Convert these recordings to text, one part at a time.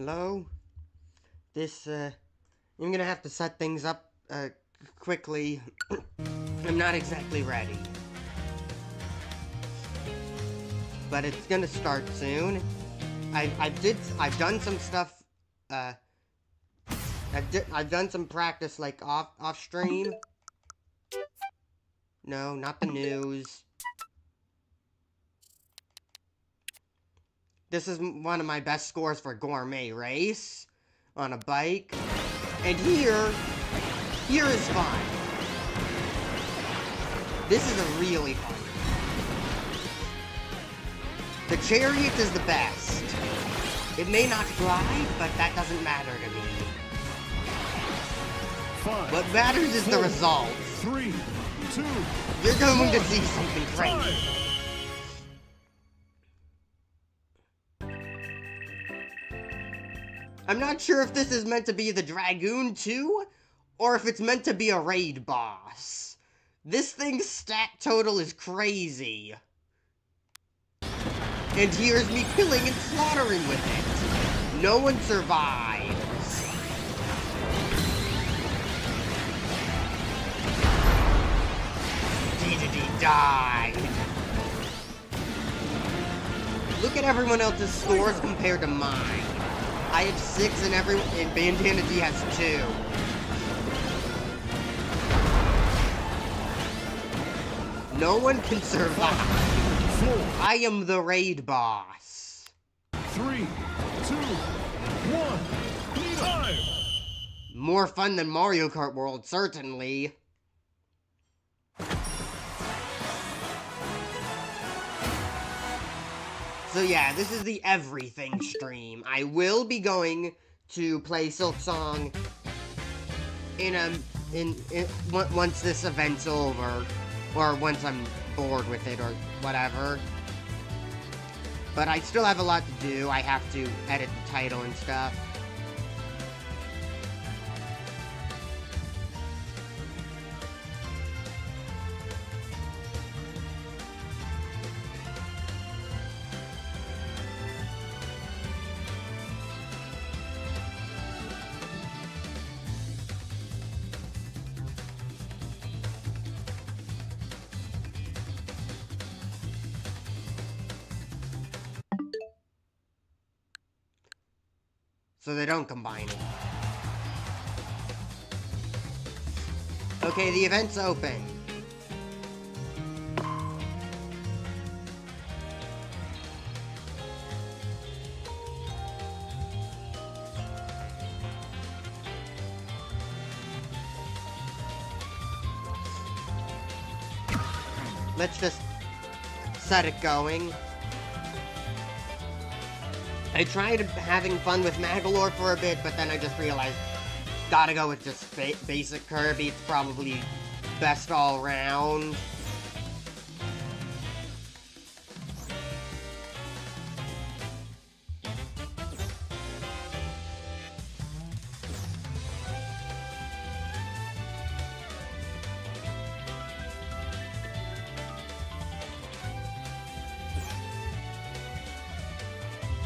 Hello? I'm gonna have to set things up, quickly. I'm not exactly ready. But it's gonna start soon. I've done some stuff, I've done some practice, like, off stream. No, not the news. This is one of my best scores for gourmet race on a bike. And here is fun. This is a really fun. The chariot is the best. It may not glide, but that doesn't matter to me. 5, What matters is 4, the results. 3, 2, You're going 1. to see something crazy. I'm not sure if this is meant to be the Dragoon too, or if it's meant to be a raid boss. This thing's stat total is crazy. And here's me killing and slaughtering with it. No one survives. Die. Look at everyone else's scores compared to mine. I have 6 and Bandana D has 2. No one can survive. 4, I am the raid boss. 3, 2, 1. Time. More fun than Mario Kart World, certainly. So yeah, this is the everything stream. I will be going to play Silksong once this event's over, or once I'm bored with it, or whatever. But I still have a lot to do. I have to edit the title and stuff. So they don't combine it. Okay, the event's open. Let's just set it going. I tried having fun with Magalore for a bit, but then I just realized, gotta go with just basic Kirby. It's probably best all around.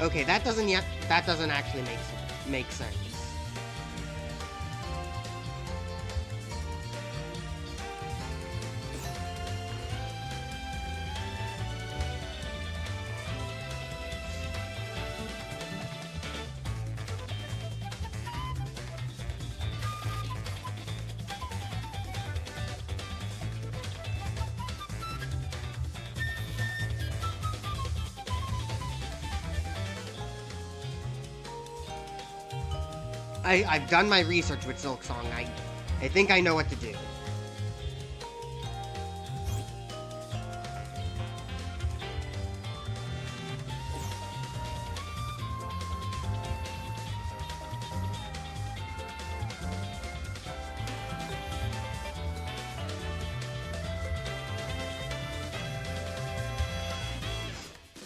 Okay, that doesn't actually make sense. I've done my research with Silksong. I think I know what to do.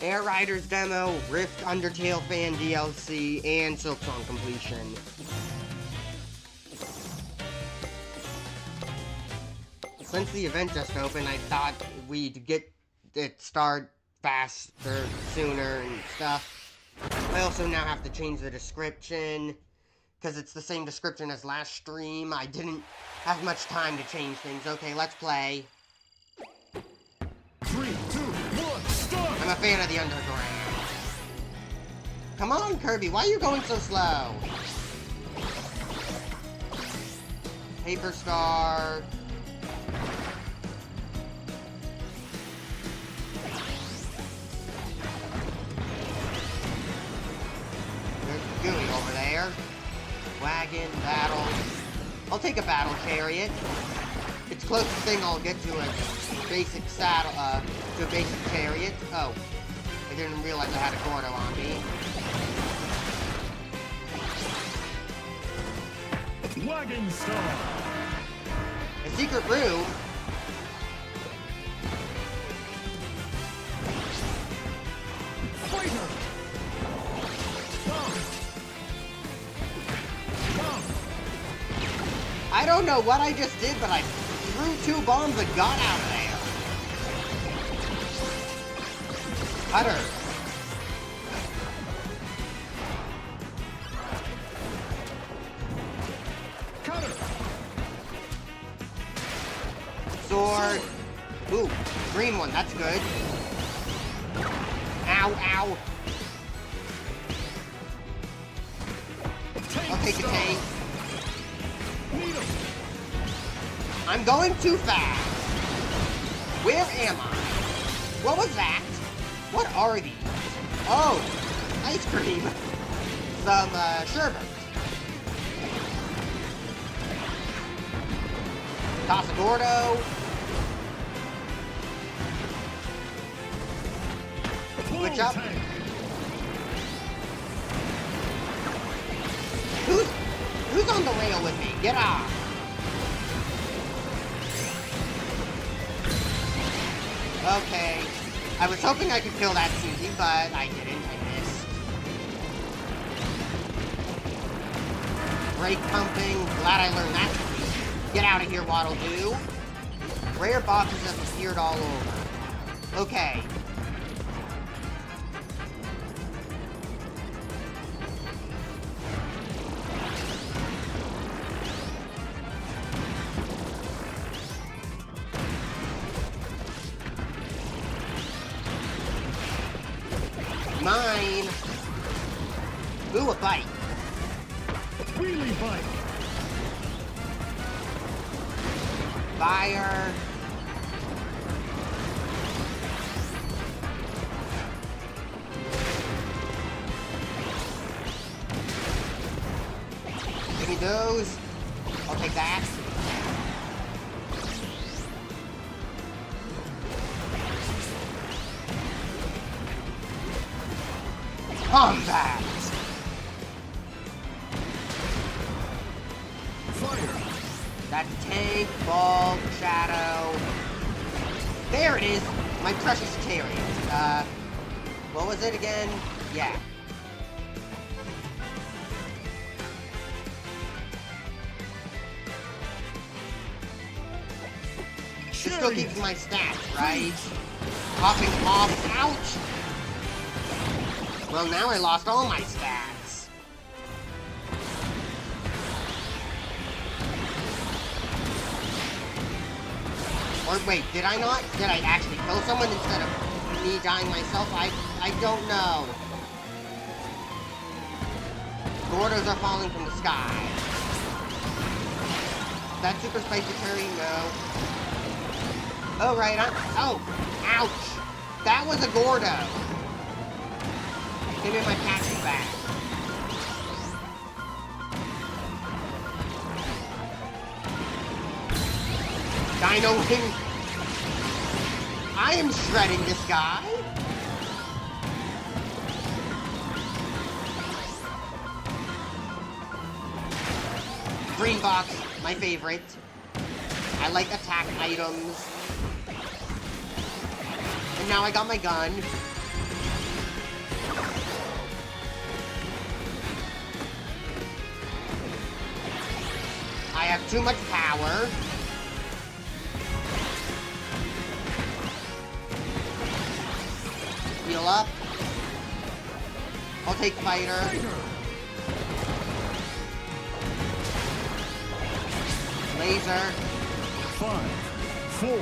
Air Riders demo, Rift Undertale fan DLC, and Silksong completion. Since the event just opened, I thought we'd get it start faster, sooner, and stuff. I also now have to change the description, because it's the same description as last stream. I didn't have much time to change things. Okay, let's play. 3, 2, 1, start! I'm a fan of the underground. Come on, Kirby, why are you going so slow? Paper Star. There's Gooey over there. Wagon, battle. I'll take a battle chariot. It's the closest thing I'll get to a basic saddle, to a basic chariot. Oh, I didn't realize I had a Gordo on me. Wagon star! A secret room? Fighter! Bomb! Bomb! I don't know what I just did, but I threw 2 bombs and got out of there. Cutter. Cutter! Sword. Ooh, green one, that's good. Ow, ow. I'll take a tank. Needle! I'm going too fast. Where am I? What was that? What are these? Oh, ice cream. Some, sherbet. Toss a Gordo. Switch up. Tank. Who's on the rail with me? Get off. Okay. I was hoping I could kill that Susie, but I didn't. I missed. Brake pumping. Glad I learned that technique. Get out of here, Waddle Doo. Rare boxes have appeared all over. Okay. Mine. Ooh, a bite. Wheelie bike! Fire. Give me those. I'll take that. Combat! Fire! That's tank, ball, shadow. There it is! My precious chariot. What was it again? Yeah. This still keeps my stats, right? Popping off. Ouch! Well, now I lost all my stats. Or wait, did I not? Did I actually kill someone instead of me dying myself? I don't know. Gordos are falling from the sky. That super spicy curry? No. Oh, right. Oh, ouch. That was a Gordo. Give me my catches back. Dino Wing. I am shredding this guy. Green box, my favorite. I like attack items. And now I got my gun. I have too much power. Heal up. I'll take fighter. Laser. 5, 4,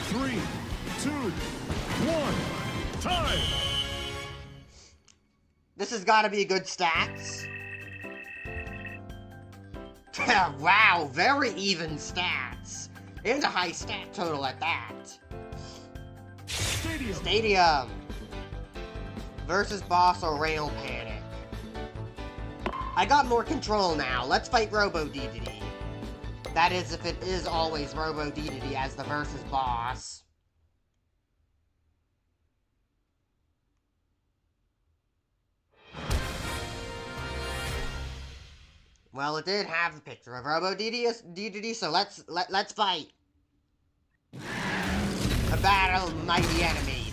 3, 2, 1. Time! This has got to be good stats. Wow, very even stats. And a high stat total at that. Stadium. Versus boss or rail panic. I got more control now. Let's fight Robo DDD. That is, if it is always Robo DDD as the versus boss. Well, it did have the picture of Robo DDD, so let's fight. A battle of mighty enemies.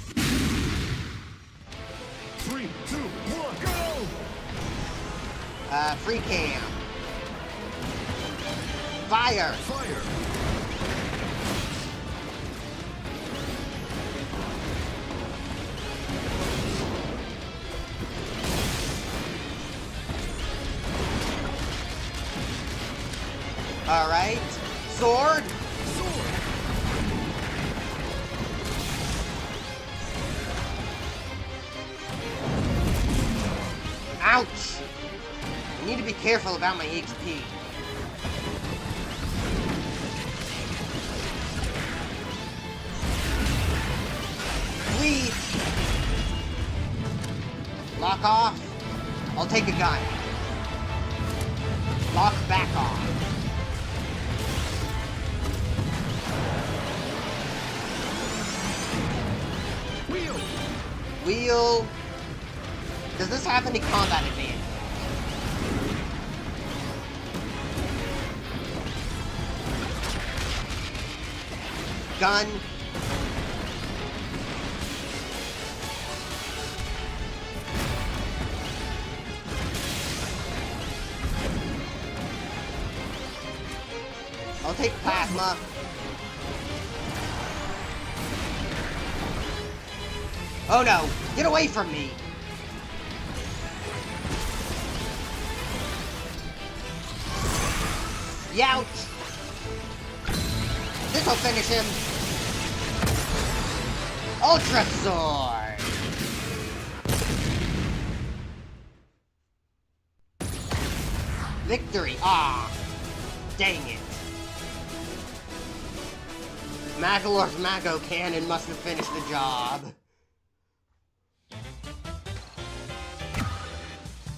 3, 2, 1, go! Free cam. Fire! Fire! Alright. Sword! Sword! Ouch! I need to be careful about my HP. Please! Lock off. I'll take a gun. Lock back off. Wheel! Wheel. Does this have any combat advantage? Gun. I'll take plasma. Oh no! Get away from me! Youch! This'll finish him! Ultra Sword! Victory! Ah! Dang it! Magolor's Mago Cannon must have finished the job.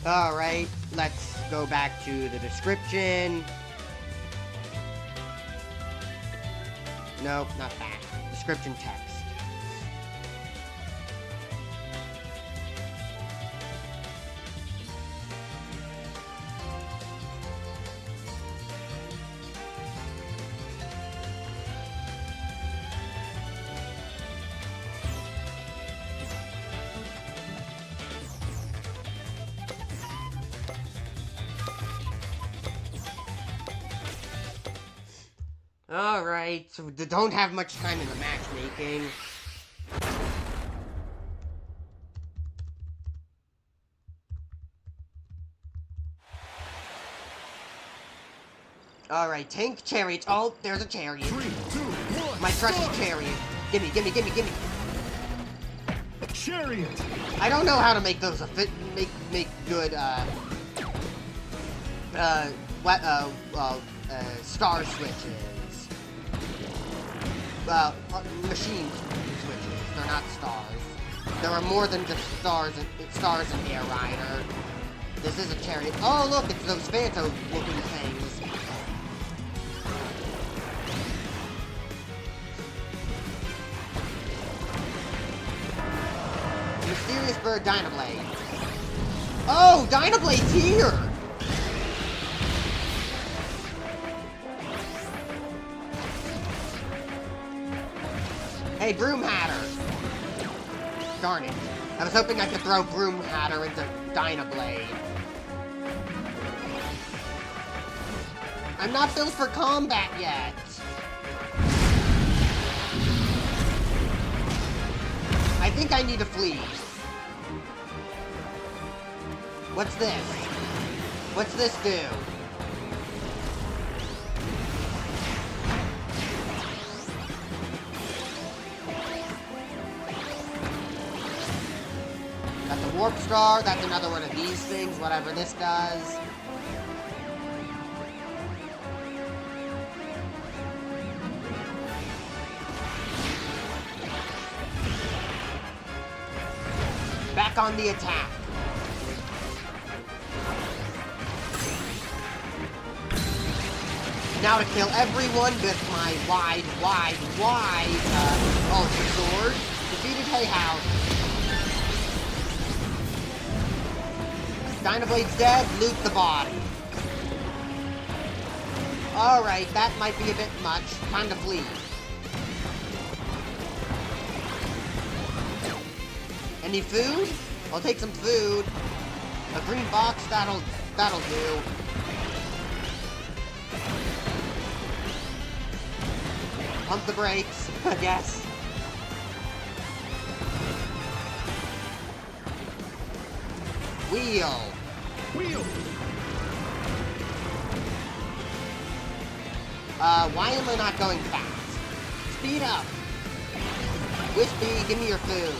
Alright, let's go back to the description. Nope, not that. Description text. Alright, so they don't have much time in the matchmaking. Alright, tank chariot. Oh, there's a chariot. 3, 2, 1. My trusty chariot. Gimme, gimme, gimme, gimme. Chariot! I don't know how to make those make good star switches. Machine switches. They're not stars. There are more than just stars in Air Rider. This is a chariot. Oh look, it's those Phantom looking things. Mysterious Bird Dynablade. Oh, Dynablade's here! Hey, Broom Hatter! Darn it. I was hoping I could throw Broom Hatter into Dynablade. I'm not built for combat yet! I think I need to flee. What's this? What's this do? Got the warp star. That's another one of these things, whatever this does. Back on the attack. Now to kill everyone with my wide, ultra sword. Defeated Hay House. Dynablade's dead, loot the body. Alright, that might be a bit much. Time to flee. Any food? I'll take some food. A green box, that'll do. Pump the brakes, I guess. Wheel. Wheel. Why am I not going fast? Speed up. Wispy, give me your food.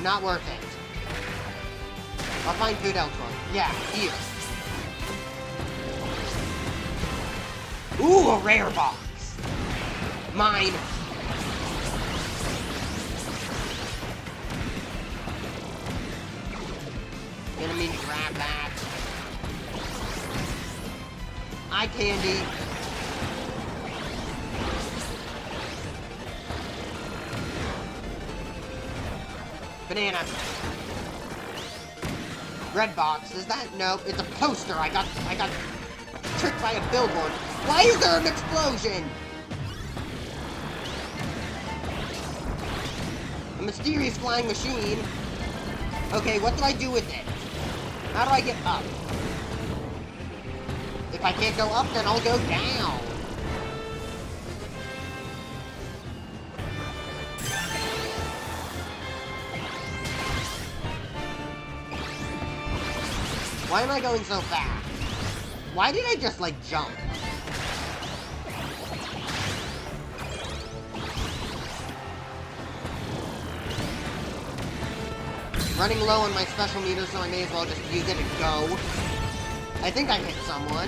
Not worth it. I'll find food elsewhere. Yeah, here. Ooh, a rare box. Mine. Didn't mean to grab that. Eye candy. Banana. Red box. Is that? No, it's a poster. I got tricked by a billboard. Why is there an explosion? A mysterious flying machine. Okay, what do I do with it? How do I get up? If I can't go up, then I'll go down. Why am I going so fast? Why did I just, like, jump? Running low on my special meter, so I may as well just use it and go. I think I hit someone.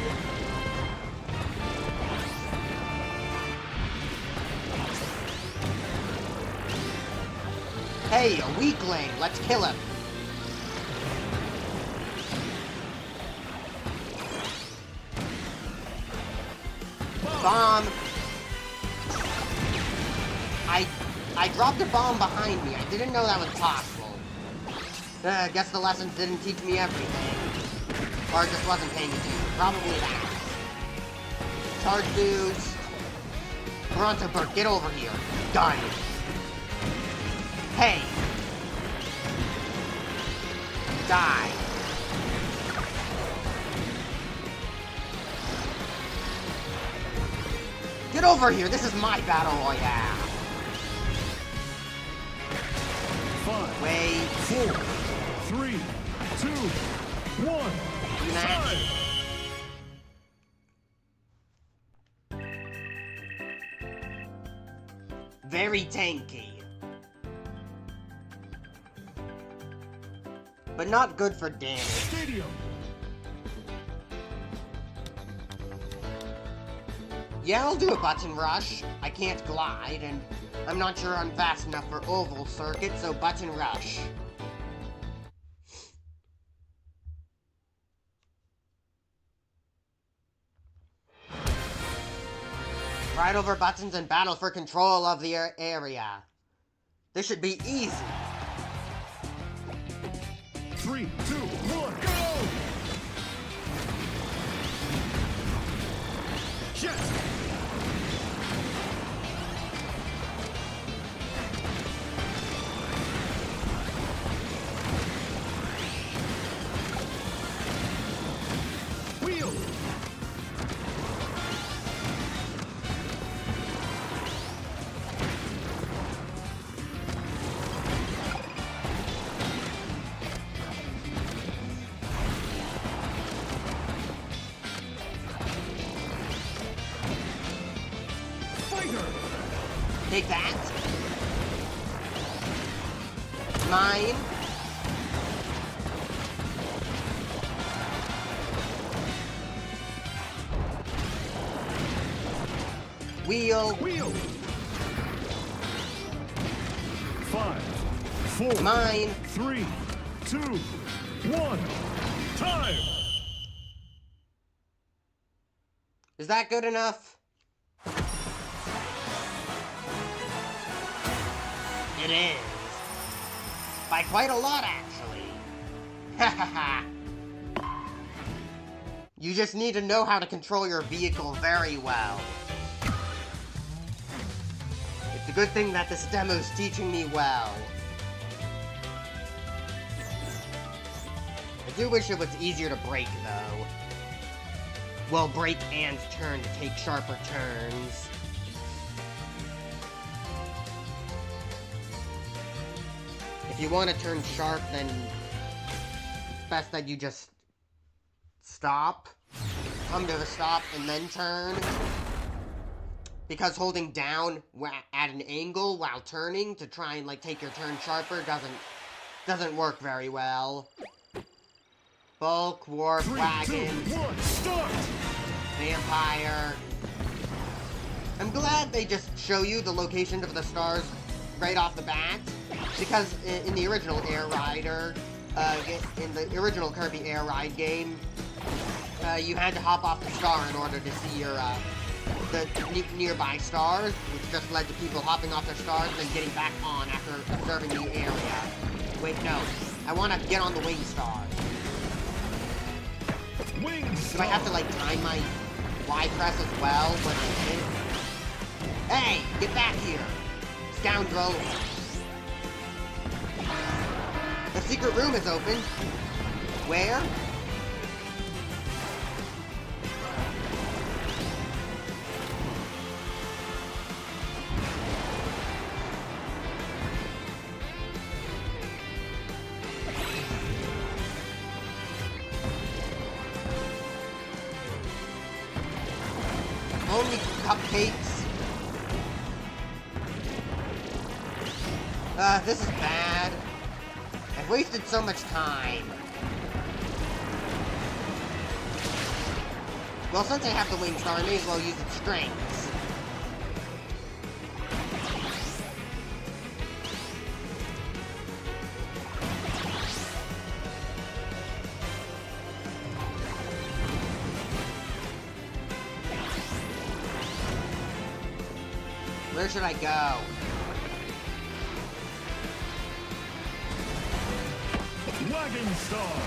Hey, a weakling! Let's kill him! Bomb! I dropped a bomb behind me. I didn't know that was possible. I guess the lessons didn't teach me everything. Or I just wasn't paying attention. Probably that. Charge dudes. Toronto Bird, get over here. Done. Hey. Die. Get over here! This is my battle royale! 5, Wait. 4, 3, 2, 1. Very tanky. But not good for damage. Stadium. Yeah, I'll do a button rush. I can't glide, and I'm not sure I'm fast enough for oval circuit, so button rush. Ride over buttons and battle for control of the area. This should be easy. 3, 2, 1, go! Yes! Wheel! Take that. Mine. Wheel. Wheel. 5, 4, Mine. 3, 2, 1. Time. Is that good enough? It is. By quite a lot, actually. Ha ha ha. You just need to know how to control your vehicle very well. It's a good thing that this demo's teaching me well. I do wish it was easier to brake, though. Well, brake and turn to take sharper turns. If you want to turn sharp, then it's best that you just stop, come to a stop, and then turn. Because holding down at an angle while turning to try and like take your turn sharper doesn't work very well. Bulk, warp, 3, wagon, 2, 1, start. vampire. I'm glad they just show you the location of the stars right off the bat, because in the original Air Rider, in the original Kirby Air Ride game, you had to hop off the star in order to see your the nearby stars, which just led to people hopping off their stars and then getting back on after observing the area. Wait, no. I want to get on the wing star. Wing Do I have to, like, time my Y press as well when I hit? Hey! Get back here! Scoundrel! The secret room is open. Where? Only cupcakes. This is bad. I've wasted so much time. Well, since I have the wing star, I may as well use its strengths. Where should I go? Wagon star.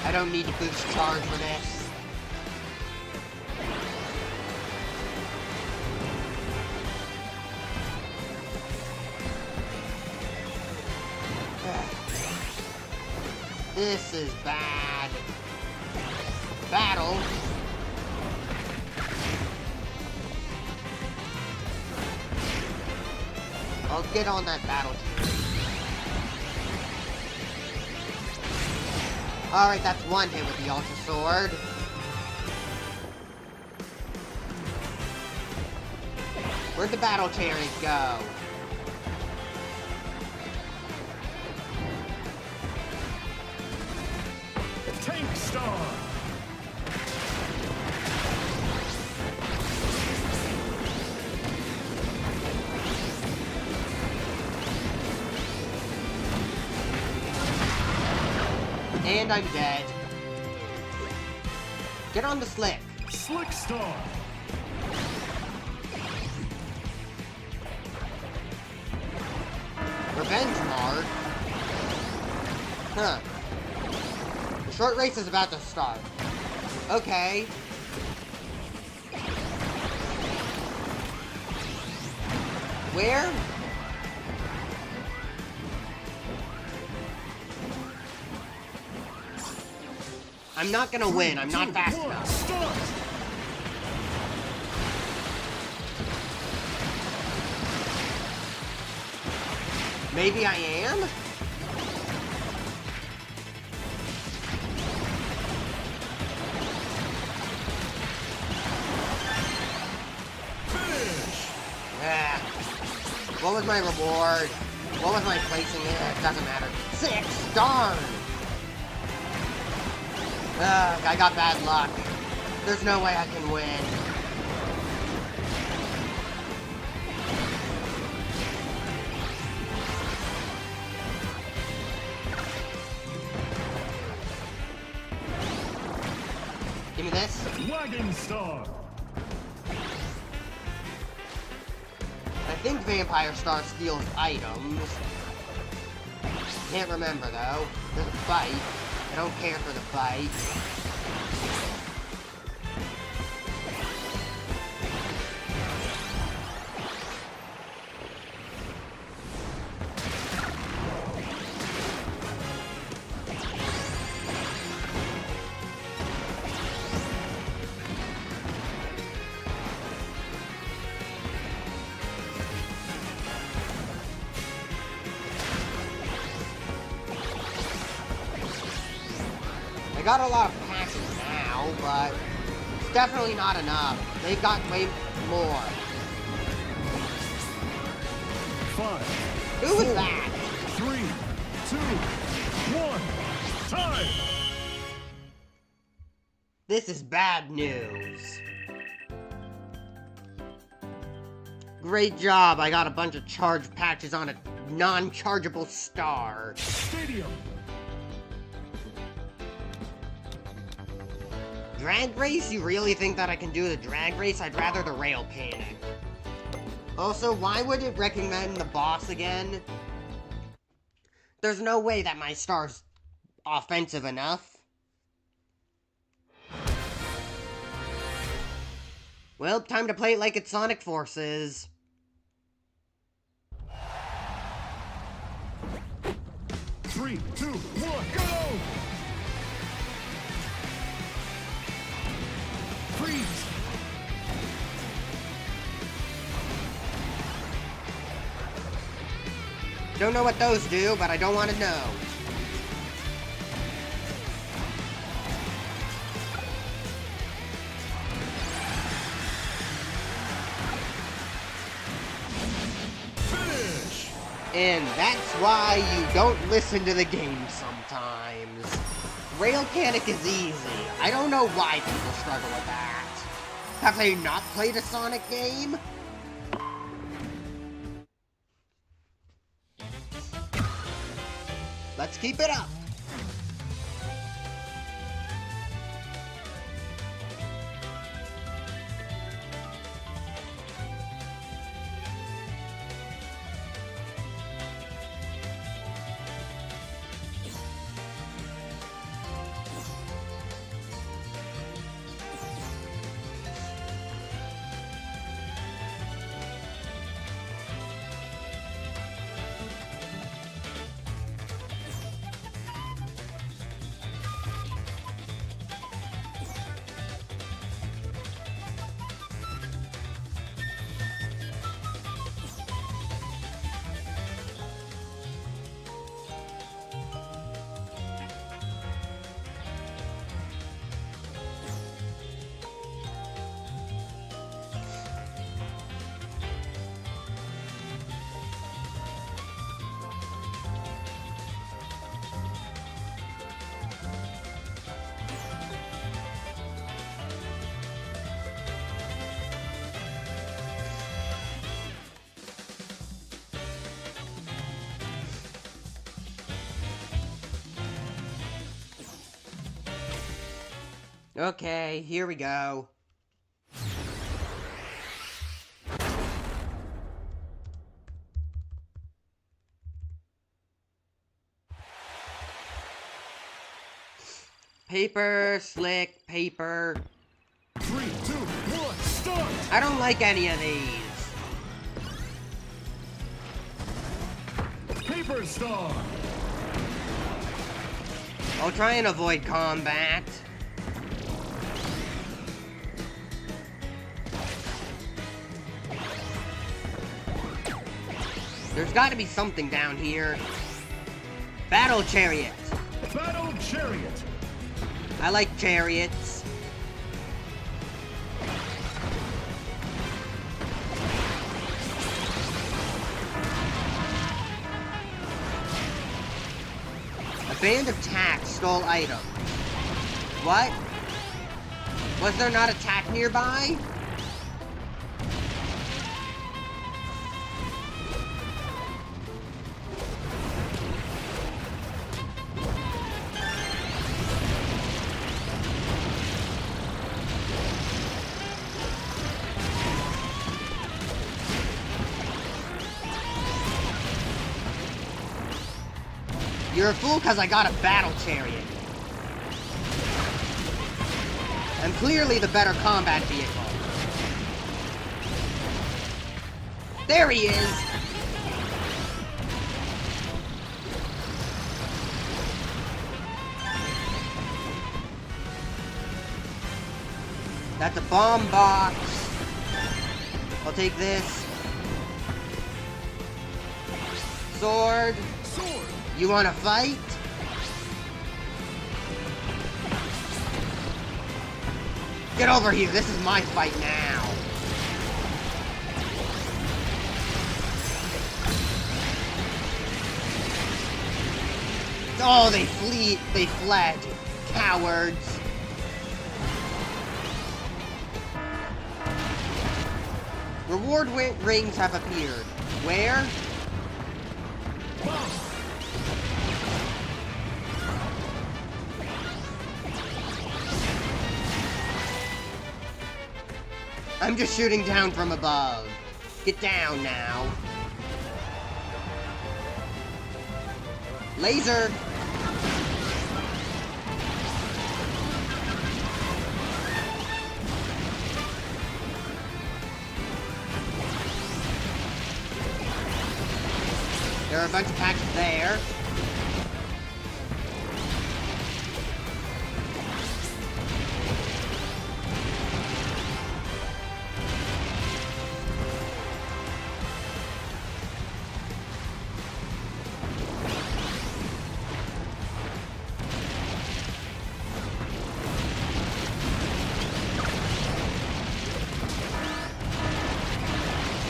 I don't need to boost charge for this. This is bad. Battle. I'll get on that battle team. Alright, that's one hit with the Ultra Sword. Where'd the battle chariot go? Tank star. And I'm dead. Get on the slick. Slick star. Revenge Mark. Huh. The short race is about to start. Okay. Where? I'm not gonna win. I'm not fast enough. Start. Maybe I am? What was my reward? What was my placing it? Doesn't matter. 6! Darn! Ugh, I got bad luck. There's no way I can win. Give me this. Wagon Star. I think Vampire Star steals items. Can't remember though. There's a fight. I don't care for the fight. I got a lot of patches now, but it's definitely not enough. They've got way more. 5. Who was that? 3, 2, 1. Time. This is bad news. Great job, I got a bunch of charged patches on a non-chargeable star. Stadium. Drag race? You really think that I can do the drag race? I'd rather the rail panic. Also, why would it recommend the boss again? There's no way that my star's offensive enough. Well, time to play it like it's Sonic Forces. Three, 2, 1, go! Freeze! Don't know what those do, but I don't want to know. Finish! And that's why you don't listen to the game sometimes. Rail panic is easy. I don't know why people struggle with that. Have they not played a Sonic game? Let's keep it up. Okay, here we go. Paper, slick, paper. 3, 2, 1, start! I don't like any of these. Paper Star! I'll try and avoid combat. There's gotta be something down here. Battle Chariot! Battle Chariot! I like chariots. A band of tack stole item. What? Was there not a tack nearby? You're a fool because I got a battle chariot. I'm clearly the better combat vehicle. There he is! That's a bomb box. I'll take this. Sword. Sword. You want to fight? Get over here. This is my fight now. Oh, they fled. Cowards. Reward rings have appeared. Where? I'm just shooting down from above. Get down now. Laser! There are a bunch of packs there.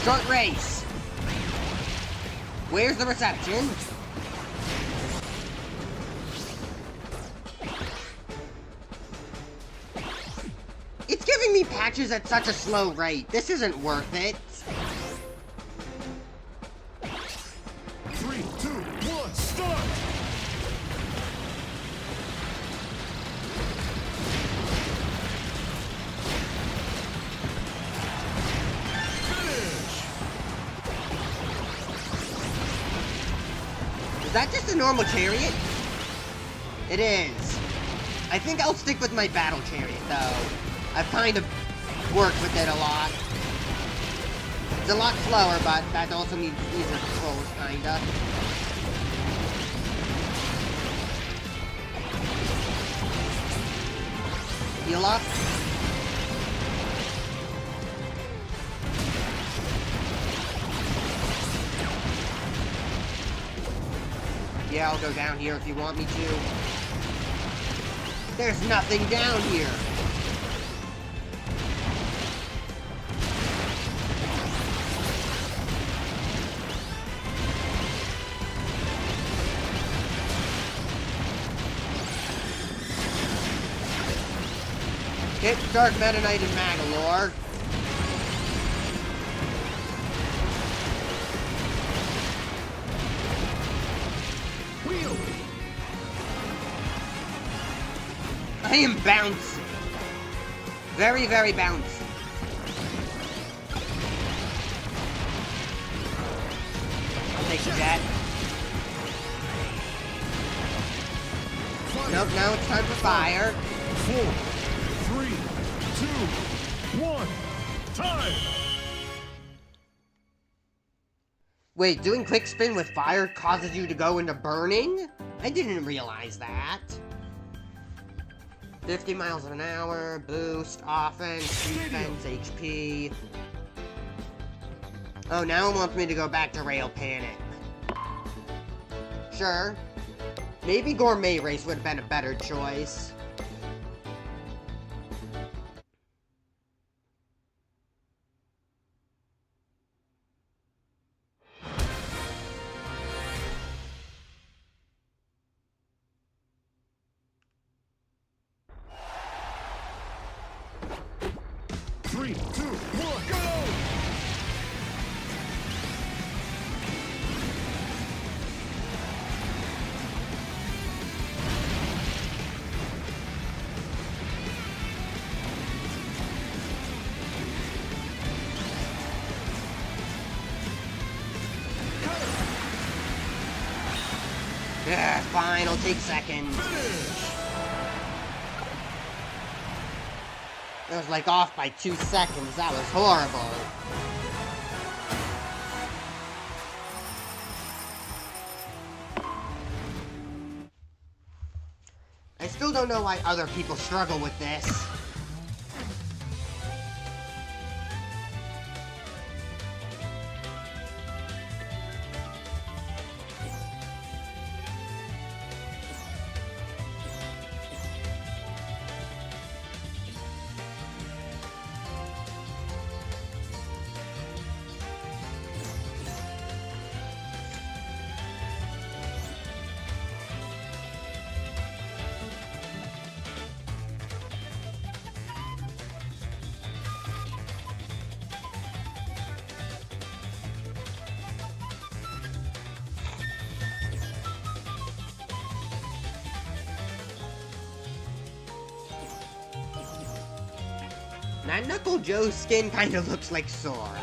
Short race. Where's the reception? It's giving me patches at such a slow rate. This isn't worth it. 3, 2, 1, start! Is that just a normal chariot? It is. I think I'll stick with my battle chariot, though. I've kind of worked with it a lot. It's a lot slower, but that also means easier controls, kinda. Heal up. Yeah, I'll go down here if you want me to. There's nothing down here. Hit Dark Meta Knight and Magalore. I am bouncing. Very, very bouncy. I'll take the jet. Nope, now it's time for fire. 4, 3, 2, 1, time! Wait, doing quick spin with fire causes you to go into burning? I didn't realize that. 50 miles an hour, boost, offense, defense, HP. Oh, now it wants me to go back to Rail Panic. Sure. Maybe Gourmet Race would have been a better choice. Yeah, fine, I'll take second. It was like off by 2 seconds. That was horrible. I still don't know why other people struggle with this. That Knuckle Joe's skin kind of looks like Sora.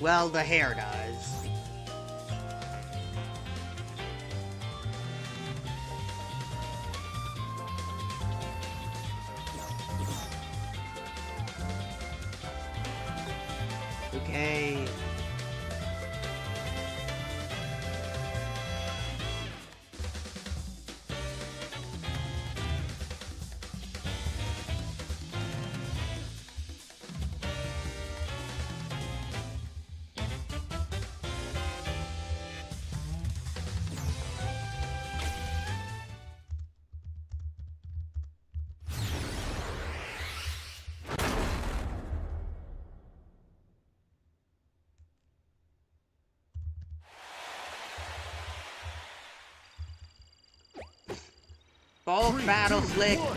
Well, the hair does. Okay. Both battle slick. I'll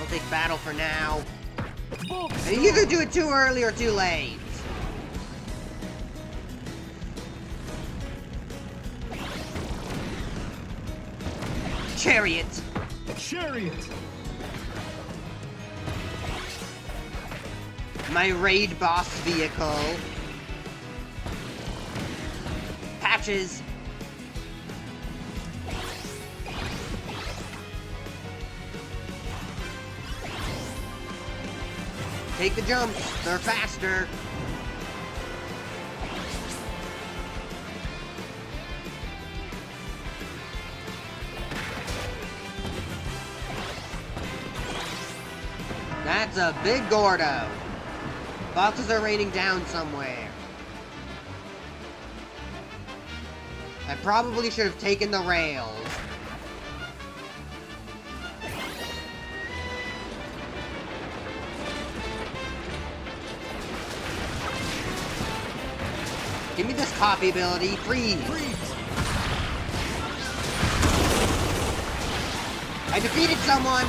take battle for now. I can either do it too early or too late. Chariot. Chariot. My raid boss vehicle. Patches. Take the jumps, they're faster. That's a big Gordo. Boxes are raining down somewhere. I probably should have taken the rails. Give me this copy ability. Freeze. I defeated someone.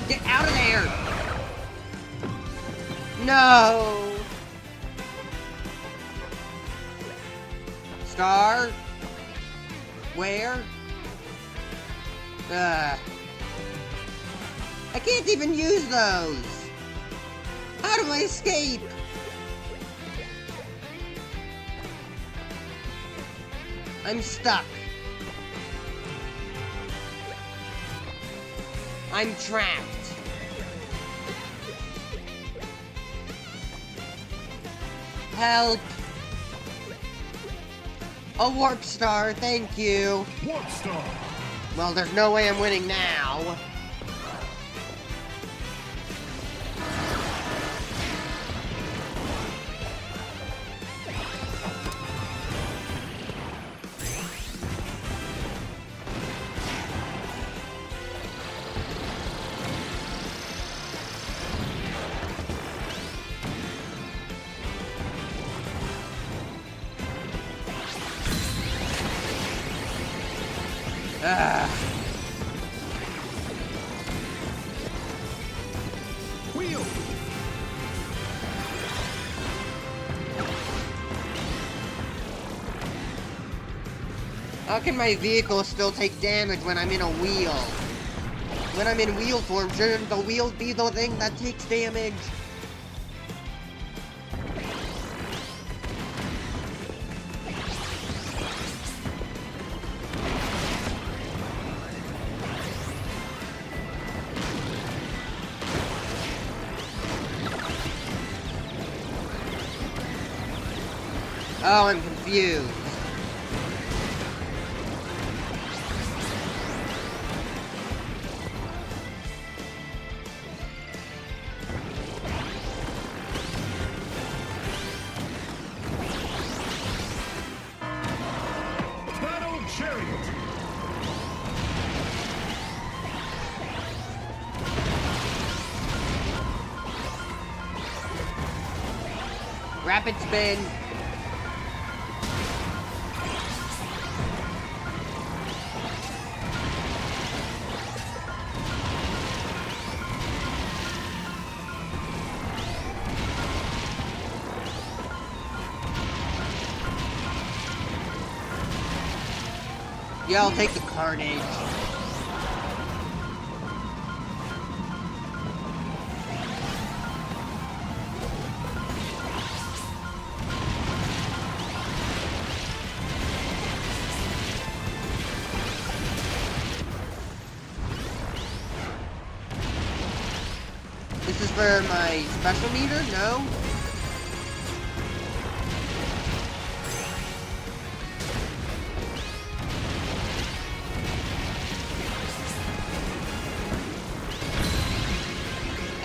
Get out of there. No. Star. Where? I can't even use those! How do I escape? I'm stuck. I'm trapped. Help! A warp star, thank you. Warp star. Well, there's no way I'm winning now. Wheel. How can my vehicle still take damage when I'm in a wheel? When I'm in wheel form, shouldn't the wheels be the thing that takes damage? Oh, I'm confused. Battle Chariot. Rapid spin. Yeah, I'll take the carnage. This is for my special meter? No?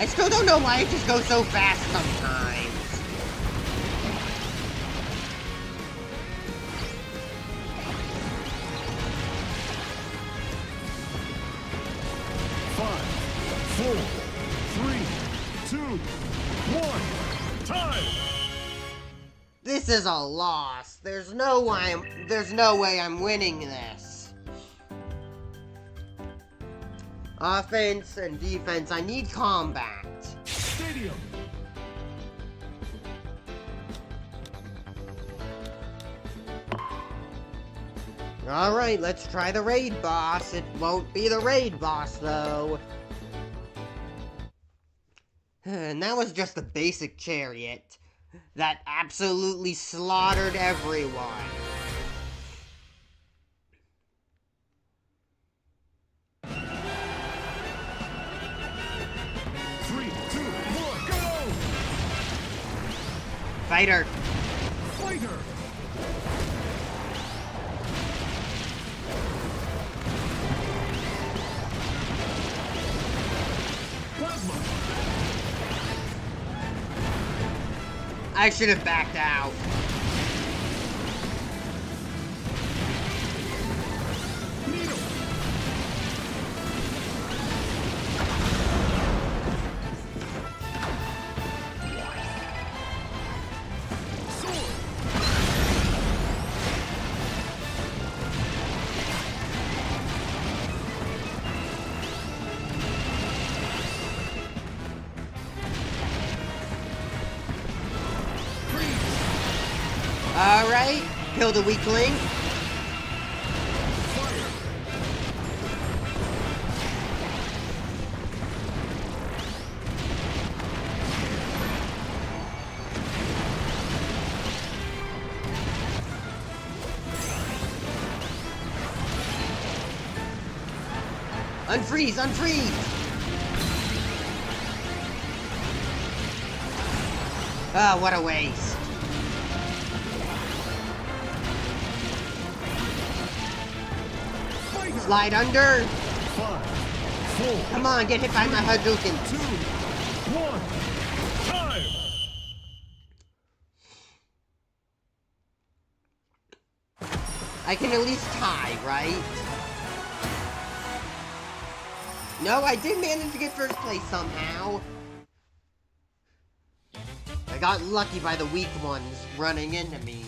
I still don't know why it just goes so fast sometimes. Five, four, three, two, one. Time. This is a loss. There's no way I'm winning this. Offense and defense, I need combat. Stadium. Alright, let's try the raid boss. It won't be the raid boss, though. And that was just the basic chariot that absolutely slaughtered everyone. Fighter! Fighter! Plasma! I should have backed out. Needle! Alright, kill the weakling. Unfreeze, unfreeze! Ah, what a waste. Slide under. 5, 4. Come on, get hit by my Hadouken. 2, 1. Time. I can at least tie, right? No, I did manage to get first place somehow. I got lucky by the weak ones running into me.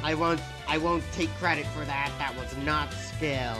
I won't take credit for that. That was not skill.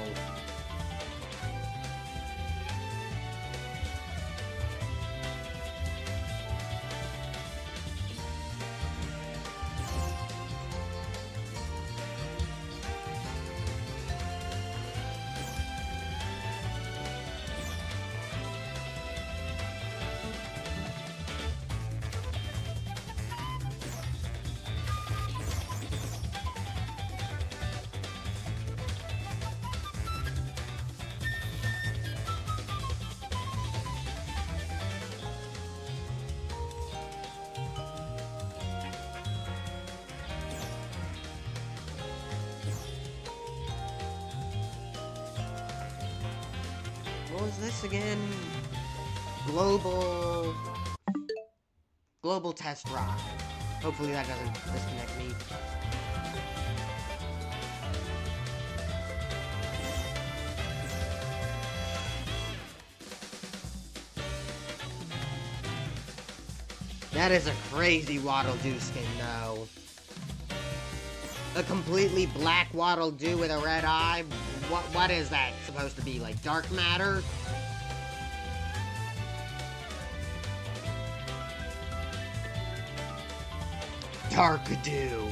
What was this again? Global test ride. Hopefully that doesn't disconnect me. That is a crazy Waddle-Doo skin, though. A completely black Waddle-Doo with a red eye? What is that supposed to be, like dark matter? Dark-Doo.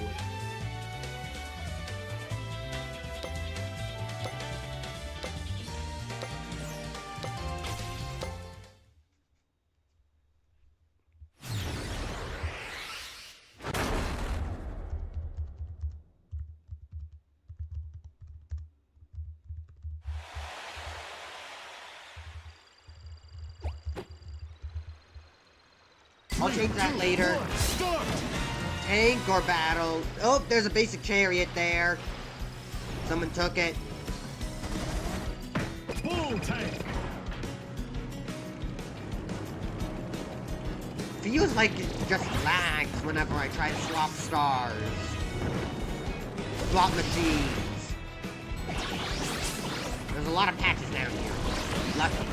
I'll change that later. Tank or battle. Oh, there's a basic chariot there. Someone took it. Bull tank. Feels like it just lags whenever I try to swap stars. Swap machines. There's a lot of patches down here. Lucky.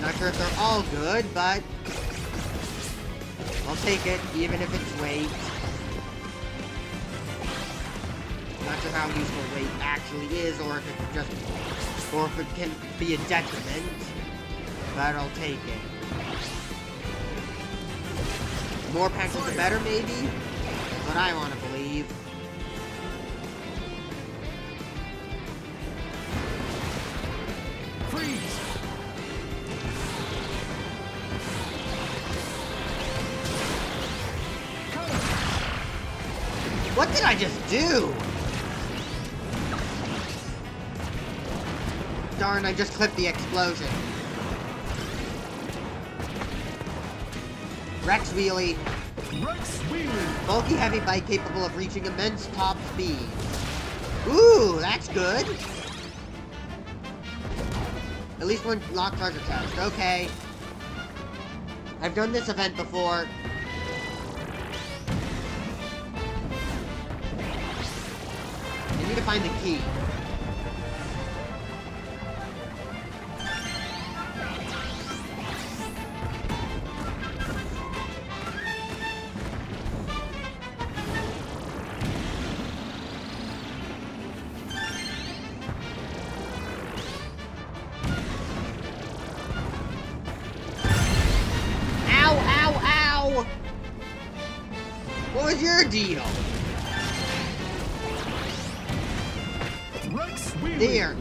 Not sure if they're all good, but I'll take it, even if it's weight. Not sure how useful weight actually is, or if it just, or if it can be a detriment. But I'll take it. More patches the better, maybe? That's what I want to believe. Freeze. What did I just do? Darn, I just clipped the explosion. Rex Wheelie. Rex Wheelie. Bulky heavy bike capable of reaching immense top speed. Ooh, that's good. At least one locked treasure chest. Okay. I've done this event before. I need to find the key. What was your deal? Rex Wheelie. There.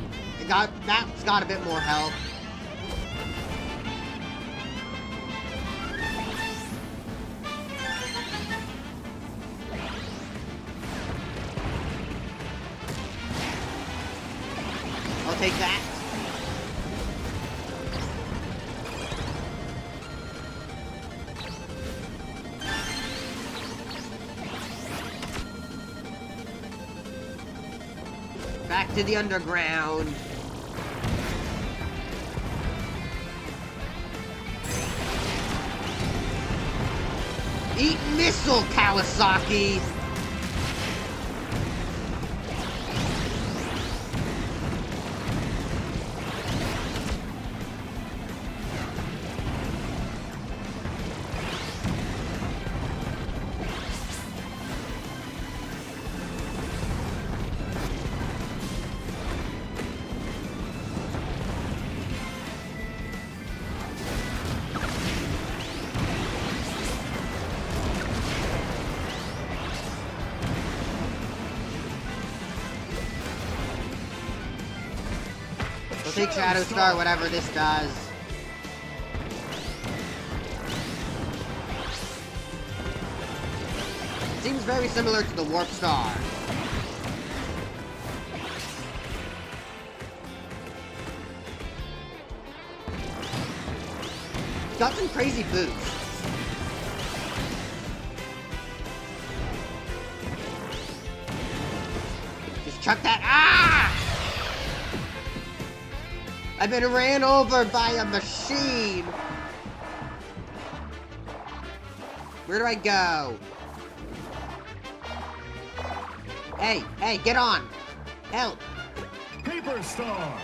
That's got a bit more health. I'll take that. Back to the underground. Eat missile, Kawasaki! We'll take Shadow Star, whatever this does. Seems very similar to the Warp Star. Got some crazy boots. Just chuck that. Ah! I've been ran over by a machine. Where do I go? Hey, hey, get on. Help. Paper Star.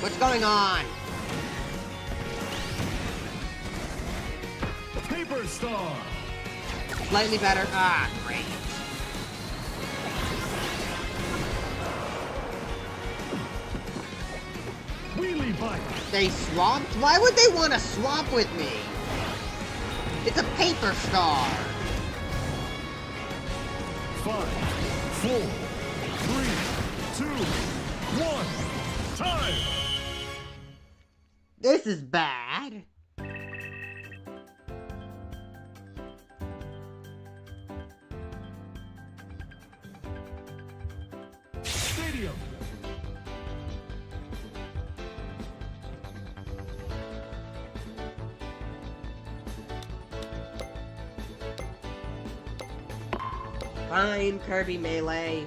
What's going on? Paper Star. Slightly better. Ah, great. Wheelie Bike. They swamped? Why would they want to swamp with me? It's a paper star. 5, 4, 3, 2, 1. Time. This is bad. Stadium. Fine, Kirby Melee.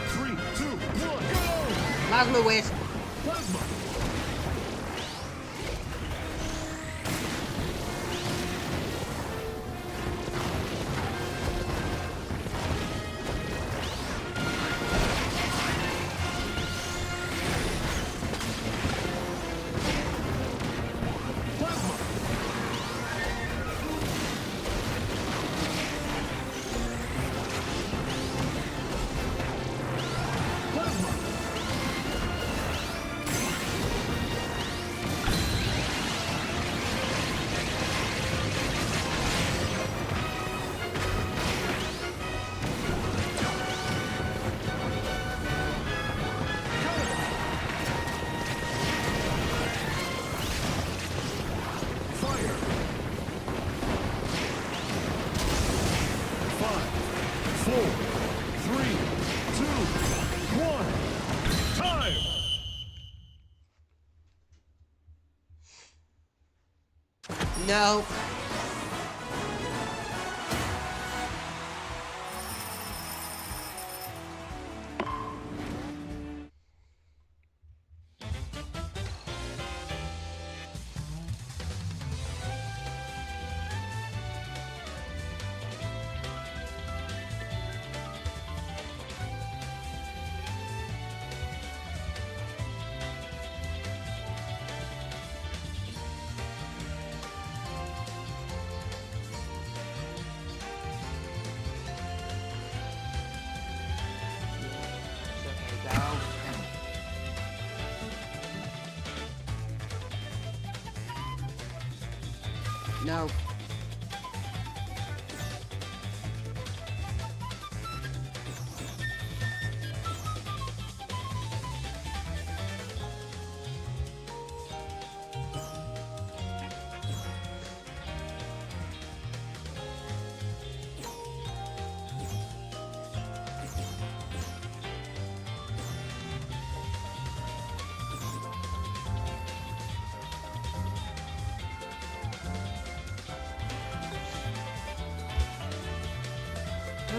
Three, two, one, go! Plasma Wisp. Plasma. Plasma. Plasma. Fire. 5, 4, 3, 2, 1. Time. No. Go. No.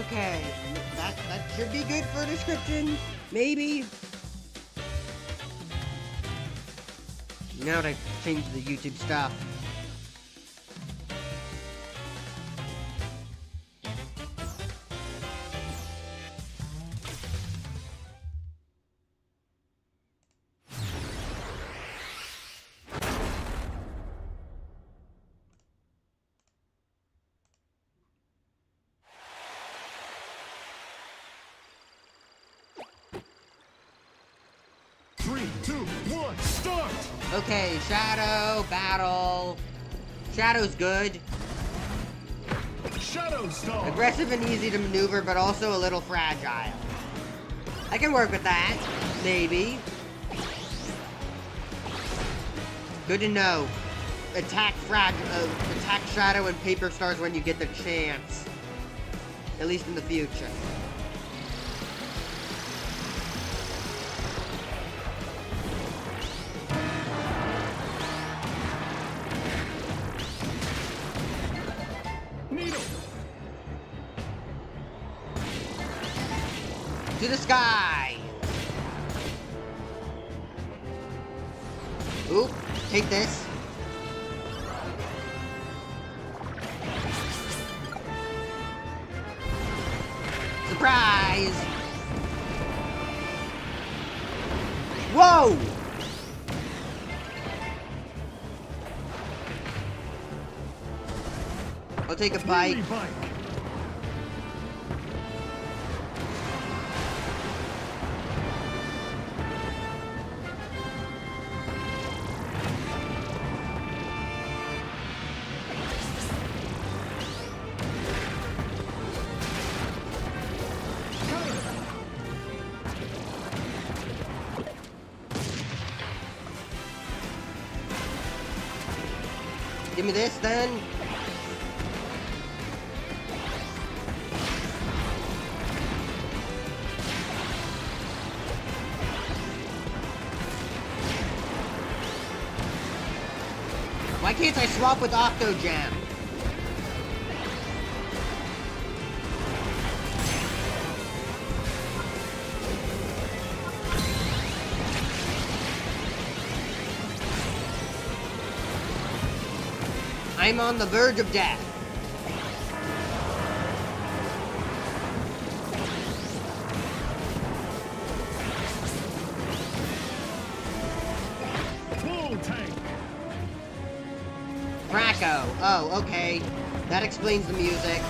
Okay, that should be good for a description. Maybe. Now to change the YouTube stuff. Three, two, one, start! Okay, Shadow, Battle, Shadow's good. Shadow Storm. Aggressive and easy to maneuver, but also a little fragile. I can work with that. Maybe. Good to know. Attack Shadow and Paper Stars when you get the chance. At least in the future. Needle. To the sky! Oop, take this. Surprise! Whoa! I'll take a bite. Fury Bite. Give me this then. Why can't I swap with Octo Gem? I'm on the verge of death. Full tank. Kracko. Oh, okay. That explains the music.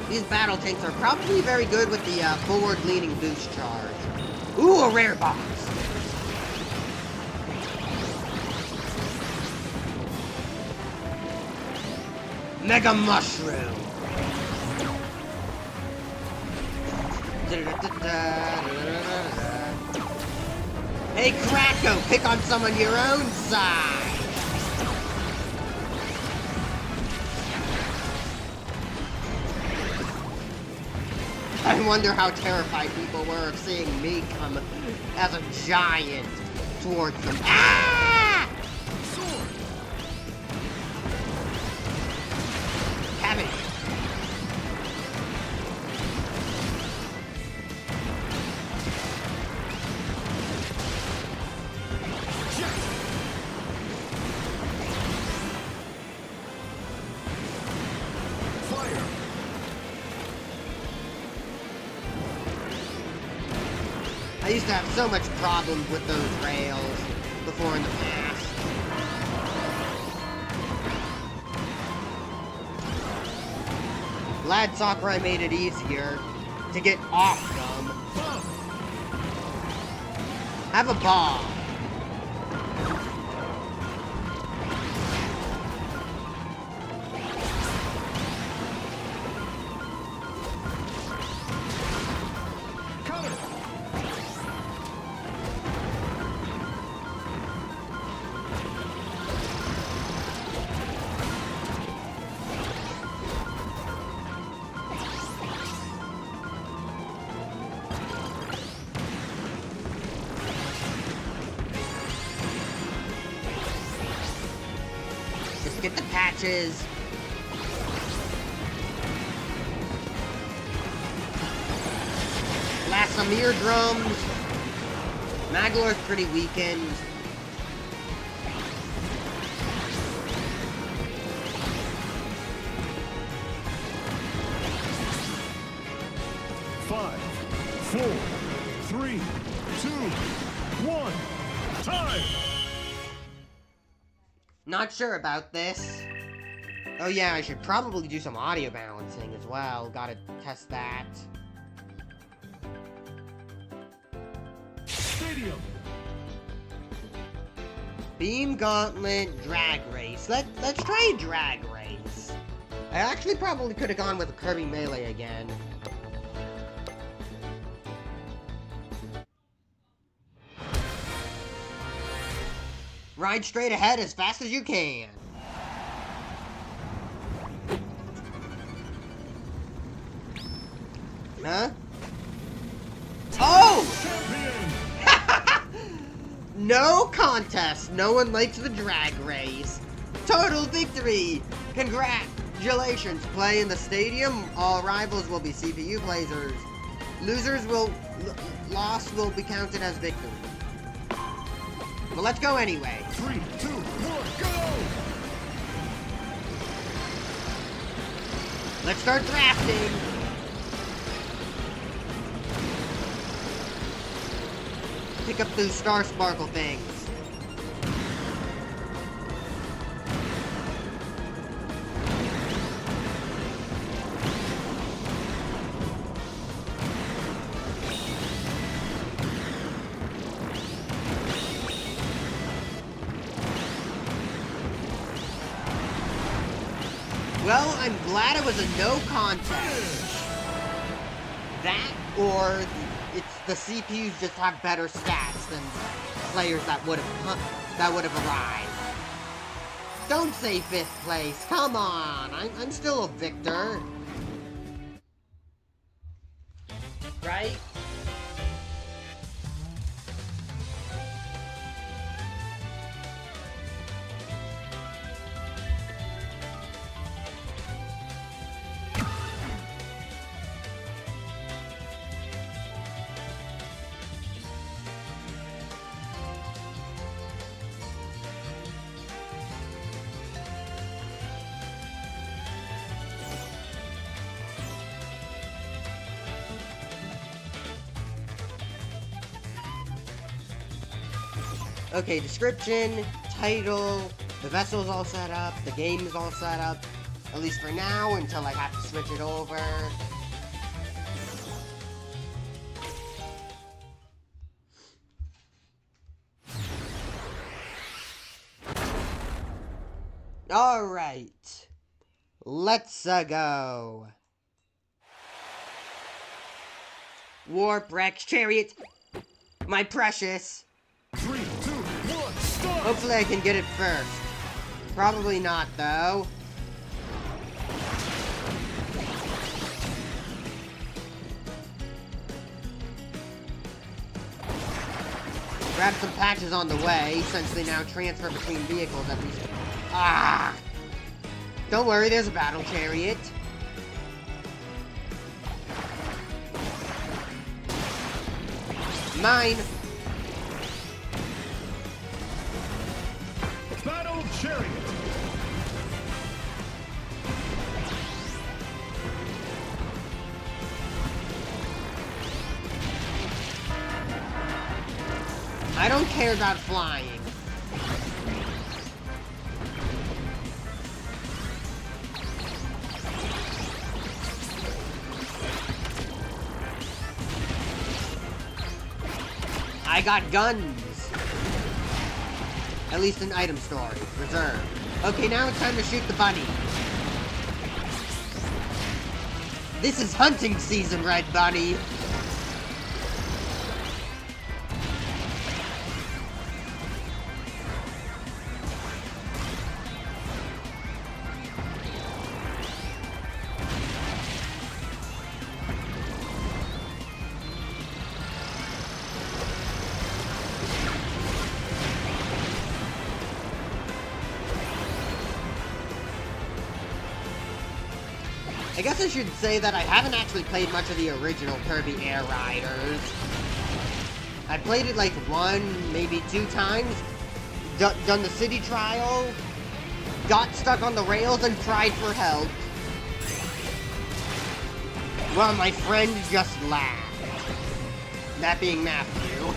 These battle tanks are probably very good with the forward-leaning boost charge. Ooh, a rare box! Mega Mushroom! Hey, Kracko, pick on someone your own side! I wonder how terrified people were of seeing me come as a giant towards them. Ah! Sword. Have it. Fire. I used to have so much problems with those rails before in the past. Glad Sakurai made it easier to get off them. Have a bomb. Just get the patches. Blast some eardrums. Magolor's pretty weakened. Five, four, three, two, one. Time. Not sure about this. Oh yeah, I should probably do some audio balancing as well. Gotta test that. Stadium. Beam Gauntlet Drag Race. Let's try a drag race. I actually probably could have gone with a Kirby Melee again. Ride straight ahead as fast as you can. Huh? Oh! No contest. No one likes the drag race. Total victory. Congratulations. Play in the stadium. All rivals will be CPU blazers. Loss will be counted as victory. Well, let's go anyway. 3, 2, 1, go! Let's start drafting. Pick up those Star Sparkle things. Well, I'm glad it was a no contest. That, or it's the CPUs just have better stats than players that would have arrived. Don't say 5th place. Come on, I'm still a victor. Right? Okay, description, title, the vessel's all set up, the game is all set up, at least for now, until I have to switch it over. Alright, let's go. Warp, Rex, Chariot, my precious. 3, 2, 1, start! Hopefully I can get it first. Probably not, though. Grab some patches on the way, since they now transfer between vehicles at least. Ah! Don't worry, there's a battle chariot. Mine! Battle Chariot! I don't care about flying. I got guns. At least in item storage. Reserve. Okay, now it's time to shoot the bunny. This is hunting season, Red Bunny. I guess I should say that I haven't actually played much of the original Kirby Air Riders. I played it like 1, maybe 2 times, done the city trial, got stuck on the rails and cried for help. Well, my friend just laughed. That being Matthew.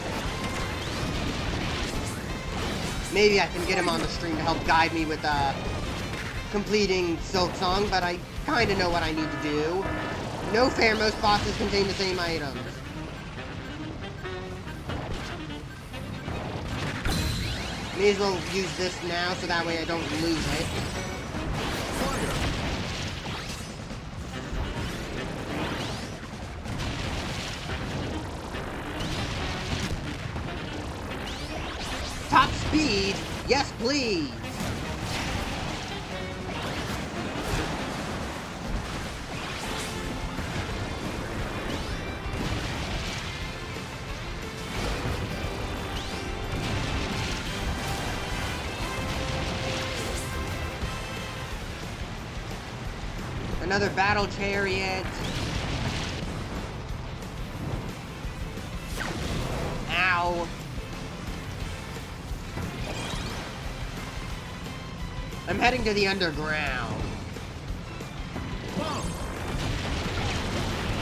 Maybe I can get him on the stream to help guide me with completing Silksong, but I kind of know what I need to do. No fair, most boxes contain the same items. May as well use this now so that way I don't lose it. Top speed? Yes, please! Another battle chariot. Ow. I'm heading to the underground.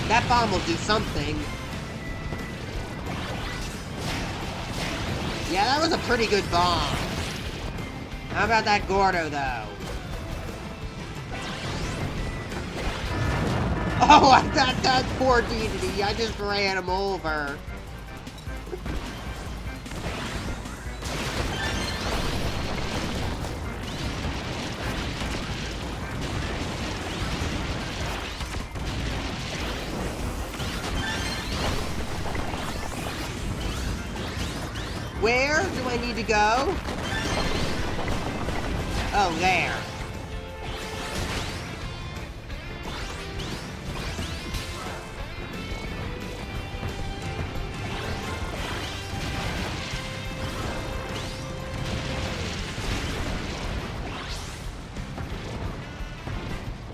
That bomb will do something. Yeah, that was a pretty good bomb. How about that Gordo, though? Oh, I got that poor Dedede. I just ran him over. Where do I need to go? Oh, there.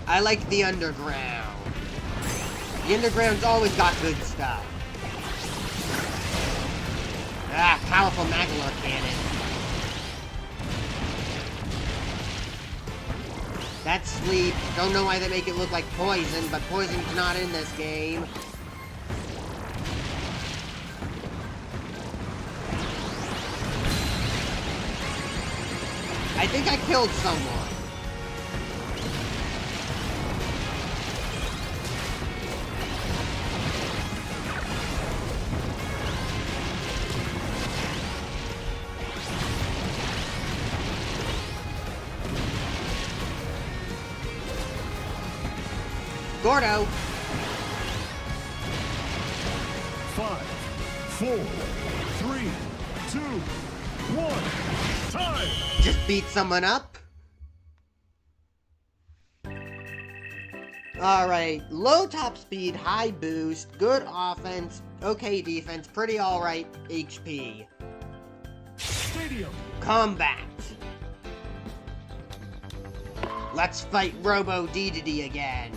I like the underground. The underground's always got good stuff. Ah, powerful Magolor cannon. That's sleep. Don't know why they make it look like poison, but poison's not in this game. I think I killed someone. Gordo. 5, 4, 3, 2, 1. Time! Just beat someone up. Alright, low top speed, high boost, good offense, okay defense, pretty alright HP. Stadium. Combat. Let's fight Robo Dedede again.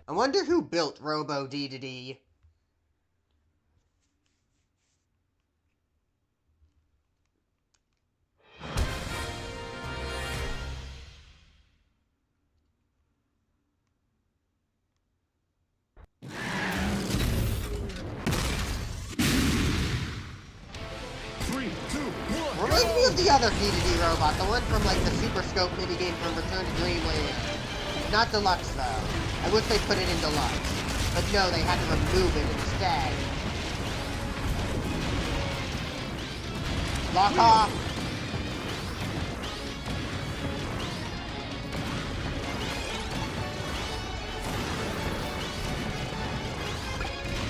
I wonder who built Robo Dedede. Reminds me of the other Dedede robot, the one from like the Super Scope minigame from Return to Dreamland. Not Deluxe though. I wish they put it in Deluxe. But no, they had to remove it instead. Lock off!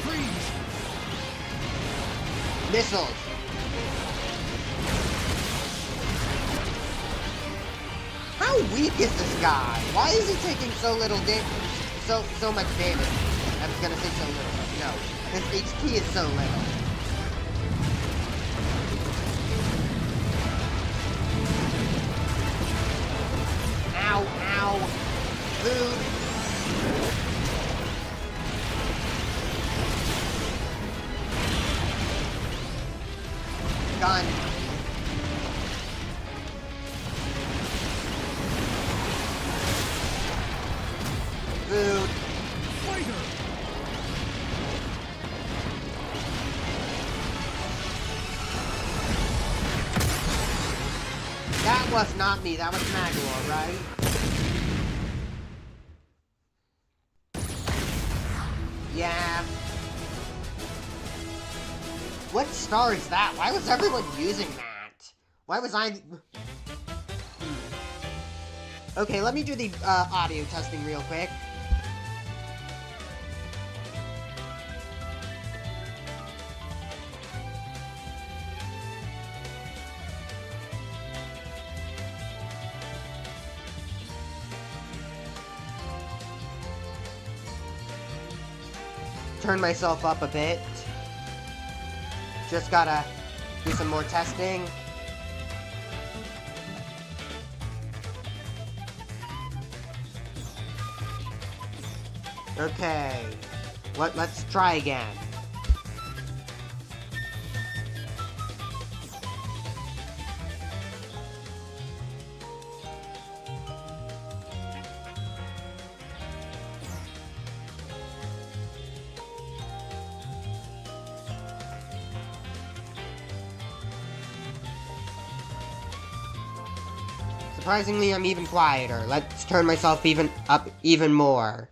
Freeze. Missiles! How weak is this guy? Why is he taking so little damage? So much damage. I was gonna say so little, but no. His HP is so little. Ow, ow. Food. Gun. Food. Fighter. was not me. That was Magdalor, right? Yeah. What star is that? Why was everyone using that? Why was I... Okay, let me do the audio testing real quick. Turn myself up a bit. Just gotta do some more testing. Okay. Let's try again. Surprisingly, I'm even quieter. Let's turn myself up even more.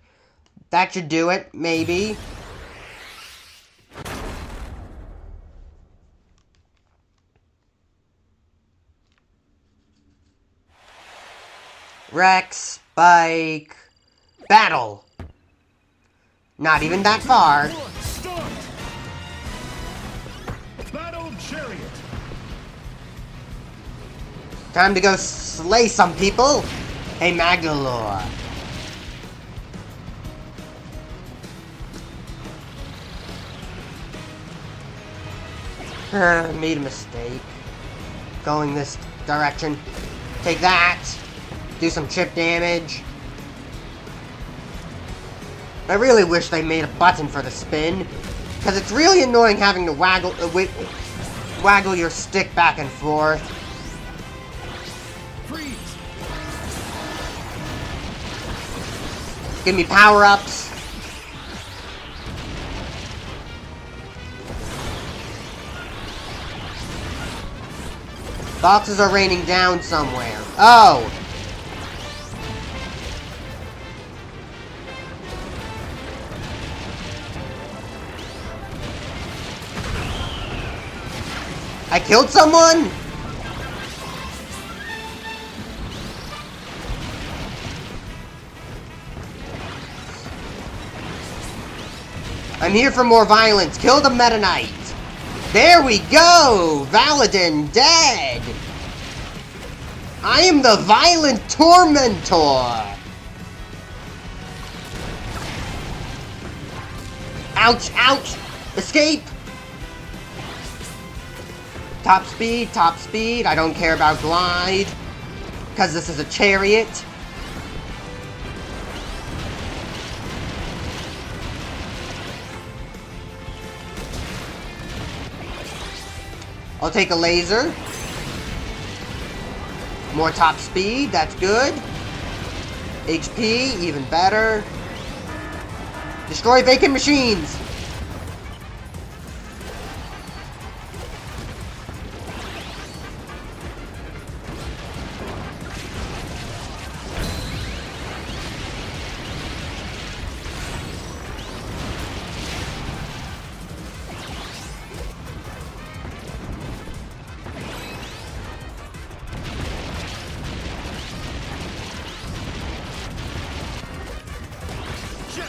That should do it, maybe. Rex, Spike, battle. Not even that far. Start. Battle chariot. Time to go slay some people. Hey, Magdalor. Made a mistake. Going this direction. Take that. Do some chip damage. I really wish they made a button for the spin. Because it's really annoying having to waggle your stick back and forth. Freeze. Give me power-ups. Boxes are raining down somewhere. Oh! I killed someone? I'm here for more violence. Kill the Meta Knight. There we go! Valadin dead! I am the violent tormentor! Ouch, ouch! Escape! Top speed. I don't care about glide. Because this is a chariot. I'll take a laser. More top speed, that's good. HP, even better. Destroy vacant machines.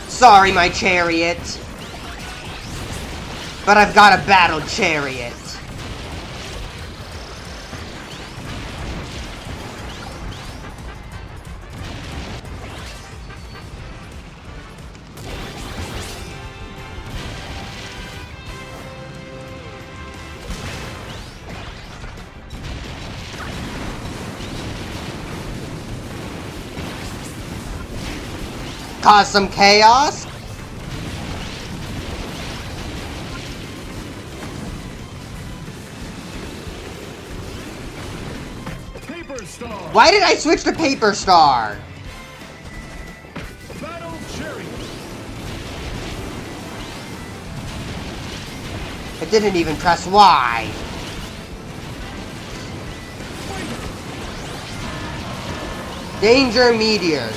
Sorry, my chariot. But I've got a battle chariot. Cause some chaos? Paper Star. Why did I switch to Paper Star? Battle chariot. I didn't even press Y. Danger meteors.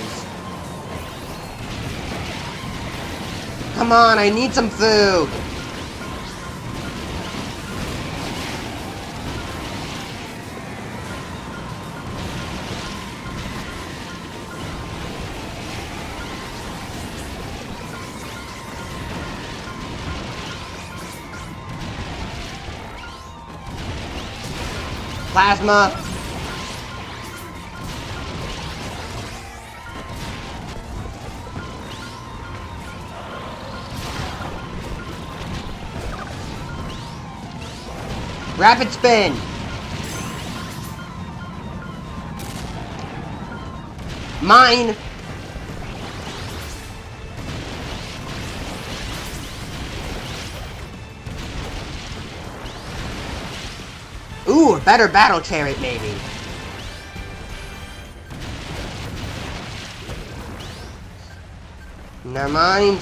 Come on, I need some food. Plasma. Rapid spin. Mine. Ooh, a better battle chariot, maybe. Never mind.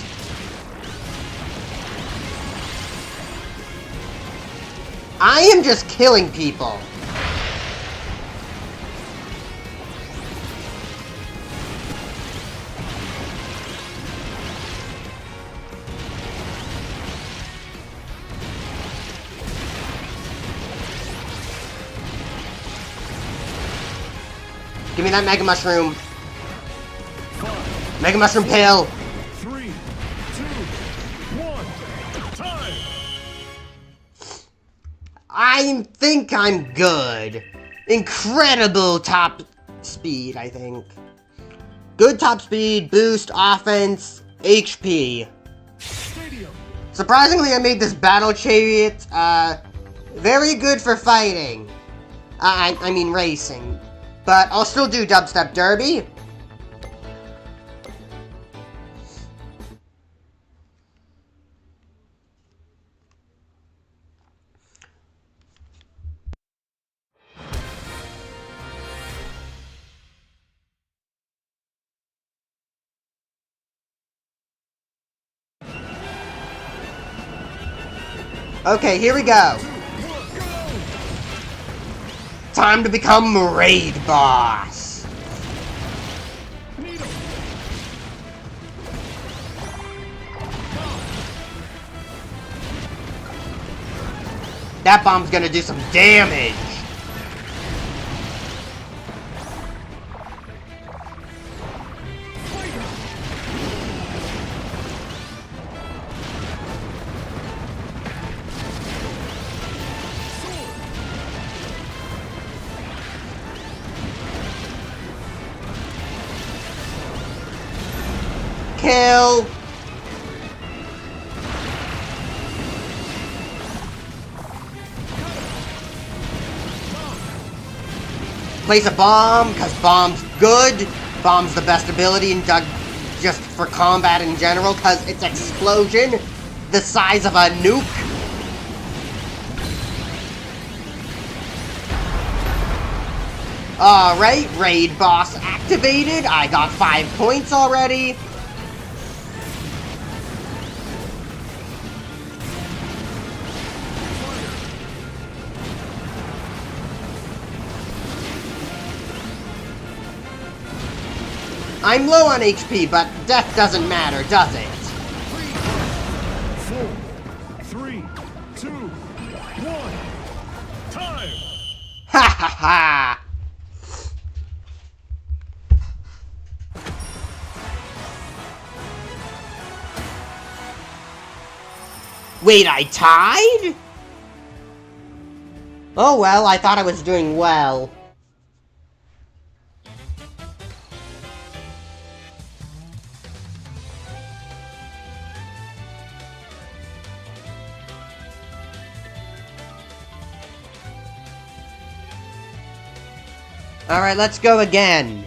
I am just killing people. Give me that Mega Mushroom. Mega Mushroom pill. 3, 2, 1. Time. I think I'm good. Incredible top speed, I think. Good top speed, boost, offense, HP. Stadium. Surprisingly, I made this battle chariot, very good for fighting. I mean racing. But I'll still do Dubstep Derby. Okay, here we go. Time to become Raid Boss. Needle. That bomb's gonna do some damage. Kill. Place a bomb, because bomb's good. Bomb's the best ability in just for combat in general, because it's explosion the size of a nuke. Alright, Raid Boss activated. I got 5 points already. I'm low on HP, but death doesn't matter, does it? 4, 3, 2, 1. Time. Ha ha ha! Wait, I tied? Oh well, I thought I was doing well. Alright, let's go again.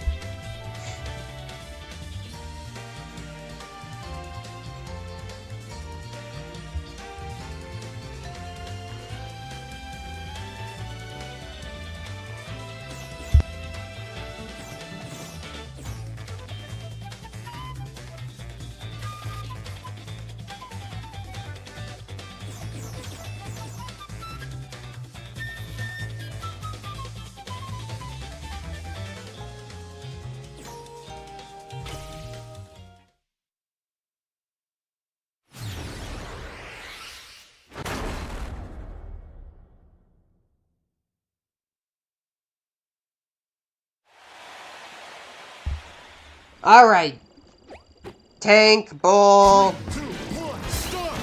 Alright. Tank, bull. 2, 1, start!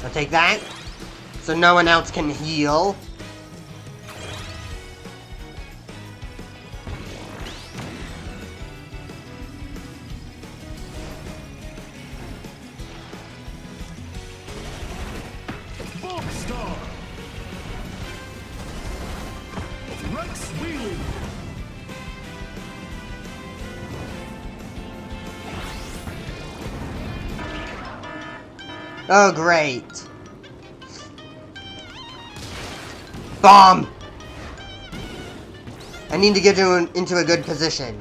I'll take that. So no one else can heal. Bulk Star! Rex Wheelie! Oh, great. Bomb! I need to get into a good position.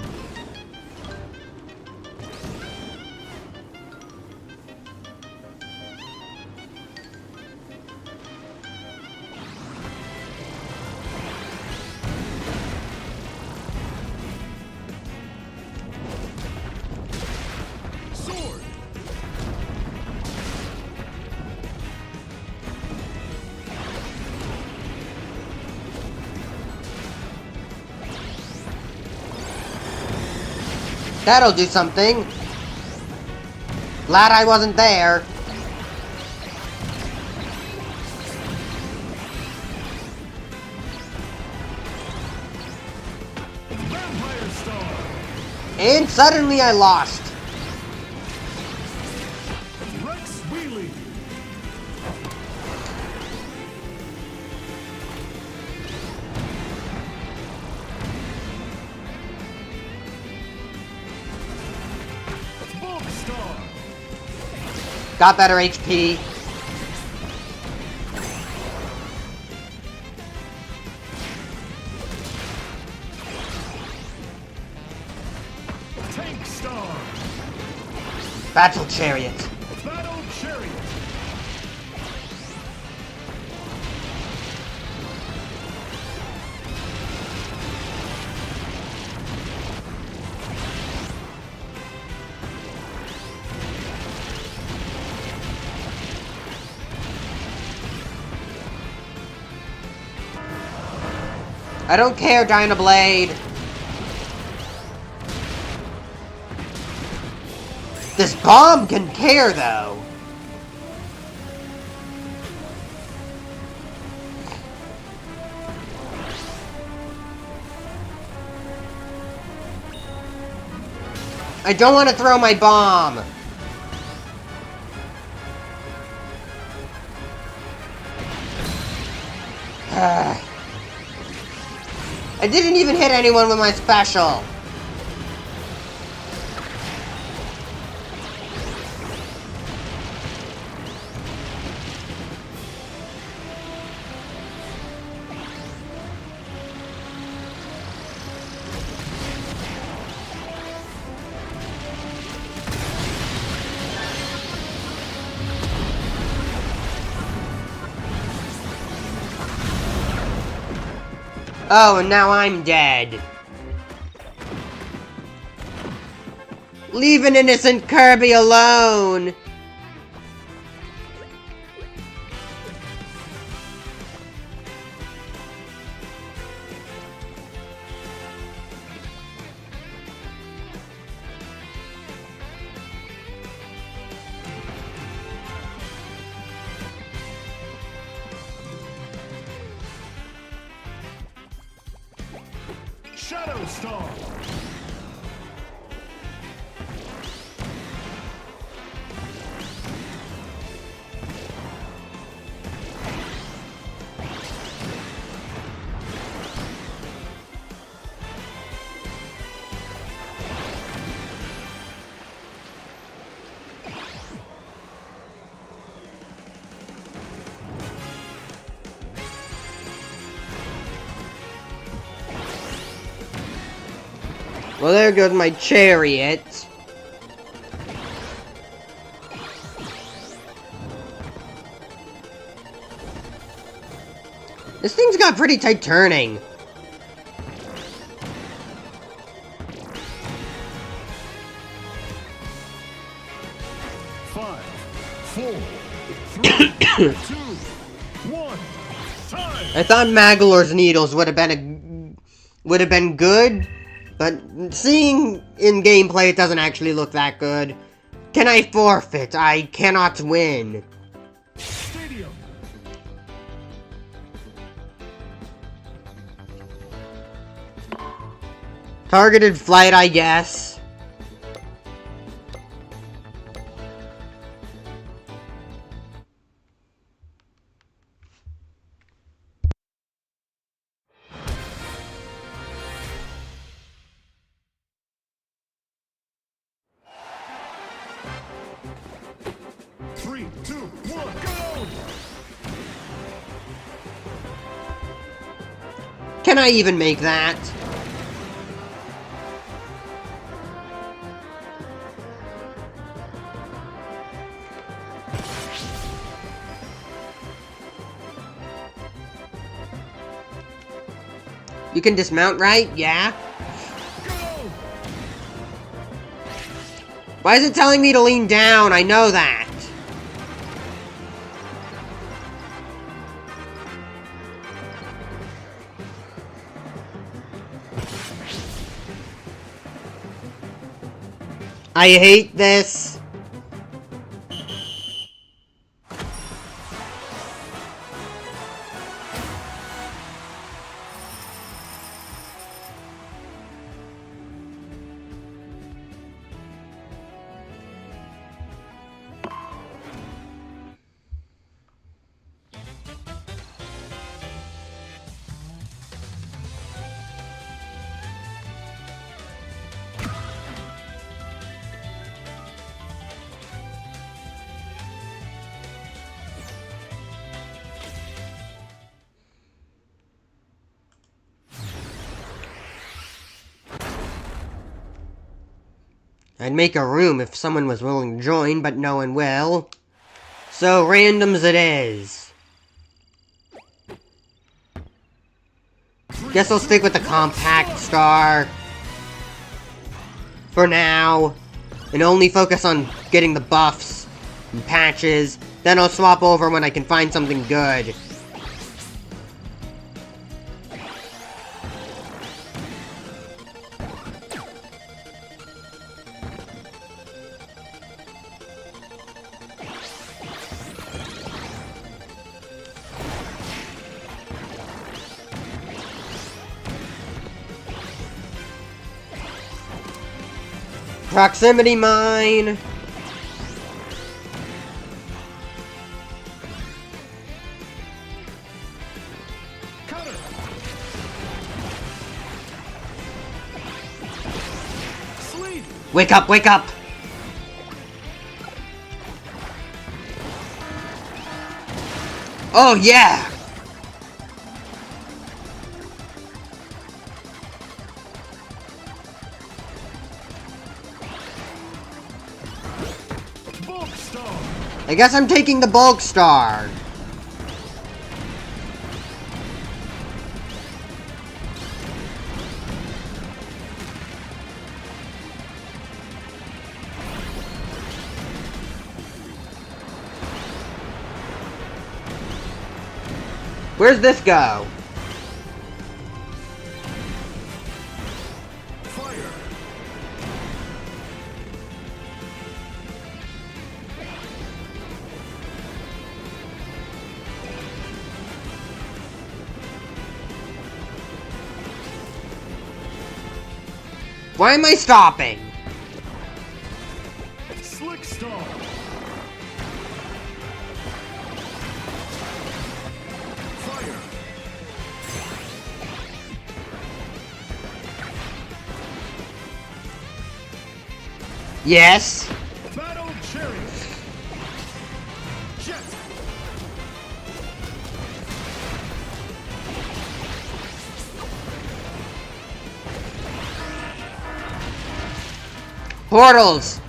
Sword! That'll do something. Glad I wasn't there. Vampire Star! And suddenly I lost. Rex Wheelie! Bulk Star! Got better HP. Tank Star! Battle Chariot. Battle Chariot! I don't care, Dynablade. This bomb can care, though. I don't want to throw my bomb. I didn't even hit anyone with my special. Oh, and now I'm dead. Leave an innocent Kirby alone! Shadow Star! Well, there goes my chariot. This thing's got pretty tight turning. Five, 4, 3, 2, 1. Time. I thought Magolor's needles would have been good, but seeing in gameplay it doesn't actually look that good. Can I forfeit? I cannot win. Stadium. Targeted flight, I guess. Three, two, one, go! Can I even make that? You can dismount, right? Yeah? Go! Why is it telling me to lean down? I know that. I hate this. I'd make a room if someone was willing to join, but no one will. So, randoms it is. Guess I'll stick with the compact star. For now. And only focus on getting the buffs and patches. Then I'll swap over when I can find something good. Proximity mine! Cutter. Sleep. Wake up, wake up! Oh yeah! Bulk star. I guess I'm taking the bulk star. Where's this go? Fire. Why am I stopping? Slick star. Fire. Yes. Battle chariot. Jet. Portals.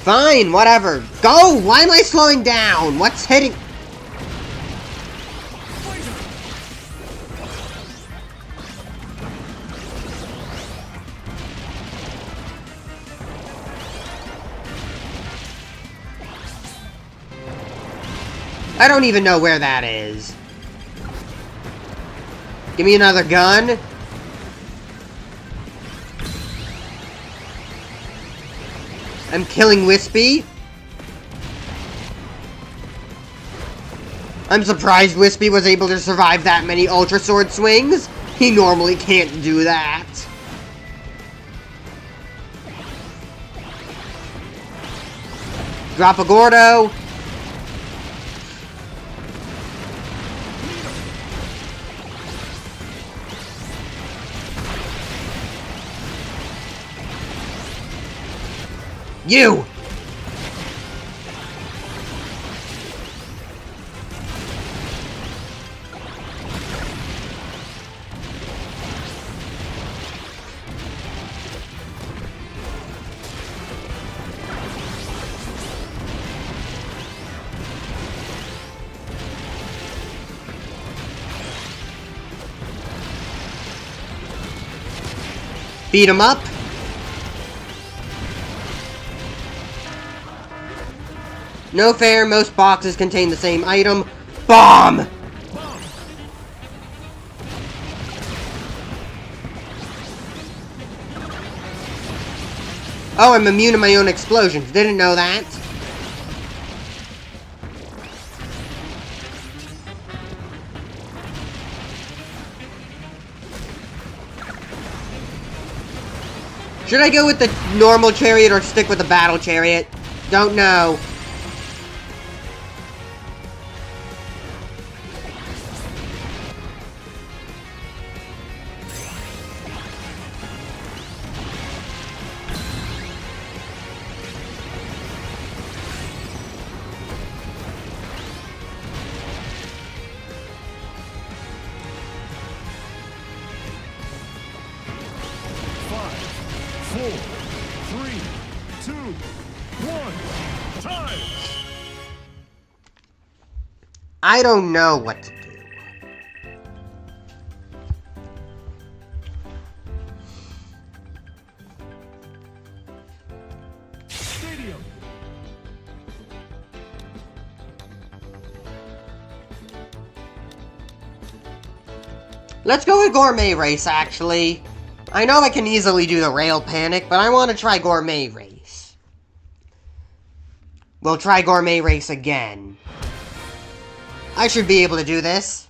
Fine, whatever. Go! Why am I slowing down? What's hitting? I don't even know where that is. Give me another gun. I'm killing Wispy. I'm surprised Wispy was able to survive that many Ultra Sword swings. He normally can't do that. Drop a Gordo. You! Beat him up. No fair, most boxes contain the same item. Bomb! Oh, I'm immune to my own explosions. Didn't know that. Should I go with the normal chariot or stick with the battle chariot? Don't know. I don't know what to do. Stadium. Let's go with Gourmet Race, actually. I know I can easily do the Rail Panic, but I want to try Gourmet Race. We'll try Gourmet Race again. I should be able to do this.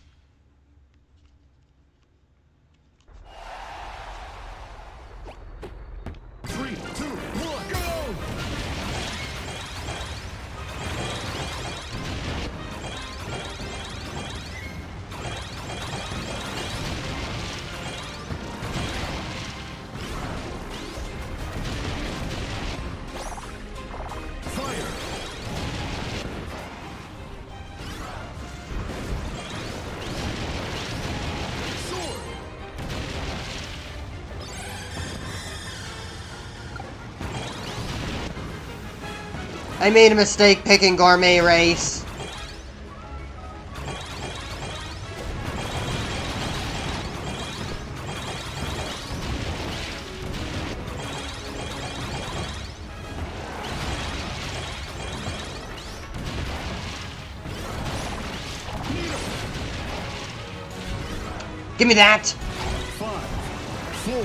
Three, two, one, go! Fire! I made a mistake picking Gourmet Race. Give me that! 5, 4,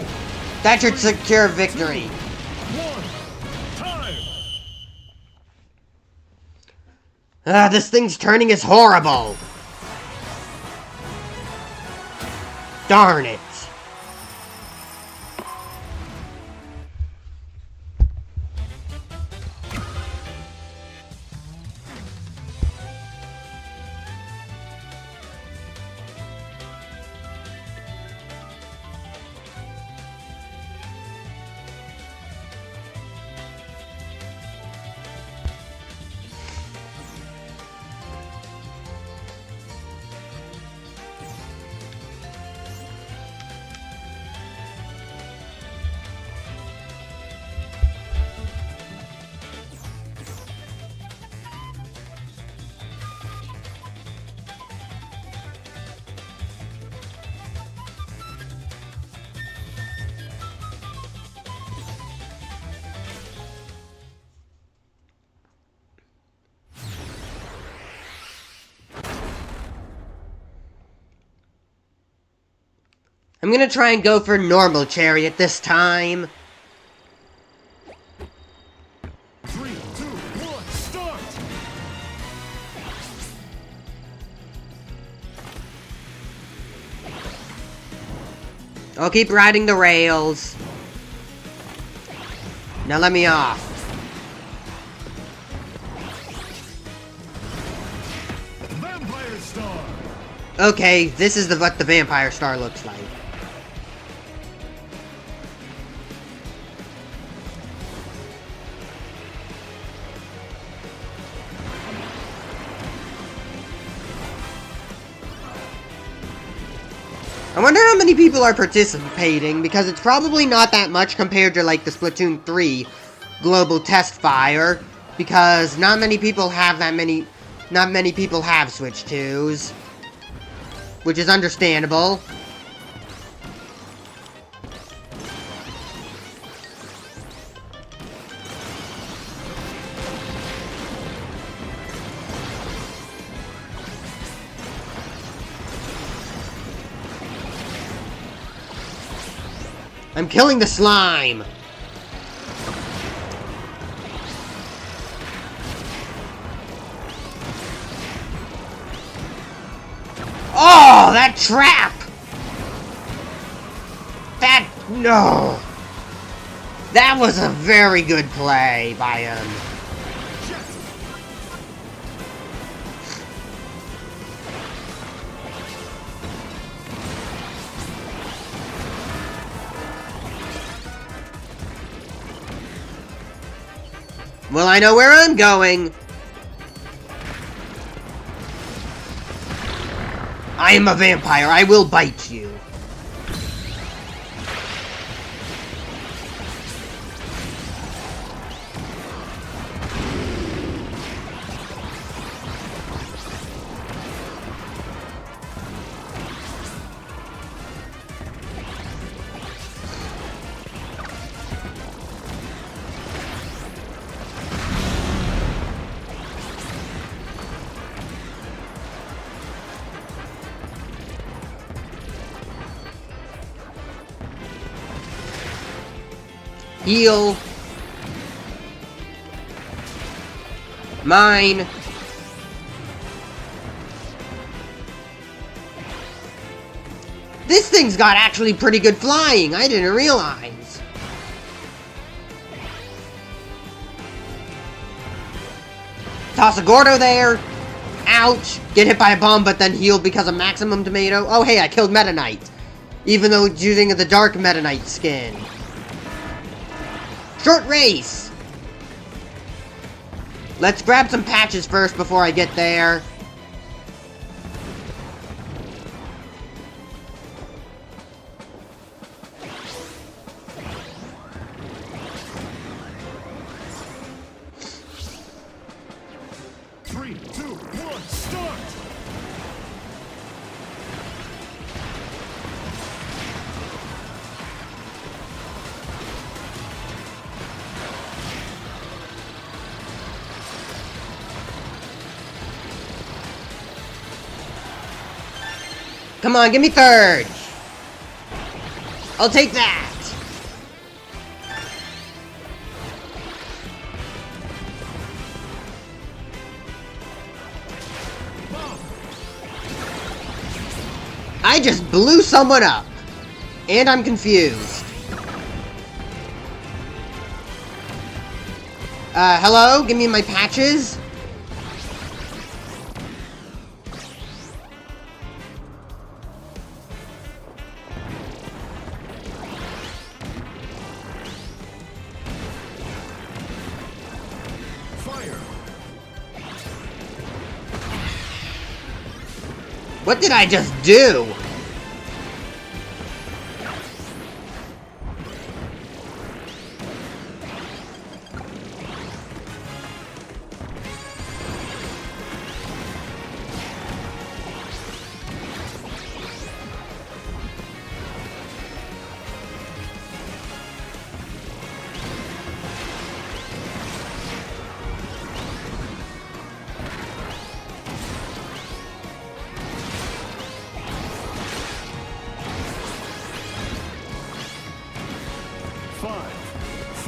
That should secure victory. 1, time! This thing's turning is horrible. Darn it. I'm gonna try and go for normal chariot this time. 3, 2, 1, start! I'll keep riding the rails. Now let me off. Vampire Star! Okay, this is what the Vampire Star looks like. I wonder how many people are participating, because it's probably not that much compared to, like, the Splatoon 3 global test fire, because not many people have Switch 2s, which is understandable. I'm killing the slime! Oh, that trap! No! That was a very good play by him. Well, I know where I'm going. I am a vampire. I will bite you. Heal. Mine. This thing's got actually pretty good flying. I didn't realize. Toss a Gordo there. Ouch. Get hit by a bomb, but then heal because of maximum tomato. Oh, hey, I killed Meta Knight. Even though it's using the dark Meta Knight skin. Short race! Let's grab some patches first before I get there. Three, two, one, start! Come on, give me third! I'll take that! I just blew someone up! And I'm confused. Hello? Give me my patches? What did I just do?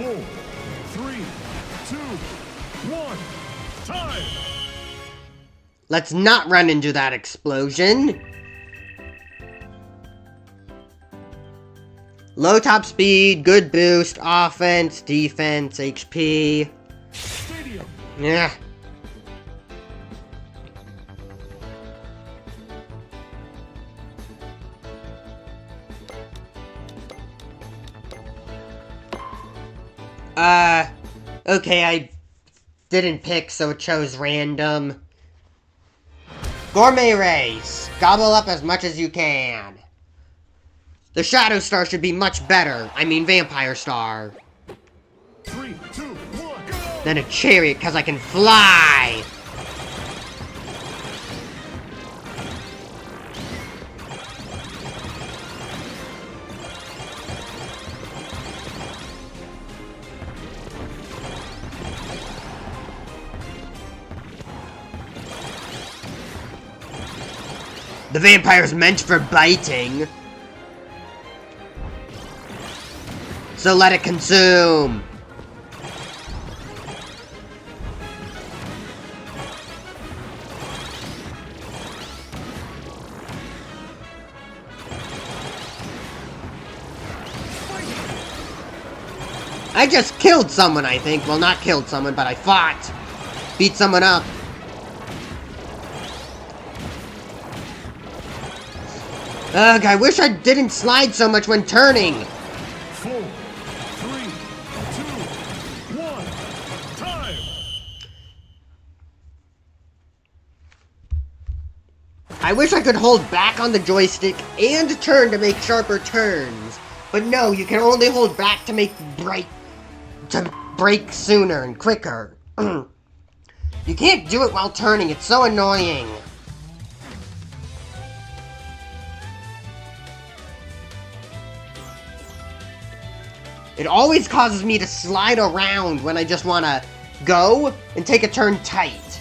4, 3, 2, 1. Time! Let's not run into that explosion. Low top speed, good boost, offense, defense, HP. Stadium. Yeah. Okay, I didn't pick, so it chose random. Gourmet race. Gobble up as much as you can. The Shadow Star should be much better. I mean, Vampire Star. 3, 2, 1, go! Than a chariot, because I can fly. The vampire's meant for biting. So let it consume. I just killed someone, I think. Well, not killed someone, but I fought. Beat someone up. Ugh, I wish I didn't slide so much when turning. 4, 3, 2, 1. Time! I wish I could hold back on the joystick and turn to make sharper turns. But no, you can only hold back to make brake sooner and quicker. You can't do it while turning, it's so annoying. It always causes me to slide around when I just want to go and take a turn tight.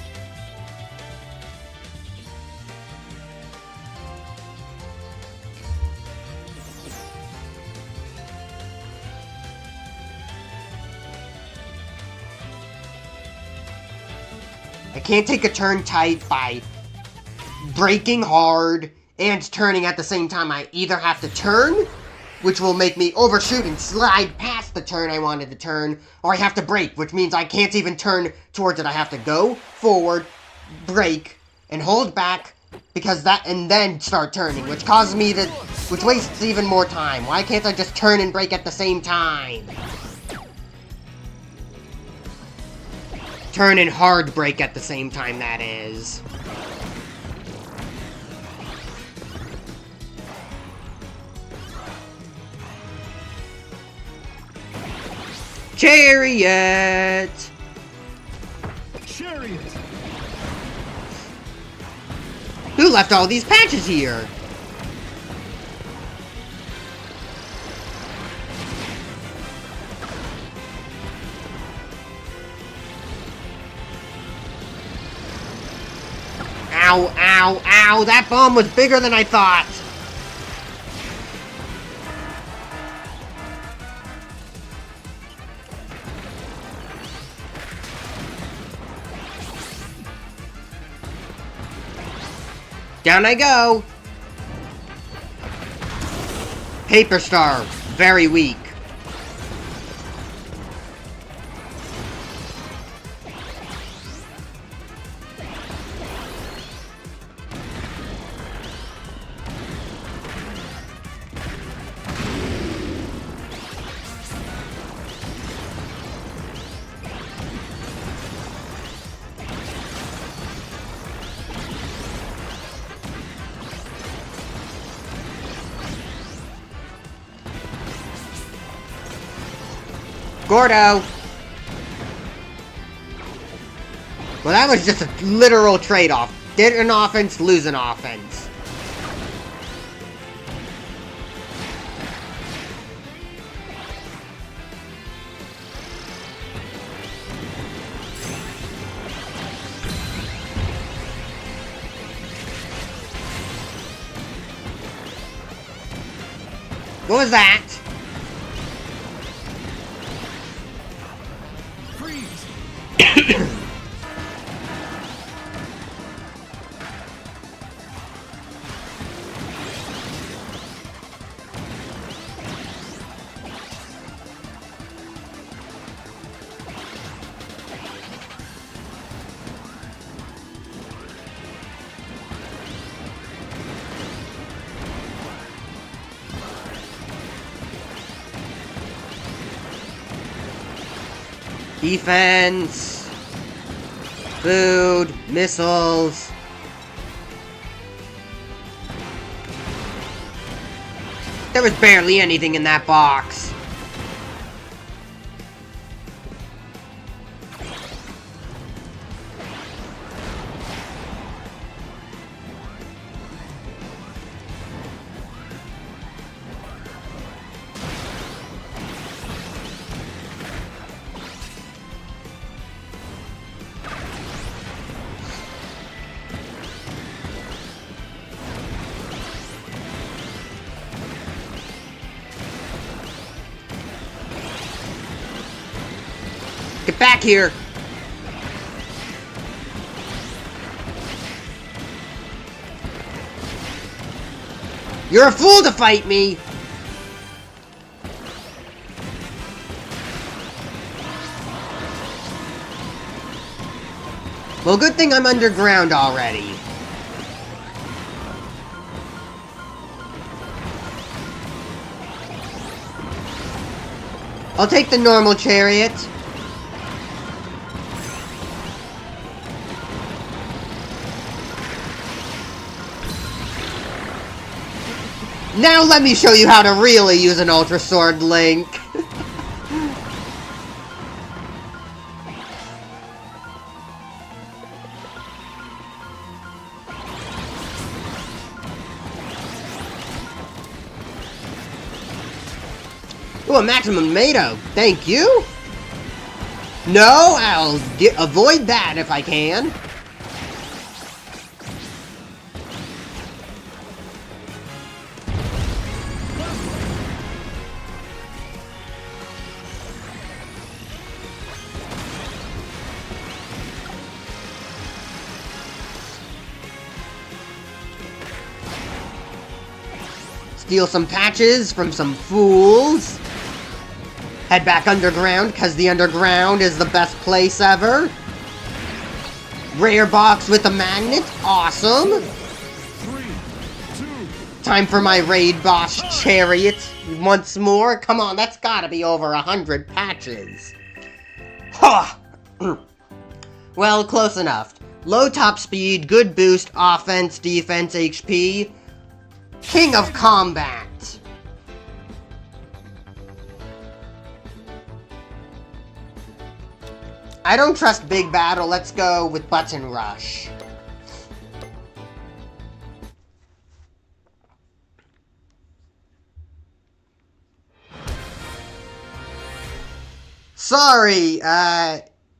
I can't take a turn tight by braking hard and turning at the same time. I either have to turn, which will make me overshoot and slide past the turn I wanted to turn, or I have to brake, which means I can't even turn towards it. I have to go forward, brake, and hold back, and then start turning, which wastes even more time. Why can't I just turn and brake at the same time? Turn and hard brake at the same time, that is. Chariot! Chariot! Who left all these patches here? Ow, ow, ow! That bomb was bigger than I thought! Down I go! Paper Star, very weak. Gordo! Well, that was just a literal trade-off. Get an offense, lose an offense. What was that? Defense. Food. Missiles. There was barely anything in that box. Get back here! You're a fool to fight me! Well, good thing I'm underground already. I'll take the normal chariot. Now let me show you how to really use an Ultra Sword, Link. Ooh, a maximum tomato. Thank you. No, I'll avoid that if I can. Steal some patches from some fools. Head back underground, because the underground is the best place ever. Rare box with a magnet. Awesome. 3, 2. Time for my raid boss chariot once more. Come on, that's gotta be over 100 patches. Ha! Well, close enough. Low top speed, good boost, offense, defense, HP. King of Combat. I don't trust Big Battle. Let's go with Button Rush. Sorry,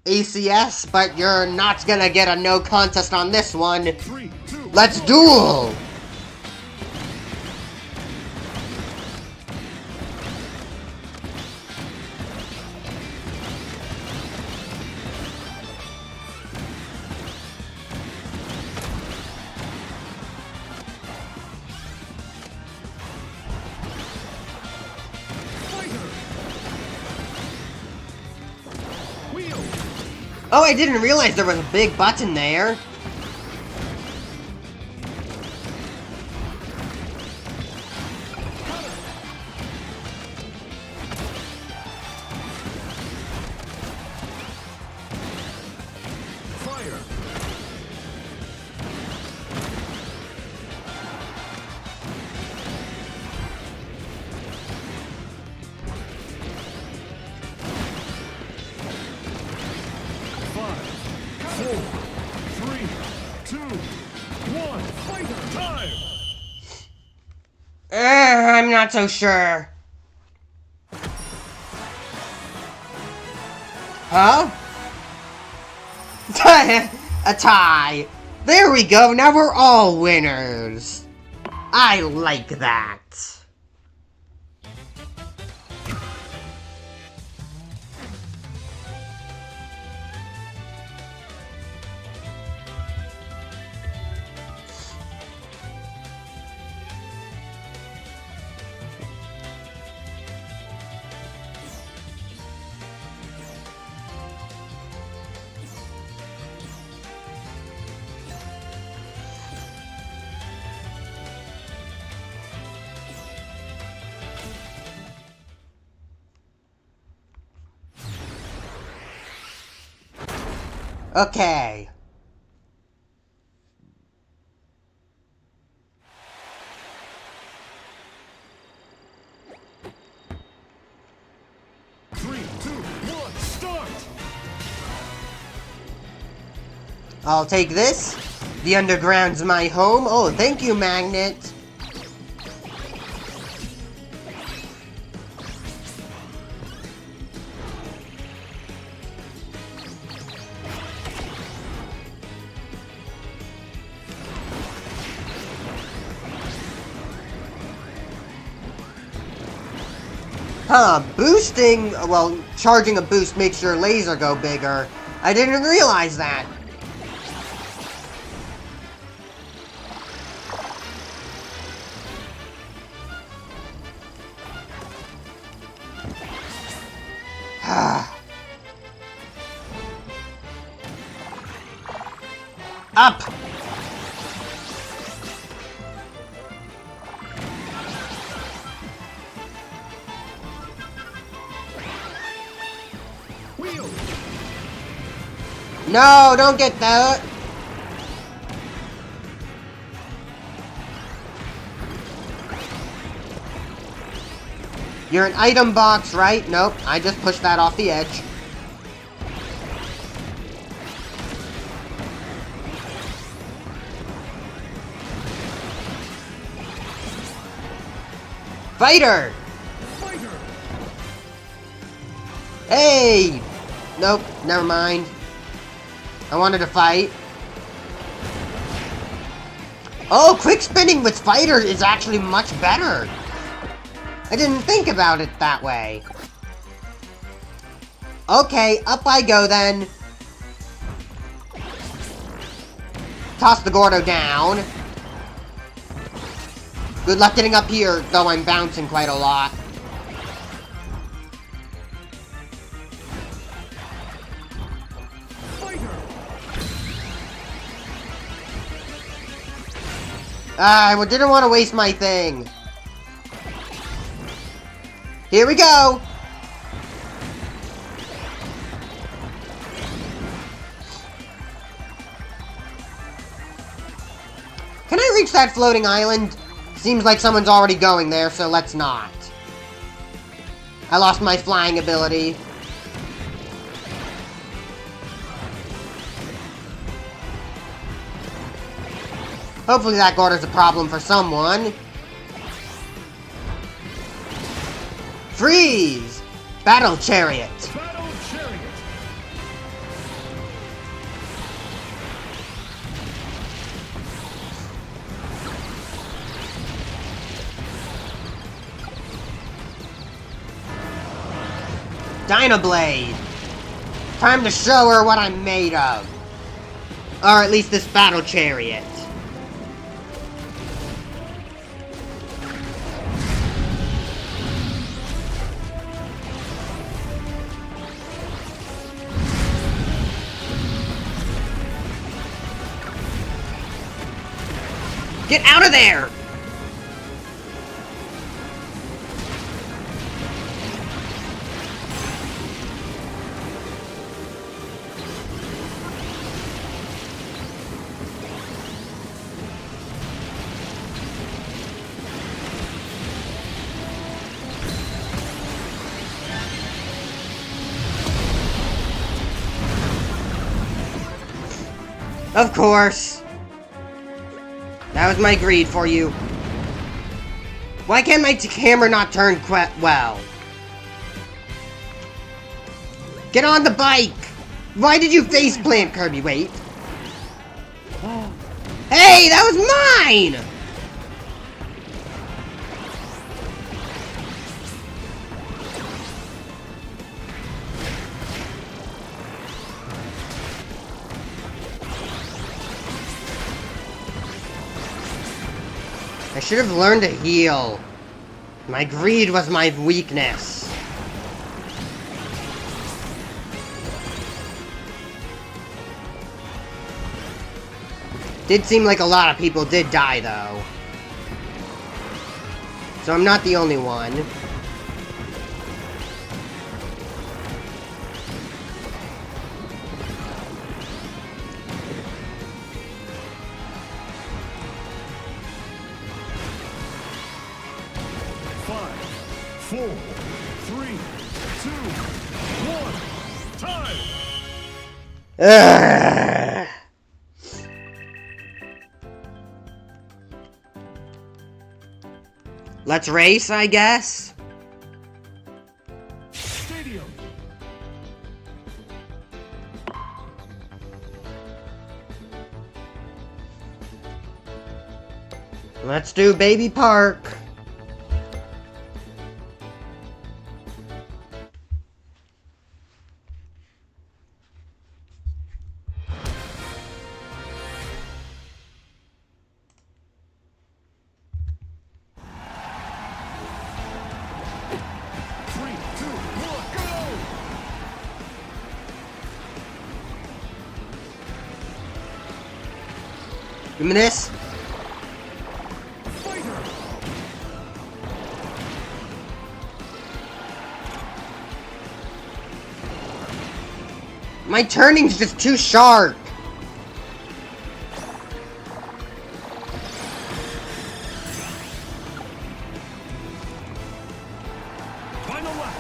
ACS, but you're not gonna get a no contest on this one. 3, 2. Let's duel! Oh, I didn't realize there was a big button there. Fire. I'm not so sure. Huh? A tie. There we go. Now we're all winners. I like that. Okay. Three, two, one, start! I'll take this. The underground's my home. Oh, thank you, Magnet. Huh, boosting, well, charging a boost makes your laser go bigger. I didn't realize that. Up! Wheel! No, don't get that. You're an item box, right? Nope, I just pushed that off the edge. Fighter! Fighter! Hey! Nope, never mind. I wanted to fight. Oh, quick spinning with fighter is actually much better. I didn't think about it that way. Okay, up I go then. Toss the Gordo down. Good luck getting up here, though I'm bouncing quite a lot. Fighter! I didn't want to waste my thing. Here we go. Can I reach that floating island? Seems like someone's already going there, so let's not. I lost my flying ability. Hopefully that Gordo's a problem for someone. Freeze! Battle Chariot! Battle Chariot! Dynablade! Time to show her what I'm made of. Or at least this Battle Chariot. Get out of there! Of course. That was my greed for you. Why can't my camera not turn well? Get on the bike! Why did you faceplant, Kirby? Wait. Hey, that was mine! I should have learned to heal. My greed was my weakness. Did seem like a lot of people did die, though. So I'm not the only one. 4, 3, 2, 1. Time! Ugh. Let's race, I guess. Stadium. Let's do Baby Park. Give me this. My turning's just too sharp. Final lap.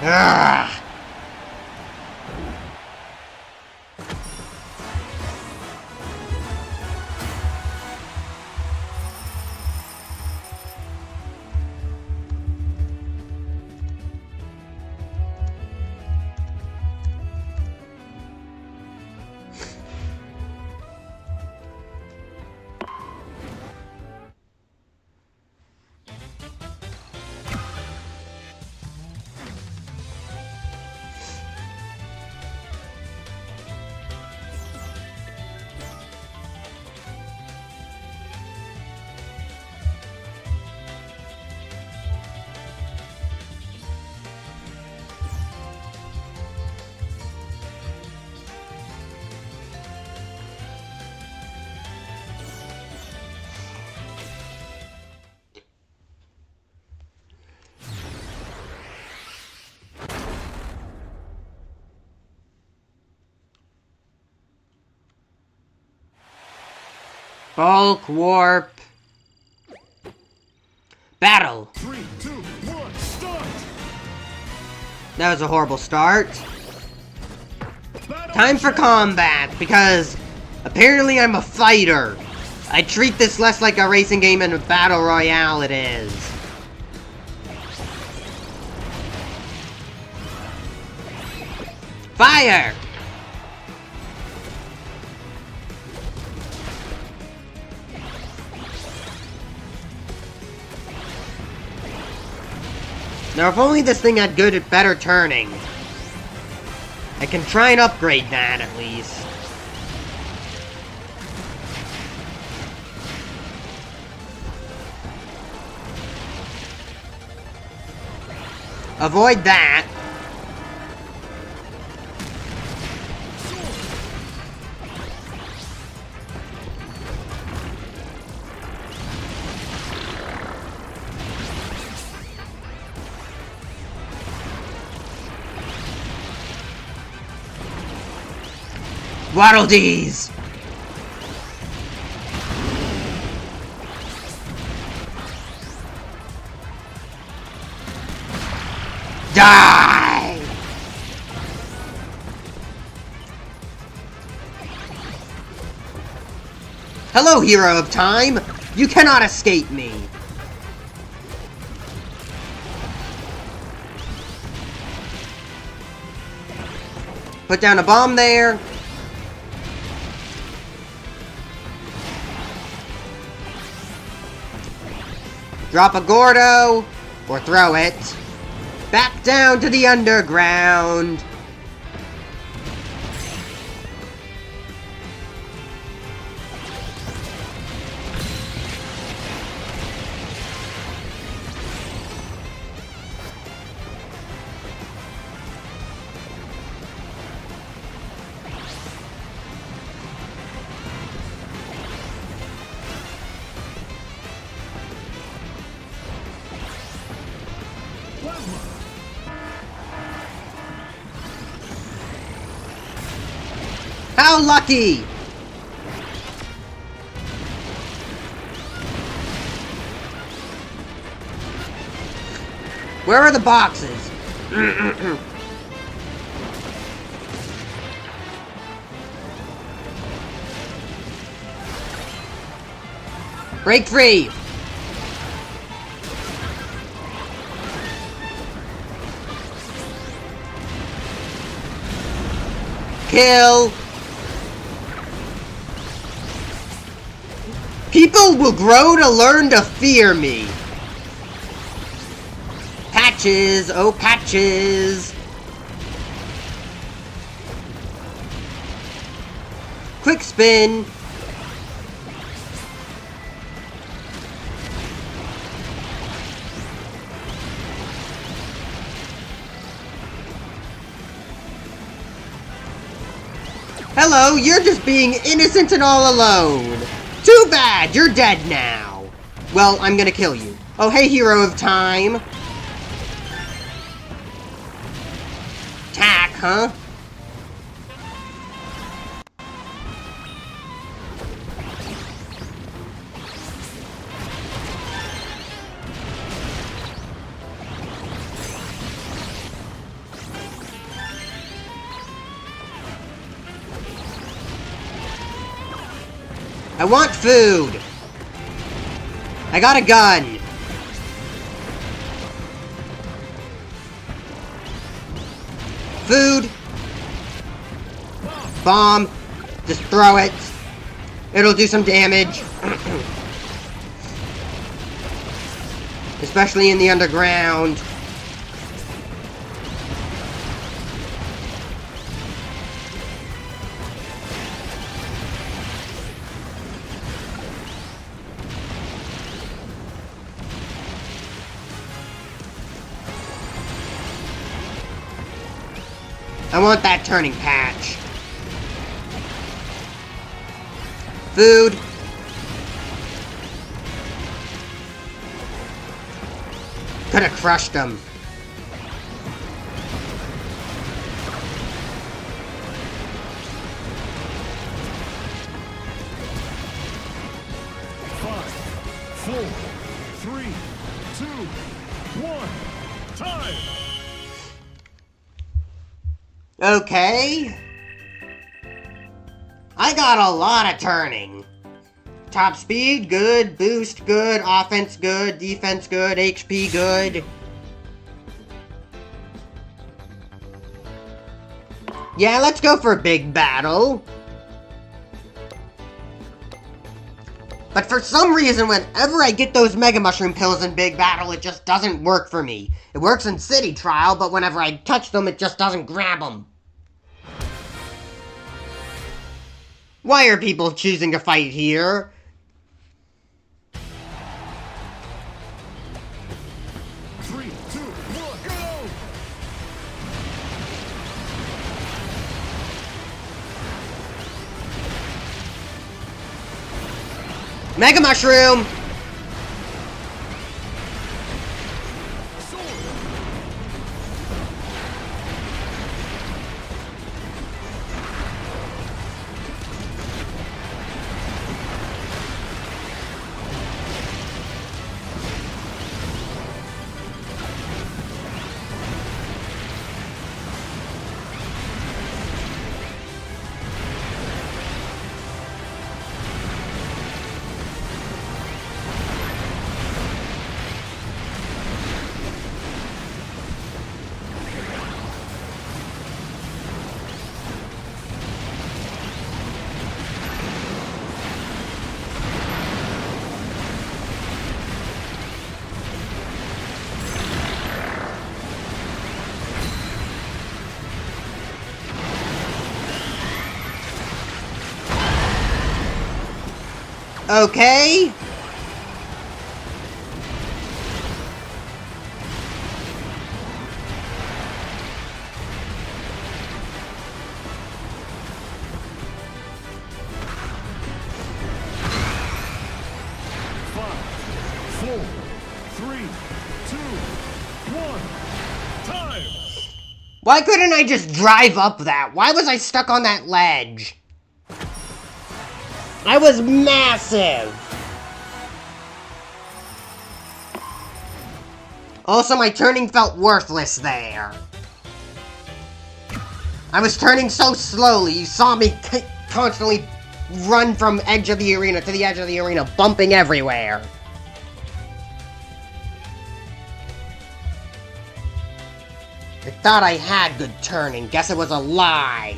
Ah. Bulk warp. Battle. 3, 2, 1, start. That was a horrible start. Battle Time for combat, because apparently I'm a fighter. I treat this less like a racing game and a battle royale it is. Fire! Now, if only this thing had better turning. I can try and upgrade that, at least. Avoid that. Waddle Dees! Die! Hello, hero of time! You cannot escape me! Put down a bomb there. Drop a Gordo, or throw it. Back down to the underground. How lucky! Where are the boxes? Break free! Kill! People will grow to learn to fear me. Patches, oh patches. Quick spin. Hello, you're just being innocent and all alone. Too bad, you're dead now. Well, I'm gonna kill you. Oh, hey, hero of time. Tack, huh? I want food! I got a gun! Food! Bomb! Just throw it! It'll do some damage! Especially in the underground. I want that turning patch. Food. Could have crushed them. Five, four, three, two, one. Time. Okay. I got a lot of turning. Top speed, good. Boost, good. Offense, good. Defense, good. HP, good. Yeah, let's go for a big battle. But for some reason, whenever I get those Mega Mushroom pills in Big Battle, it just doesn't work for me. It works in City Trial, but whenever I touch them, it just doesn't grab them. Why are people choosing to fight here? Three, two, one, go! Mega Mushroom! Okay. Five, four, three, two, one. Time. Why couldn't I just drive up that? Why was I stuck on that ledge? I was massive! Also, my turning felt worthless there. I was turning so slowly, you saw me constantly run from edge of the arena to the edge of the arena, bumping everywhere. I thought I had good turning, guess it was a lie.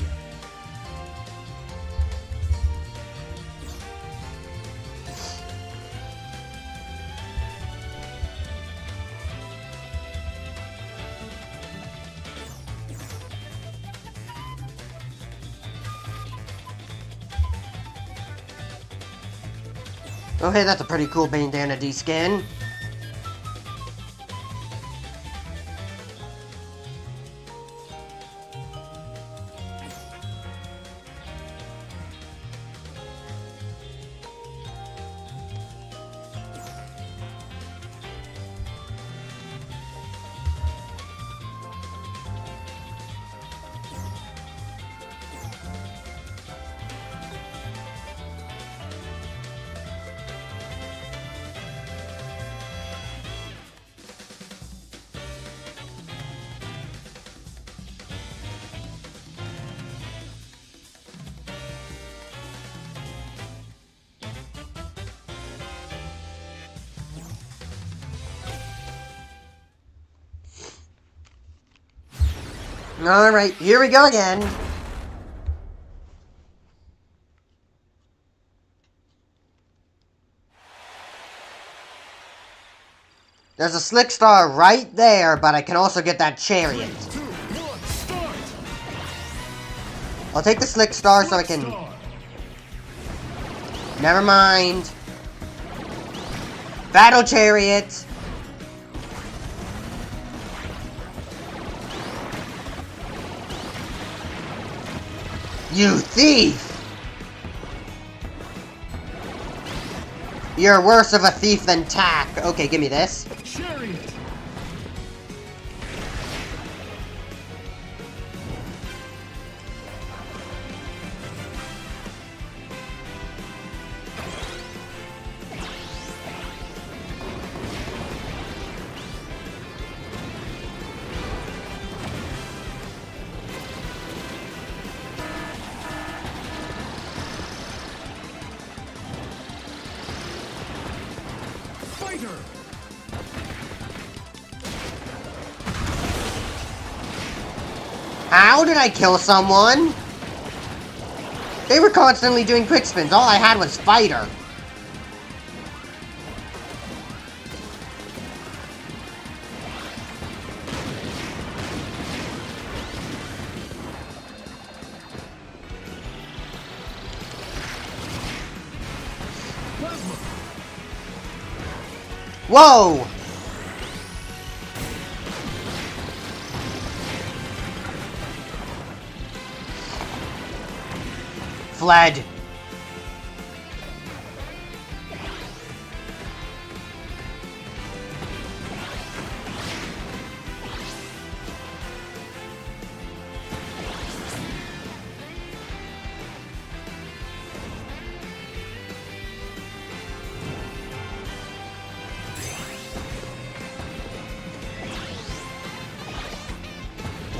Oh hey, that's a pretty cool bandana D-skin. Alright, here we go again. There's a slick star right there, but I can also get that chariot. 3, 2, 1, start! I'll take the slick star so I can... Never mind. Battle chariot. You thief! You're worse of a thief than Tack. Okay, give me this. Chariot! Fighter! How did I kill someone? They were constantly doing quick spins. All I had was fighter. Plasma! Whoa! Fled.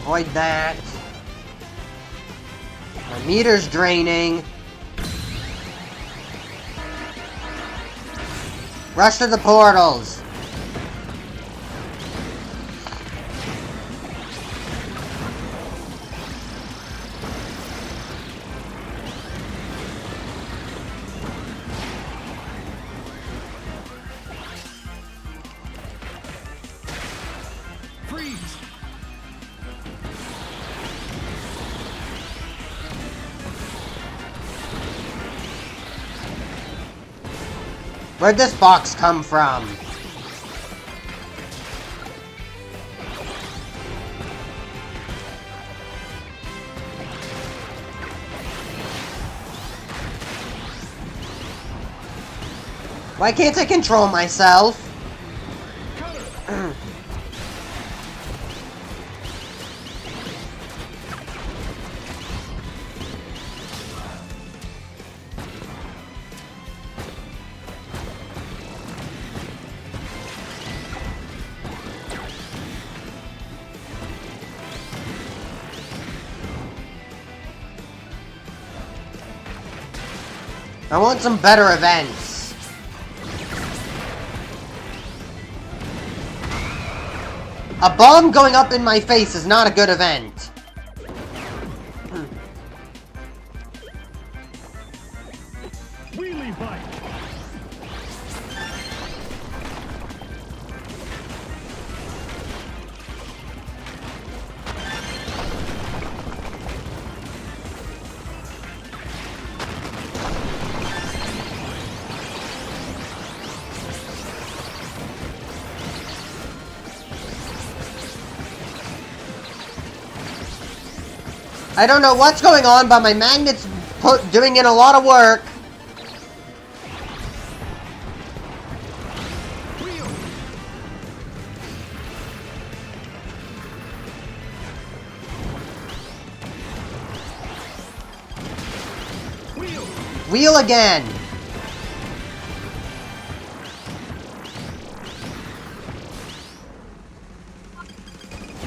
Avoid that. My meter's draining. Rush to the portals. Freeze! Where'd this box come from? Why can't I control myself? I want some better events. A bomb going up in my face is not a good event. Wheelie bike. I don't know what's going on, but my magnet's doing in a lot of work. Wheel. Wheel. Wheel again.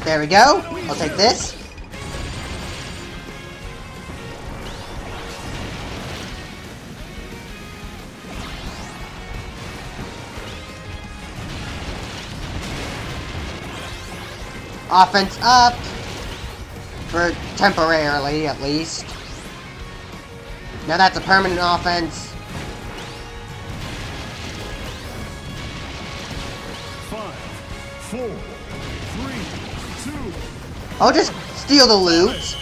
There we go. I'll take this. Offense up. For temporarily, at least. Now that's a permanent offense. 5, 4, 3, 2. I'll just steal the loot.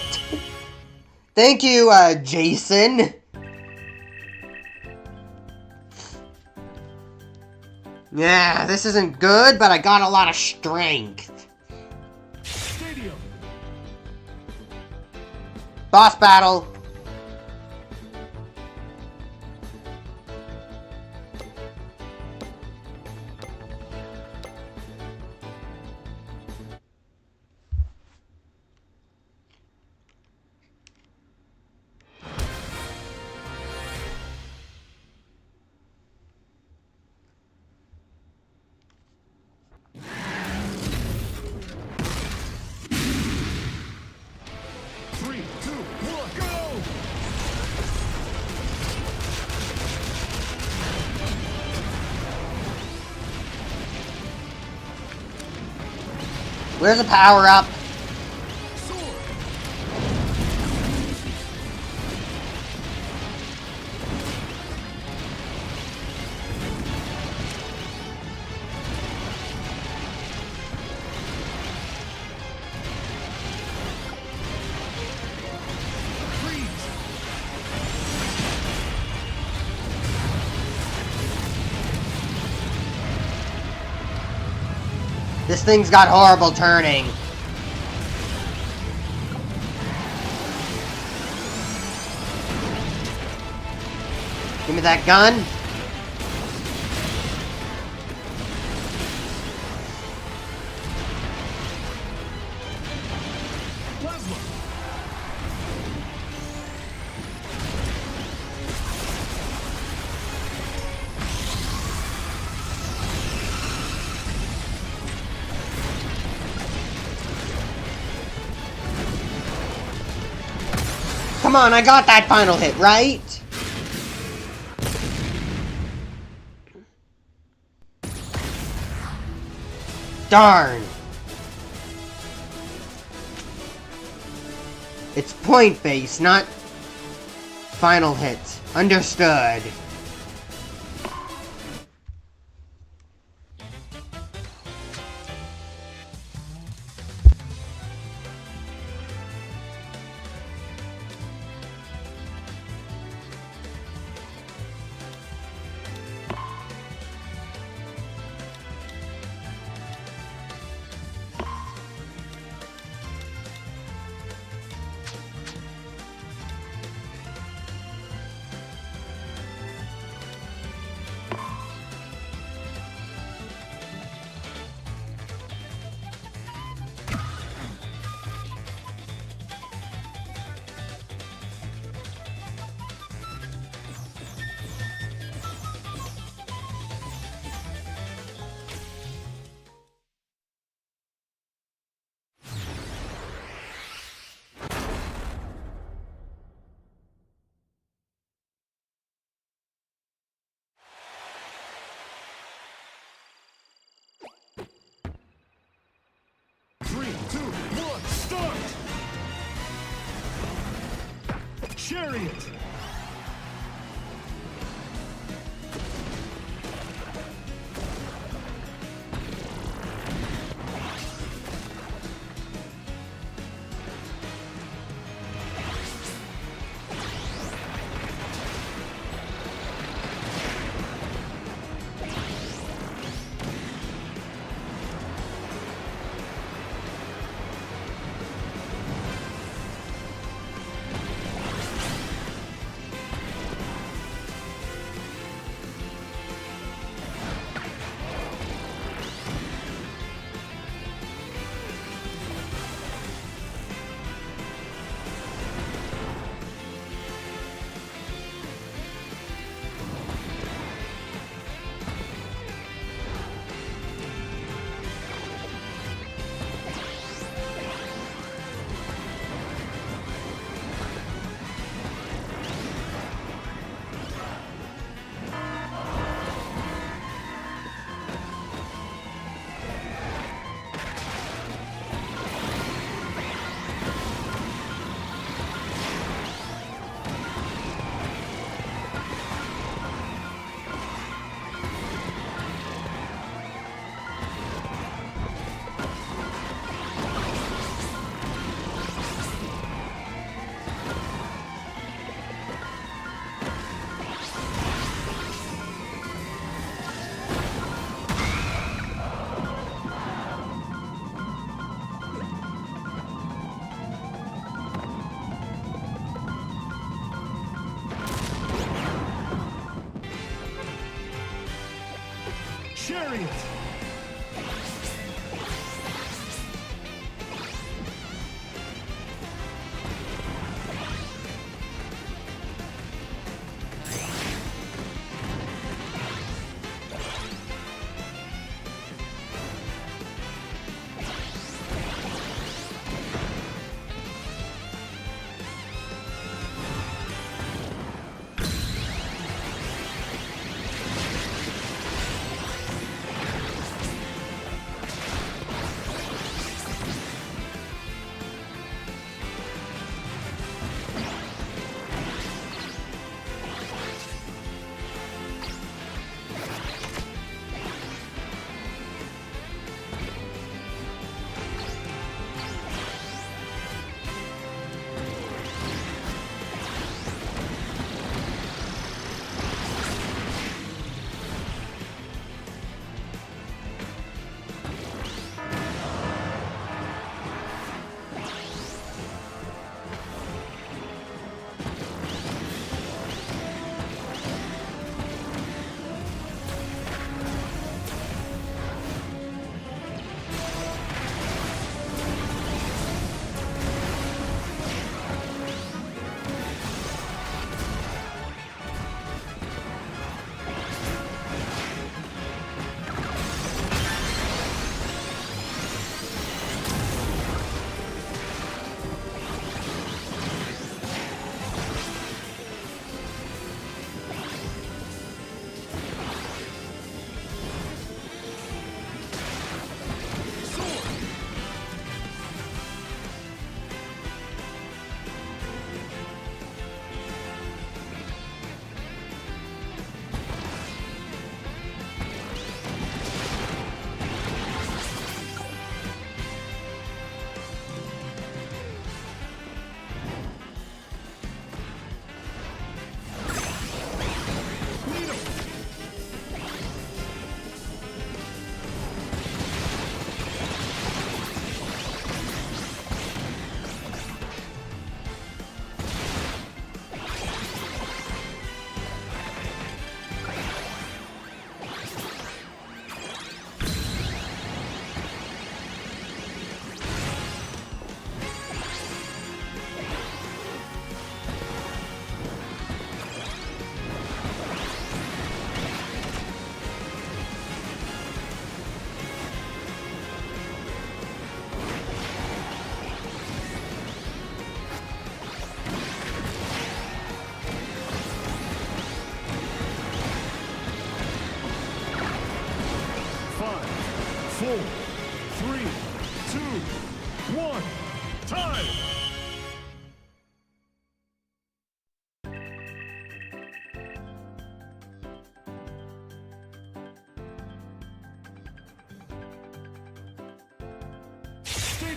Thank you, Jason. Yeah, this isn't good, but I got a lot of strength. Stadium. Boss battle. Where's the power up? This thing's got horrible turning. Give me that gun. Plasma. Come on, I got that final hit, right? Darn. It's point base, not final hit. Understood. Chariot. Chariot. Four, three, two, one. Time!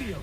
Medium.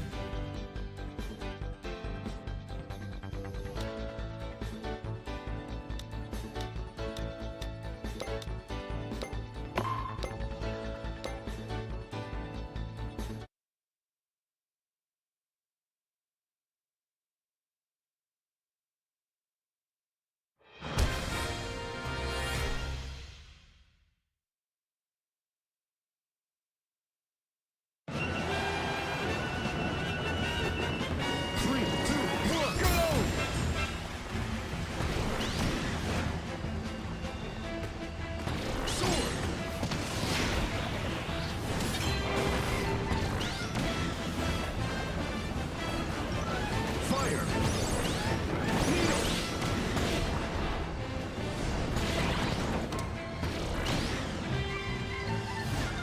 Three, two, one, go! Sword. Fire. Needle.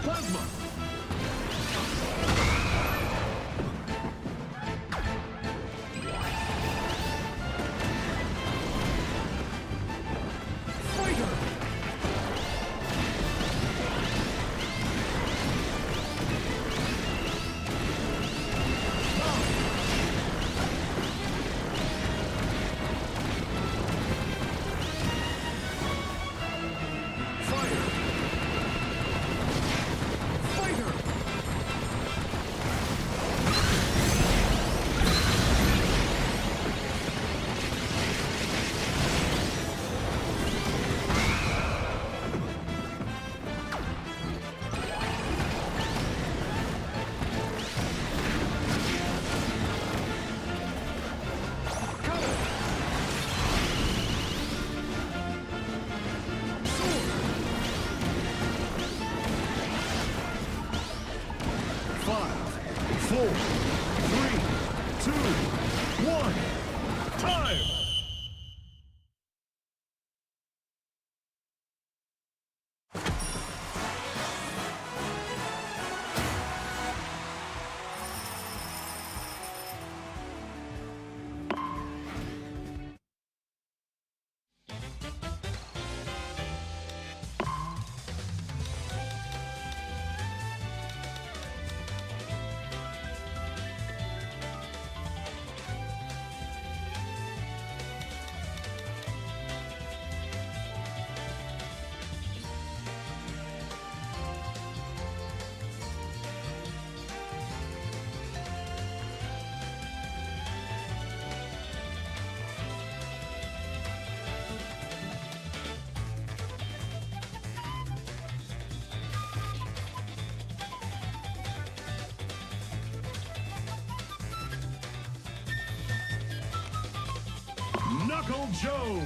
Plasma. Fighter. Fire. Fighter. Color. Sword. Five, four, three, two, one. Time! Knuckle Joe!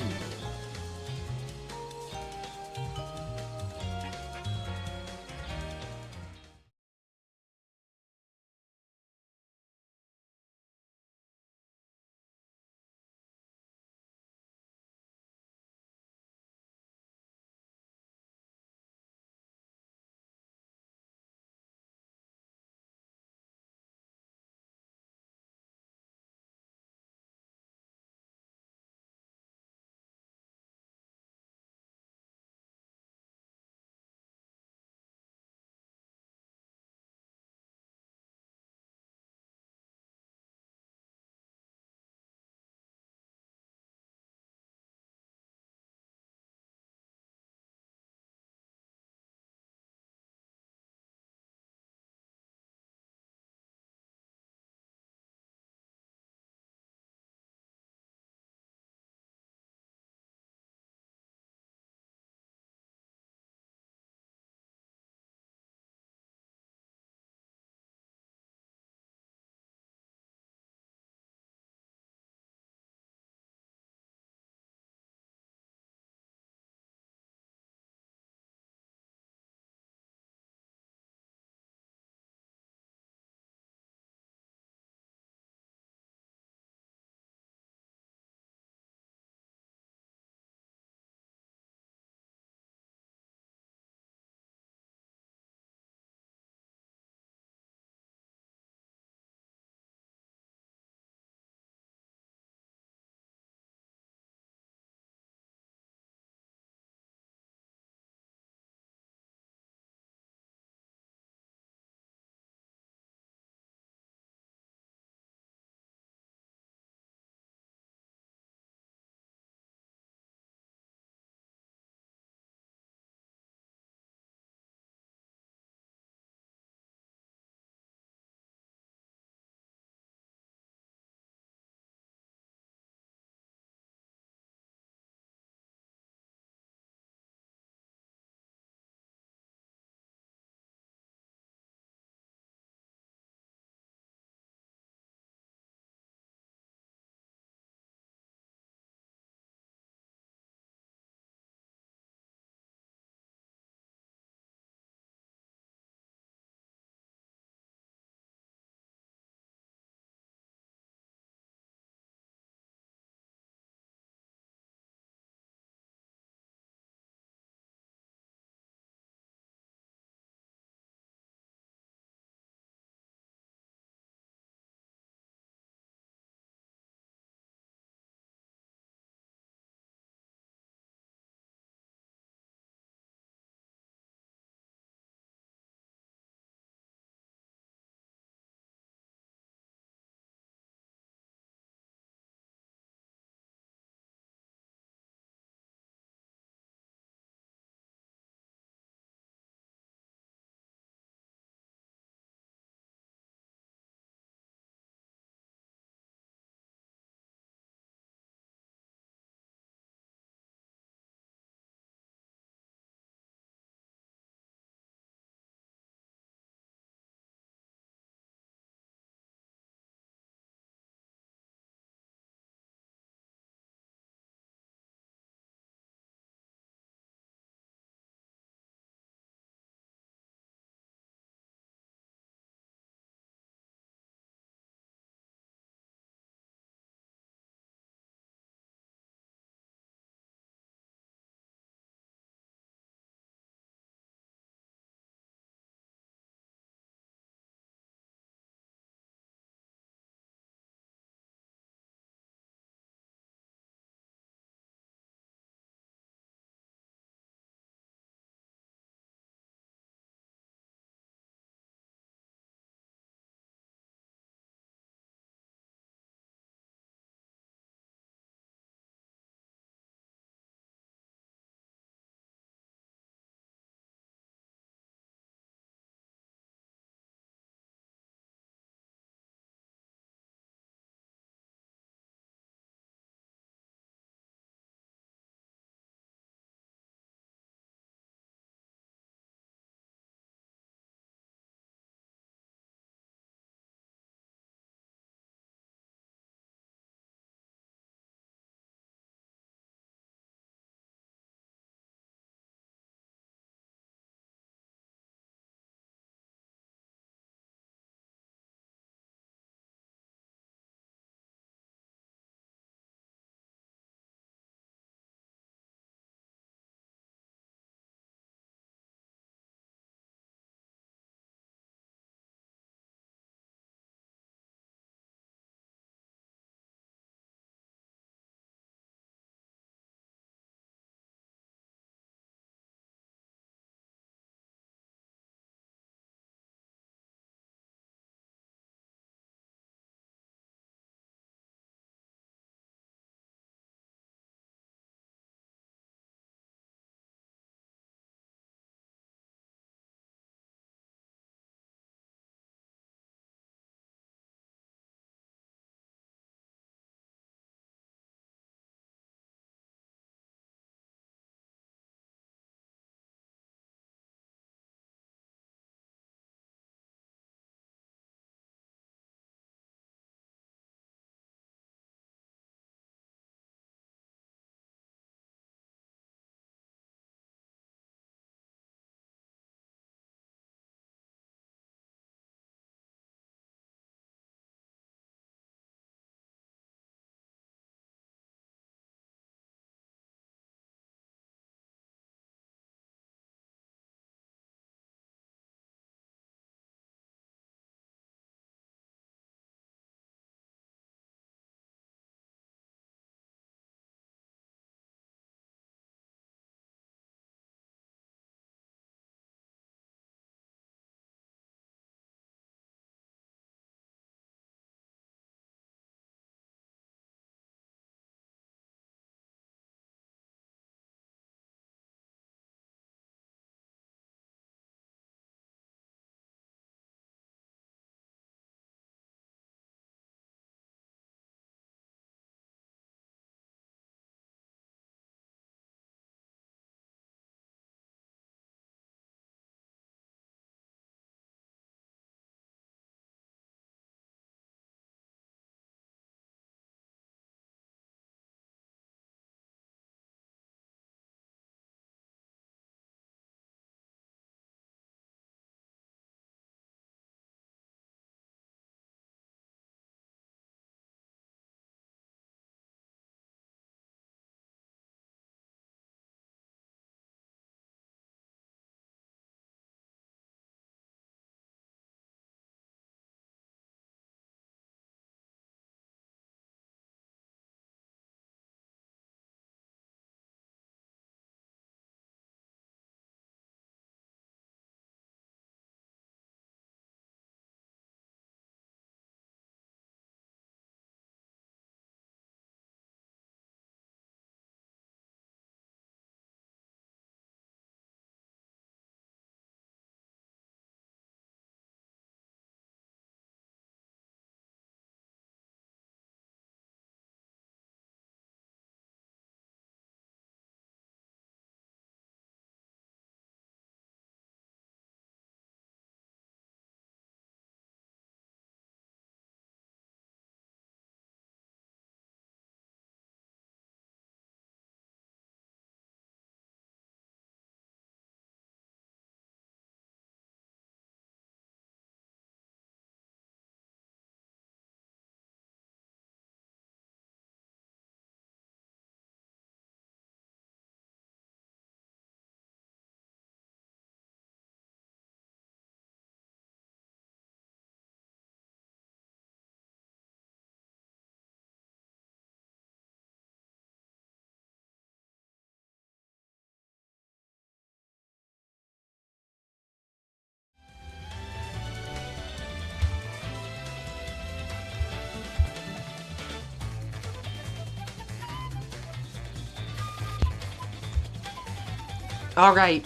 Alright.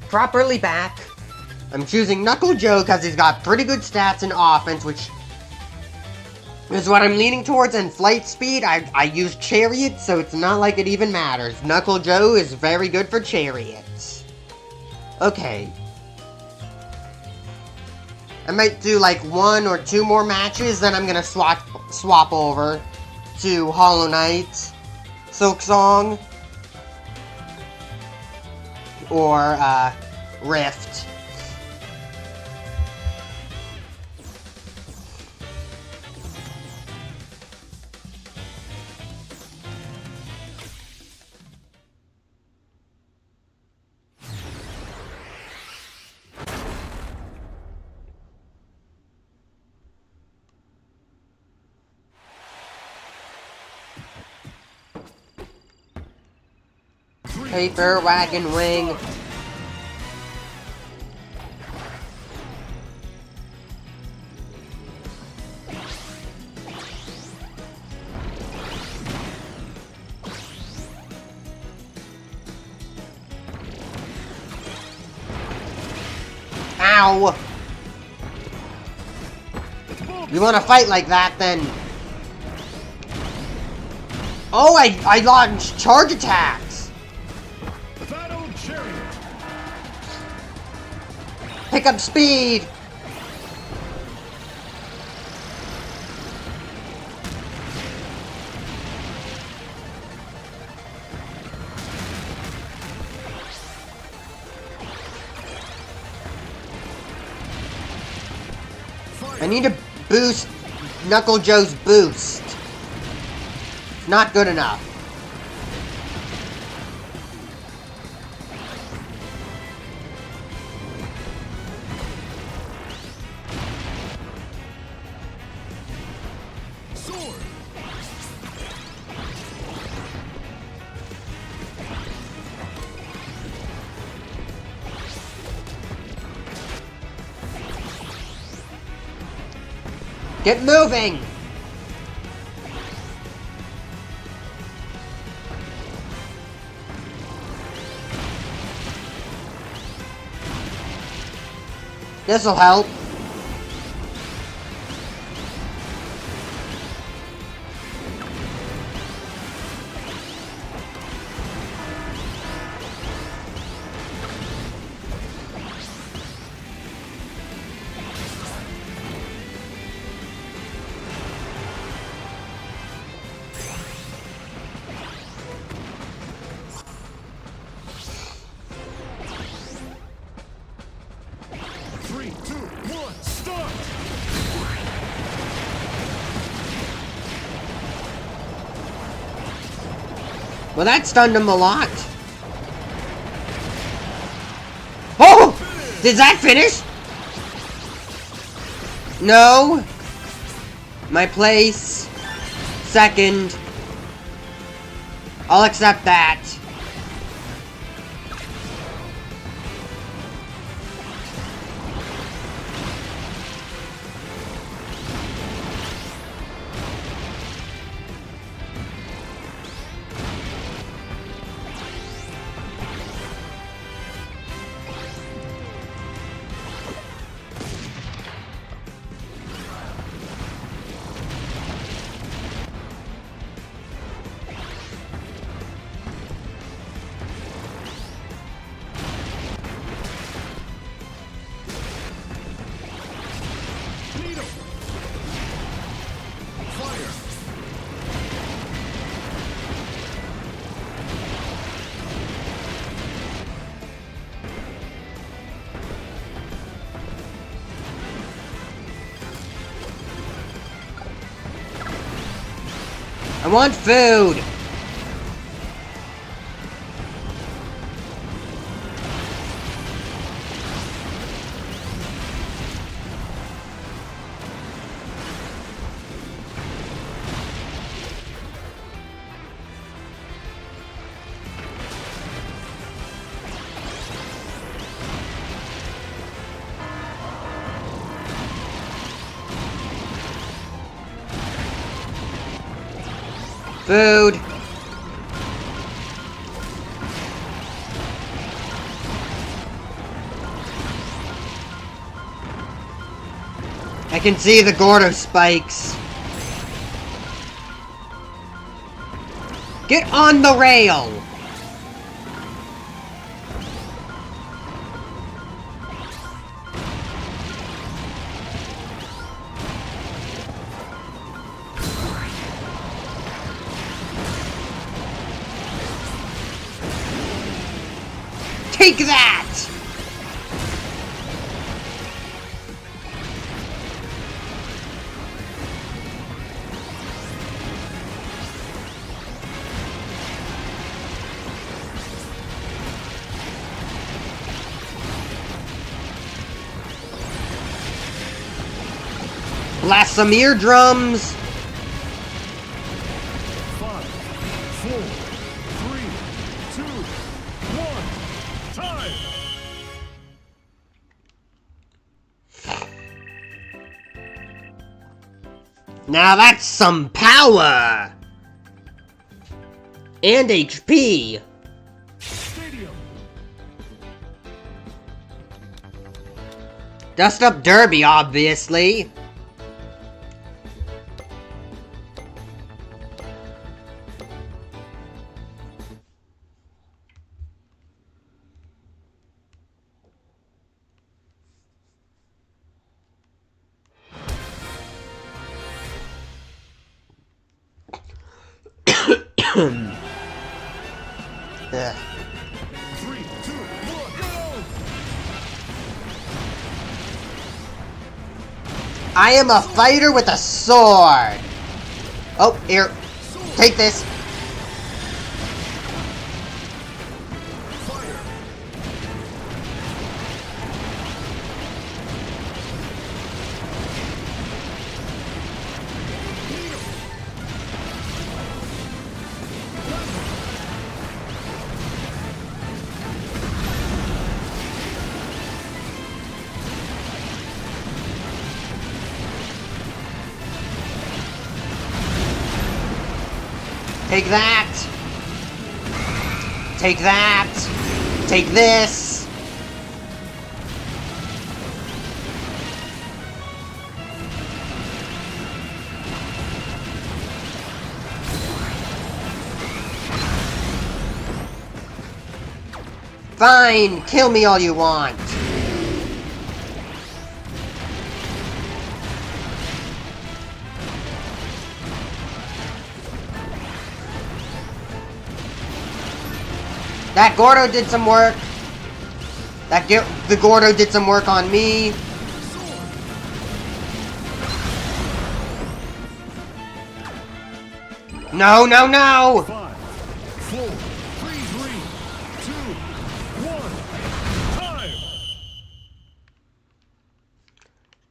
Properly back. I'm choosing Knuckle Joe because he's got pretty good stats in offense, which is what I'm leaning towards. And flight speed, I use Chariot, so it's not like it even matters. Knuckle Joe is very good for Chariots. Okay. I might do like 1 or 2 more matches, then I'm gonna swap over to Hollow Knight, Silksong, or Rift. Paper Wagon Wing. Ow! You wanna fight like that, then... Oh, I launched charge attacks! Battle Chariot. Pick up speed! I need to boost Knuckle Joe's boost. Not good enough. Sword. Get moving! This'll help. Three, two, one, start! Well, that stunned him a lot. Oh! Did that finish? No. My place. Second. I'll accept that. Needle. Fire. I want food. Food. can see the Gordo spikes. Get on the rail! Take that! Blast some eardrums! 5, 4, 3, 2, 1. Time! Now that's some power! And HP! Stadium! Dust Up Derby, obviously. Ugh. 3, 2, 1, go! I am a fighter with a sword! Oh, here. Take this. Fire! Take that! Take that! Take this! Fine! Kill me all you want! That Gordo did some work. The Gordo did some work on me. No, no, no! 5, 4, 3, 2, 1. Time!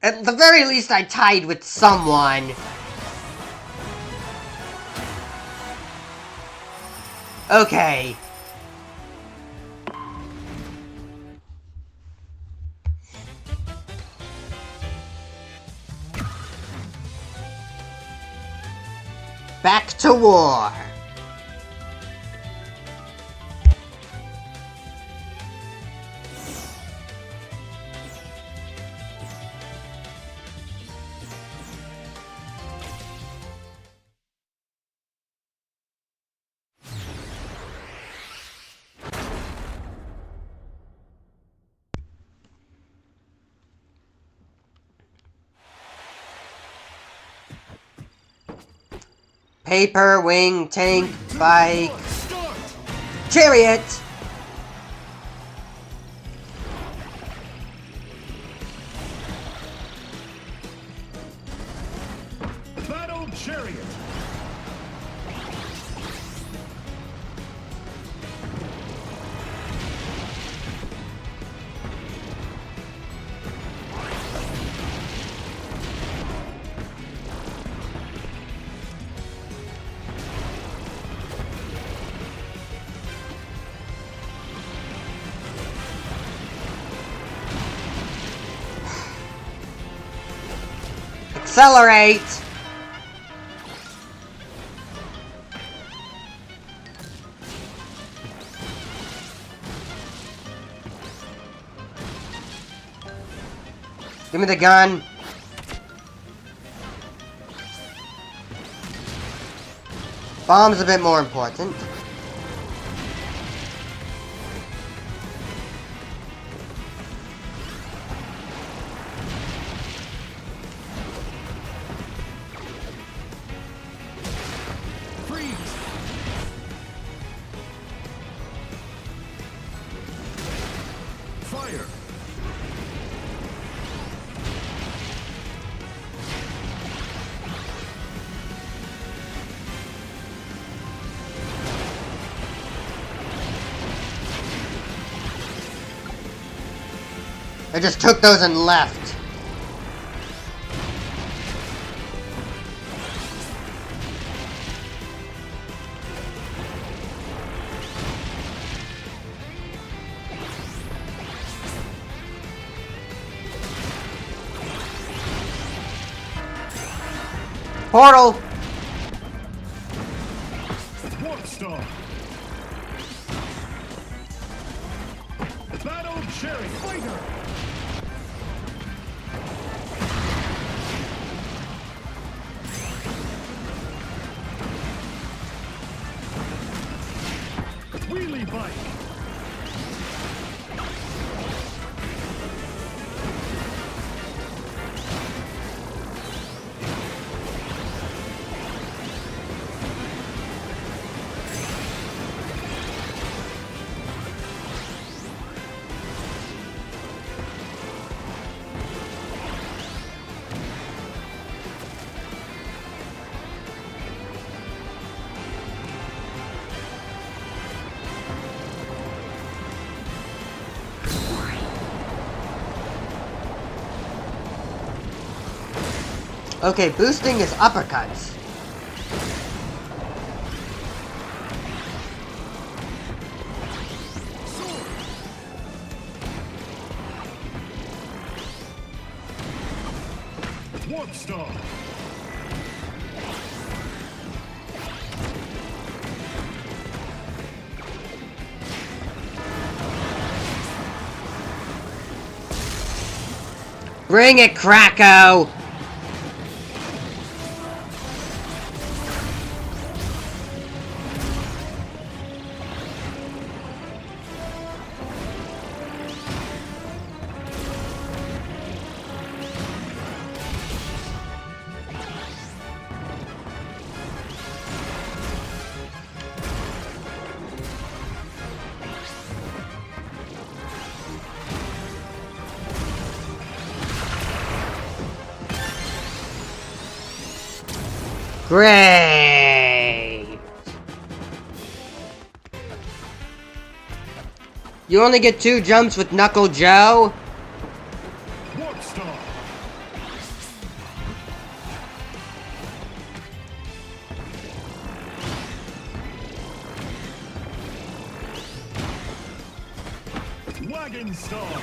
At the very least, I tied with someone. Okay. Back to war. Paper, wing, tank, bike, chariot! Battle chariot! Accelerate! Give me the gun. Bomb's a bit more important. Freeze. Fire. I just took those and left. Portal! Warp Star. Battle Cherry Fighter. Wheelie Bike. Okay, boosting is uppercuts. Warp Star. Bring it, Kracko! Great! You only get 2 jumps with Knuckle Joe? Warp Star. Wagon Star.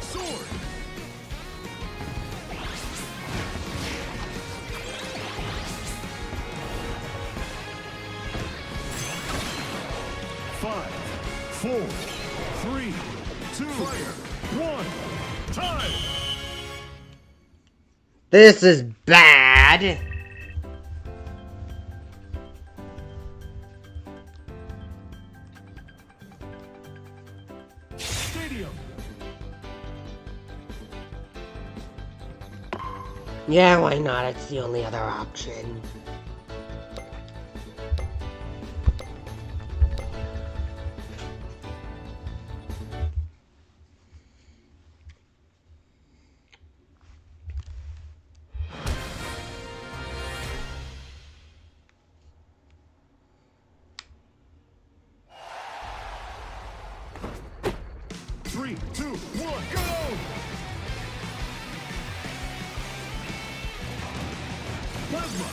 Sword. Five, four, three, two, one. Time. This is bad. Stadium. Yeah, why not? It's the only other option. Three, two, one, go! Plasma.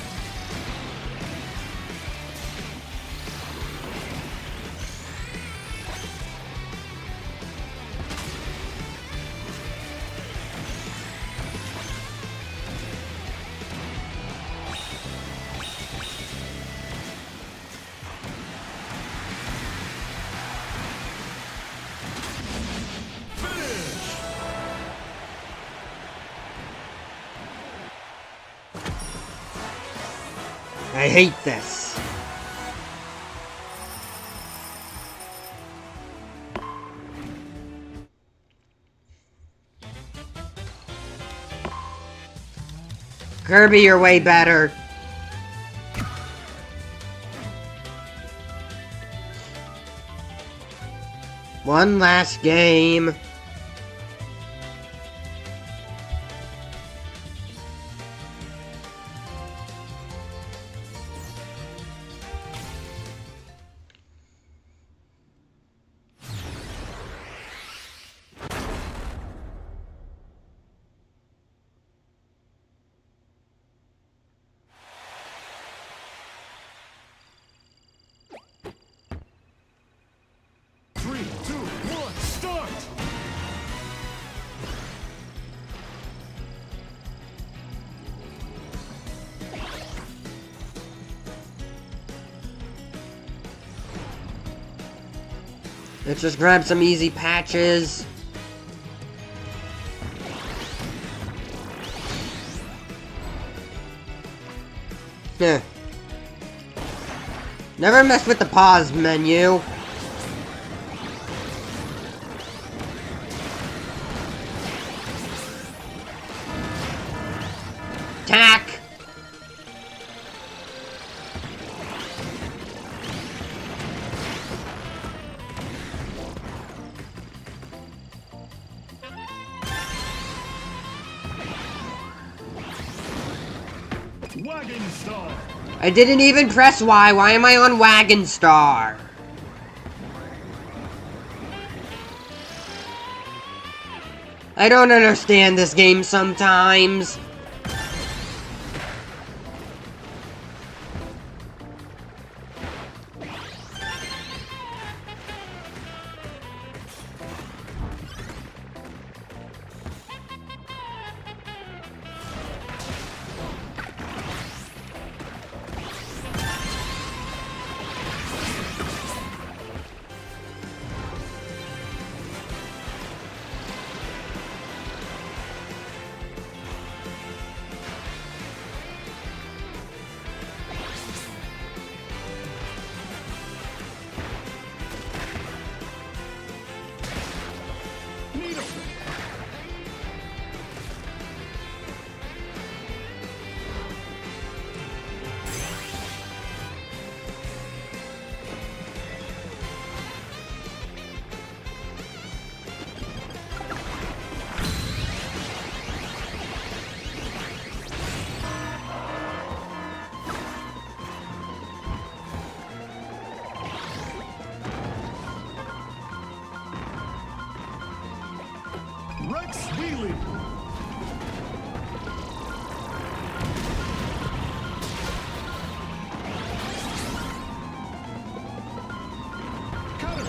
I hate this. Kirby, you're way better. One last game. Let's just grab some easy patches. Heh. Never mess with the pause menu. Attack! Wagon Star. I didn't even press Y. Why am I on Wagon Star? I don't understand this game sometimes. Rex Wheelie. Cutter.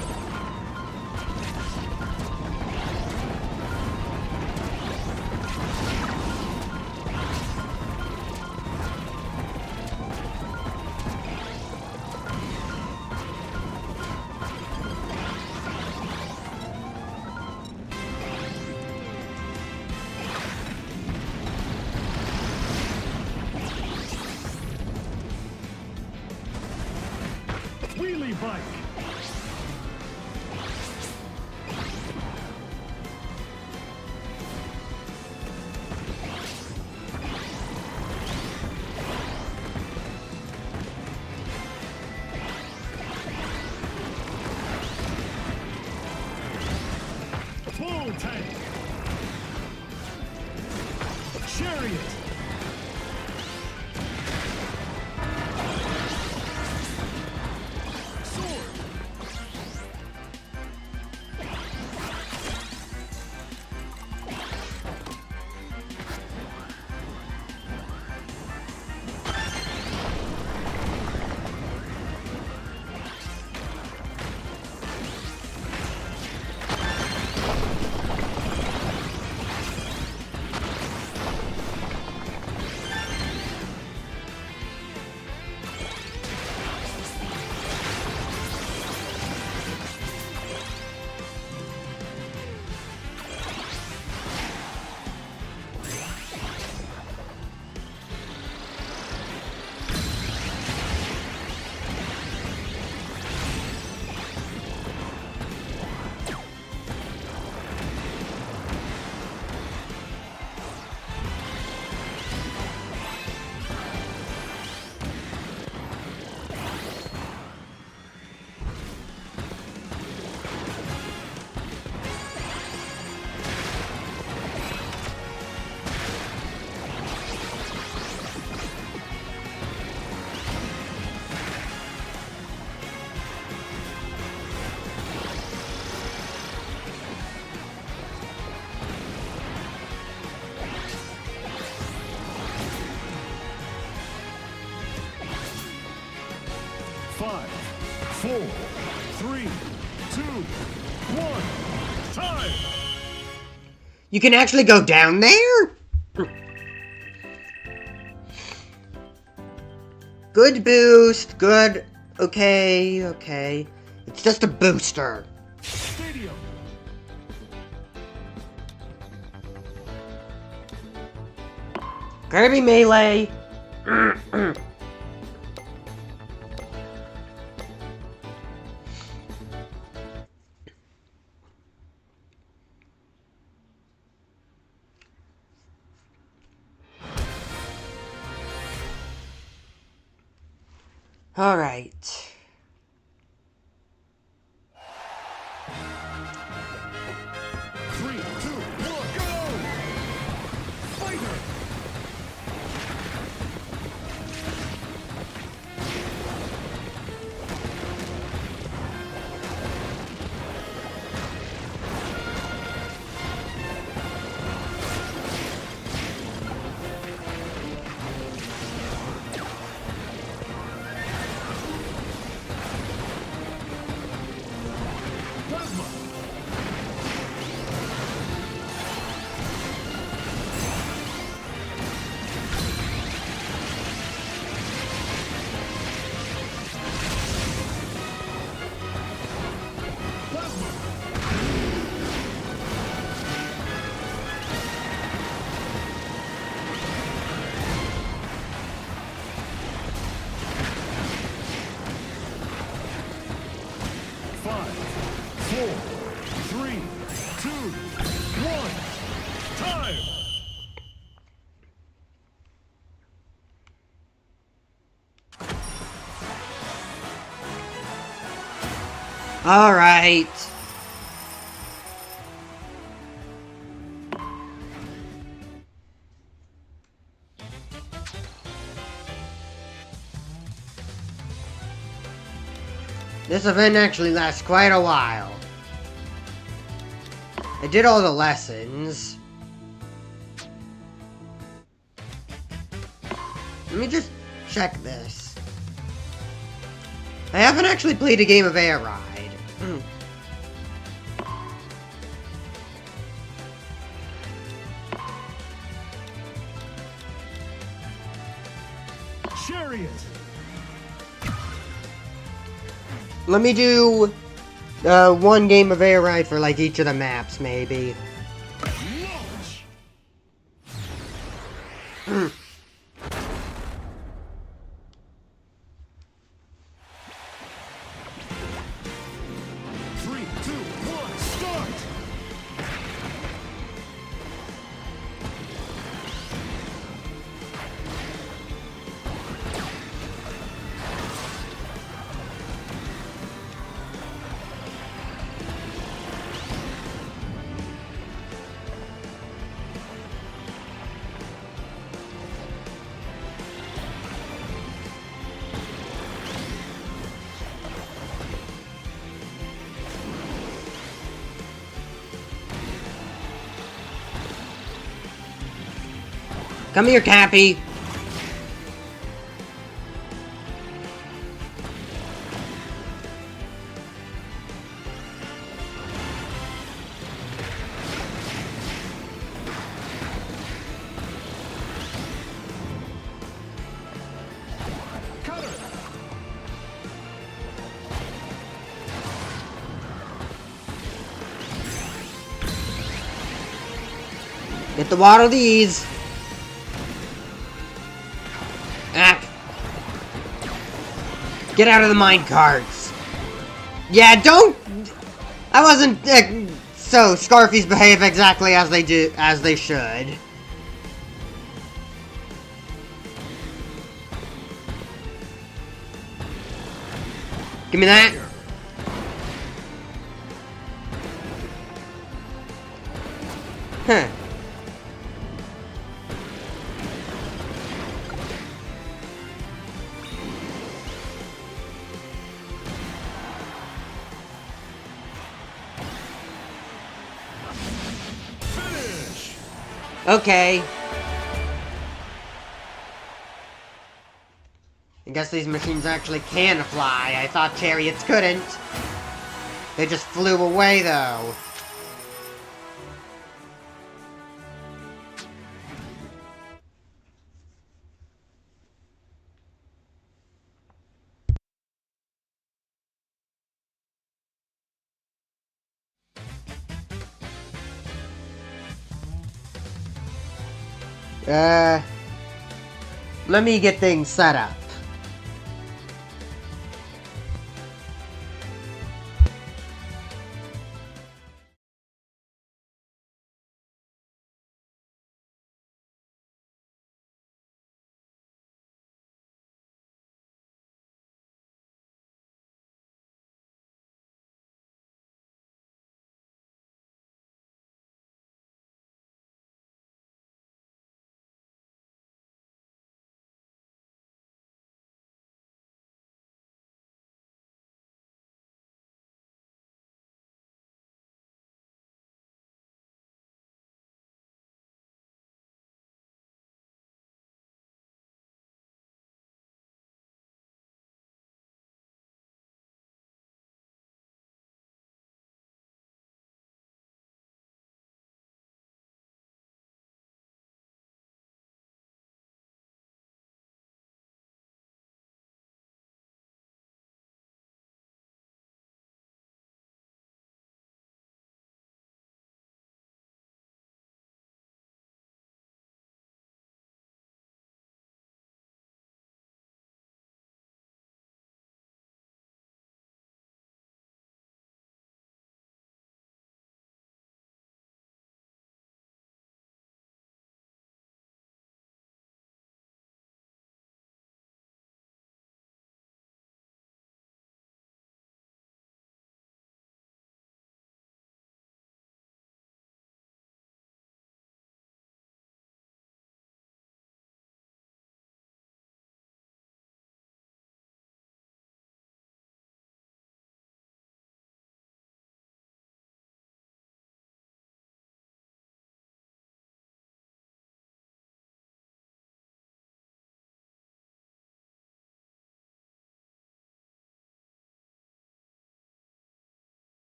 Wheelie bike. Bull tank. Chariot. Sword. 5, 4, 3, 2, 1. Time! You can actually go down there? Good boost, good. Okay, okay. It's just a booster. Stadium. Kirby Melee. All right. Three, two, one, go! Fighter! Plasma! 5, 4, 3, 2, 1. Time! All right. This event actually lasts quite a while. I did all the lessons. Let me just check this. I haven't actually played a game of Air Ride. Chariot! Let me do one game of Air Ride for like each of the maps, maybe. Launch! 3, 2, 1, start! Come here, Cappy. Cutter! Get the water these. Ah. Get out of the mine carts. Yeah, don't. I wasn't. So Scarfies behave exactly as they should. Give me that. Huh. Finish! Okay. I guess these machines actually can fly. I thought chariots couldn't. They just flew away, though. Let me get things set up.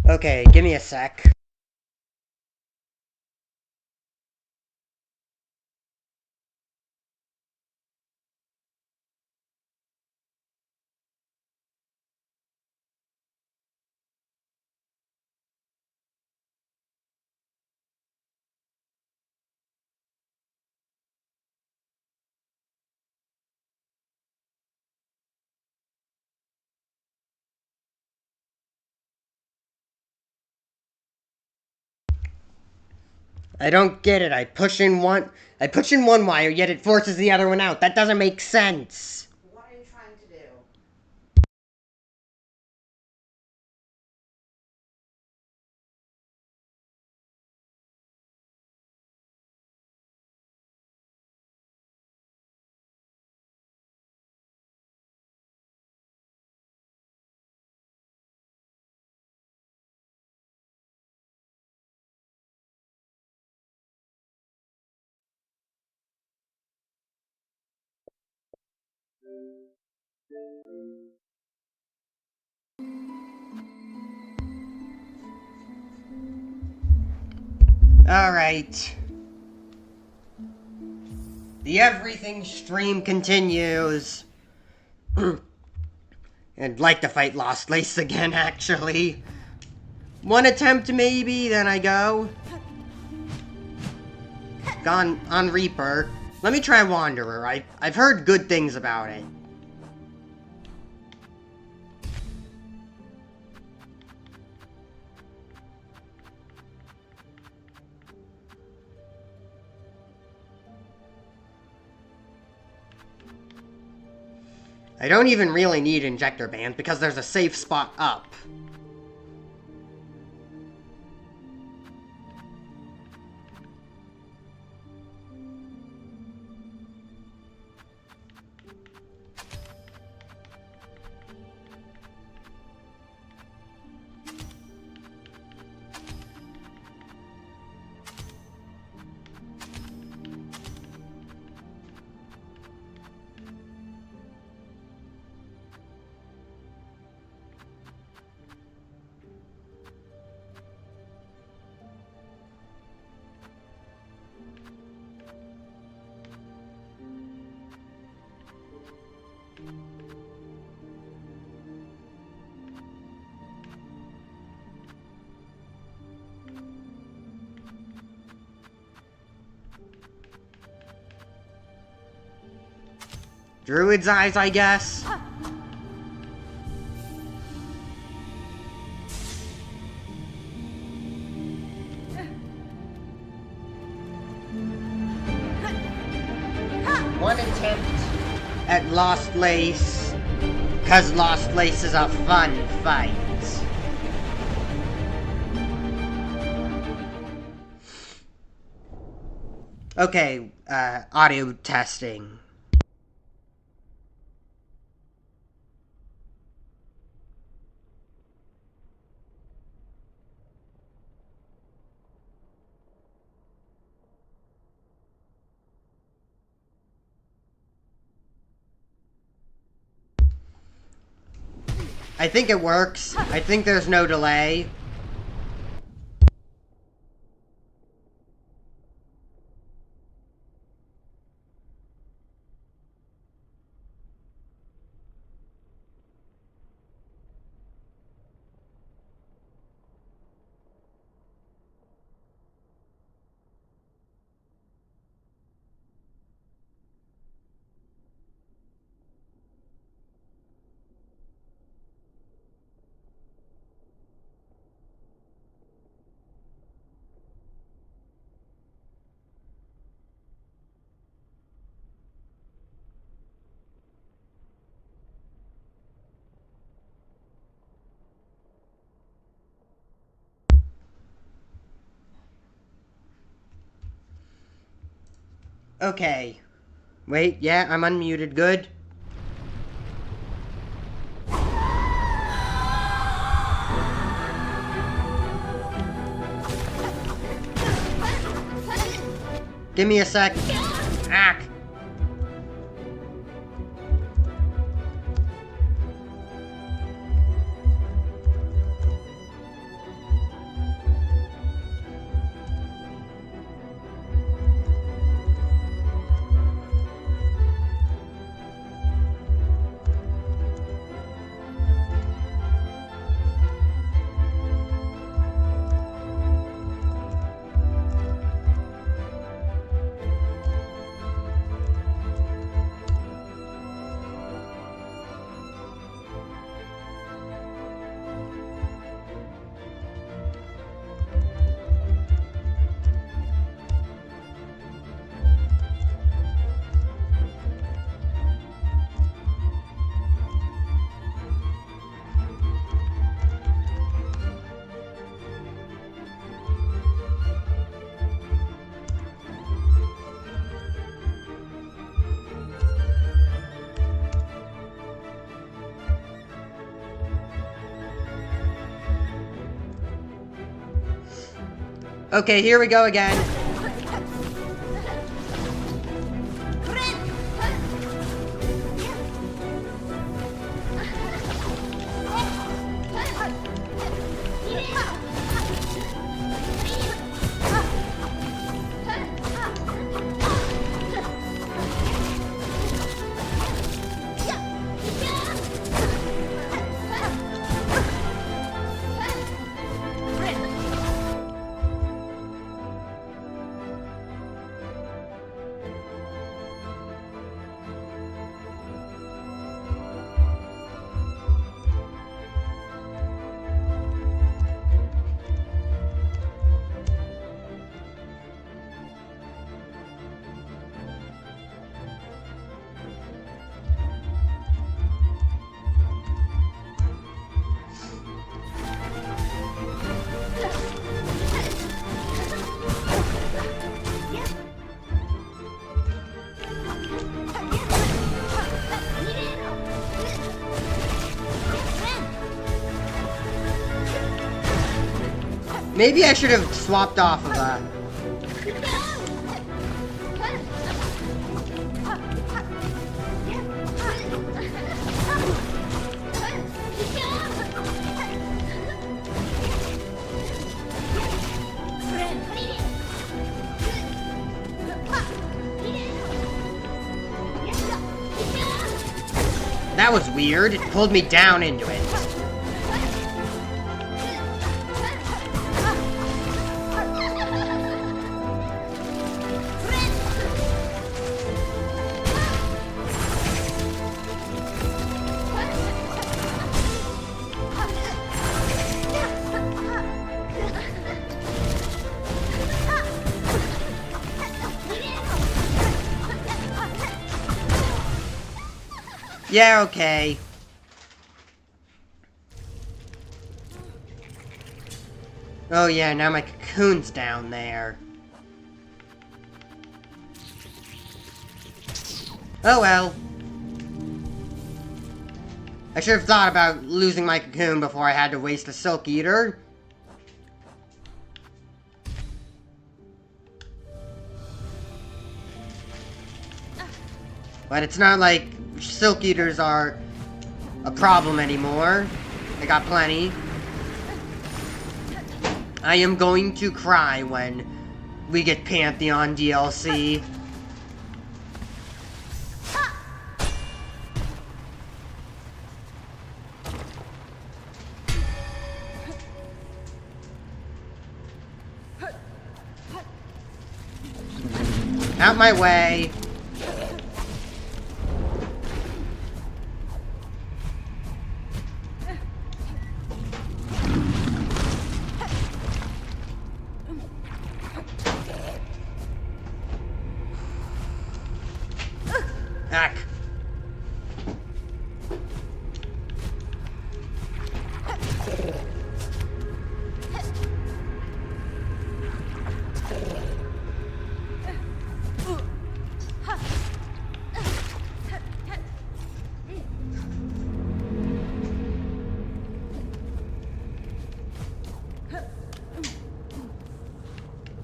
Okay, give me a sec. I don't get it. I push in one wire, yet it forces the other one out. That doesn't make sense. What are you trying to do? Alright. The everything stream continues. I'd like to fight Lost Lace again, actually. One attempt, maybe, then I go. Gone on Reaper. Let me try Wanderer. I've heard good things about it. I don't even really need injector bands because there's a safe spot up. Druid's eyes, I guess. One attempt at Lost Lace, cause Lost Lace is a fun fight. Okay, audio testing. I think it works. I think there's no delay. Okay. Wait, yeah, I'm unmuted. Good. Give me a sec. Ack. Okay, here we go again. Maybe I should have swapped off of that. That was weird. It pulled me down into it. Yeah, okay. Oh yeah, now my cocoon's down there. Oh well. I should have thought about losing my cocoon before I had to waste a Silk Eater. But it's not like Silk Eaters are a problem anymore. I got plenty. I am going to cry when we get Pantheon DLC. Out my way. Ack.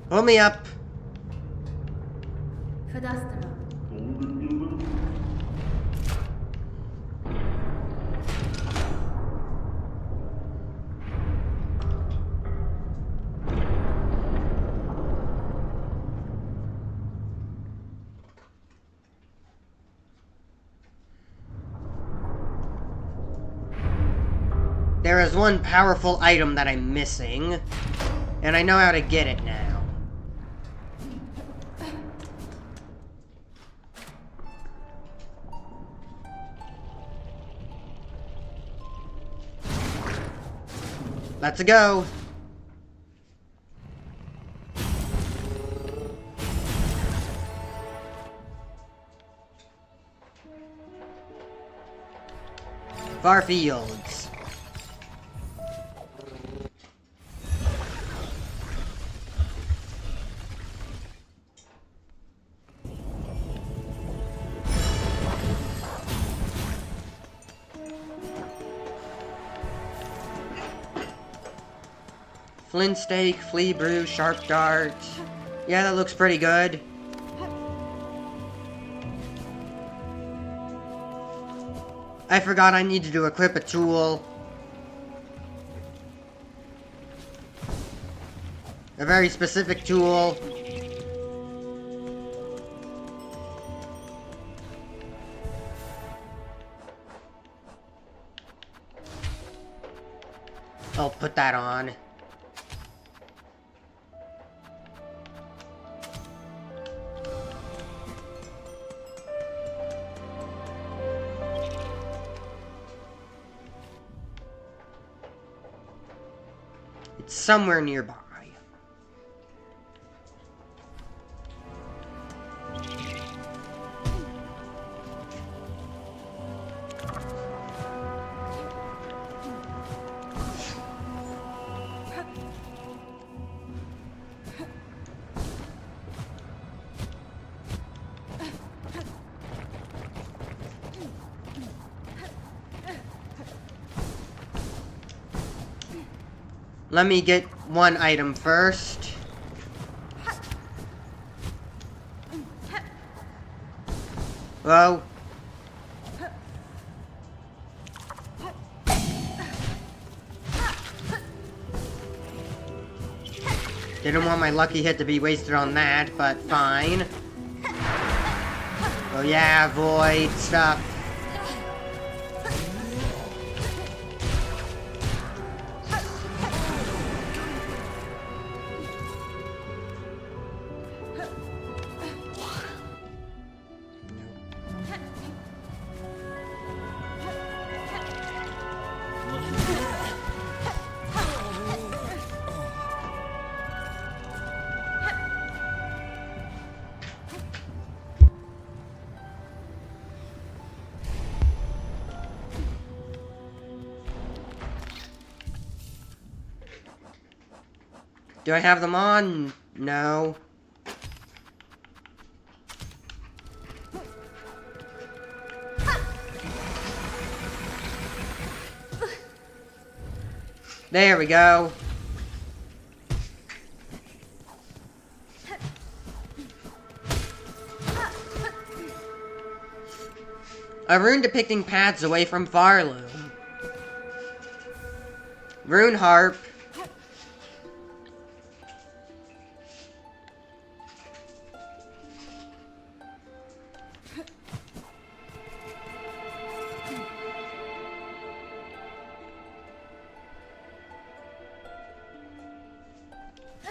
Pull me up. There is one powerful item that I'm missing, and I know how to get it now. Let's go. Far fields. Flint Steak, Flea Brew, Sharp Dart. Yeah, that looks pretty good. I forgot I need to equip a tool. A very specific tool. I'll put that on. It's somewhere nearby. Let me get one item first. Whoa. Didn't want my lucky hit to be wasted on that, but fine. Oh yeah, void stuff. Do I have them on? No. There we go. A rune depicting paths away from Farloom. Rune harp.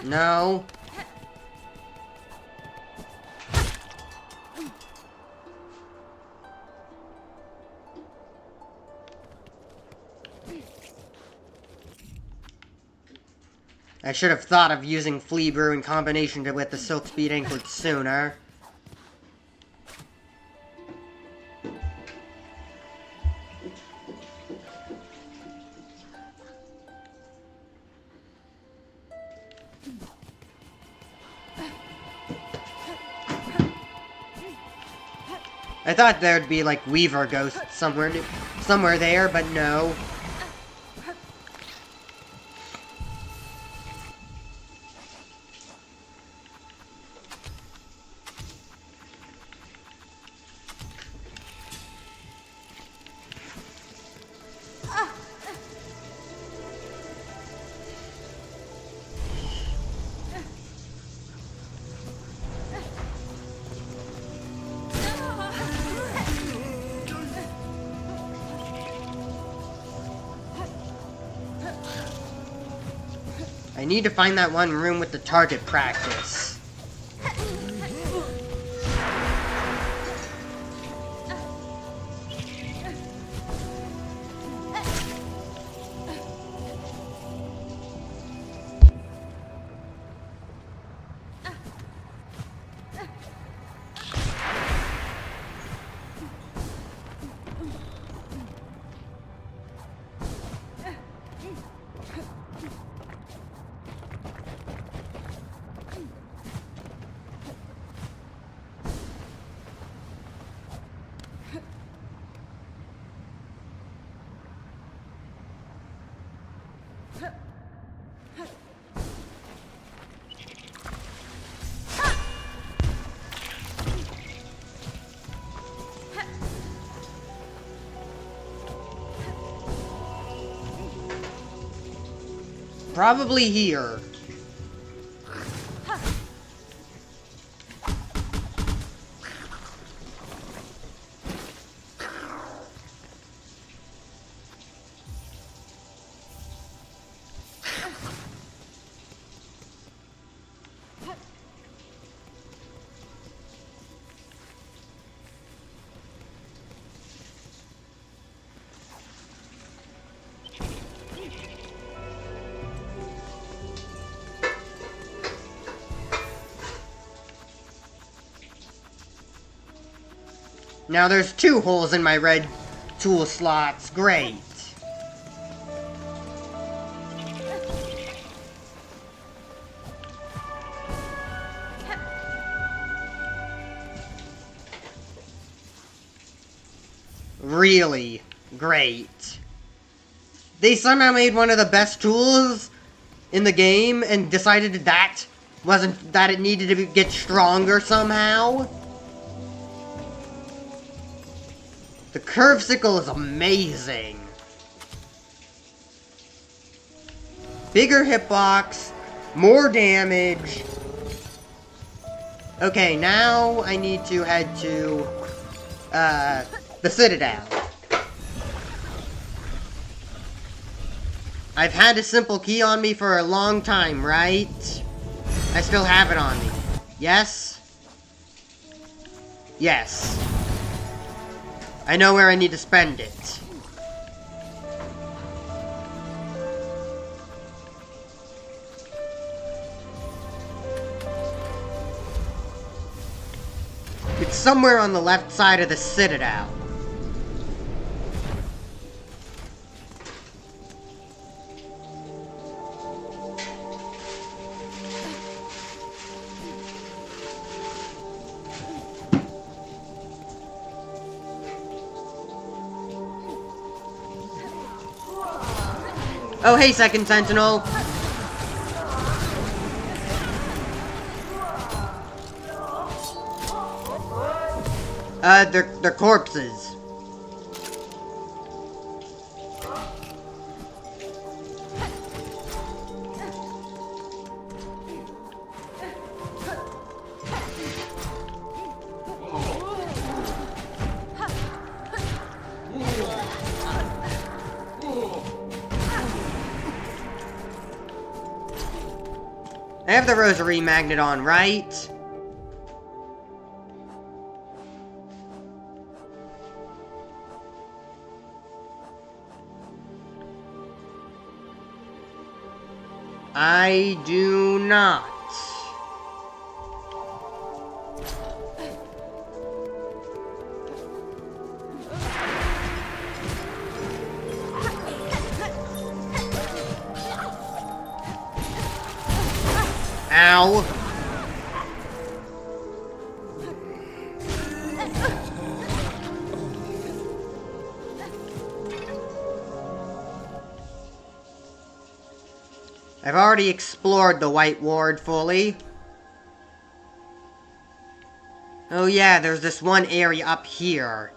No. I should have thought of using Flea Brew in combination with the Silk Speed Anklet sooner. I thought there'd be like Weaver ghosts somewhere there, but no. I need to find that one room with the target practice. Probably here. Now there's 2 holes in my red tool slots. Great. Really great. They somehow made one of the best tools in the game and decided that it needed to get stronger somehow. The curve sickle is amazing. Bigger hitbox, more damage. Okay, now I need to head to the Citadel. I've had a simple key on me for a long time, right? I still have it on me. Yes? Yes. I know where I need to spend it. It's somewhere on the left side of the Citadel. Oh, hey, Second Sentinel. They're corpses. I have the rosary magnet on, right? I do not. Ow. I've already explored the White Ward fully. Oh yeah, there's this one area up here.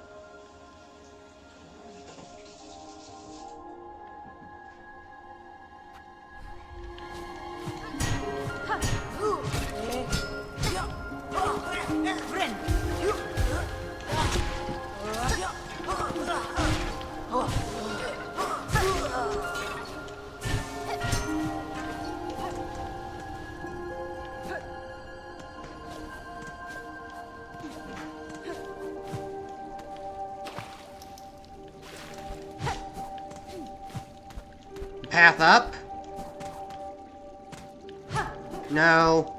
Path up? No.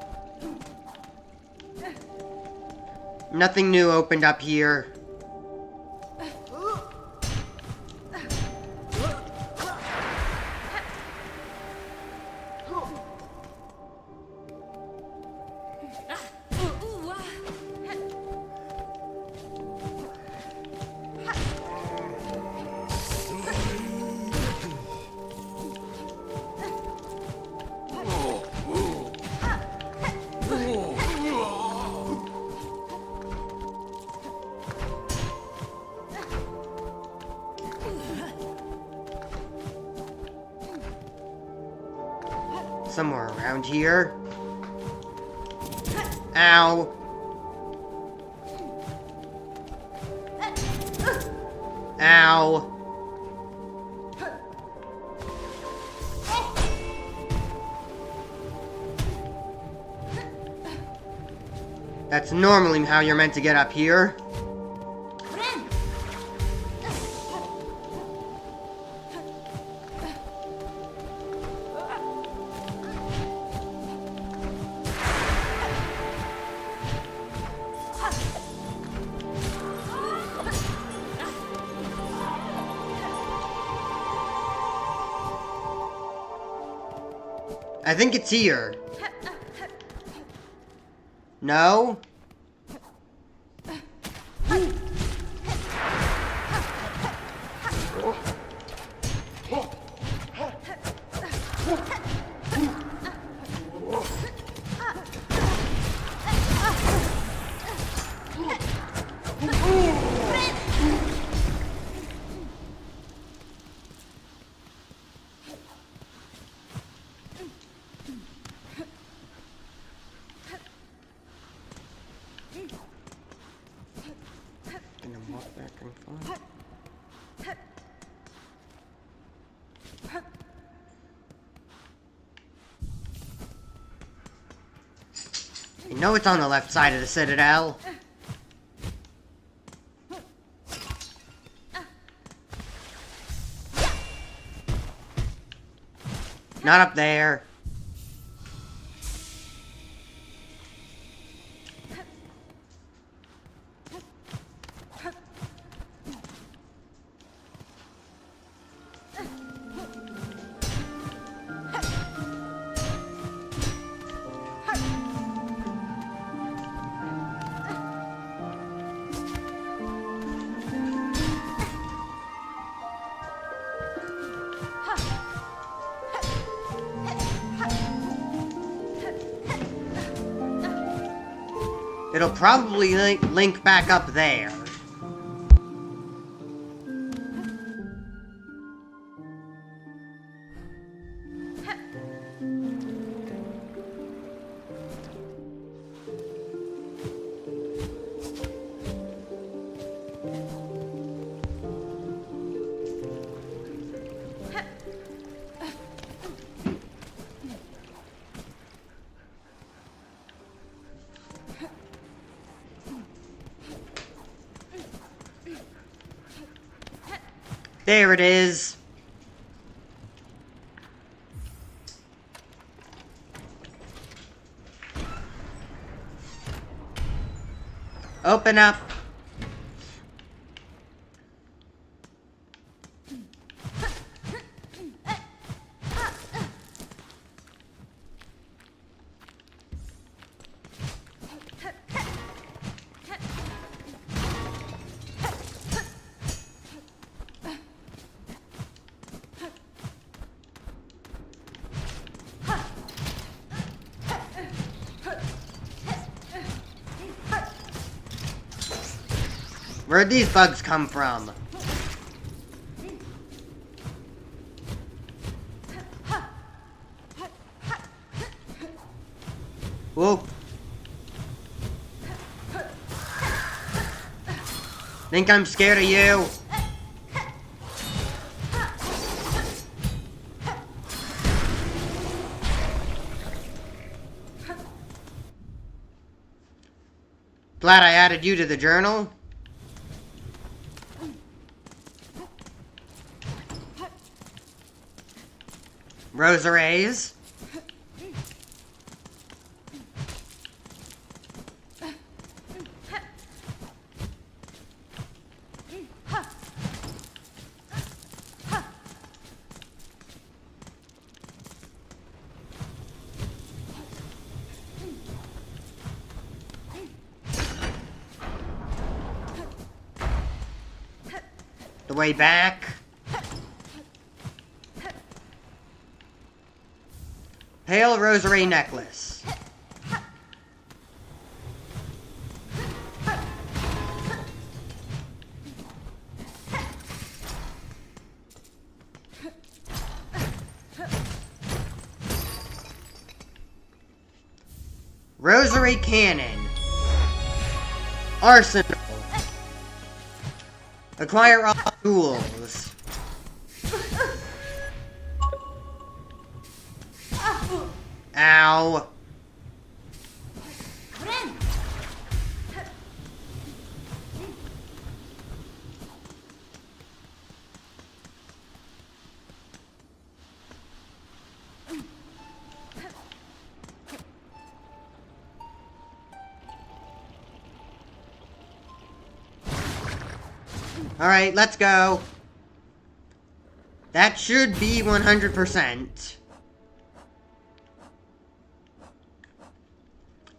Nothing new opened up here. somewhere around here. Ow. Ow. That's normally how you're meant to get up here. I think it's here. No? Gonna walk back and forth. You know it's on the left side of the Citadel. Not up there. It'll probably link back up there. There it is. Open up. Where'd these bugs come from? Whoa. Think I'm scared of you? Glad I added you to the journal. Rosaries. The way back. Pale rosary necklace. Rosary Cannon. Arsenal. Acquire all tools. Ow. Alright, let's go. That should be 100%.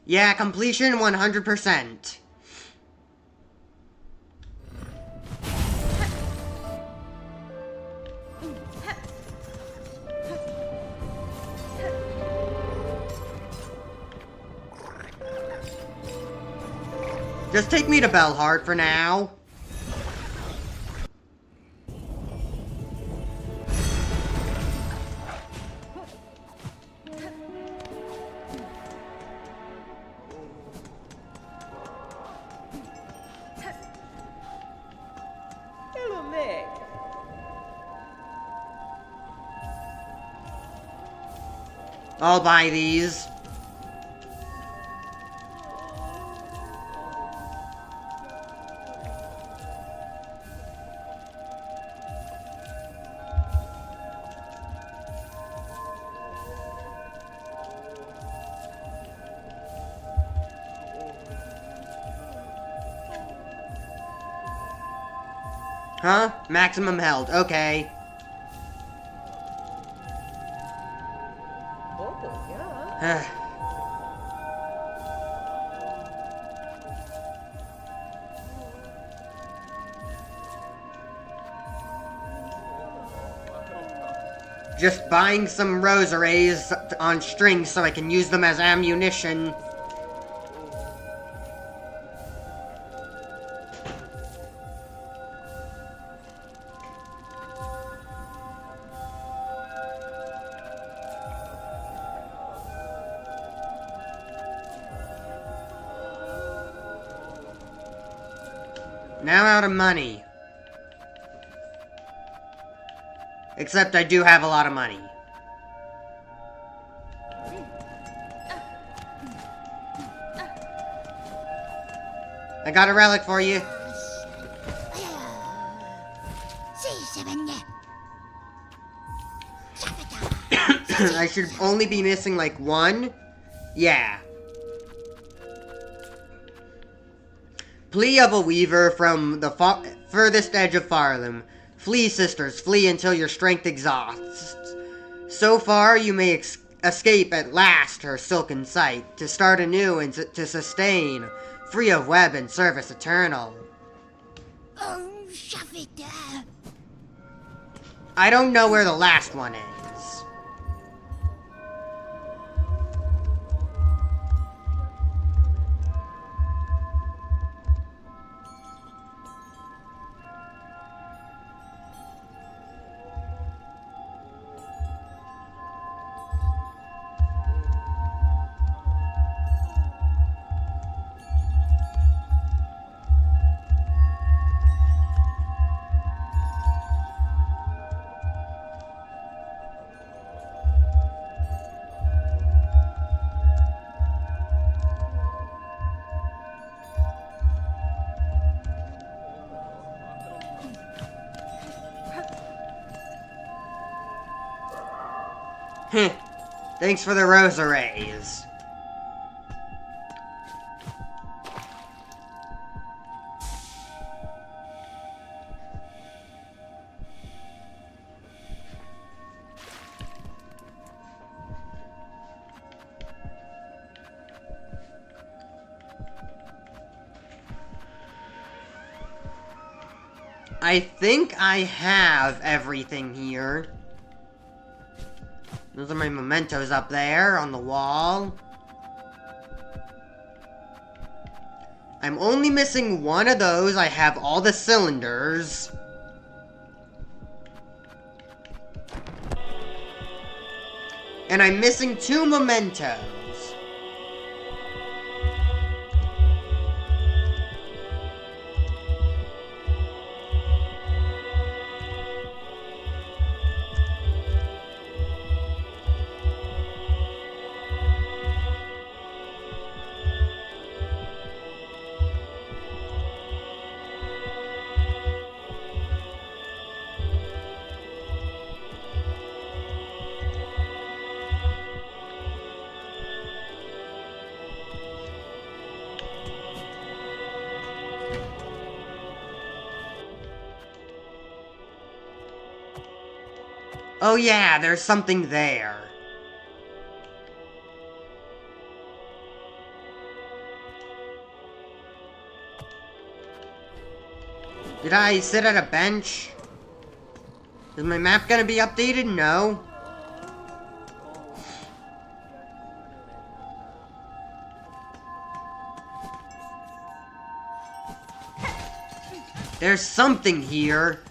Yeah, completion 100%. Just take me to Bellheart for now. I'll buy these. Huh? Maximum health. Okay. Just buying some rosaries on strings so I can use them as ammunition. Now out of money. Except I do have a lot of money. I got a relic for you. I should only be missing like one. Yeah. Plea of a Weaver from the furthest edge of Farlam. Flee, sisters, flee until your strength exhausts. So far, you may escape at last her silken sight, to start anew and to sustain, free of web and service eternal. I don't know where the last one is. Thanks for the rosaries. I think I have everything here. Those are my mementos up there on the wall. I'm only missing one of those. I have all the cylinders. And I'm missing 2 mementos. Oh yeah, there's something there. Did I sit at a bench? Is my map gonna be updated? No. There's something here.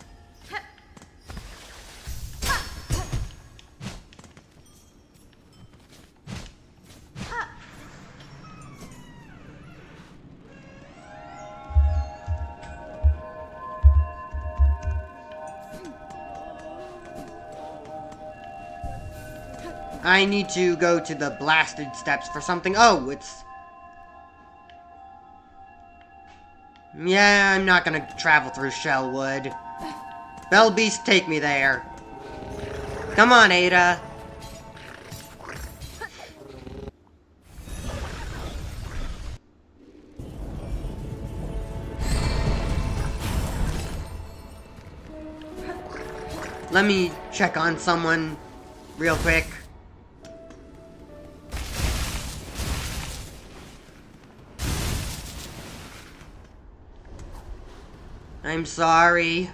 I need to go to the blasted steps for something. Oh, it's... Yeah, I'm not gonna travel through Shellwood. Bell Beast, take me there. Come on, Ada. Let me check on someone real quick. I'm sorry.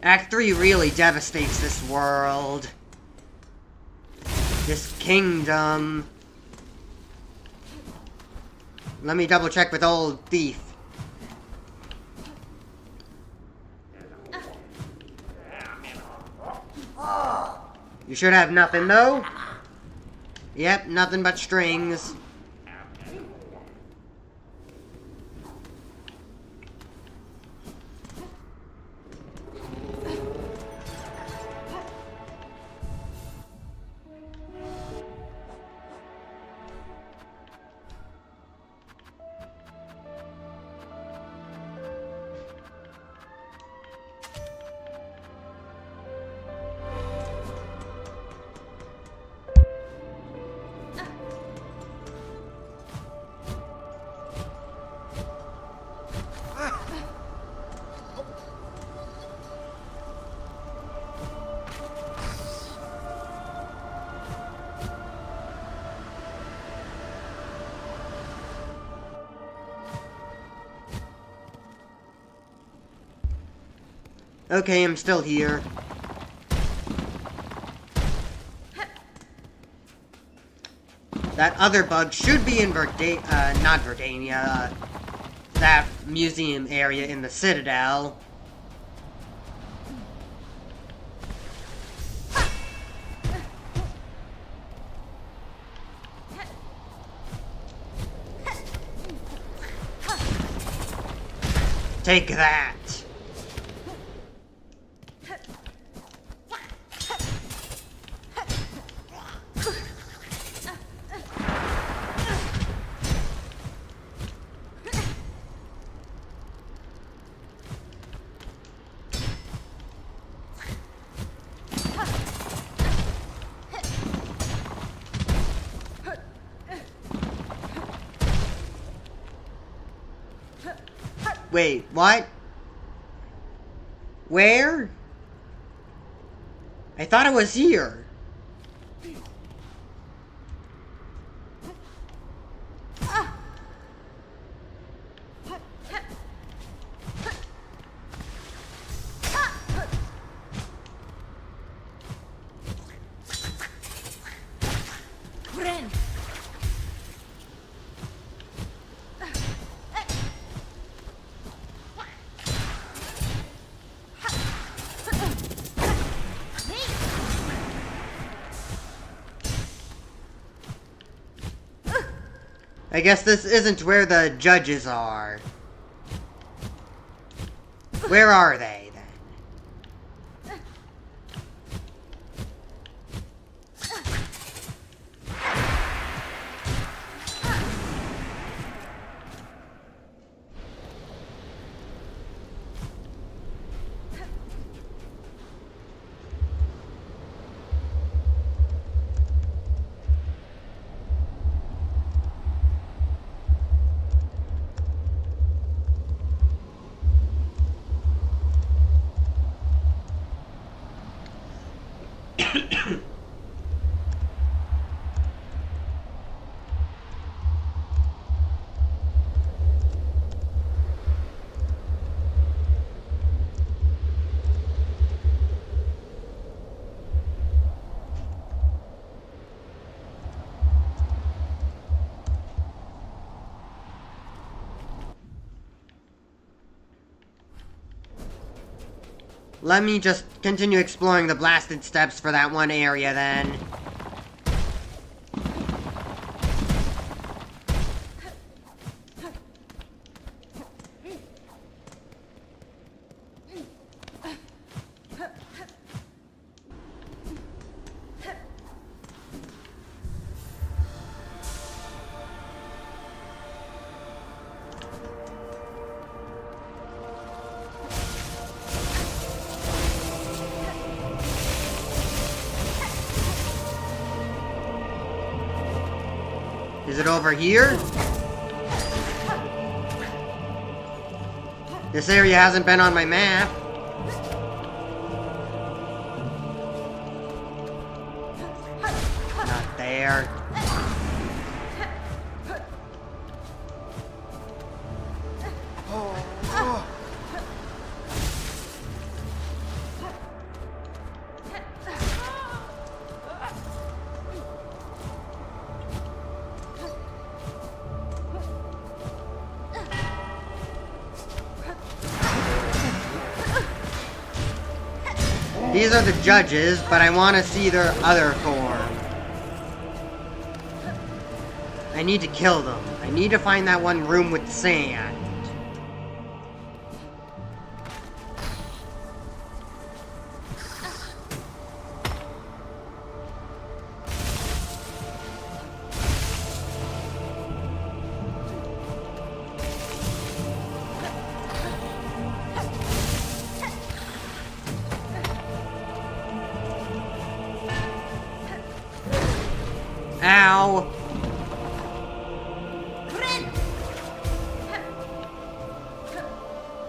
Act 3 really devastates this world. This kingdom. Let me double check with old Thief. You should have nothing though. Yep, nothing but strings. Okay, I'm still here. That other bug should be in not Verdania, that museum area in the Citadel. Take that. Wait, what? Where? I thought it was here. I guess this isn't where the judges are. Where are they, then? Let me just continue exploring the blasted steps for that one area then. Is it over here? This area hasn't been on my map. Not there. These are the judges, but I want to see their other form. I need to kill them. I need to find that one room with sand. Ow!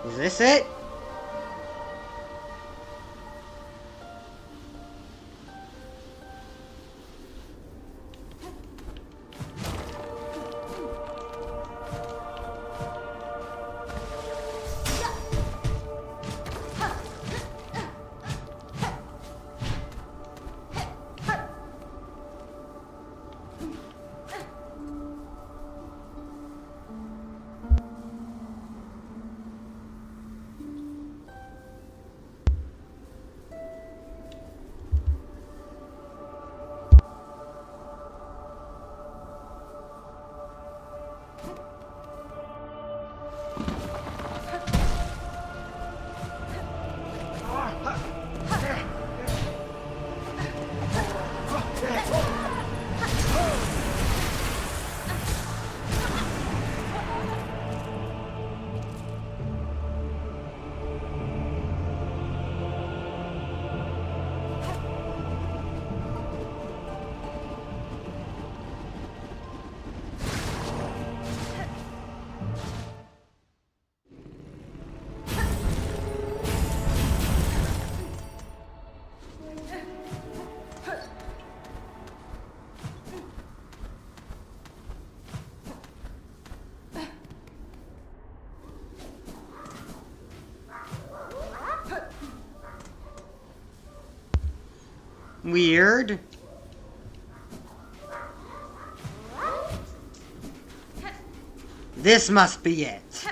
Is this it? Weird. This must be it.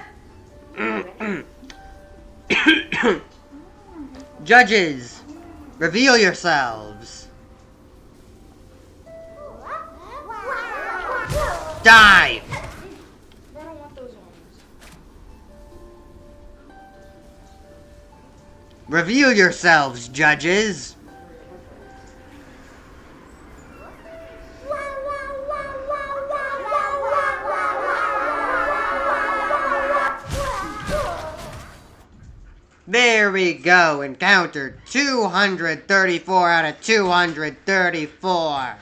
Judges, reveal yourselves. Die! I don't want those ones. Reveal yourselves, judges. There we go. Encounter 234 out of 234.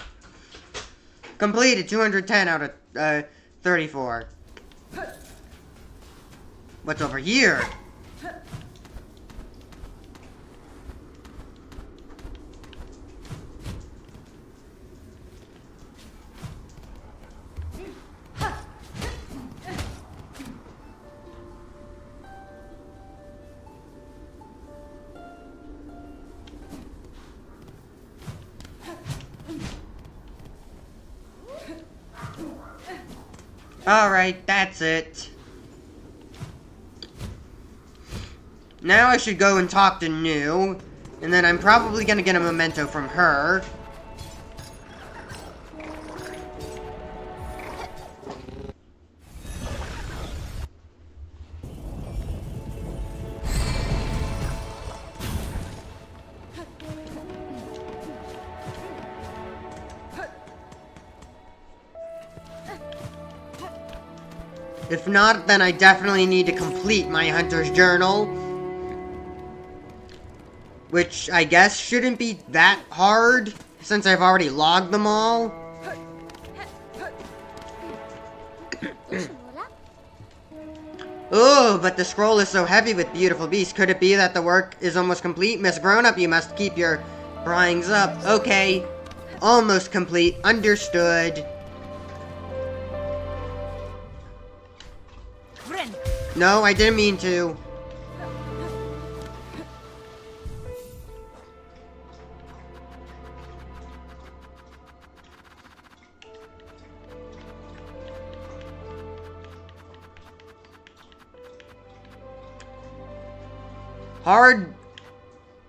Completed 210 out of 34. What's over here? Alright, that's it. Now I should go and talk to New, and then I'm probably gonna get a memento from her. If not, then I definitely need to complete my Hunter's Journal. Which I guess shouldn't be that hard, since I've already logged them all. Oh, but the scroll is so heavy with beautiful beasts. Could it be that the work is almost complete? Miss Grown-Up, you must keep your drawings up. Okay. Almost complete. Understood. No, I didn't mean to.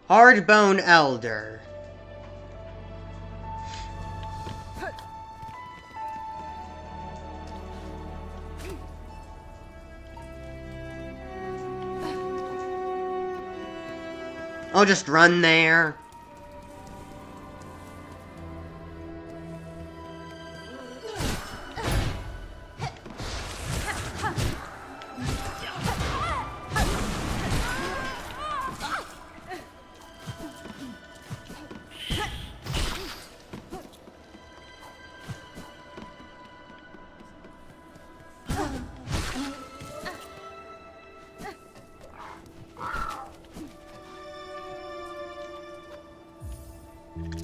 Hardbone Elder. I'll just run there.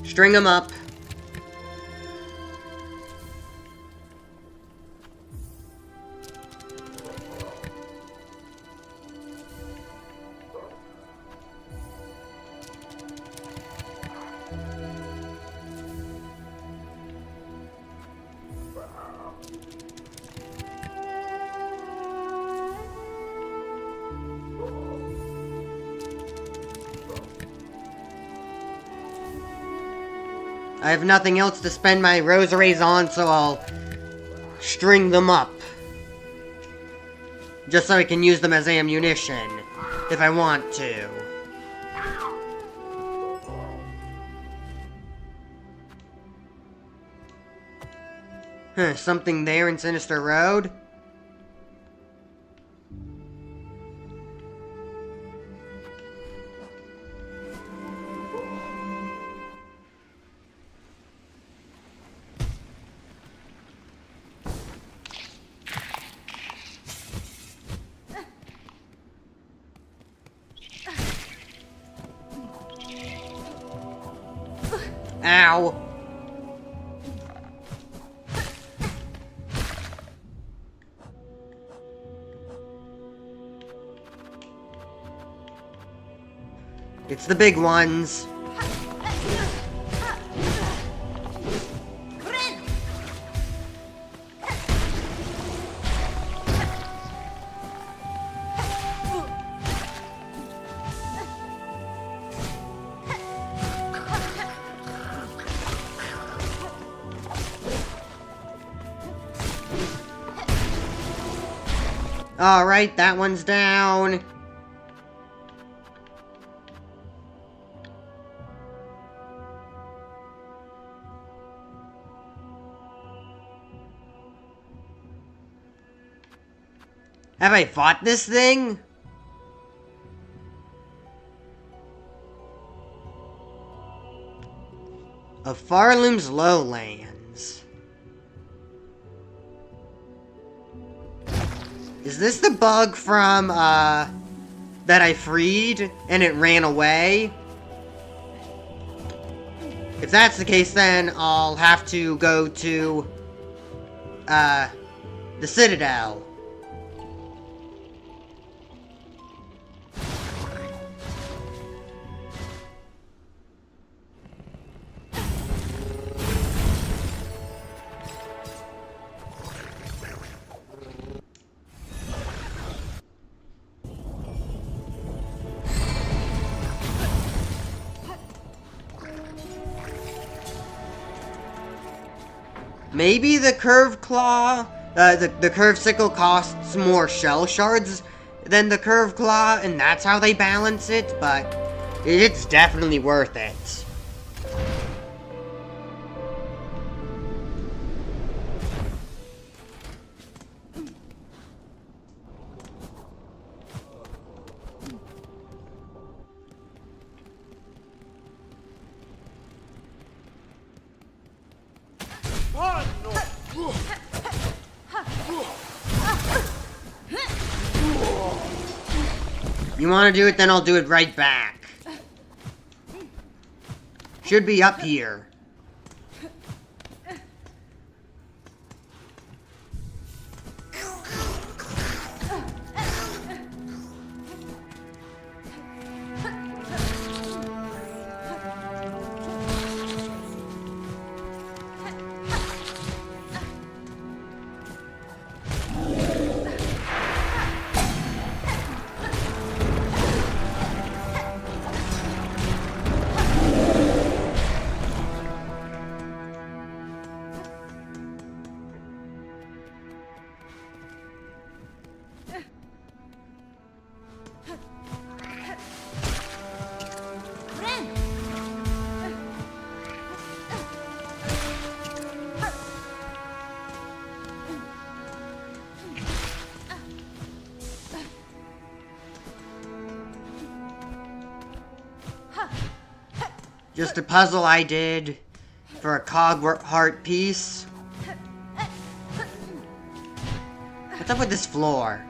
String them up. I have nothing else to spend my rosaries on, so I'll string them up. Just so I can use them as ammunition, if I want to. Huh, something there in Sinister Road? Ow. It's the big ones. Alright, that one's down. Have I fought this thing? Of Farloom's Lowlands. Is this the bug from, that I freed, and it ran away? If that's the case, then I'll have to go to, the Citadel. Maybe the curved claw, the curved sickle costs more shell shards than the curved claw, and that's how they balance it, but it's definitely worth it. You want to do it, then I'll do it right back. Should be up here. Just a puzzle I did for a cog heart piece. What's up with this floor?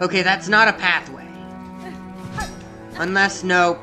Okay, that's not a pathway. Unless, nope.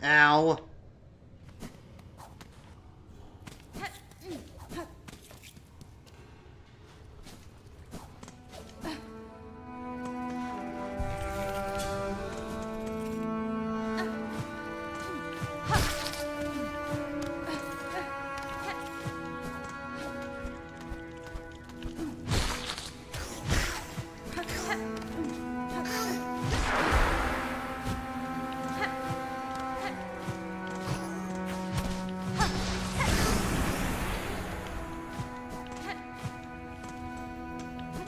Ow.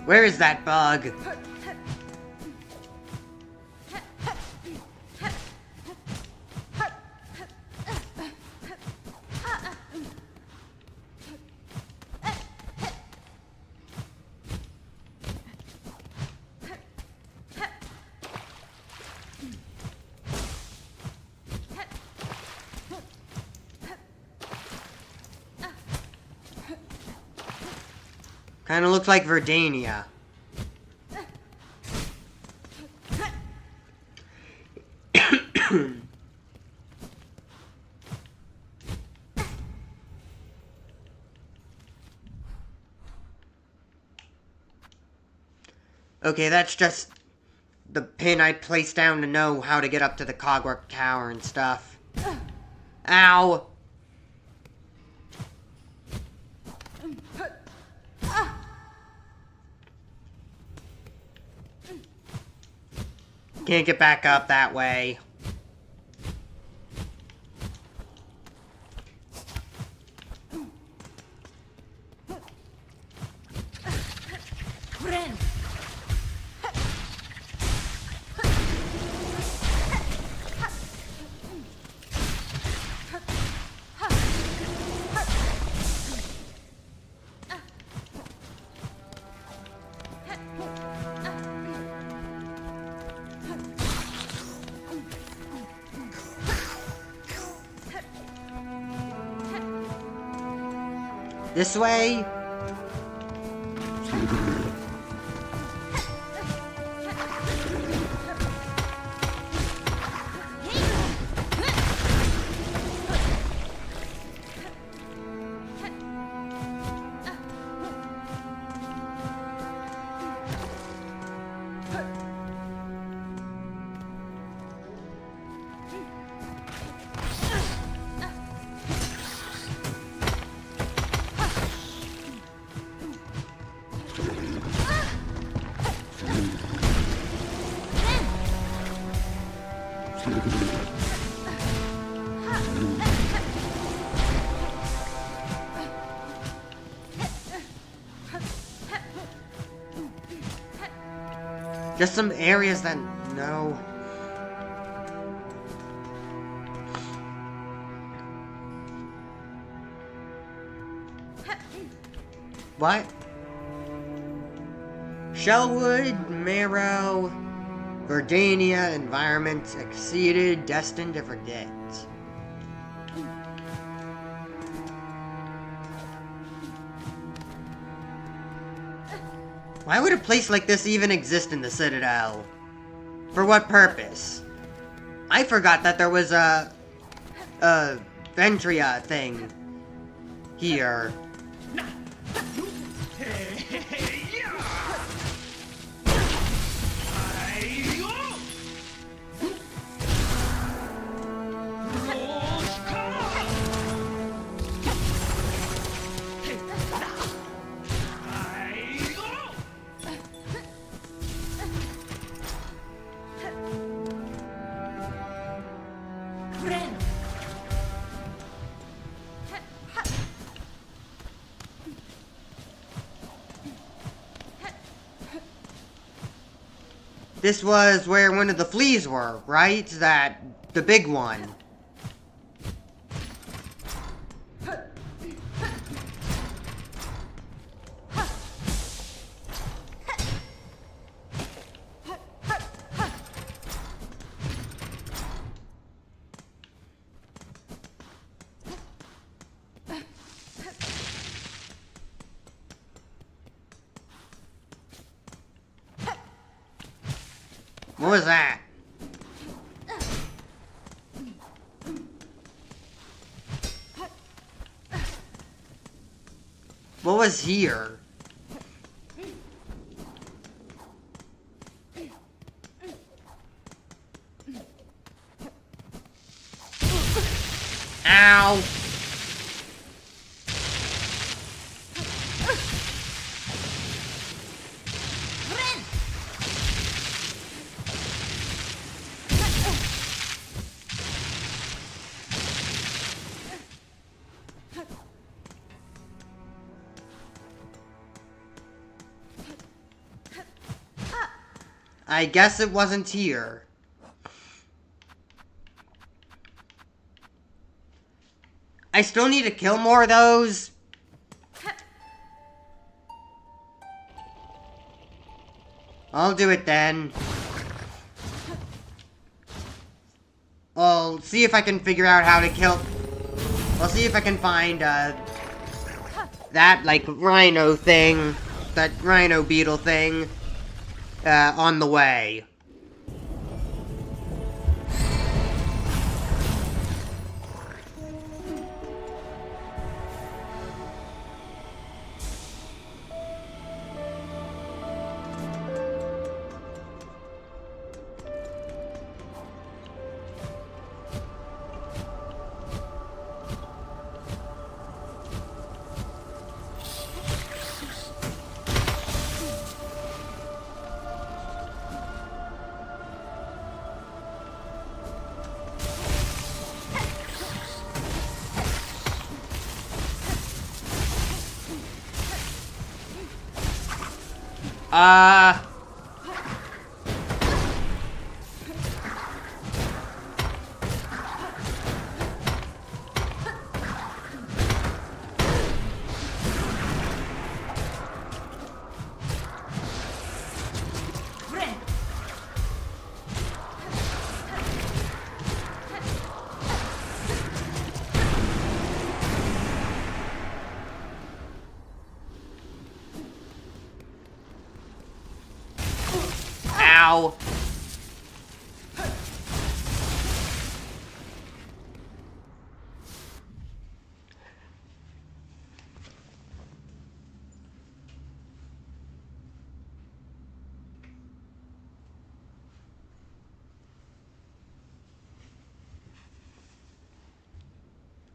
Where is that bug? Kinda looks like Verdania. Okay, that's just the pin I placed down to know how to get up to the Cogwork Tower and stuff. Ow! Can't get back up that way. This way? Just some areas that no. What? Shellwood, Marrow, Verdania, environment exceeded, destined to forget. Why would a place like this even exist in the Citadel? For what purpose? I forgot that there was a Ventria thing here. This was where one of the fleas were, right? The big one. What was that? What was here? Ow! I guess it wasn't here. I still need to kill more of those. I'll do it then. I'll see if I can figure out how to kill... I'll see if I can find, that, like, rhino thing. That rhino beetle thing. On the way. Ow.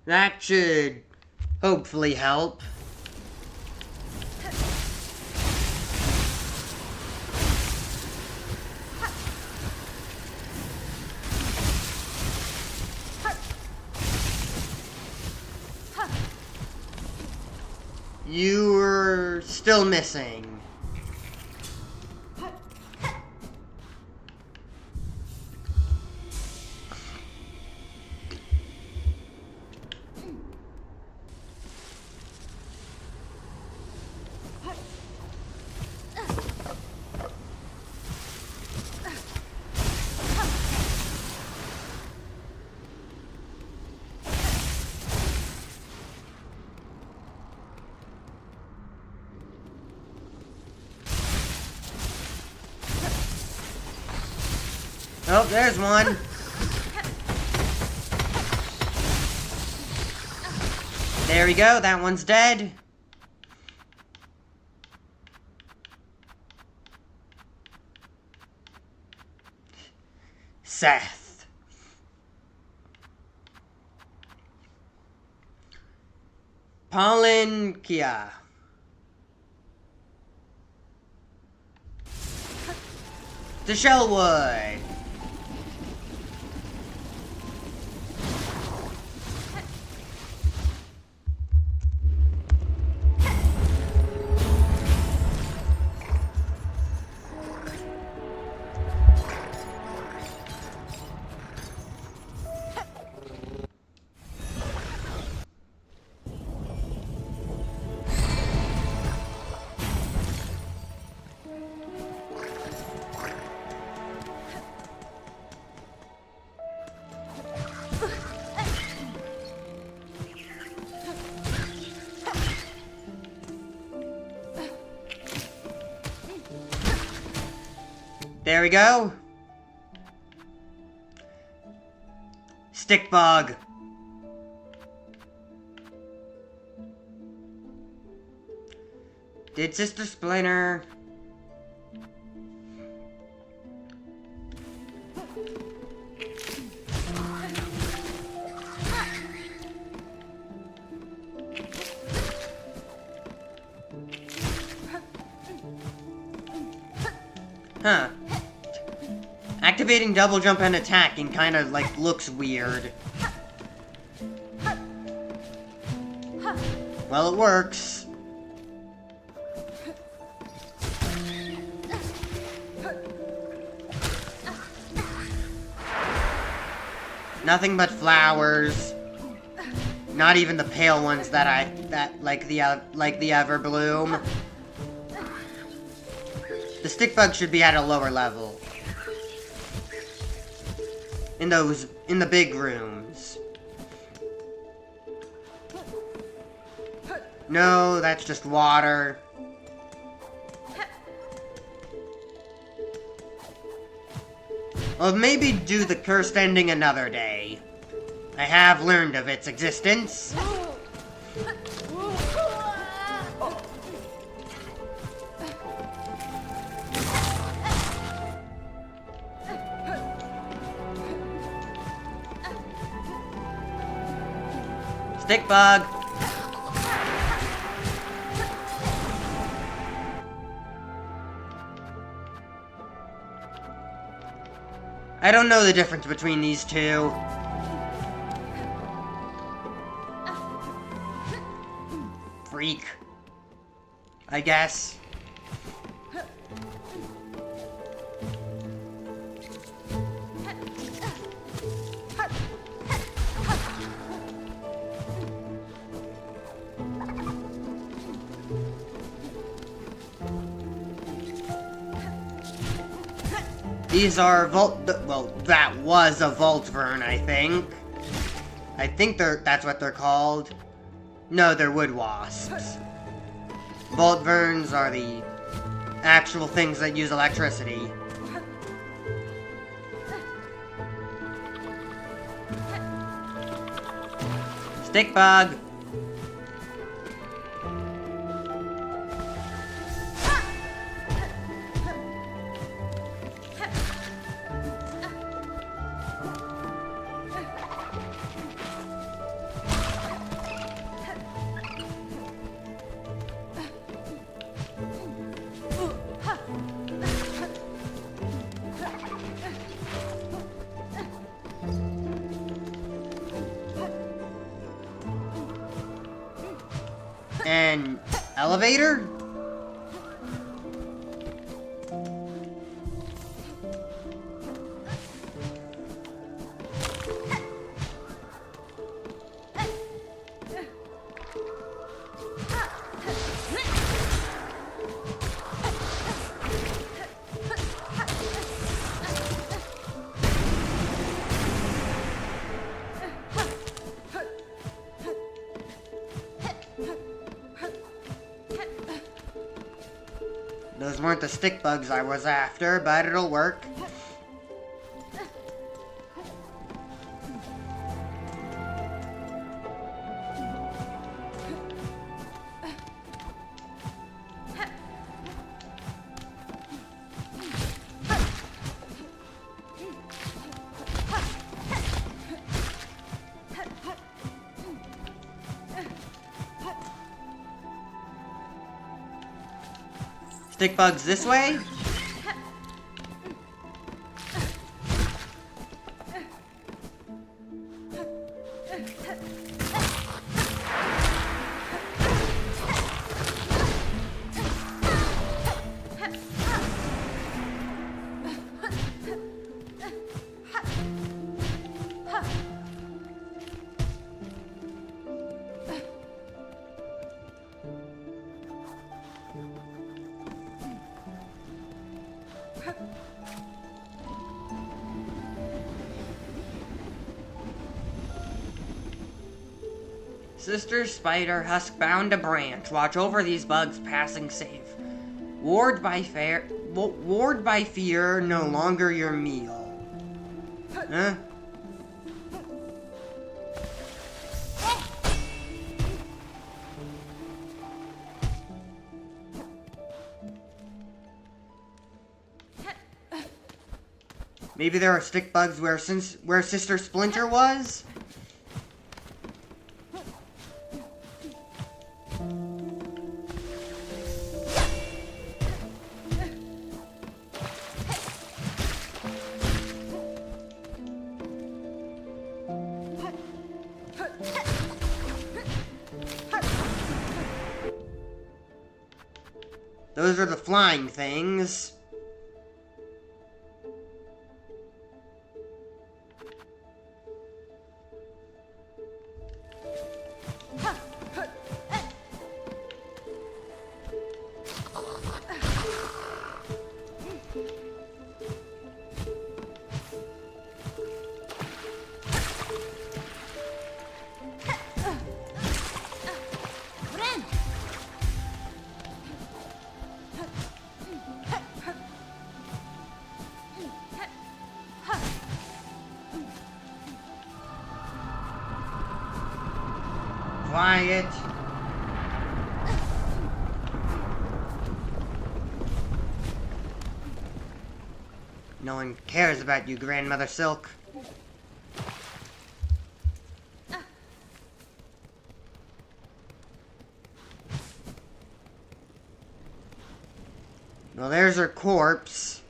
That should hopefully help. You're still missing. Oh, there's one. There we go, that one's dead. Seth. Palinkia. To Shellwood. There we go. Stick bug. Did Sister Splinter? Huh. Activating double jump and attacking kind of like looks weird. Well, it works. Nothing but flowers. Not even the pale ones that like the Everbloom. The stick bug should be at a lower level. In the big rooms. No, that's just water. Well, maybe do the cursed ending another day. I have learned of its existence. Stick bug. I don't know the difference between these two. Freak. I guess. These are well, that was a Voltvern, I think. I think that's what they're called. No, they're wood wasps. Voltverns are the actual things that use electricity. Stick bug. An elevator? Those weren't the stick bugs I was after, but it'll work. Stick bugs this way? Sister Spider, husk bound to branch. Watch over these bugs passing safe. Ward by fear, no longer your meal. Huh? Maybe there are stick bugs where Sister Splinter was? Those are the flying things. Quiet. No one cares about you, Grandmother Silk. Well, there's her corpse.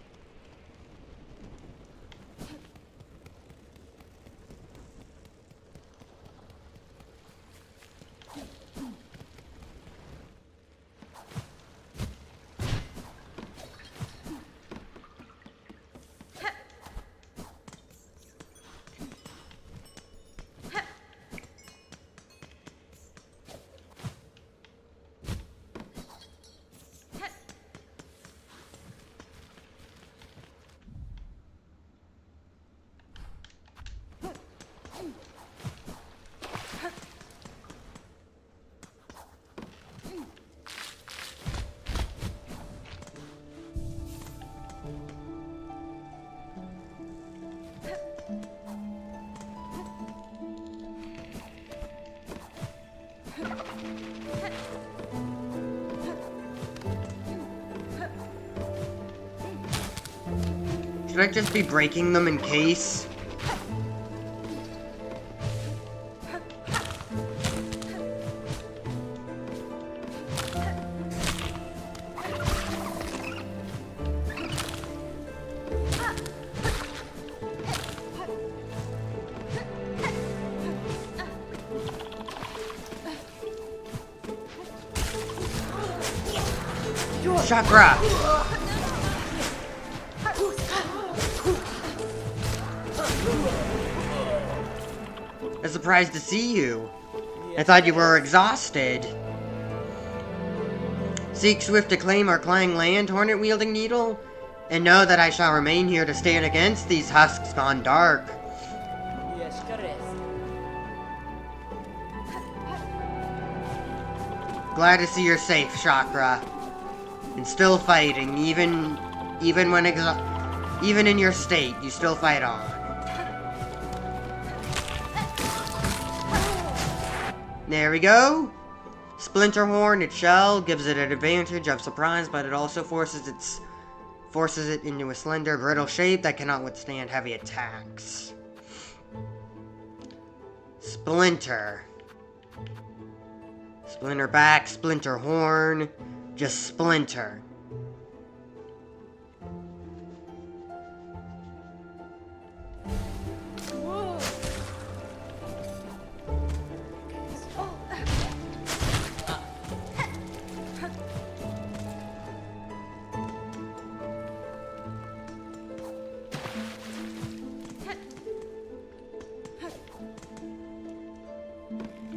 Should I just be breaking them in case? Chakra! I'm surprised to see you. I thought you were exhausted. Seek swift acclaim or clang land, hornet-wielding needle, and know that I shall remain here to stand against these husks gone dark. Glad to see you're safe, Chakra. And still fighting, even when even in your state, you still fight on. There we go. Splinter Horn, its shell gives it an advantage of surprise, but it also forces it into a slender, brittle shape that cannot withstand heavy attacks. Splinter. Splinter back, Splinter Horn. Just Splinter.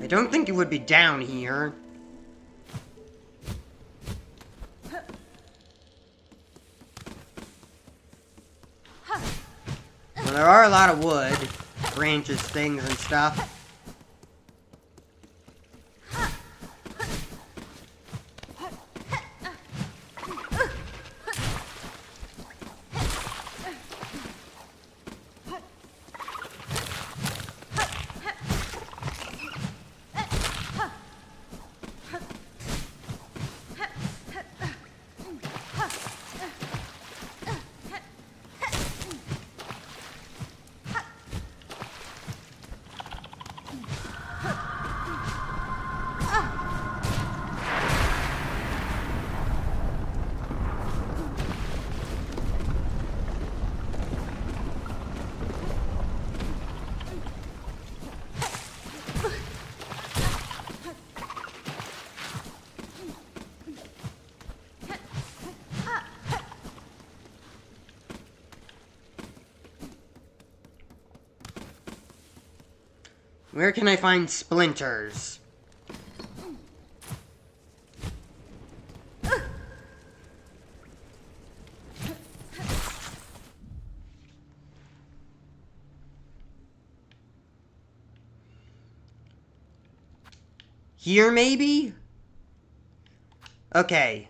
I don't think it would be down here. Well, there are a lot of wood, branches, things, and stuff. Where can I find splinters? Here, maybe? Okay.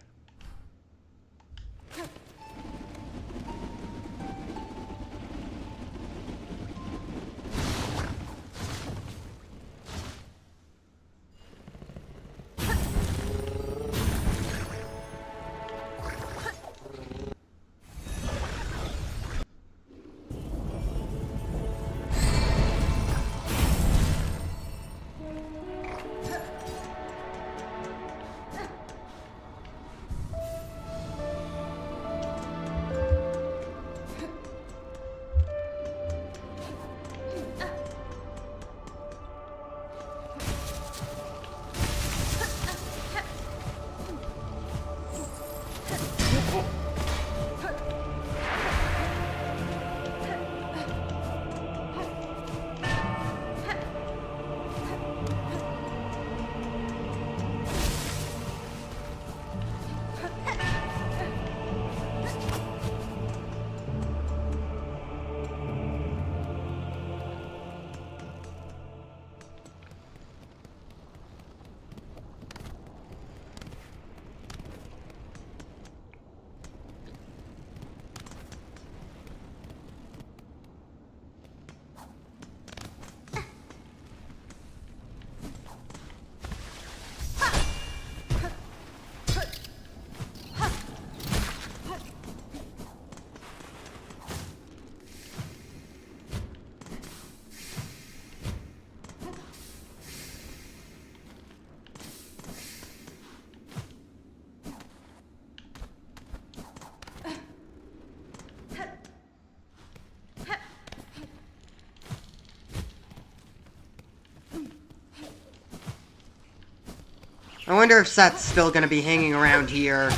I wonder if Seth's still gonna be hanging around here.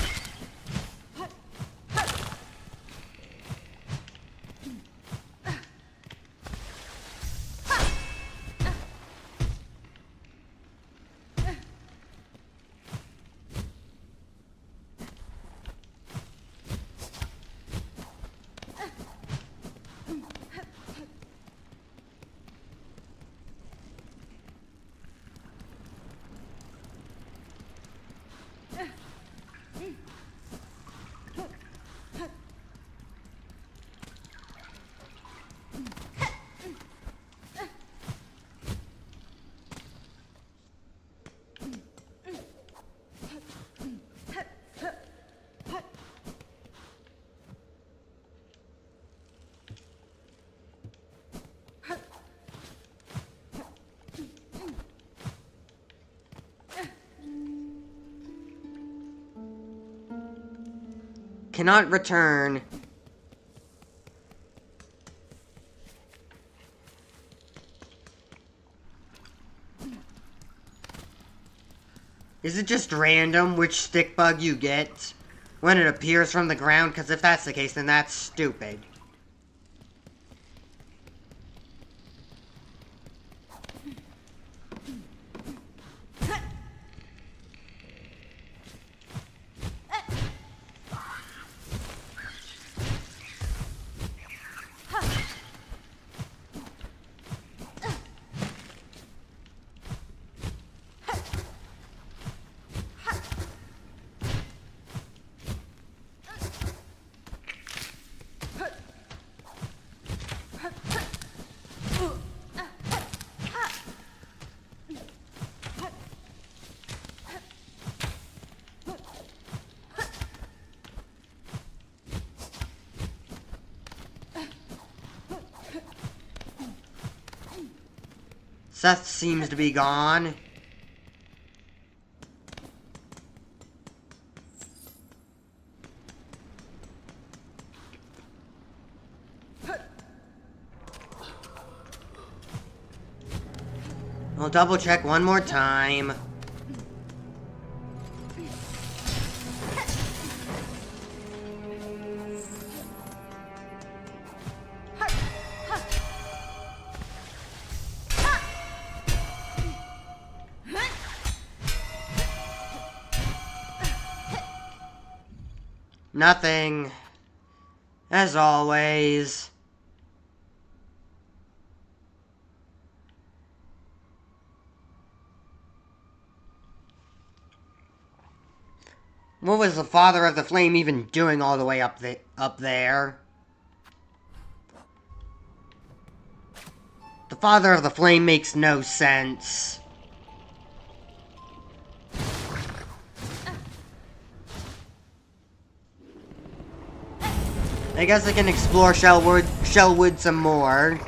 Cannot return. Is it just random which stick bug you get when it appears from the ground? Because if that's the case, then that's stupid. Seth seems to be gone. I'll double check one more time. Nothing. As always. What was the Father of the Flame even doing all the way up there? The Father of the Flame makes no sense. I guess I can explore Shellwood some more.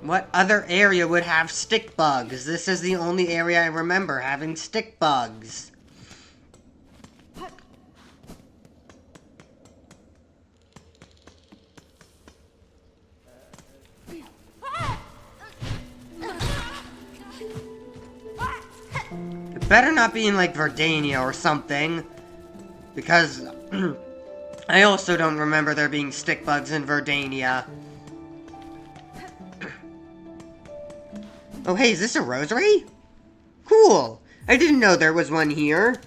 What other area would have stick bugs? This is the only area I remember having stick bugs. It better not be in like Verdania or something, because I also don't remember there being stick bugs in Verdania. Oh, hey, is this a rosary? Cool. I didn't know there was one here.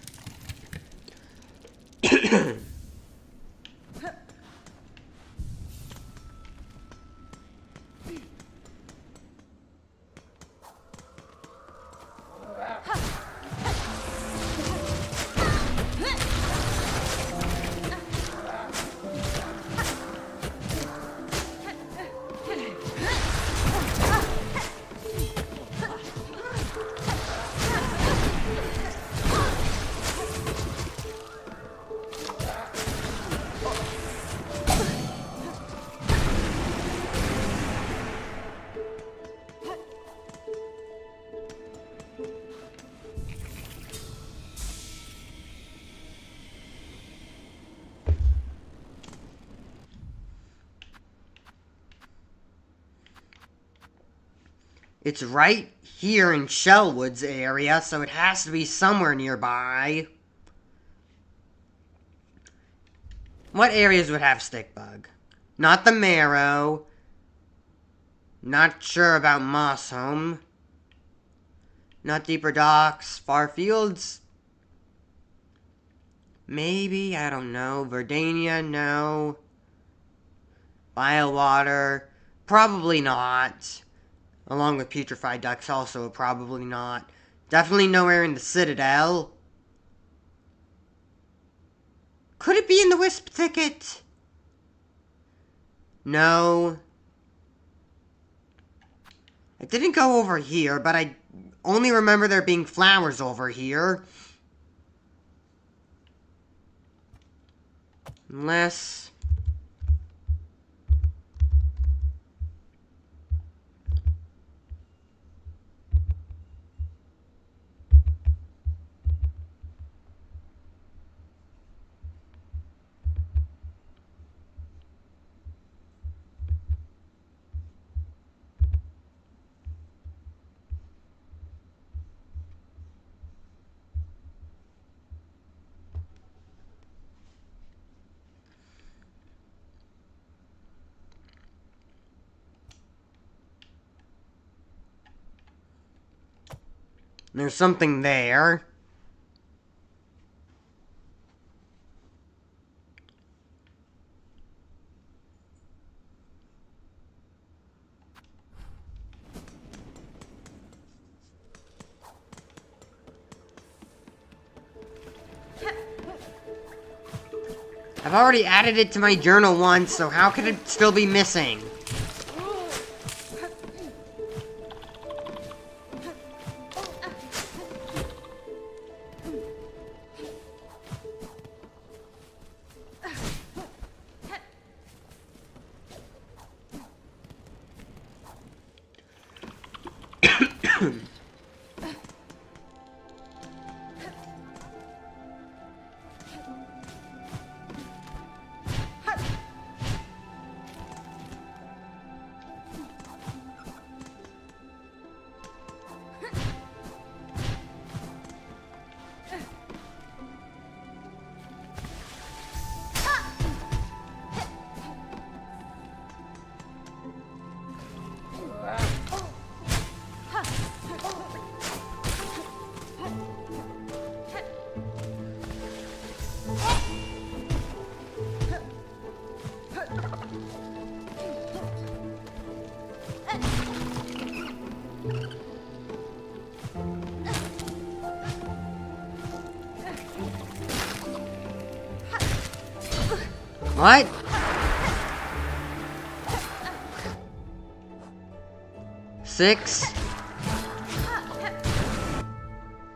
It's right here in Shellwood's area, so it has to be somewhere nearby. What areas would have stick bug? Not the Marrow. Not sure about Mossholm. Not Deeper Docks. Far Fields. Maybe, I don't know. Verdania, no. Bywater, probably not. Along with Putrefied Ducks, also probably not. Definitely nowhere in the Citadel. Could it be in the Wisp Thicket? No. I didn't go over here, but I only remember there being flowers over here. Unless... there's something there. I've already added it to my journal once, so how could it still be missing? What? Six?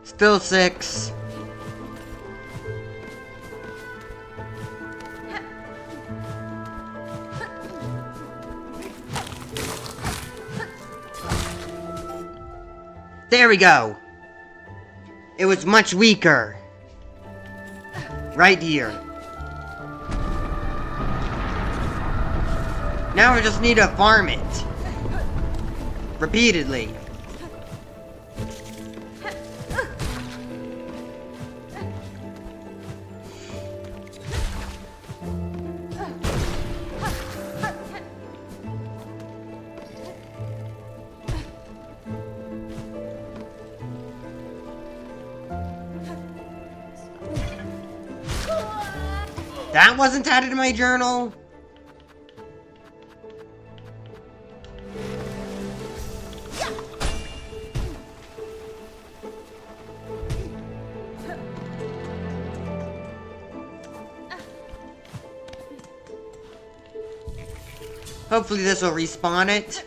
Still six. There we go. It was much weaker. Right here. Now we just need to farm it. Repeatedly. That wasn't added to my journal? Hopefully this will respawn it.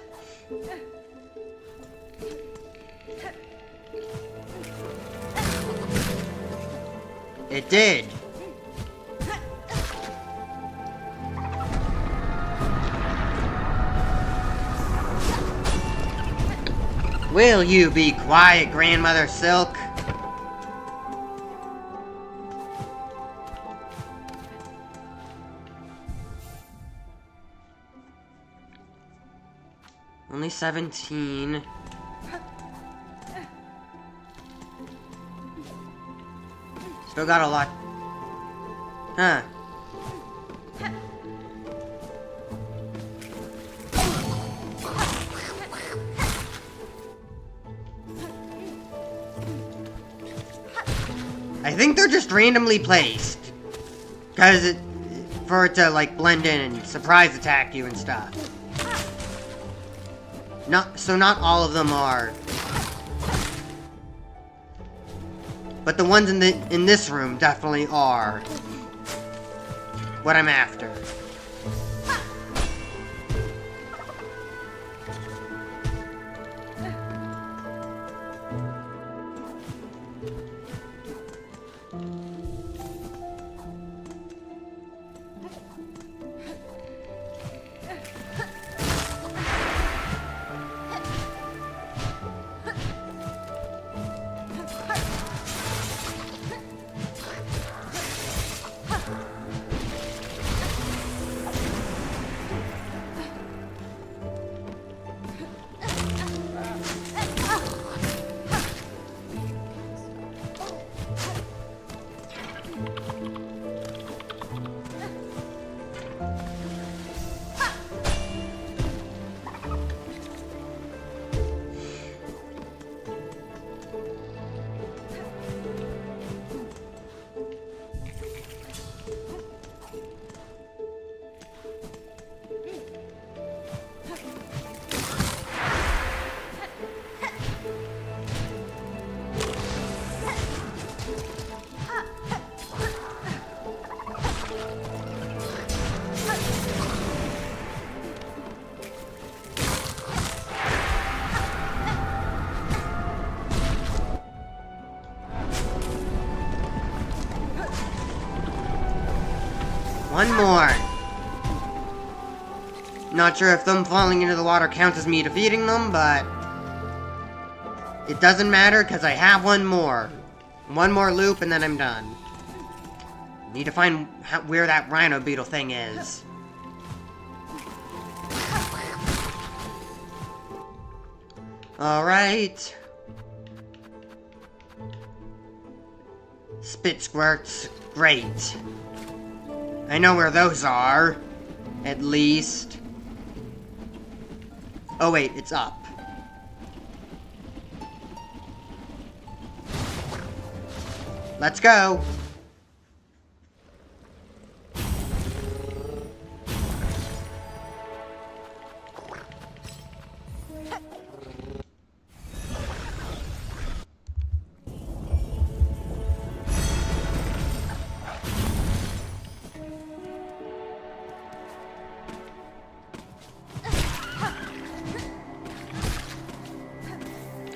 It did. Will you be quiet, Grandmother Silk? Only 17. Still got a lot. Huh. I think they're just randomly placed. For it to, like, blend in and surprise attack you and stuff. Not all of them are. But the ones in this room definitely are what I'm after. One more. Not sure if them falling into the water counts as me defeating them, but it doesn't matter because I have one more. One more loop and then I'm done. Need to find where that rhino beetle thing is. Alright. Spit squirts. Great. I know where those are. At least. Oh wait, it's up. Let's go.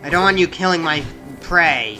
I don't want you killing my prey.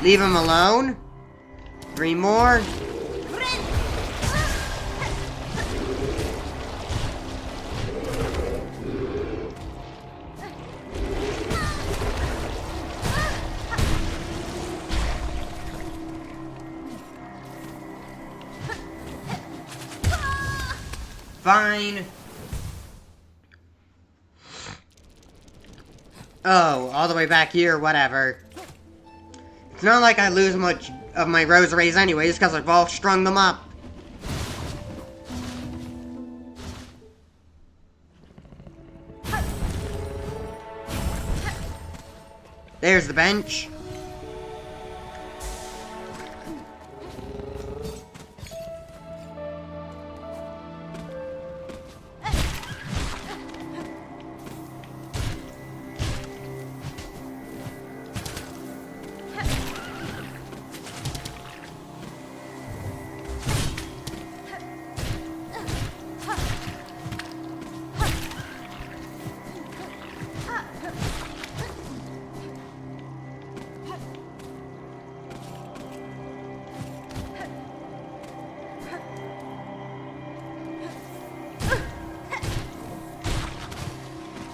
Leave him alone. 3 more. Fine. Oh, all the way back here, whatever. It's not like I lose much of my rosaries anyways, because I've all strung them up. There's the bench.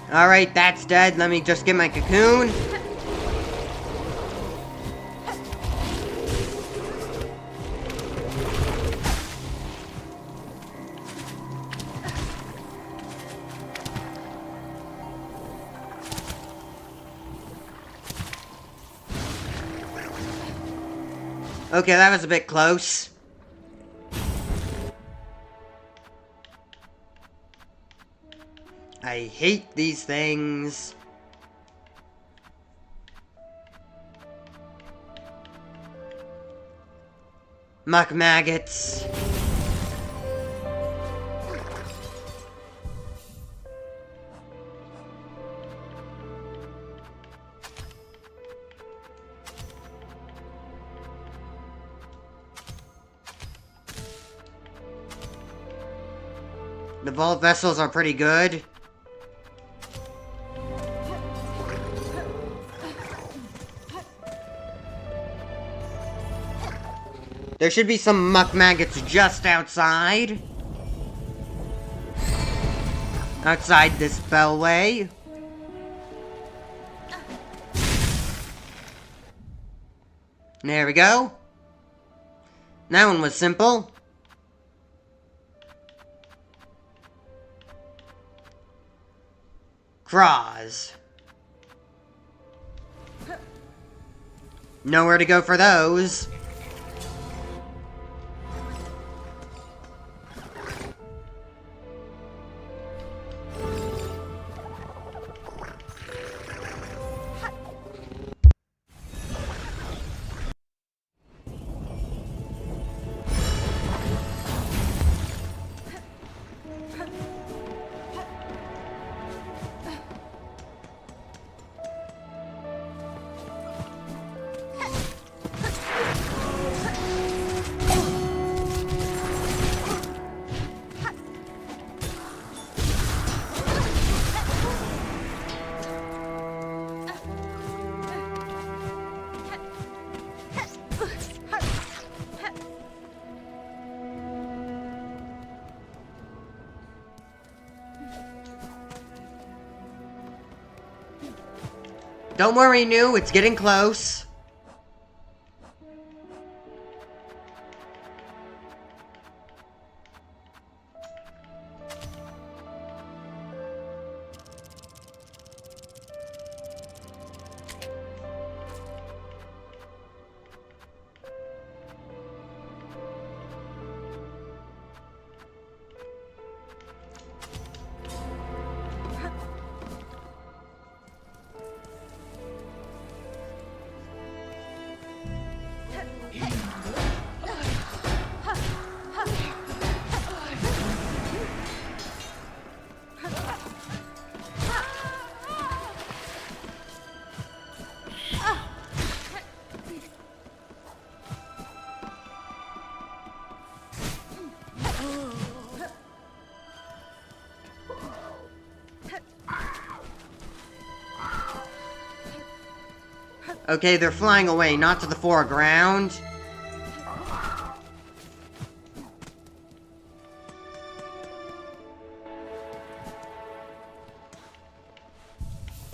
Alright, that's dead. Let me just get my cocoon. Okay, that was a bit close. I hate these things. Muck maggots. The vault vessels are pretty good. There should be some muck maggots just outside. Outside this bellway. There we go. That one was simple. Craws. Nowhere to go for those. Don't worry, New, it's getting close. Okay, they're flying away, not to the foreground.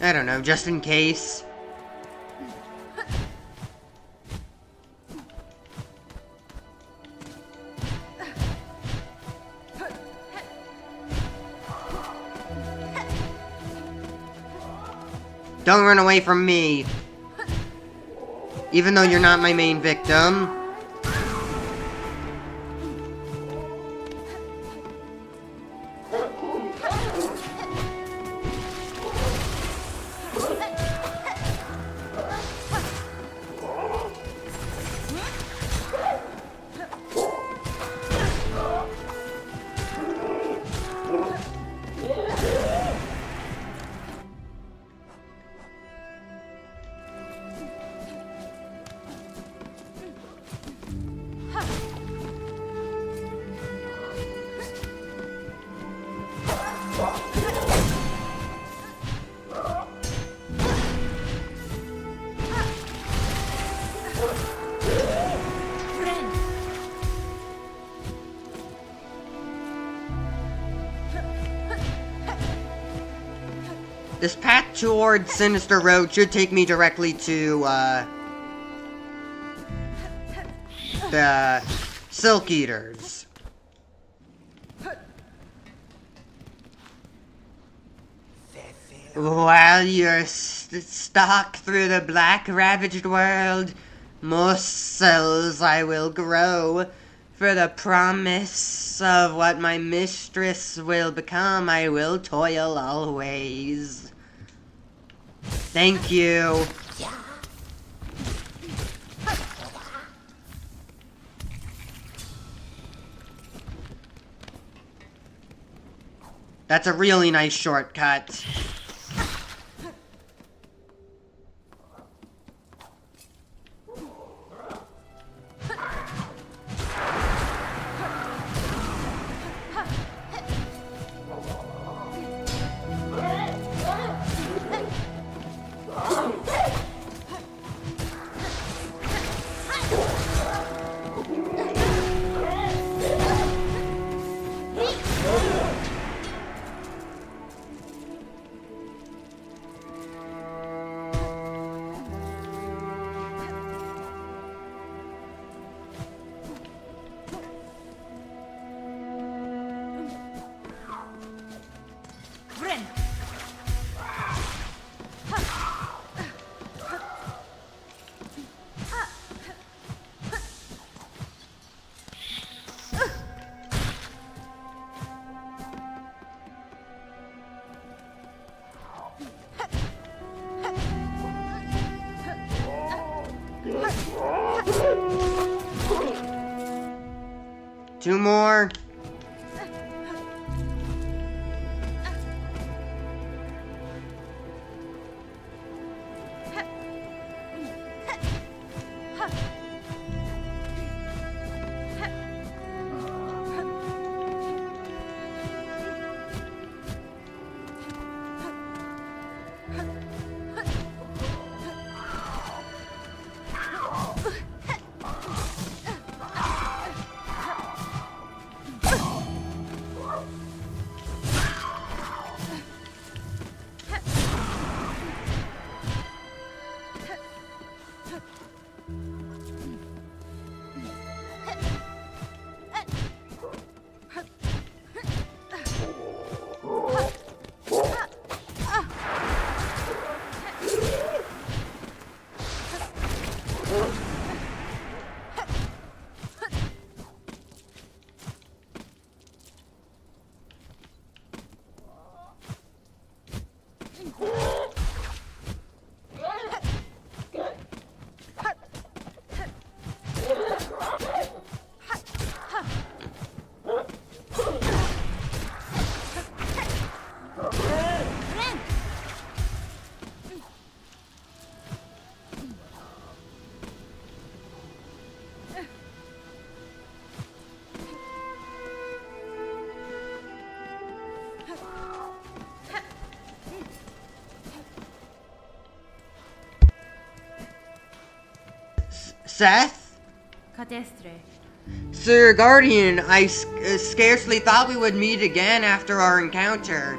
I don't know, just in case. Don't run away from me. Even though you're not my main victim. This path towards Sinister Road should take me directly to, the Silk Eaters. While you're stuck through the black ravaged world, muscles I will grow. For the promise of what my mistress will become, I will toil always. Thank you. That's a really nice shortcut. Two more. Seth? Sir Guardian, I scarcely thought we would meet again after our encounter.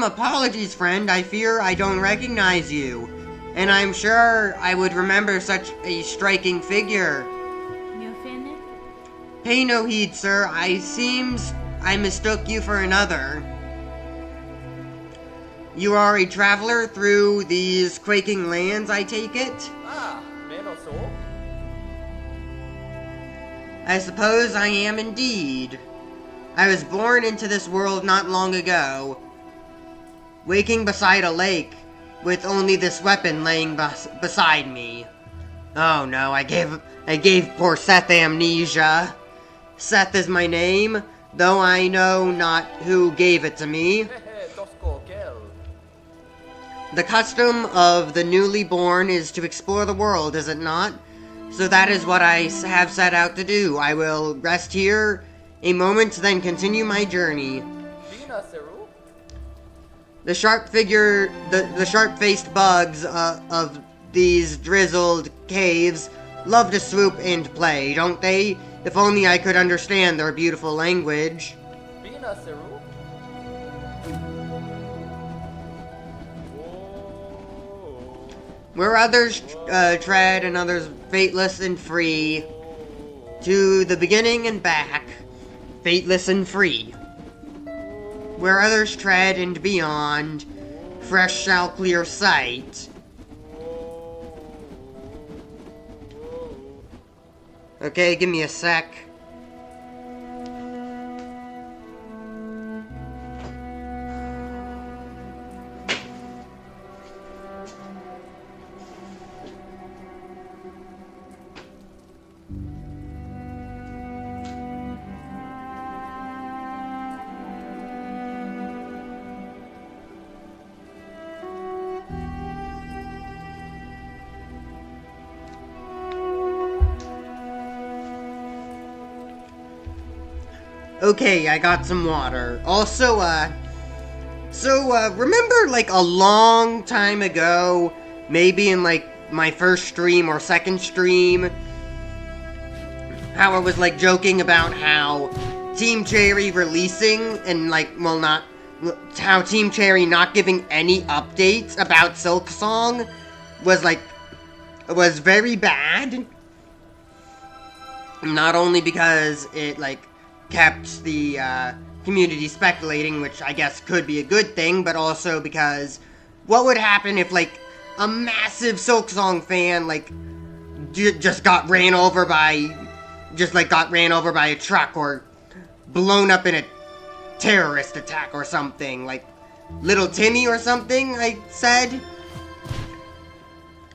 Apologies, friend. I fear I don't recognize you. And I'm sure I would remember such a striking figure. Pay no heed, sir. I mistook you for another. You are a traveler through these quaking lands, I take it? Ah, mementos. I suppose I am indeed. I was born into this world not long ago, waking beside a lake, with only this weapon laying beside me. Oh no, I gave poor Seth amnesia. Seth is my name, though I know not who gave it to me. Tosco kel. The custom of the newly born is to explore the world, is it not? So that is what I have set out to do. I will rest here a moment, then continue my journey. Dina seru. The sharp-faced bugs of these drizzled caves love to swoop and play, don't they? If only I could understand their beautiful language. Dina seru. Where others tread and others fateless and free, to the beginning and back, fateless and free. Where others tread and beyond, fresh shall clear sight. Okay, give me a sec. Okay, I got some water. Also, remember, like, a long time ago, maybe in, like, my first stream or second stream, how I was, like, joking about how Team Cherry releasing and, like, well, not, how Team Cherry not giving any updates about Silksong was, like, was very bad. Not only because it, like, kept the community speculating, which I guess could be a good thing, but also because what would happen if, like, a massive Silksong fan, like, just got ran over by a truck or blown up in a terrorist attack or something, like Little Timmy or something, I said.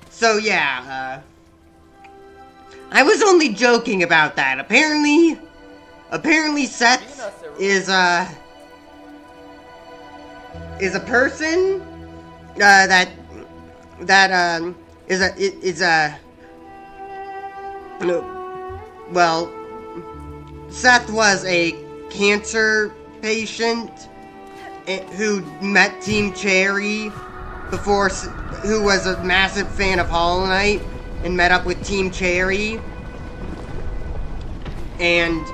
So yeah, I was only joking about that. Apparently Seth is a person well, Seth was a cancer patient who met Team Cherry before, who was a massive fan of Hollow Knight and met up with Team Cherry, and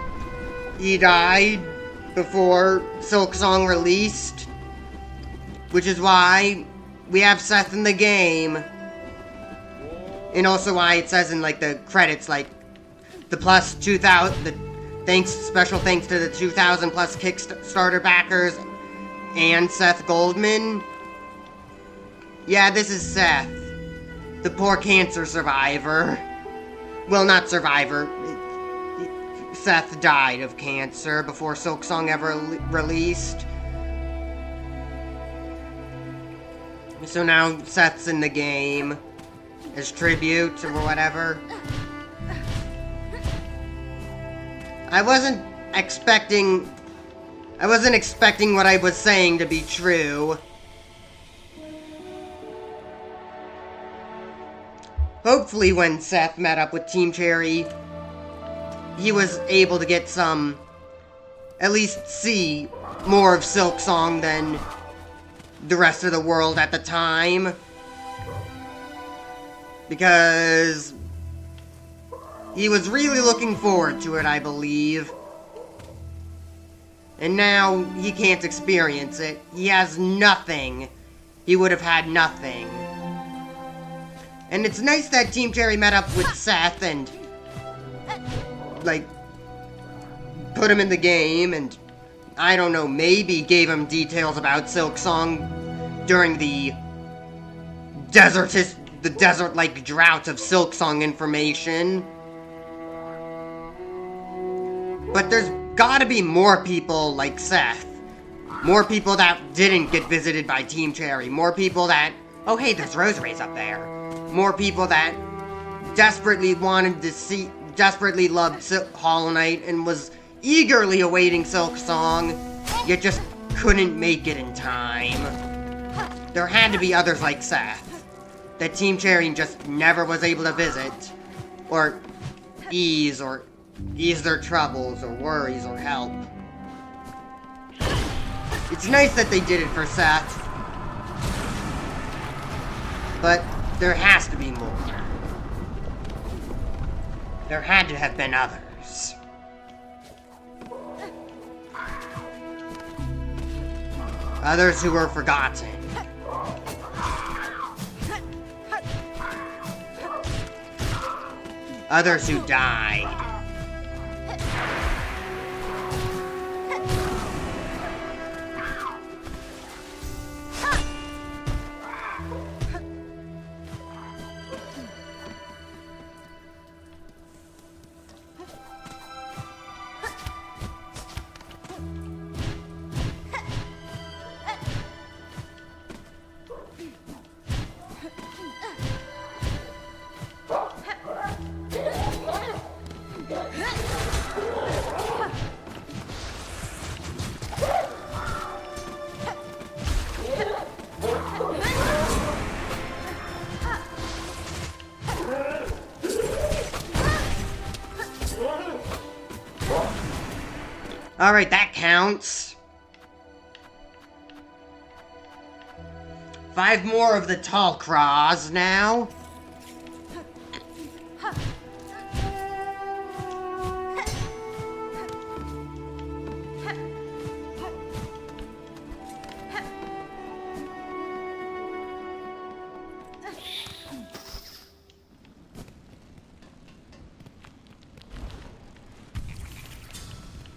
he died before Silksong released, which is why we have Seth in the game, and also why it says in, like, the credits, like, the plus 2,000, special thanks to the 2,000 plus Kickstarter backers and Seth Goldman. Yeah, this is Seth, the poor cancer survivor. Well, not survivor. Seth died of cancer before Silksong ever released. So now Seth's in the game as tribute or whatever. I wasn't expecting what I was saying to be true. Hopefully when Seth met up with Team Cherry, he was able to get some, at least see more of Silksong than the rest of the world at the time. Because he was really looking forward to it, I believe. And now he can't experience it. He has nothing. He would have had nothing. And it's nice that Team Cherry met up with Seth and, like, put him in the game and, I don't know, maybe gave him details about Silksong during the desert-like drought of Silksong information. But there's gotta be more people like Seth. More people that didn't get visited by Team Cherry. More people that... Oh, hey, there's Rosaries up there. More people that desperately wanted to see... Desperately loved Hollow Knight and was eagerly awaiting Silksong, yet just couldn't make it in time. There had to be others like Seth that Team Cherry just never was able to visit, or ease their troubles, or worries, or help. It's nice that they did it for Seth, but there has to be more. There had to have been others. Others who were forgotten. Others who died. Alright, that counts. 5 more of the tall craws now.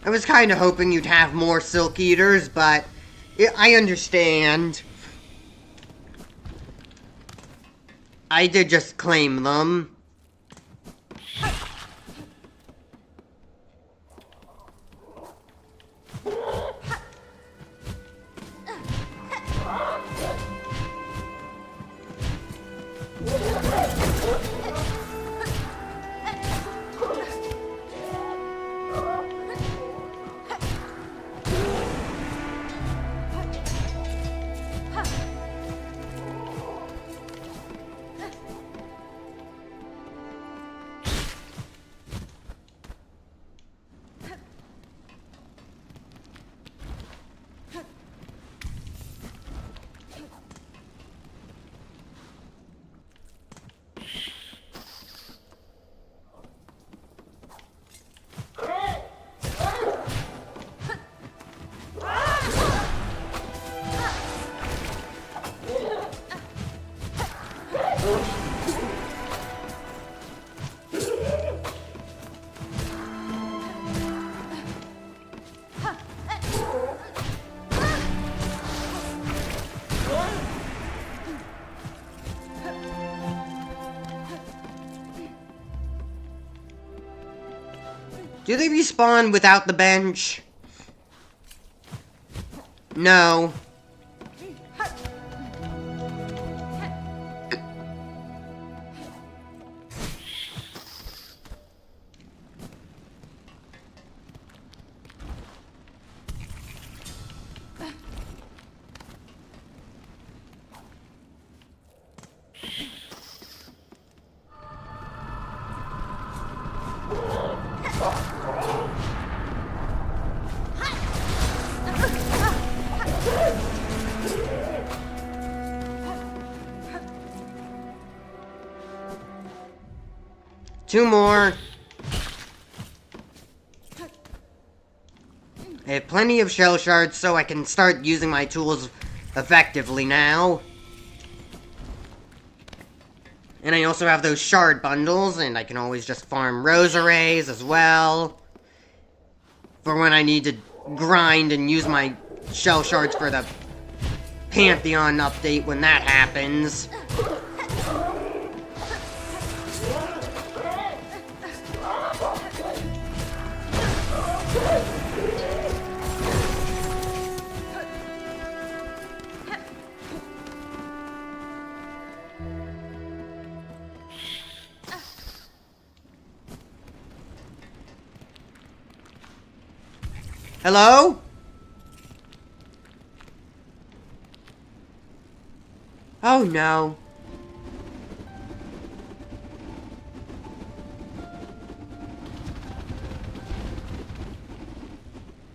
I was kind of hoping you'd have more Silk Eaters, but I understand. I did just claim them. Do they respawn without the bench? No. Two more. I have plenty of shell shards, so I can start using my tools effectively now. And I also have those shard bundles, and I can always just farm rosaries as well. For when I need to grind and use my shell shards for the Pantheon update when that happens. Hello? Oh no.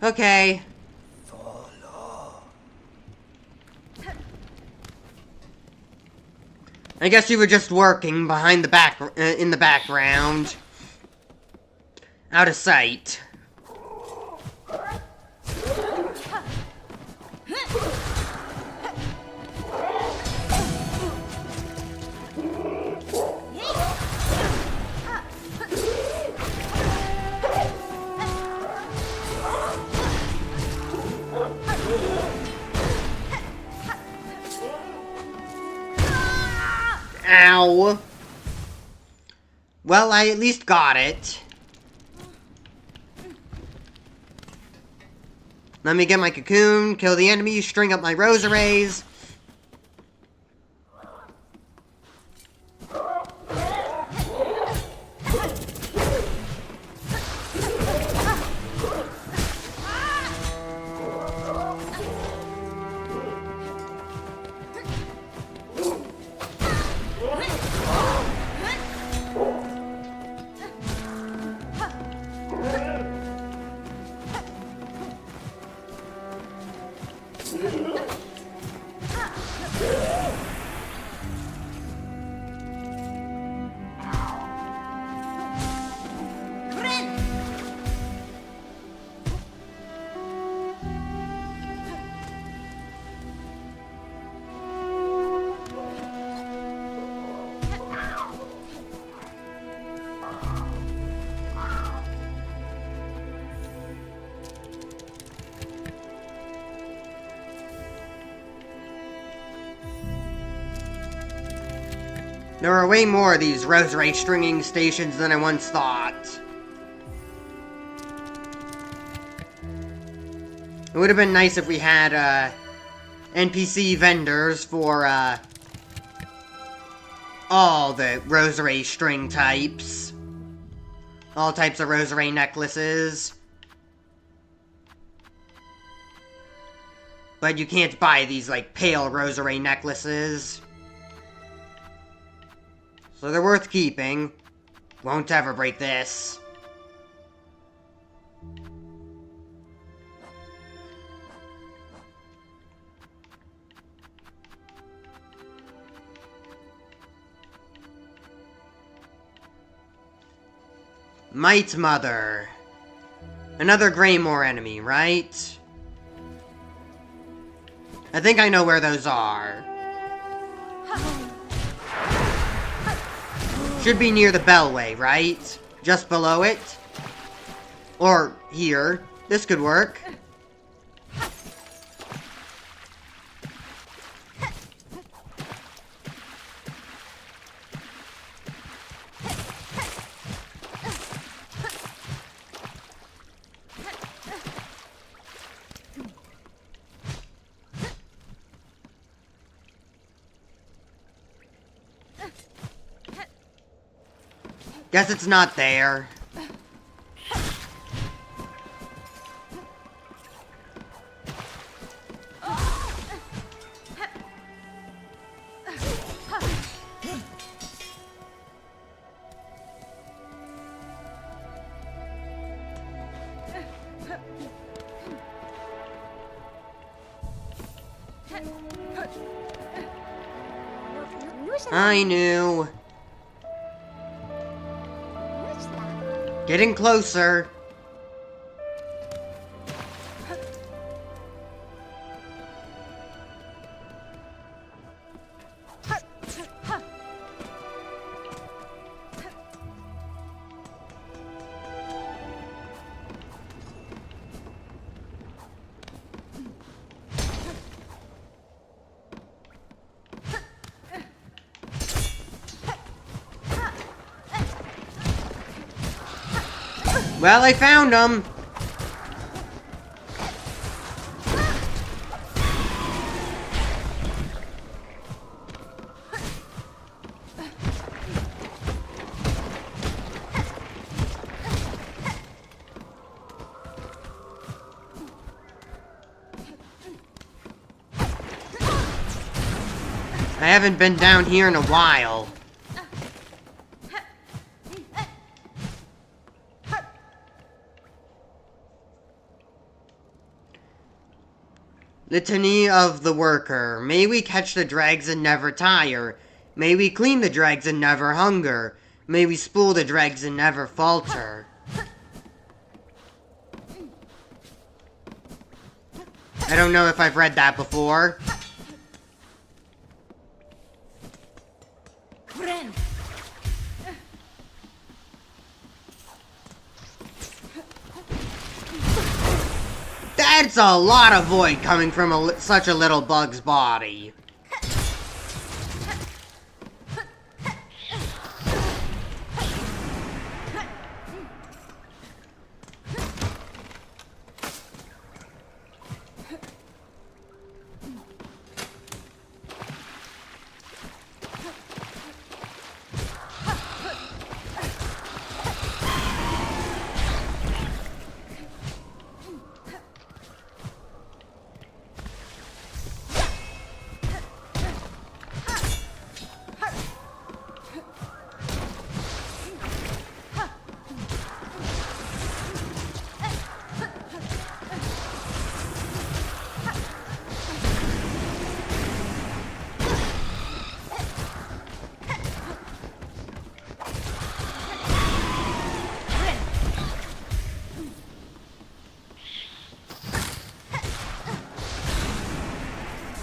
Okay. I guess you were just working behind the back, in the background. Out of sight. Ow. Well, I at least got it. Let me get my cocoon, kill the enemy, string up my rosaries. There are way more of these rosary stringing stations than I once thought. It would have been nice if we had, NPC vendors for, all the rosary string types. All types of rosary necklaces. But you can't buy these, like, pale rosary necklaces. So they're worth keeping. Won't ever break this. Might Mother. Another Greymore enemy, right? I think I know where those are. Should be near the Bellway, right? Just below it? Or here. This could work. Guess it's not there. I knew. Getting closer. Well, I found them. I haven't been down here in a while. Litany of the Worker. May we catch the dregs and never tire. May we clean the dregs and never hunger. May we spool the dregs and never falter. I don't know if I've read that before. That's a lot of void coming from such a little bug's body.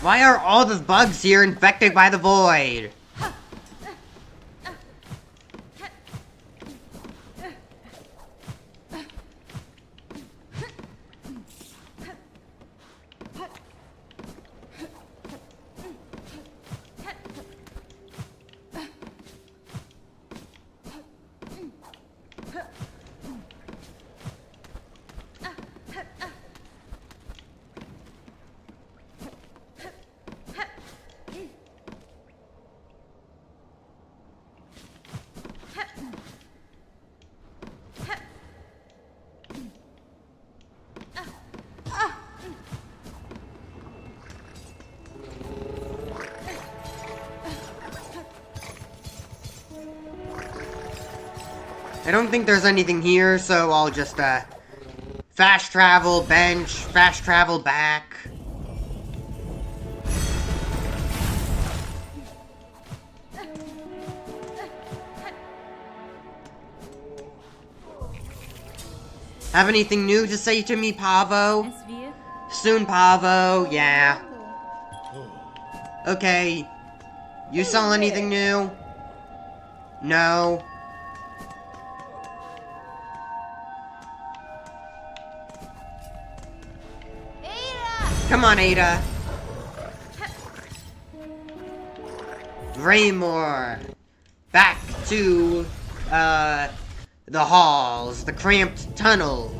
Why are all the bugs here infected by the void? I don't think there's anything here, so I'll just, fast travel, bench, fast travel back. Have anything new to say to me, Pavo? Soon, Pavo, yeah. Okay. You sell anything new? No. Come on, Ada. Raymore. Back to, the halls, the cramped tunnels.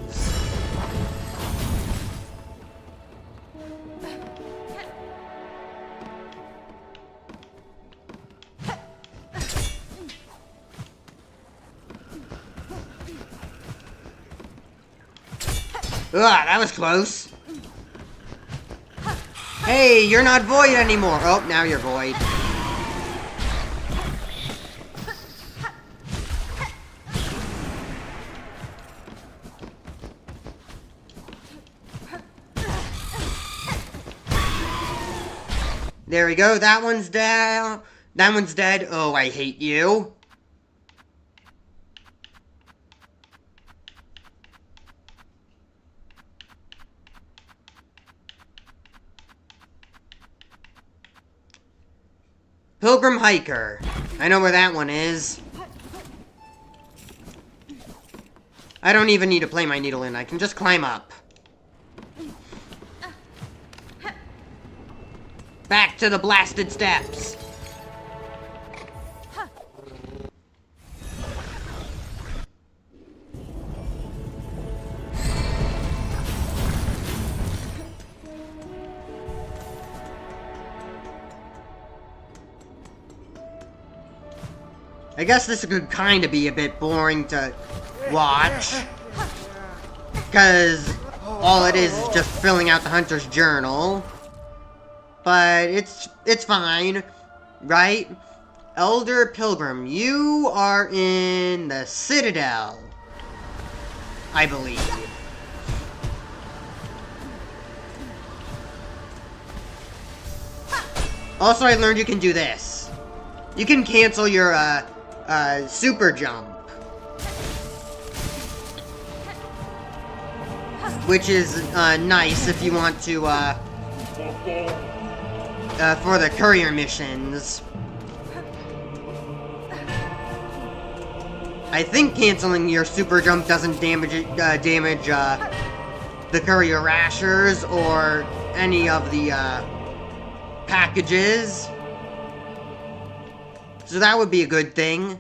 Ugh, that was close. Hey, you're not void anymore. Oh, now you're void. There we go. That one's down. That one's dead. Oh, I hate you. Pilgrim Hiker. I know where that one is. I don't even need to play my needle in. I can just climb up. Back to the blasted steps. I guess this could kind of be a bit boring to watch. Because all it is just filling out the hunter's journal. But it's fine, right? Elder Pilgrim, you are in the Citadel, I believe. Also, I learned you can do this. You can cancel your, super jump. Which is, nice if you want to, for the courier missions. I think canceling your super jump doesn't damage, the courier rashers or any of the, packages. So that would be a good thing.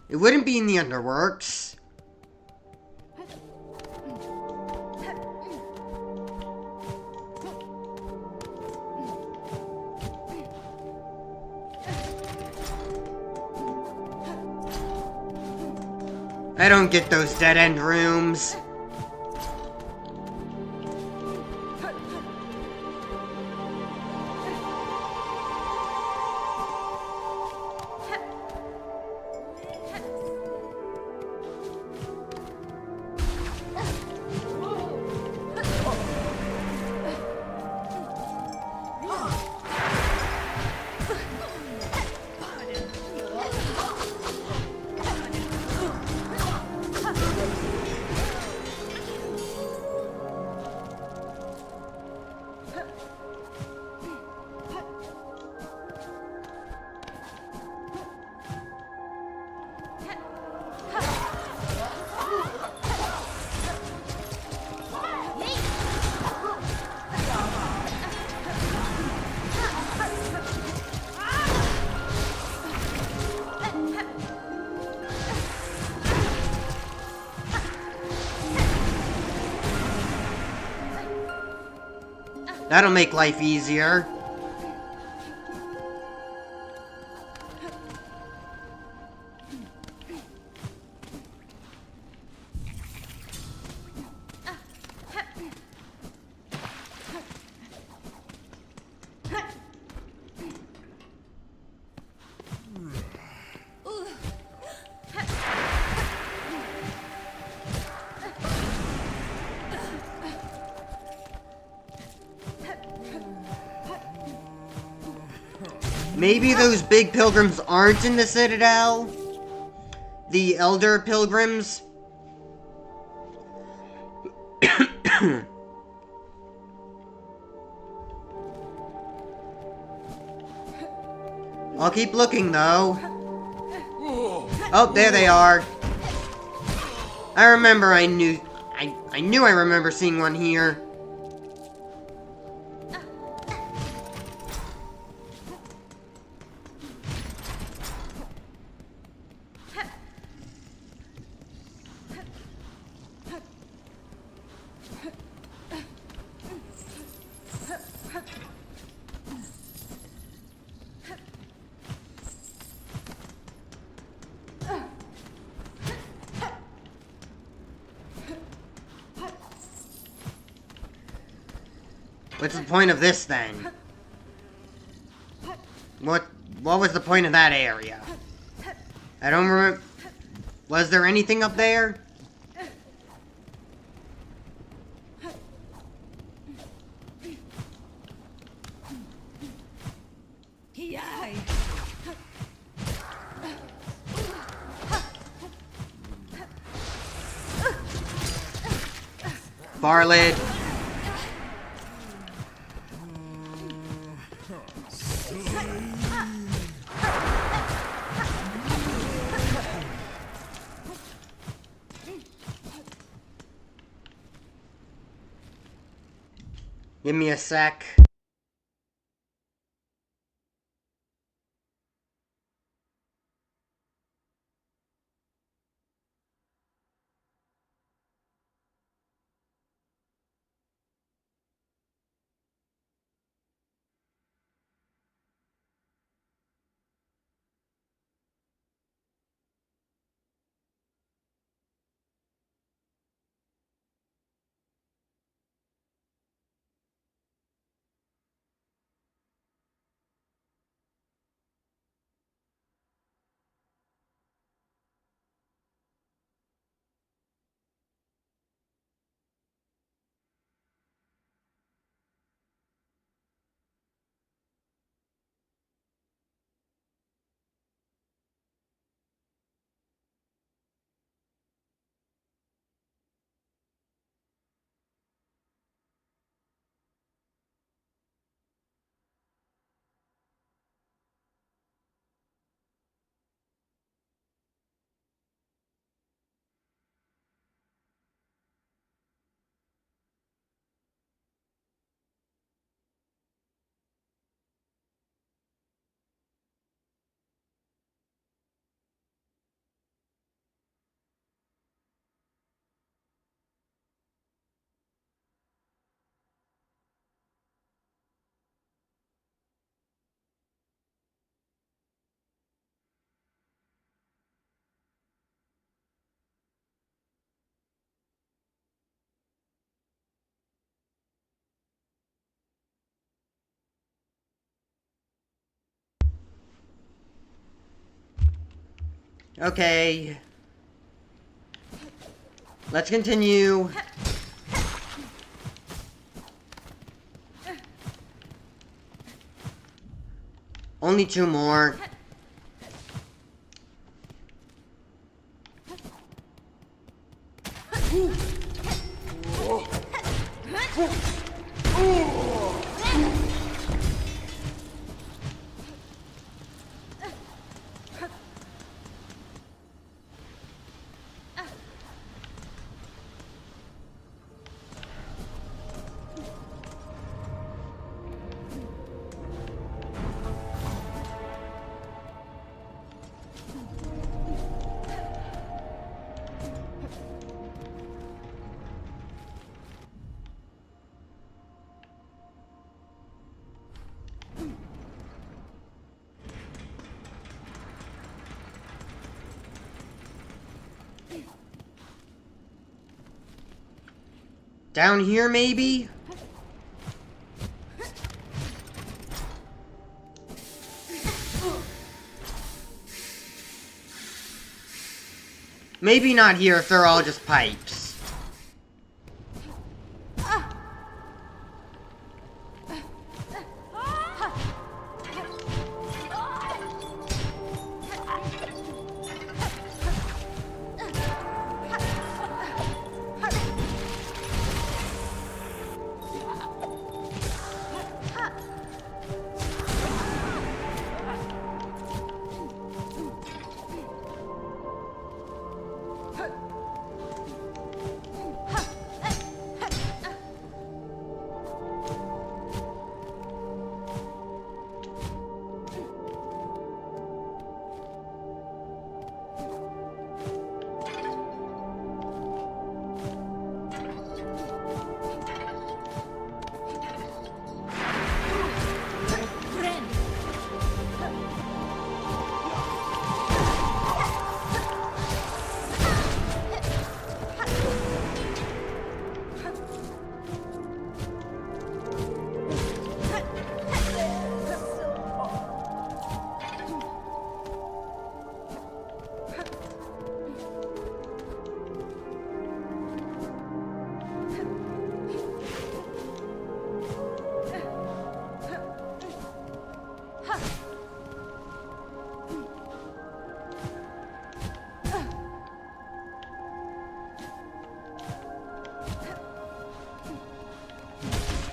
It wouldn't be in the Underworks. I don't get those dead-end rooms. That'll make life easier. Maybe those big pilgrims aren't in the Citadel? The Elder Pilgrims? I'll keep looking, though. Oh, there they are. I remember I knew I remember seeing one here. What's the point of this, then? What was the point of that area? I don't remember. Was there anything up there? Bar lid. Give me a sec. Okay. Let's continue. Only 2 more. Down here, maybe? Maybe not here if they're all just pipes.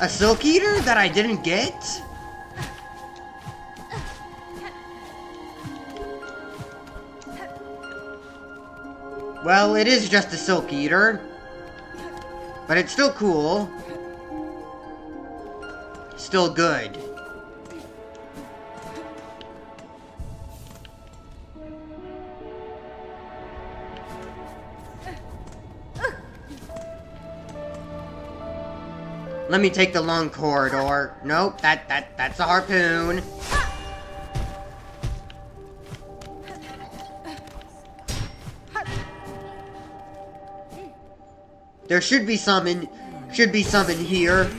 A Silk Eater that I didn't get? Well, it is just a Silk Eater. But it's still cool. Still good. Let me take the long corridor. Nope, that's a harpoon. There should be some in here.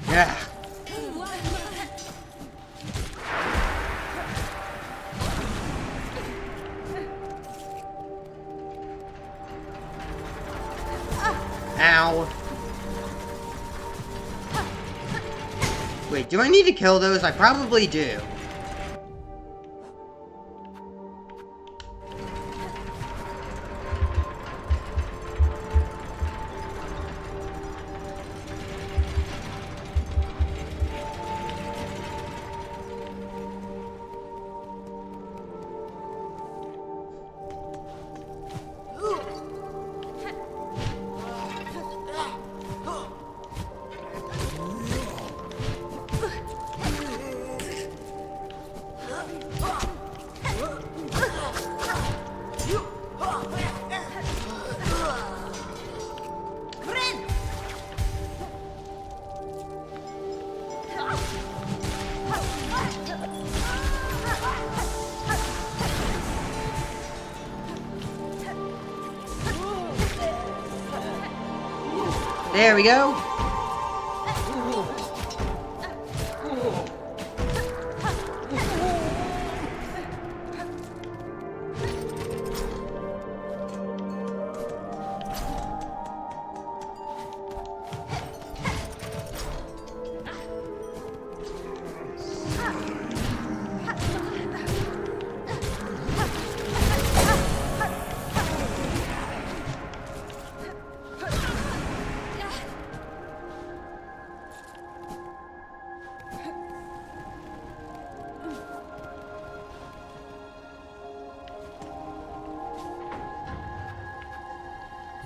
Yeah. Ow. Wait, do I need to kill those? I probably do. There we go.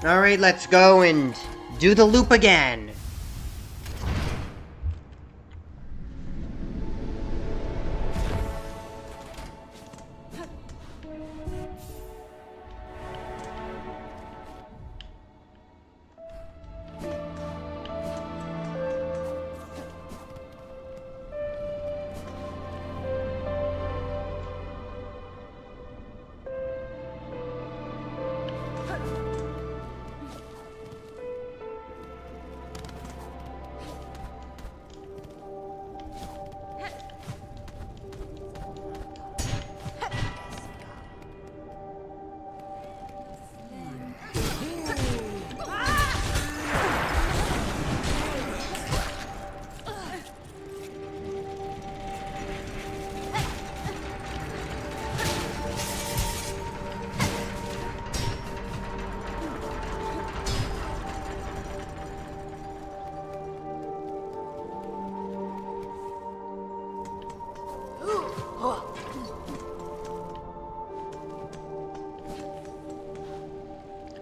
Alright, let's go and do the loop again.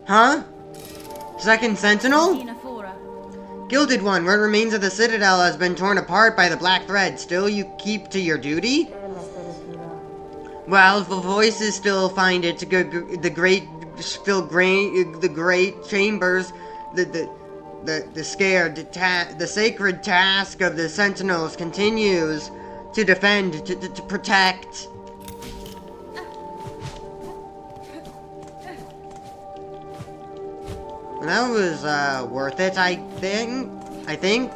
Huh? Second Sentinel? Gilded One, what remains of the Citadel has been torn apart by the Black Thread. Still you keep to your duty? Well, the voices still find it to go the great chambers, the sacred task of the Sentinels continues to defend, to protect. That was, worth it, I think.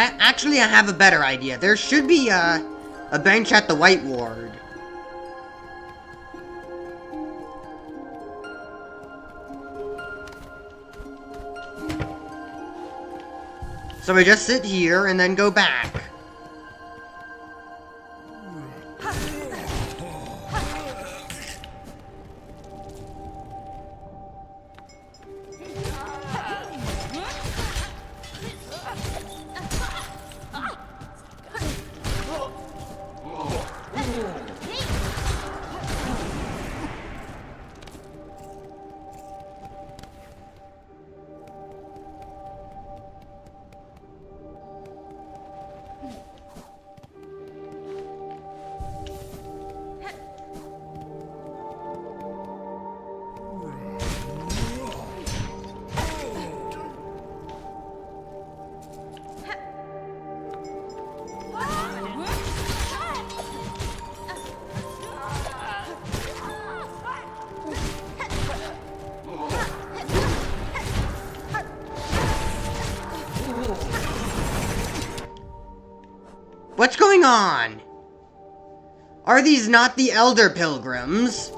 Actually, I have a better idea. There should be a bench at the White Ward. So we just sit here and then go back. What's going on? Are these not the Elder Pilgrims?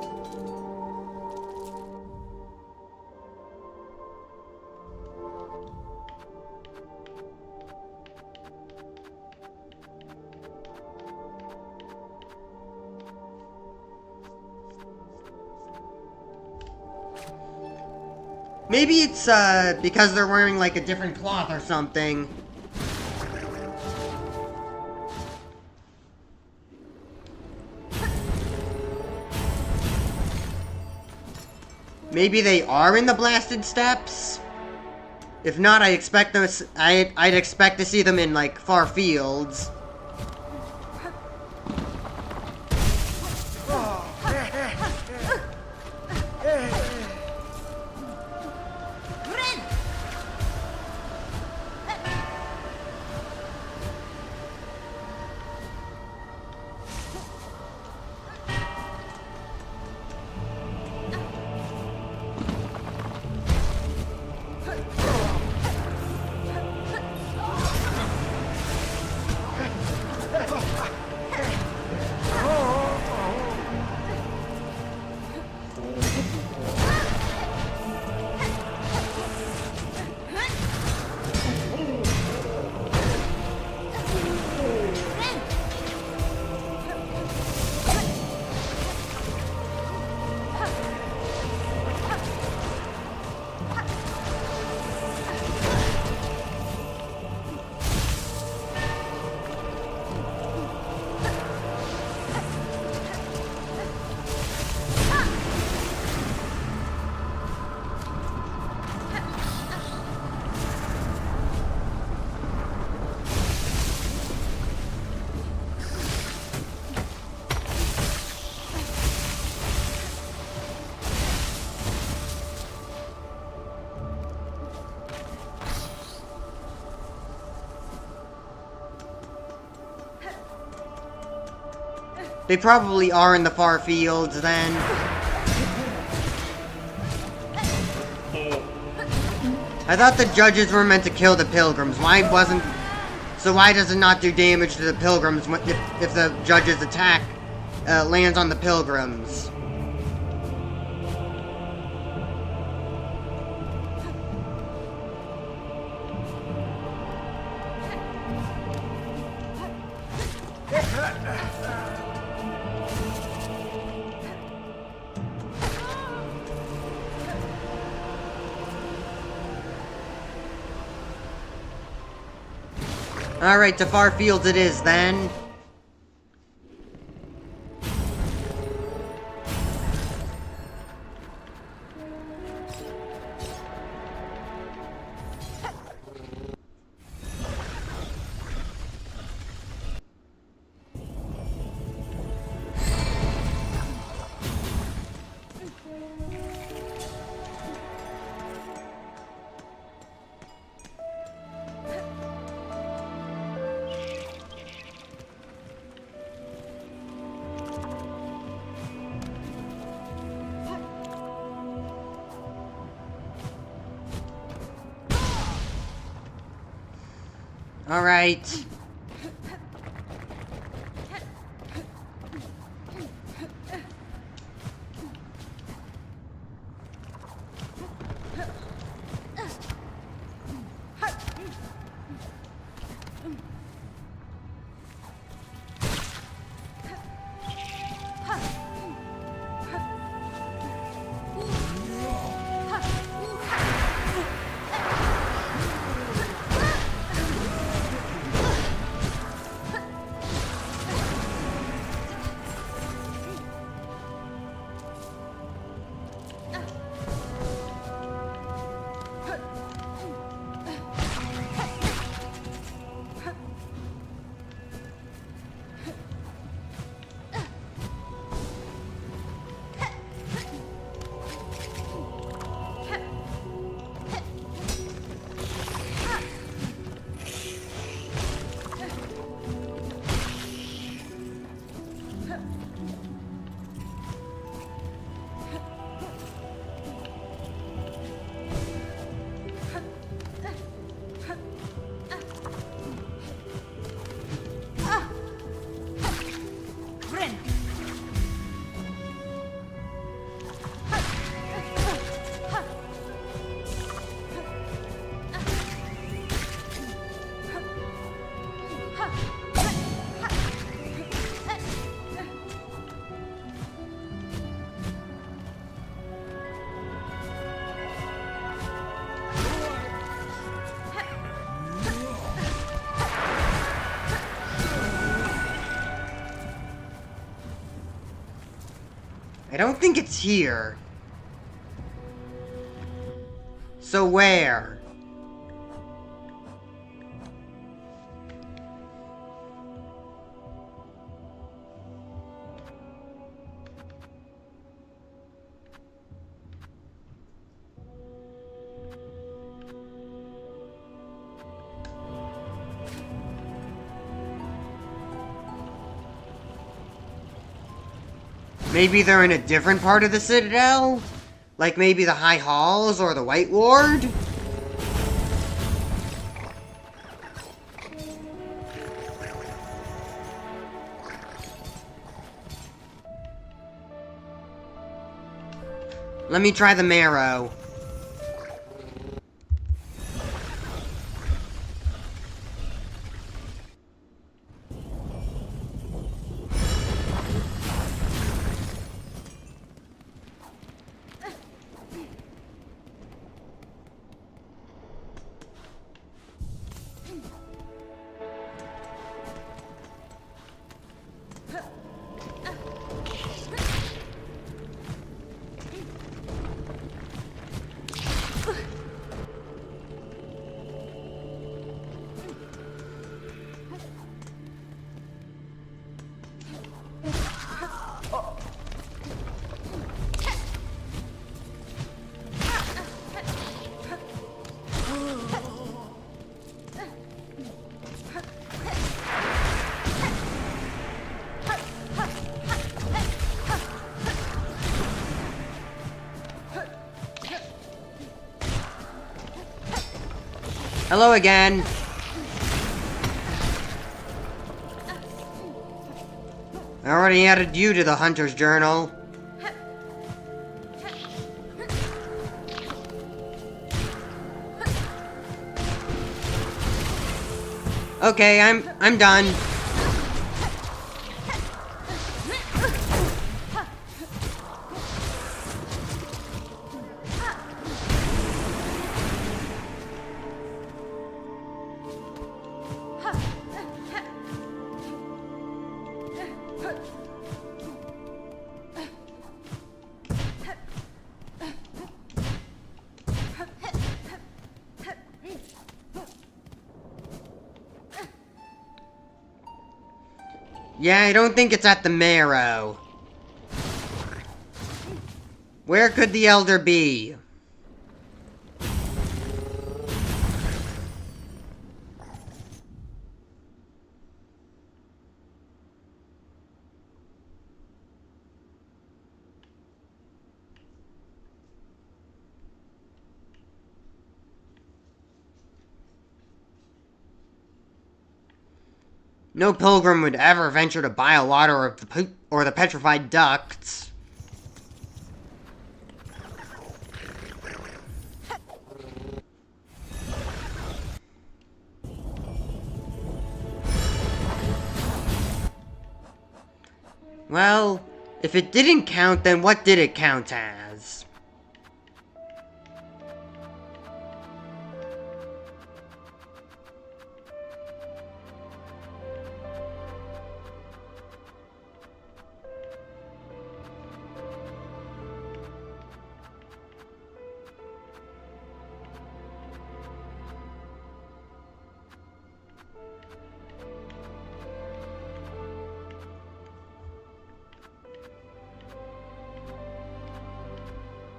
Maybe it's, because they're wearing, like, a different cloth or something. Maybe they are in the blasted steppes? If not, I'd expect to see them in, like, far fields. They probably are in the far fields, then. I thought the judges were meant to kill the pilgrims. Why does it not do damage to the pilgrims if the judge's attack lands on the pilgrims? Alright, to far fields it is then. Alright. I don't think it's here. So where? Maybe they're in a different part of the Citadel? Like maybe the High Halls or the White Ward? Let me try the marrow. Hello again. I already added you to the Hunter's Journal. Okay, I'm done. Yeah, I don't think it's at the Marrow. Where could the Elder be? No pilgrim would ever venture to buy a water or the petrified ducts. Well, if it didn't count, then what did it count as?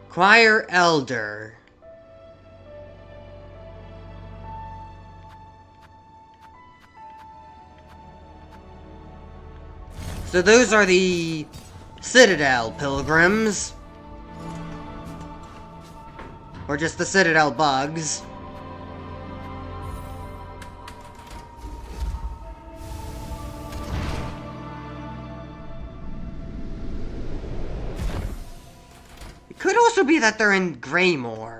Choir Elder. So those are the Citadel pilgrims. Or just the Citadel bugs. It could also be that they're in Greymore.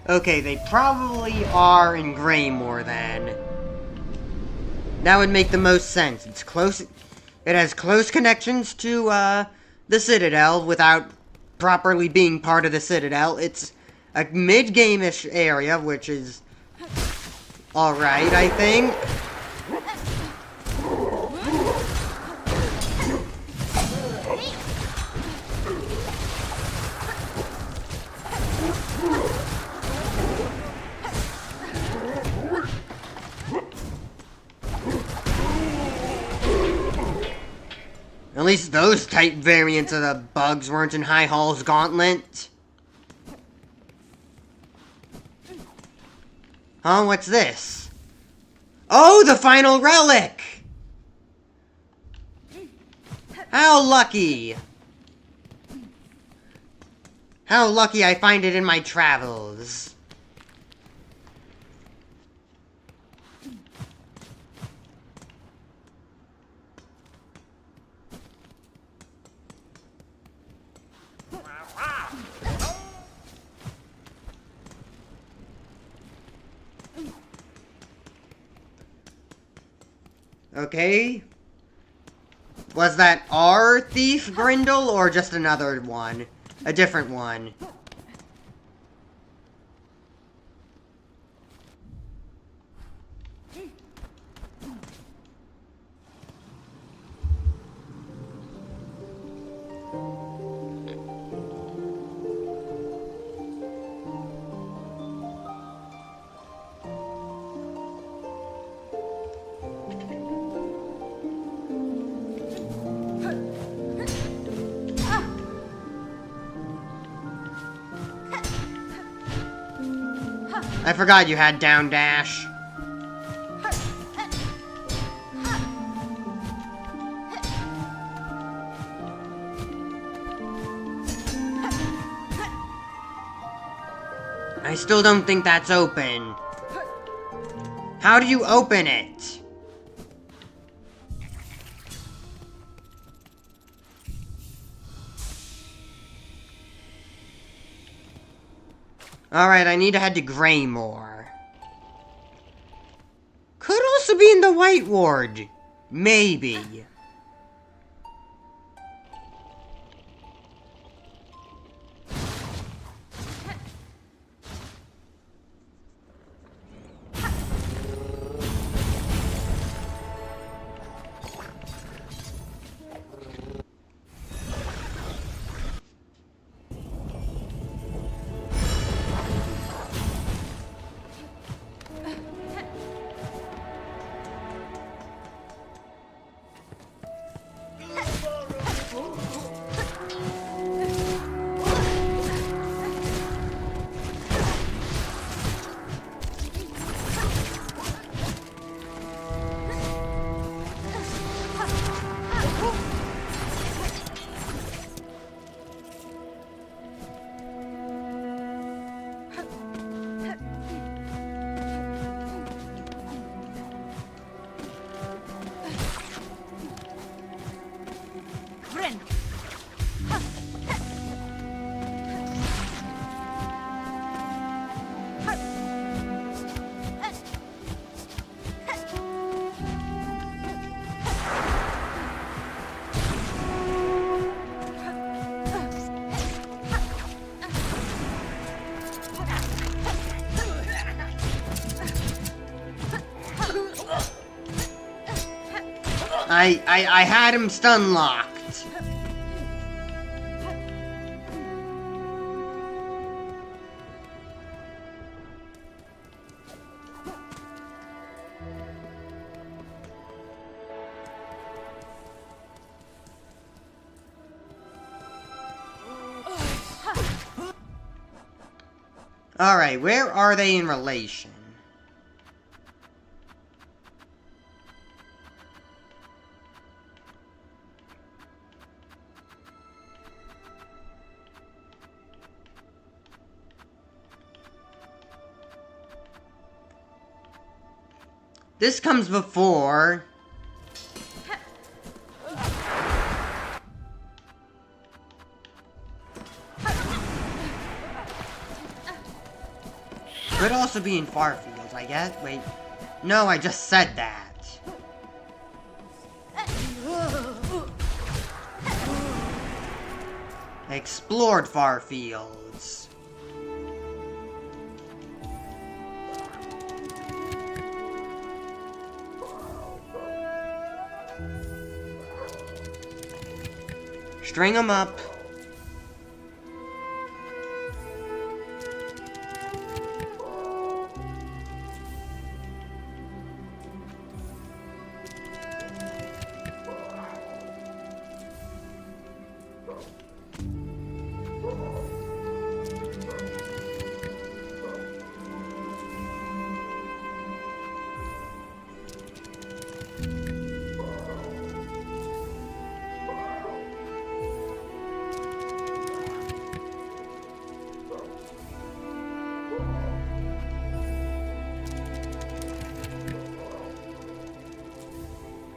Okay, they probably are in Greymore then. That would make the most sense. It's close. It has close connections to the Citadel without properly being part of the Citadel. It's a mid-game-ish area, which is alright, I think. At least those type variants of the bugs weren't in High Hall's Gauntlet. Huh? What's this? Oh, the final relic! How lucky! How lucky I find it in my travels. Okay. Was that our Thief Grindel, or just another one? A different one? I forgot you had down dash. I still don't think that's open. How do you open it? Alright, I need to head to Greymore. Could also be in the White Ward. Maybe. I had him stun locked. Alright, where are they in relation? This comes before. Could also be in Farfield, I guess. Wait. No, I just said that. I explored Farfields. String them up.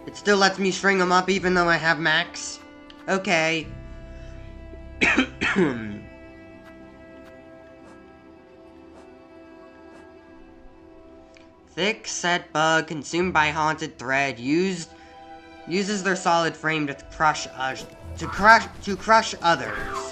It still lets me string them up even though I have max? Okay. Thick set bug consumed by haunted thread uses their solid frame to crush others.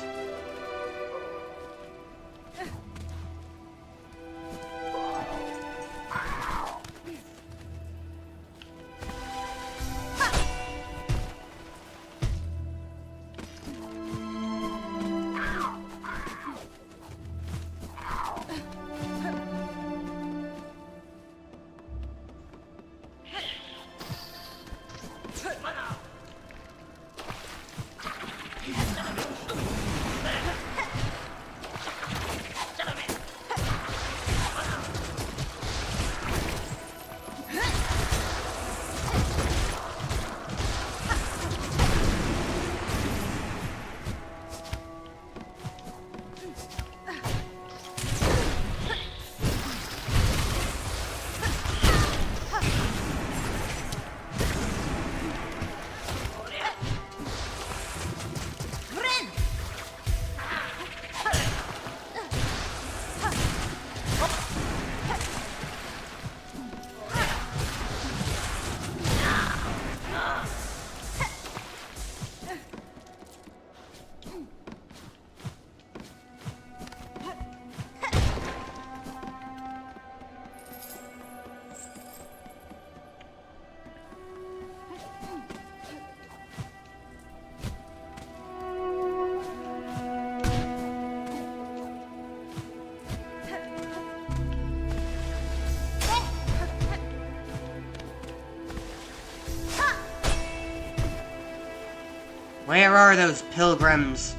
Where are those pilgrims?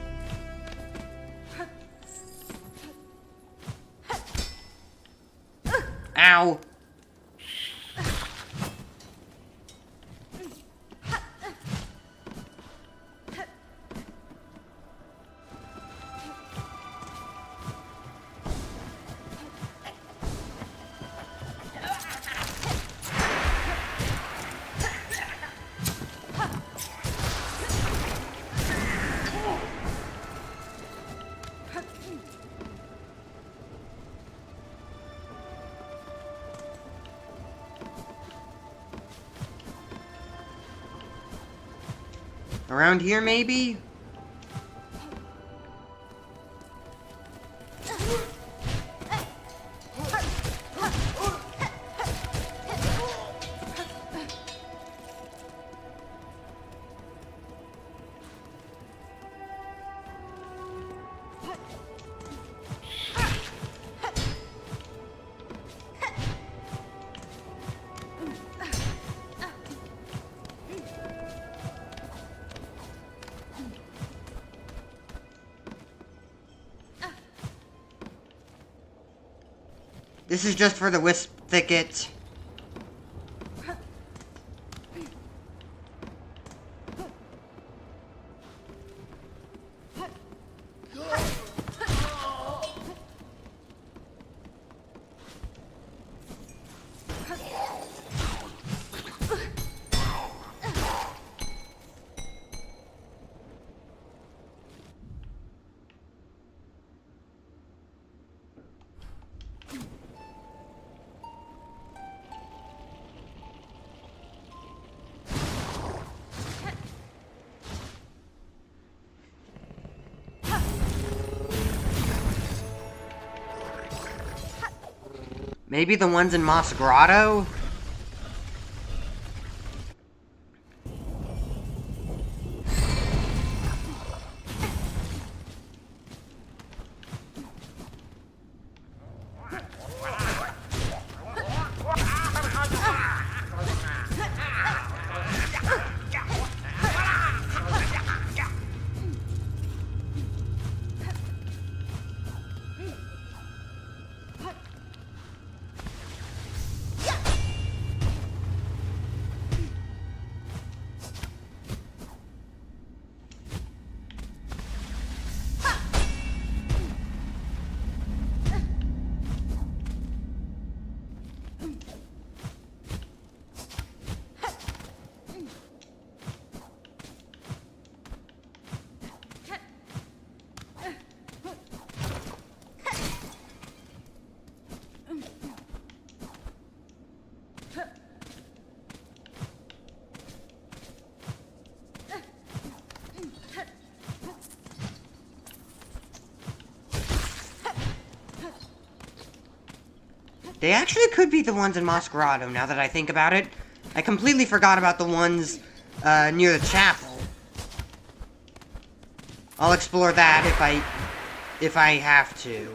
Ow! Around here, maybe? This is just for the wisp thicket. Maybe the ones in Moss Grotto? They actually could be the ones in Moss Grotto, now that I think about it. I completely forgot about the ones near the chapel. I'll explore that if I have to.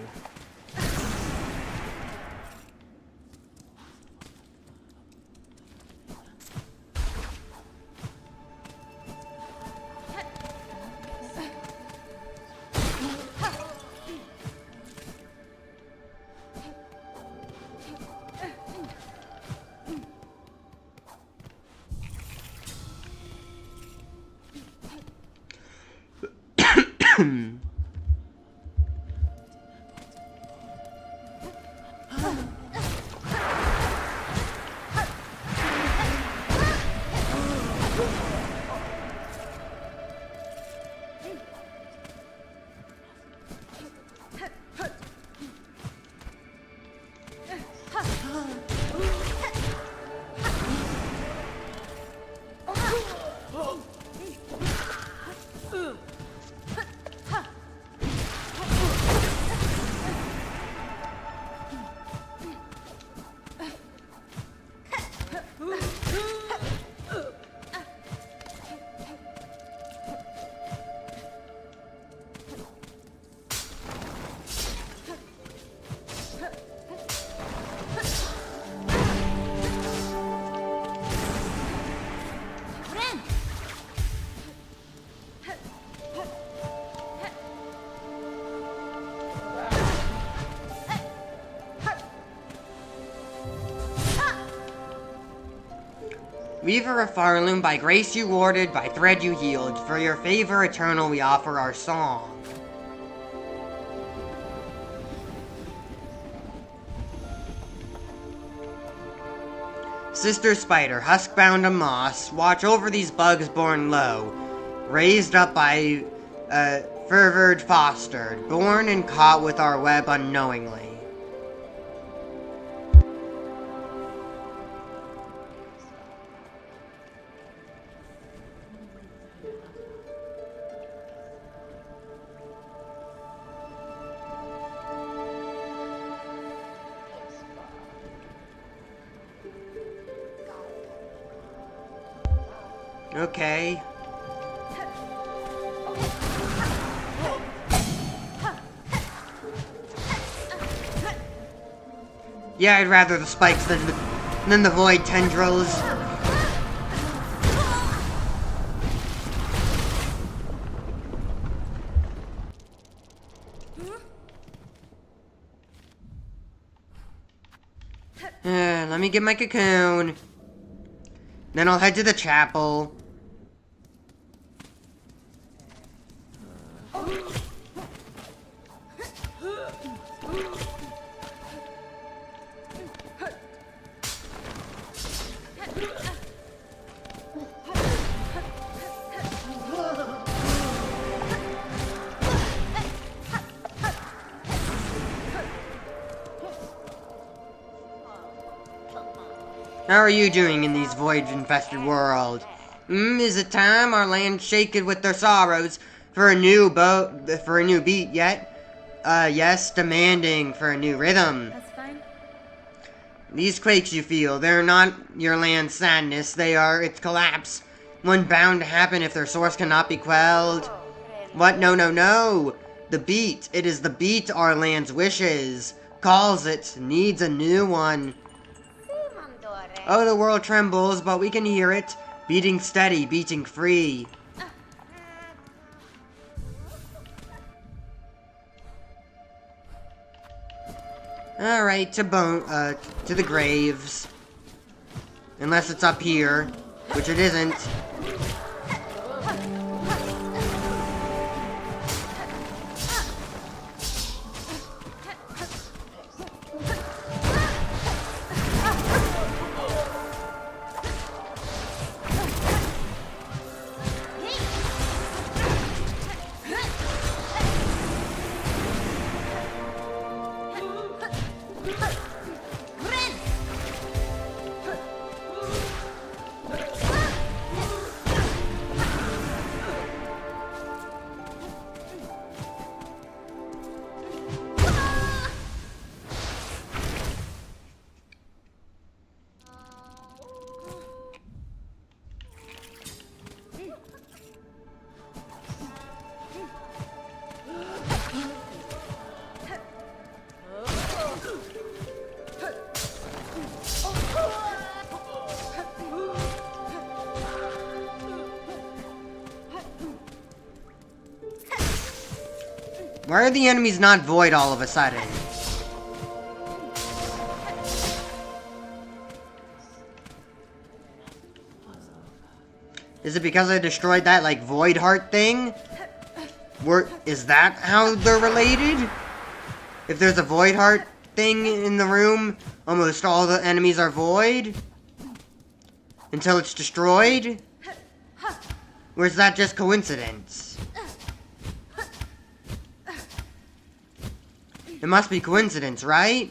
Weaver of Farloom, by grace you warded, by thread you healed. For your favor eternal we offer our song. Sister Spider, husk-bound to moss, watch over these bugs born low, raised up by, fervored fostered, born and caught with our web unknowingly. Okay. Yeah, I'd rather the spikes than the void tendrils. Let me get my cocoon. Then I'll head to the chapel. How are you doing in these void-infested world? Is it time our land shaken with their sorrows for a new beat yet? Yes, demanding for a new rhythm. That's fine. These quakes you feel, they're not your land's sadness, they are its collapse. One bound to happen if their source cannot be quelled. What? No, no, no! The beat, it is the beat our land's wishes. Calls it, needs a new one. Oh, the world trembles, but we can hear it. Beating steady, beating free. Alright, to the graves. Unless it's up here, which it isn't. Why are the enemies not void all of a sudden? Is it because I destroyed that, like, void heart thing? Is that how they're related? If there's a void heart thing in the room, almost all the enemies are void? Until it's destroyed? Or is that just coincidence? It must be coincidence, right?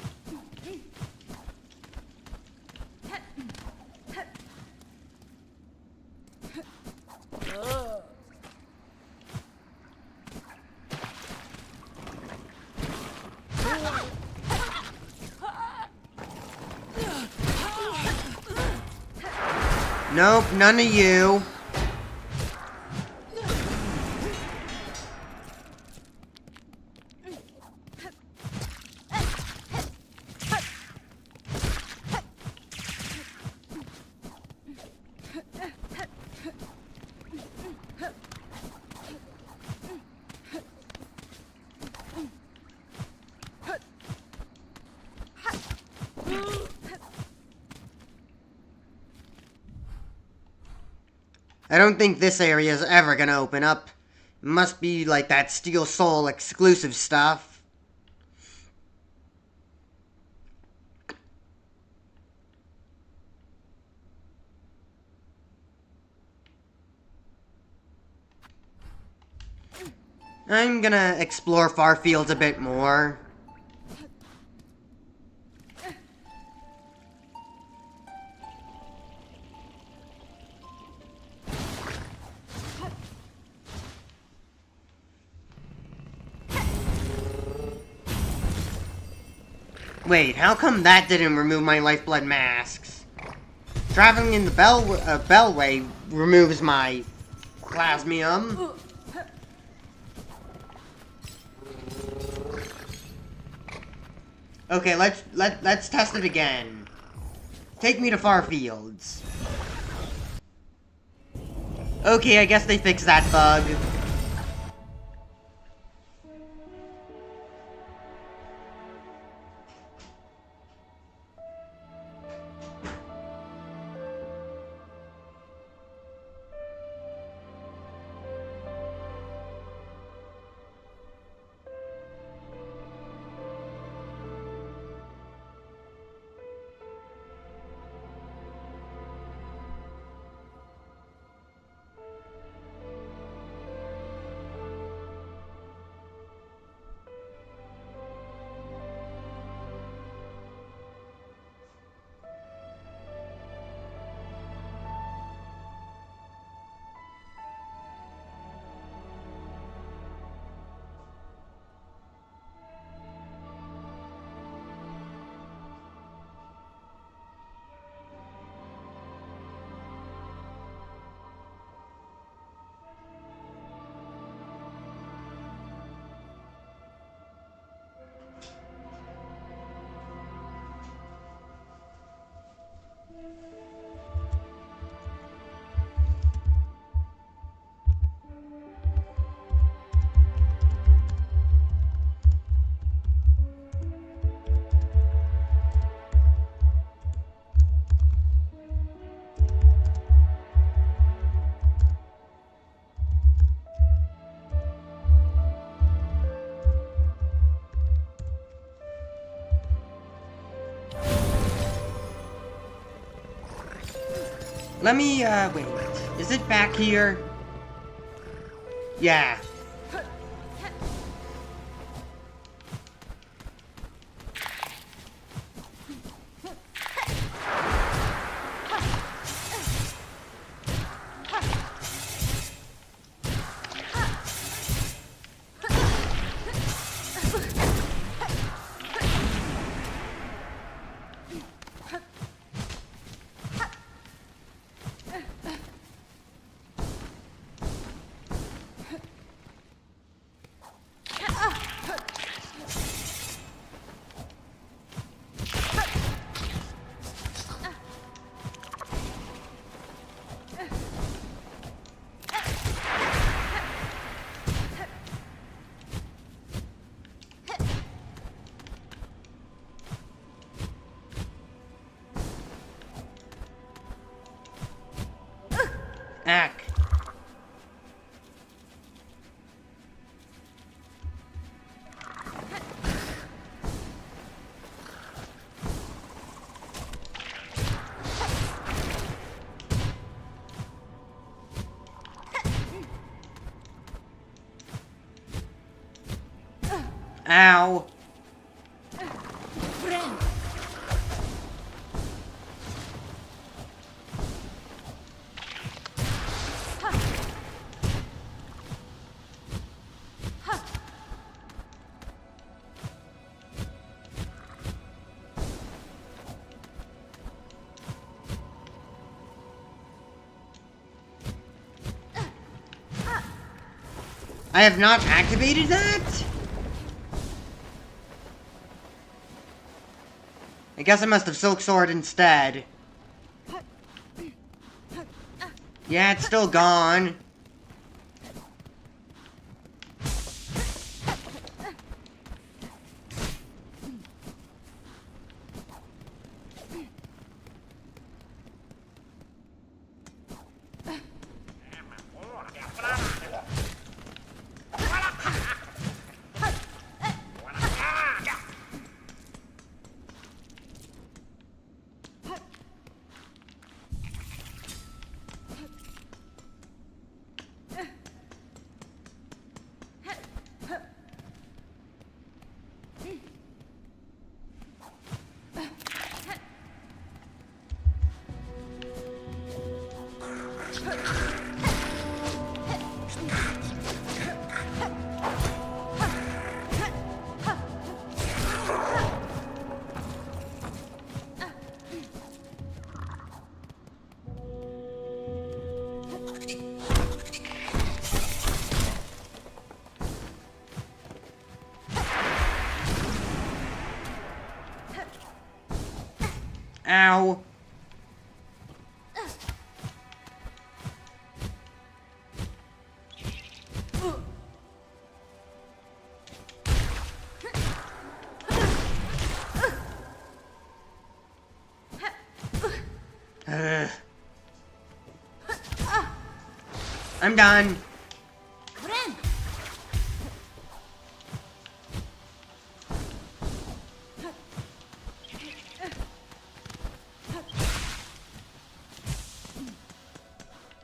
Nope, none of you. I don't think this area is ever gonna open up. It must be like that Steel Soul exclusive stuff. I'm gonna explore Farfields a bit more. Wait, how come that didn't remove my lifeblood masks? Traveling in the Bellway removes my plasmium. Okay, let's test it again. Take me to Farfields. Okay, I guess they fixed that bug. Let me, wait. Is it back here? Yeah. Ack. Ow. I have not activated that? I guess I must have Silk Sword instead. Yeah, it's still gone. Ow. I'm done.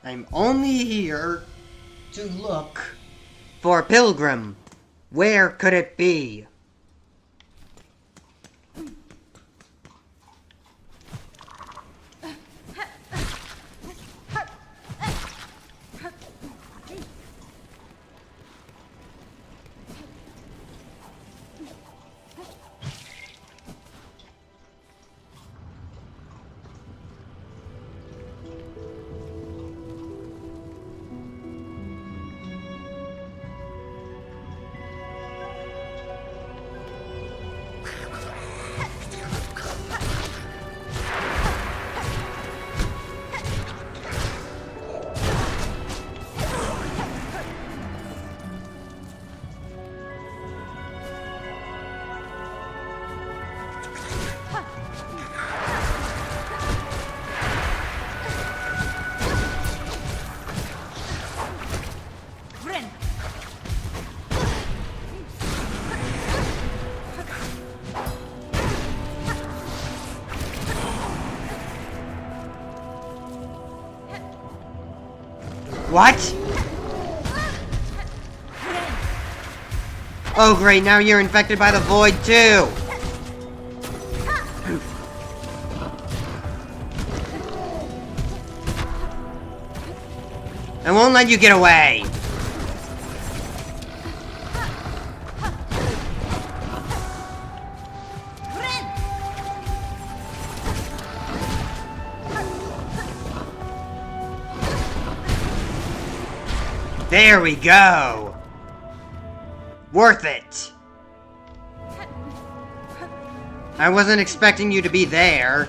I'm only here to look for a pilgrim. Where could it be? What? Oh great, now you're infected by the void too! I won't let you get away! There we go! Worth it! I wasn't expecting you to be there.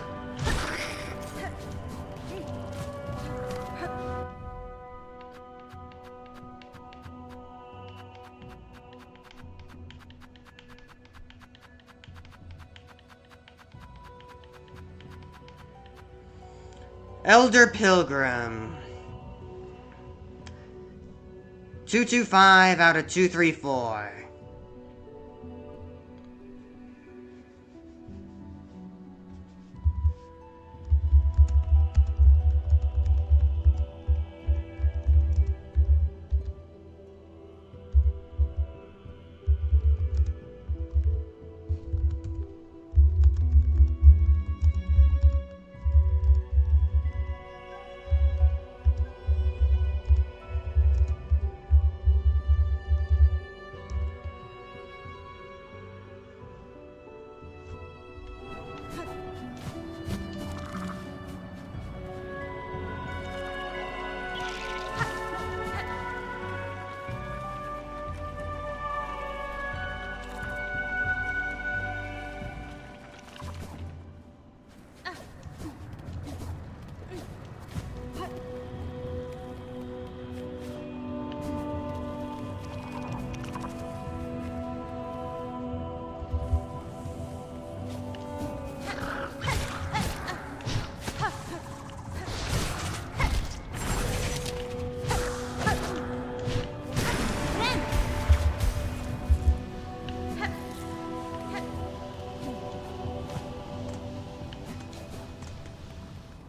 Elder Pilgrim. 225 out of 234.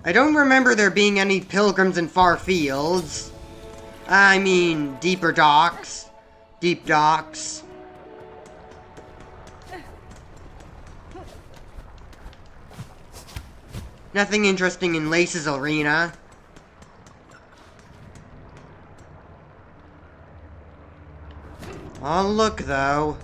I don't remember there being any pilgrims in far fields. I mean, deeper docks. Deep docks. Nothing interesting in Lace's arena. Oh, look, though.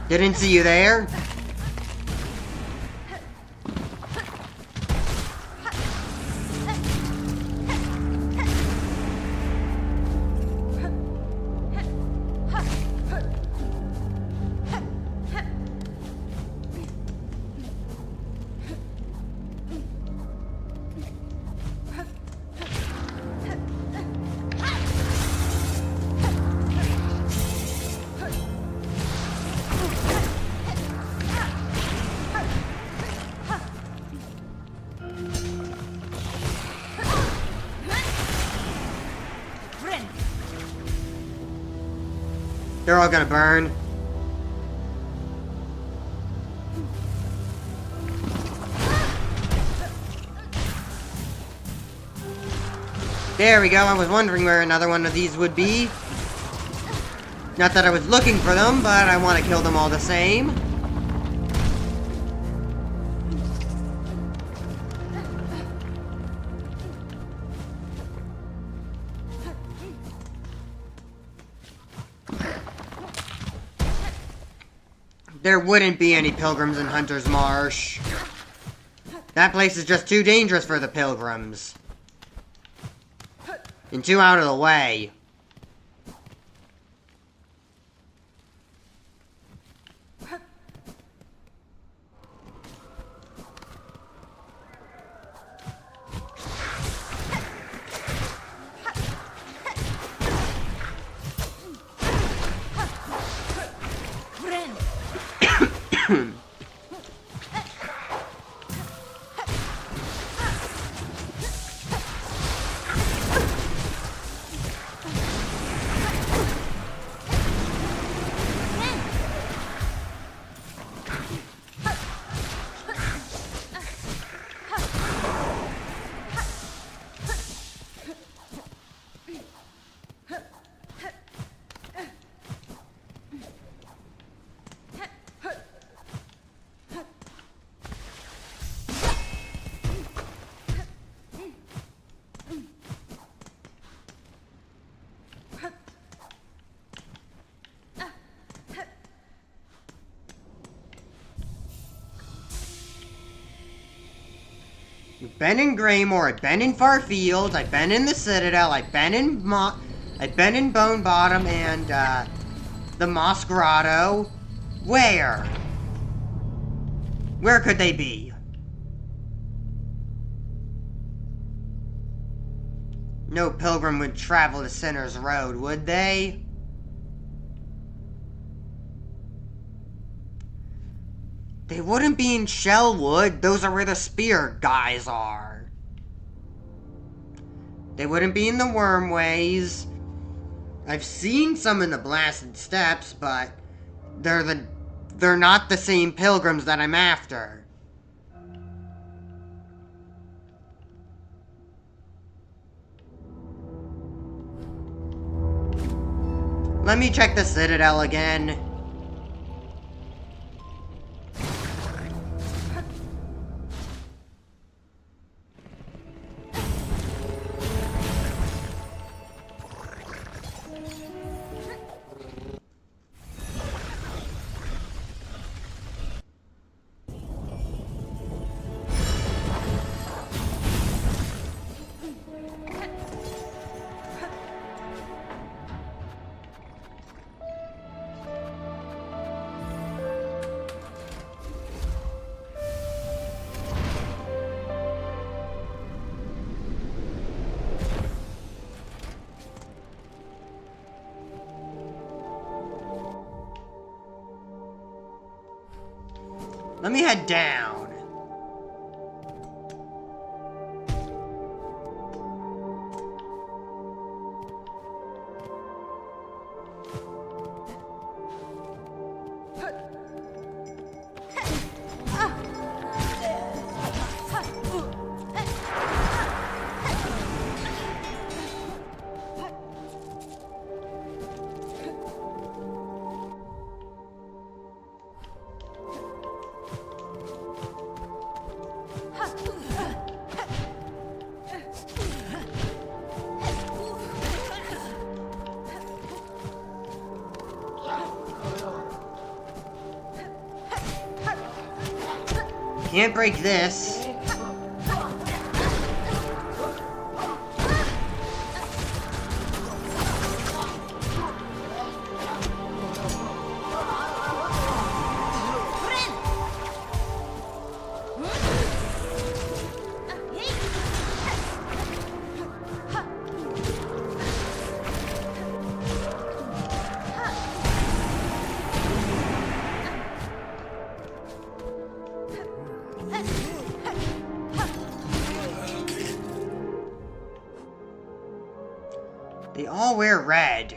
Didn't see you there? They're all gonna burn. There we go, I was wondering where another one of these would be. Not that I was looking for them, but I want to kill them all the same. There wouldn't be any pilgrims in Hunter's Marsh. That place is just too dangerous for the pilgrims. And too out of the way. I've been in Greymore, I've been in Far Fields, I've been in the Citadel, I've been in Bone Bottom and the Moss Grotto. Where? Where could they be? No pilgrim would travel the Sinner's Road, would they? They wouldn't be in Shellwood. Those are where the spear guys are. They wouldn't be in the Wormways. I've seen some in the Blasted Steppes, but they're not the same pilgrims that I'm after. Let me check the Citadel again. Let me head down. Can't break this. They all wear red.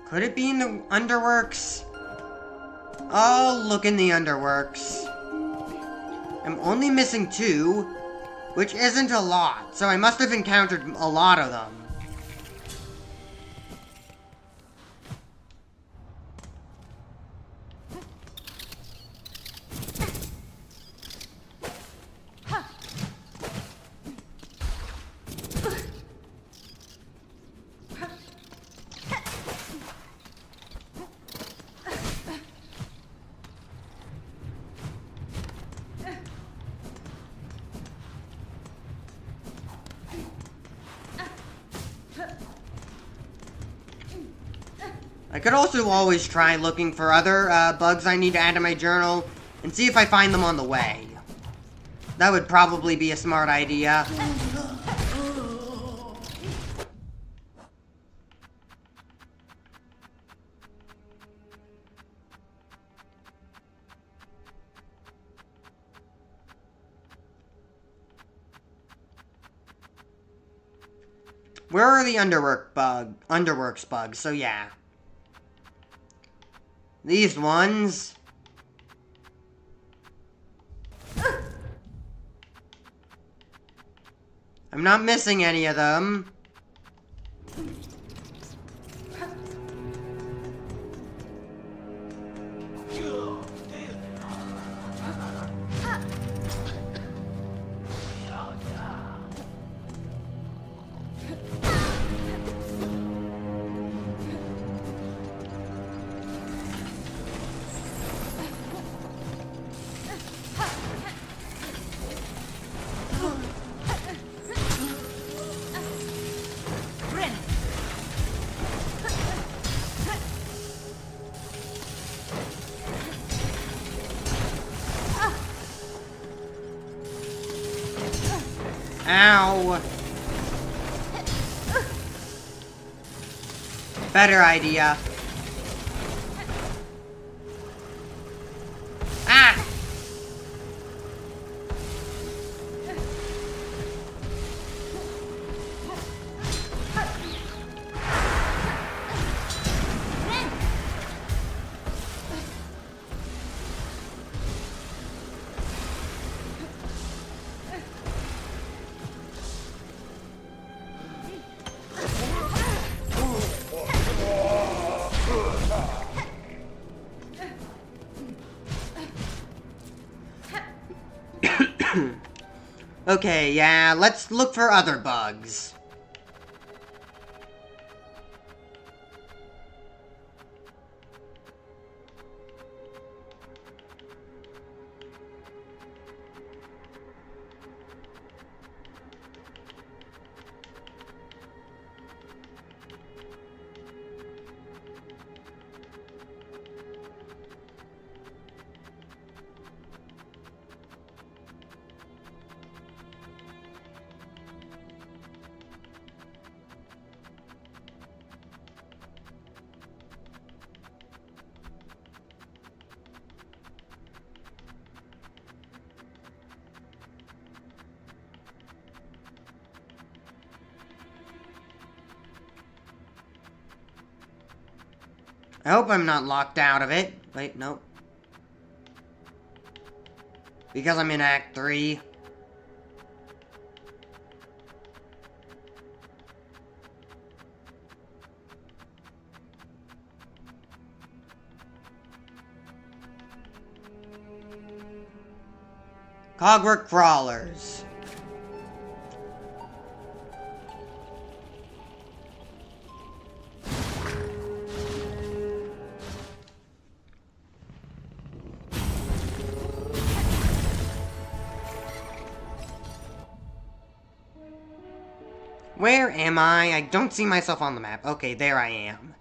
Could it be in the Underworks? I'll look in the Underworks. I'm only missing 2, which isn't a lot, so I must have encountered a lot of them. I could also always try looking for other bugs I need to add to my journal and see if I find them on the way. That would probably be a smart idea. Where are the underworks bugs? So yeah. These ones. I'm not missing any of them. Ow! Better idea. Ah! Okay, yeah, let's look for other bugs. I hope I'm not locked out of it. Wait, nope. Because I'm in Act 3. Cogwork Crawlers. Where am I? I don't see myself on the map. Okay, there I am.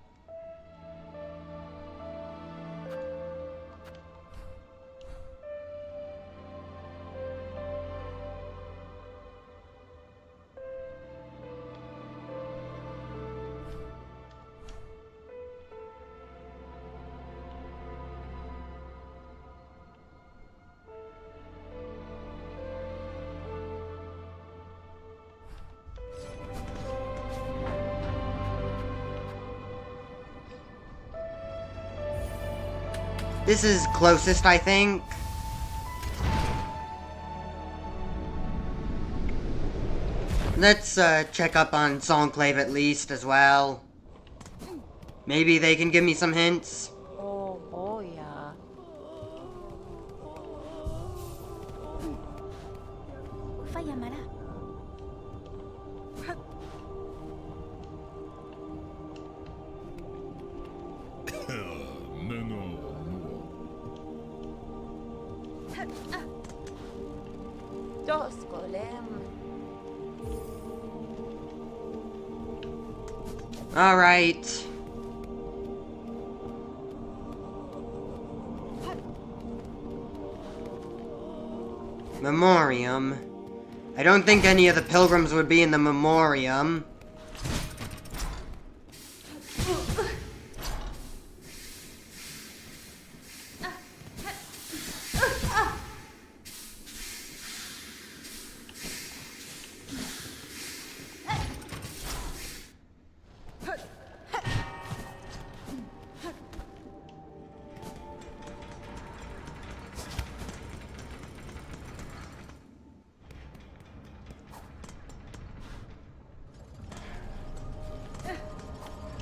This is closest, I think. Let's check up on Songclave at least as well. Maybe they can give me some hints. Oh, yeah. Ufa llamará. Dos golem. Alright. Memorium. I don't think any of the pilgrims would be in the memorium.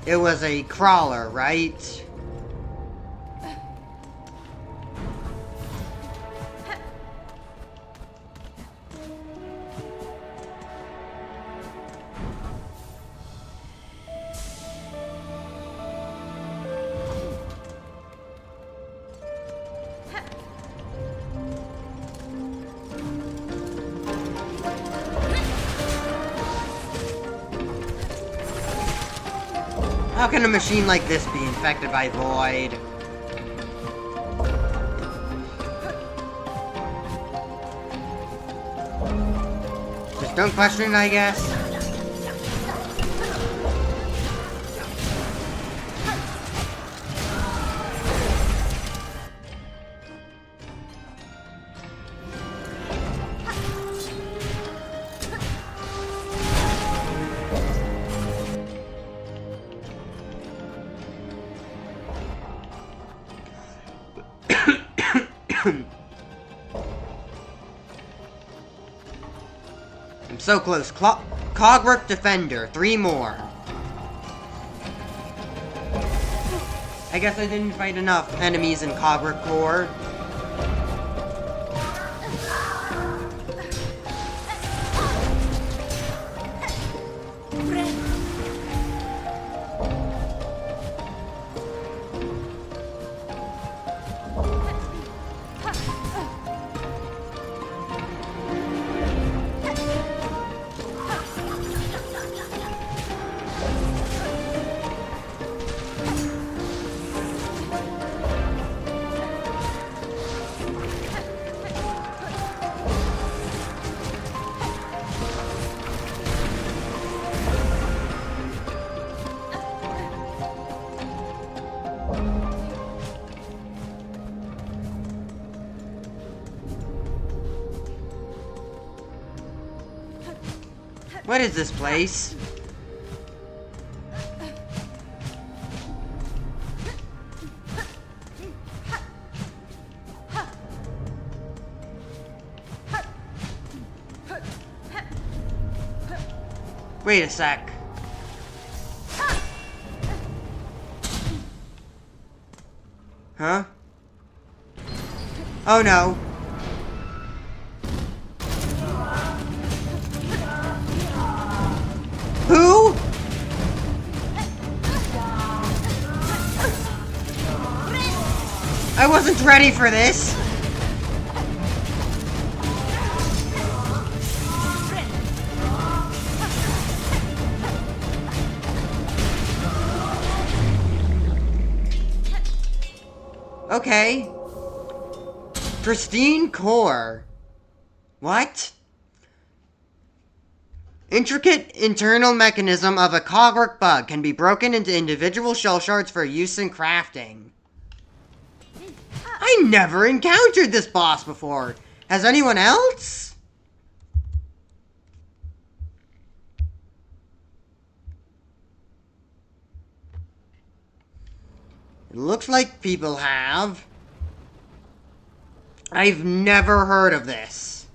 It was a crawler, right? How can a machine like this be infected by Void? Just don't question it, I guess. I'm so close. Cogwork Defender. 3 more. I guess I didn't fight enough enemies in Cogwork Core. What is this place? Wait a sec. Huh? Oh no. Who? I wasn't ready for this. Okay. Pristine core. What? Intricate internal mechanism of a cogwork bug can be broken into individual shell shards for use in crafting. I never encountered this boss before. Has anyone else? It looks like people have. I've never heard of this.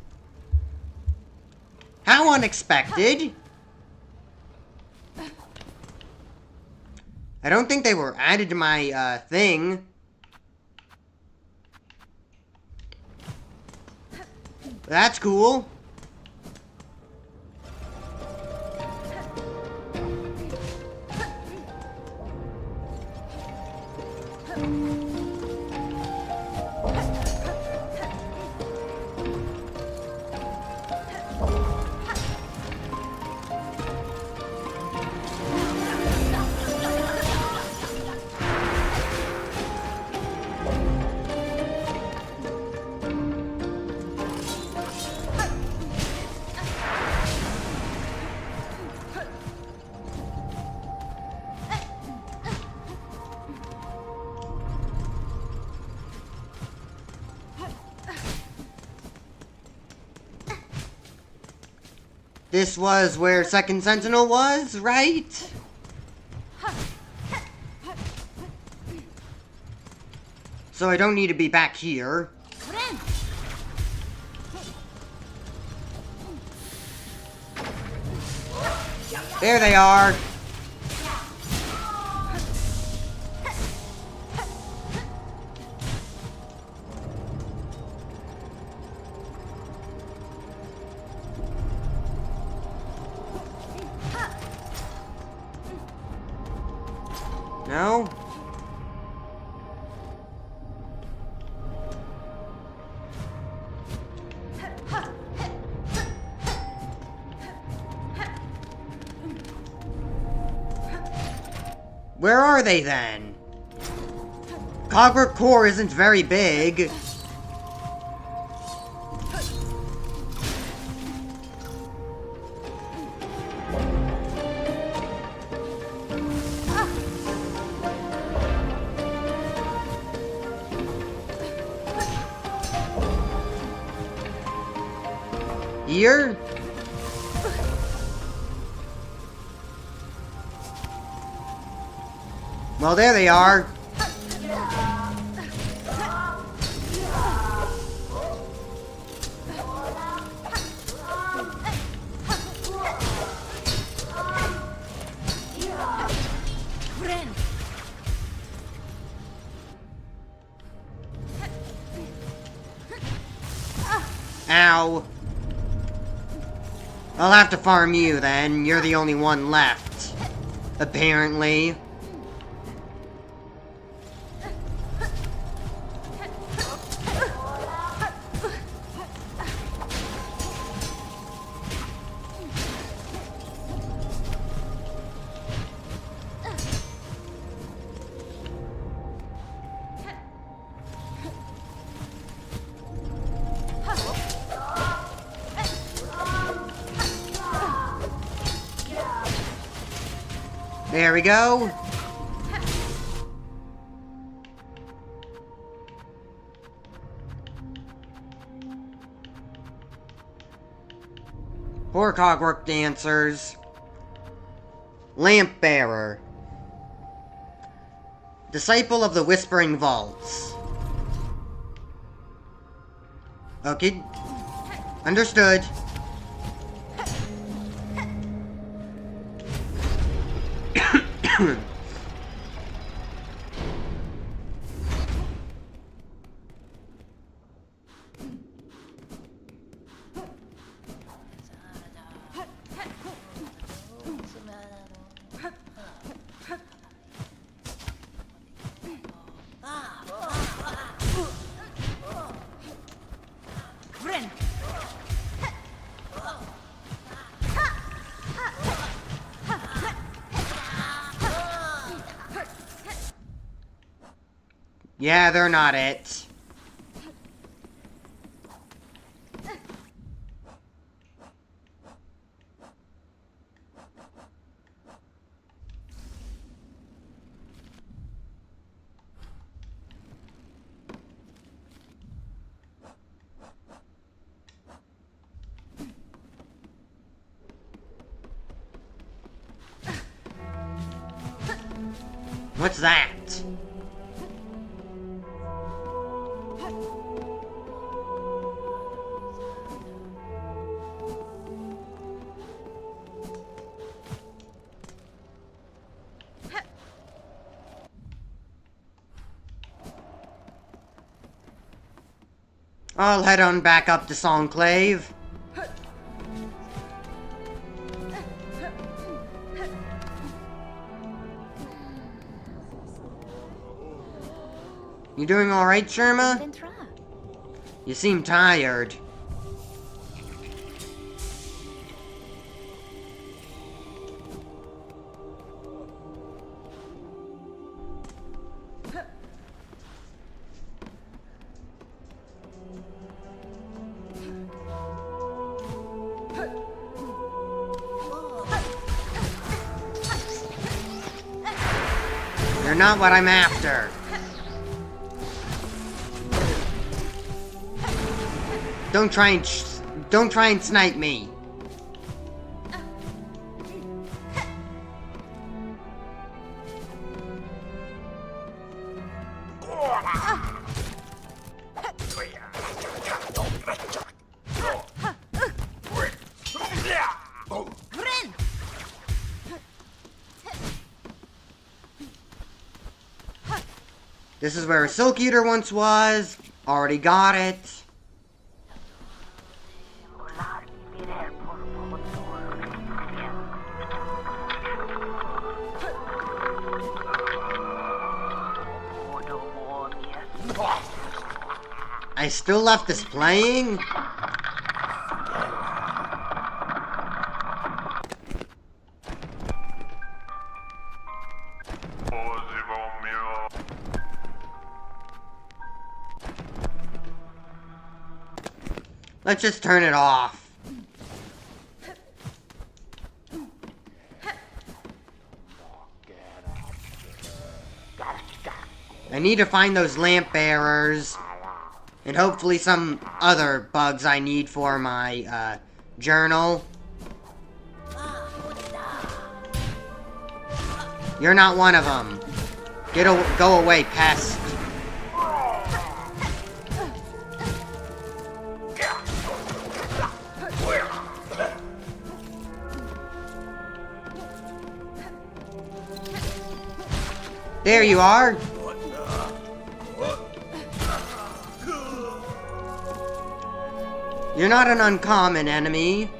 How unexpected. I don't think they were added to my, thing. That's cool. This was where Second Sentinel was, right? So I don't need to be back here. There they are. No? Where are they then? Cogwork Core isn't very big. Here? Well, there they are. Ow. I'll have to farm you then. You're the only one left. Apparently. There we go. Poor cogwork dancers. Lamp bearer. Disciple of the Whispering Vaults. Okay. Understood. Yeah, they're not it. What's that? I'll head on back up to Songclave. You doing alright, Sherma? Ventra. You seem tired. You're not what I'm after. Don't try and snipe me. This is where a Silk Eater once was. Already got it. I still left this playing? Let's just turn it off. I need to find those lamp bearers. And hopefully some other bugs I need for my, journal. You're not one of them. Go away, pest. There you are. You're not an uncommon enemy.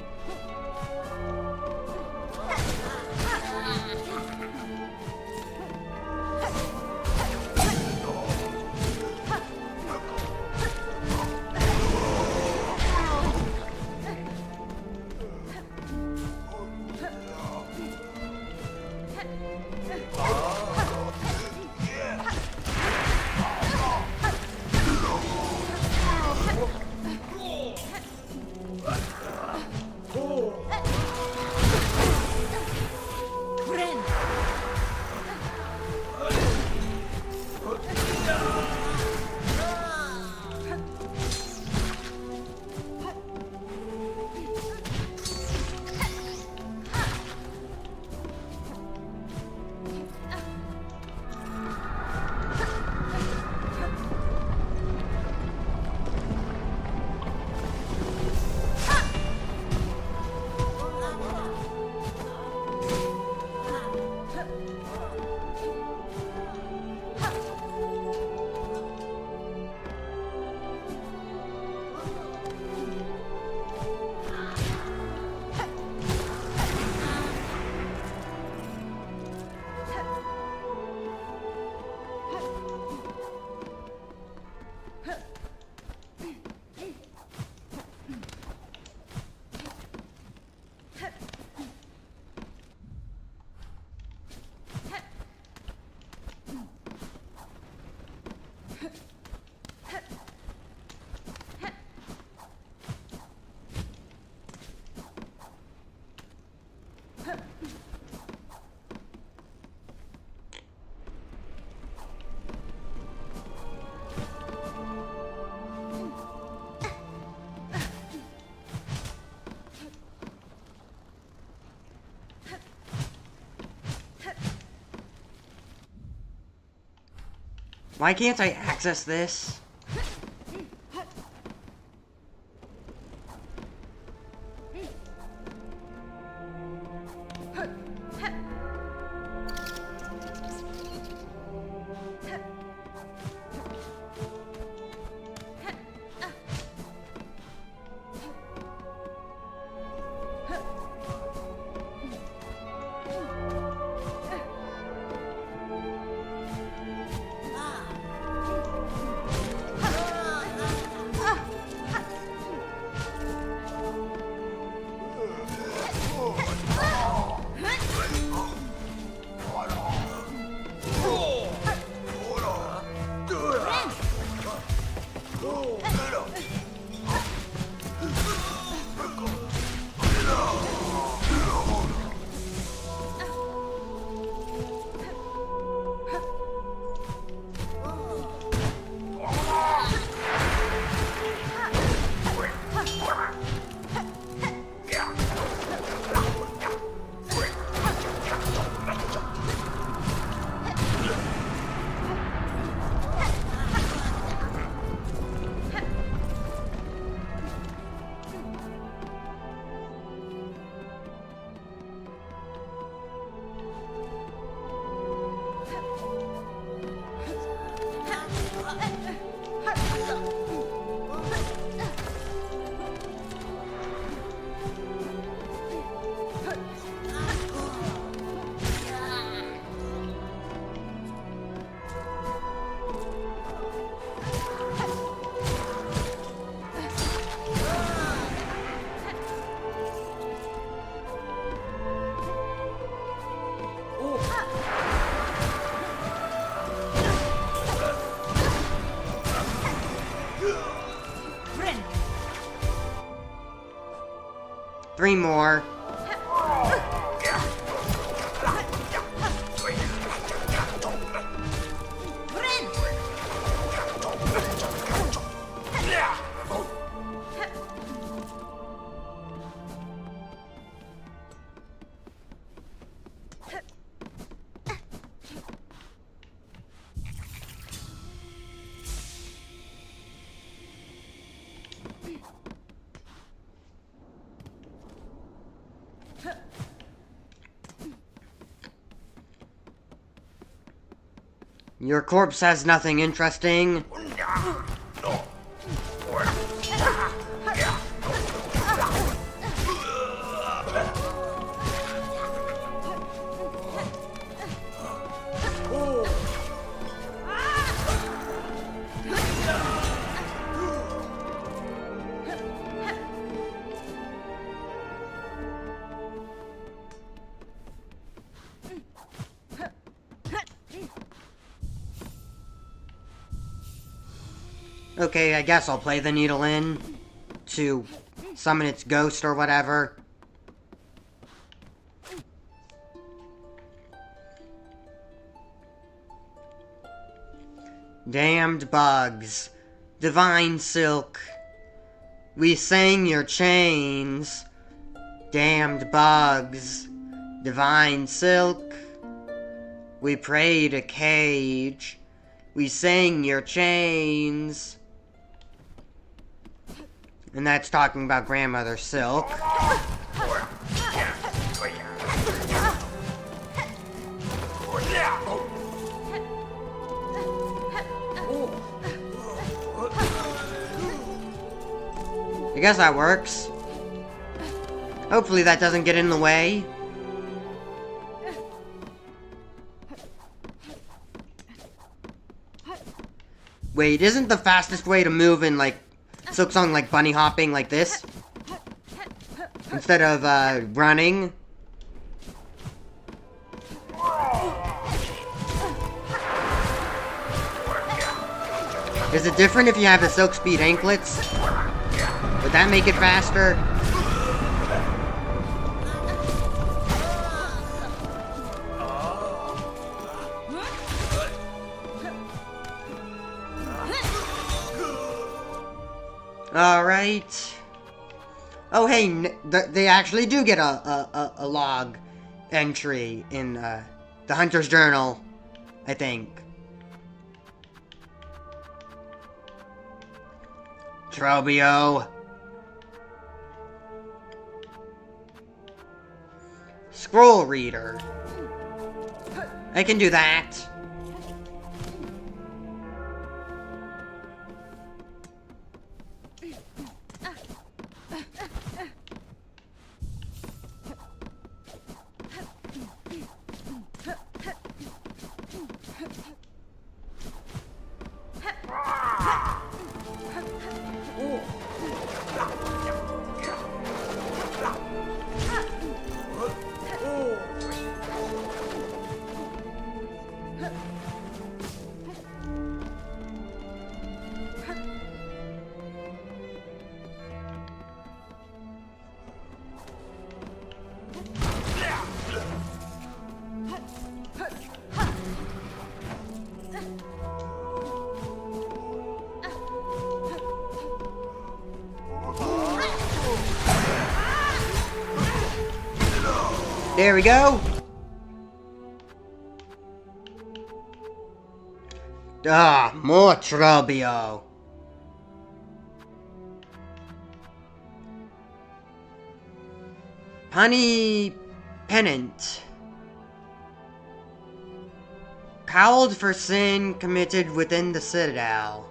Why can't I access this? 3 more. Your corpse has nothing interesting. Okay, I guess I'll play the needle in to summon its ghost or whatever. Damned bugs. Divine silk. We sang your chains. Damned bugs. Divine silk. We prayed a cage. We sang your chains. And that's talking about Grandmother Silk. I guess that works. Hopefully that doesn't get in the way. Wait, isn't the fastest way to move in, like, Silksong, like, bunny hopping like this? Instead of, running? Is it different if you have the Silk Speed anklets? Would that make it faster? Alright. Oh, hey, they actually do get a log entry in the Hunter's Journal, I think. Trobio. Scroll reader. I can do that. There we go. Ah, more Trobio. Honey Pennant. Cowled for sin committed within the Citadel.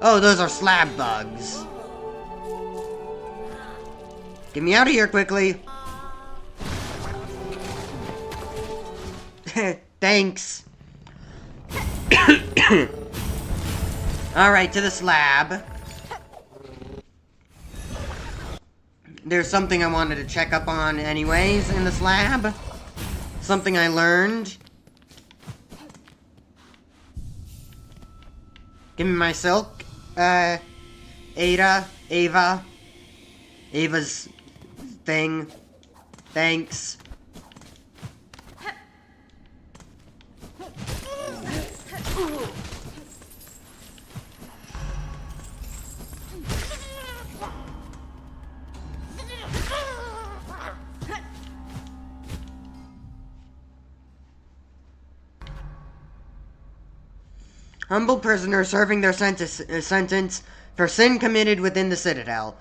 Oh, those are slab bugs. Get me out of here quickly. Thanks. Alright, to the slab. There's something I wanted to check up on anyways in the slab. Something I learned. Give me my silk. Ava. Ava's thing. Thanks. Humble prisoner serving their sentence for sin committed within the Citadel.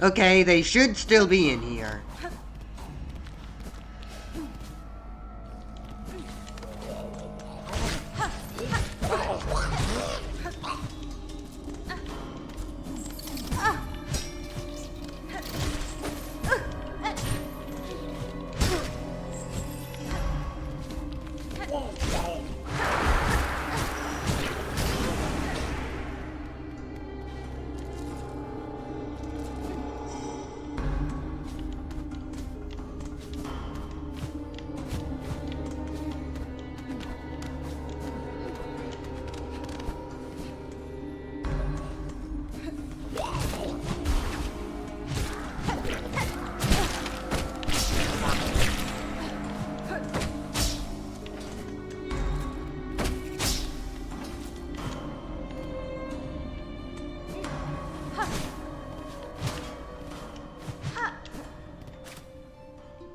Okay, they should still be in here.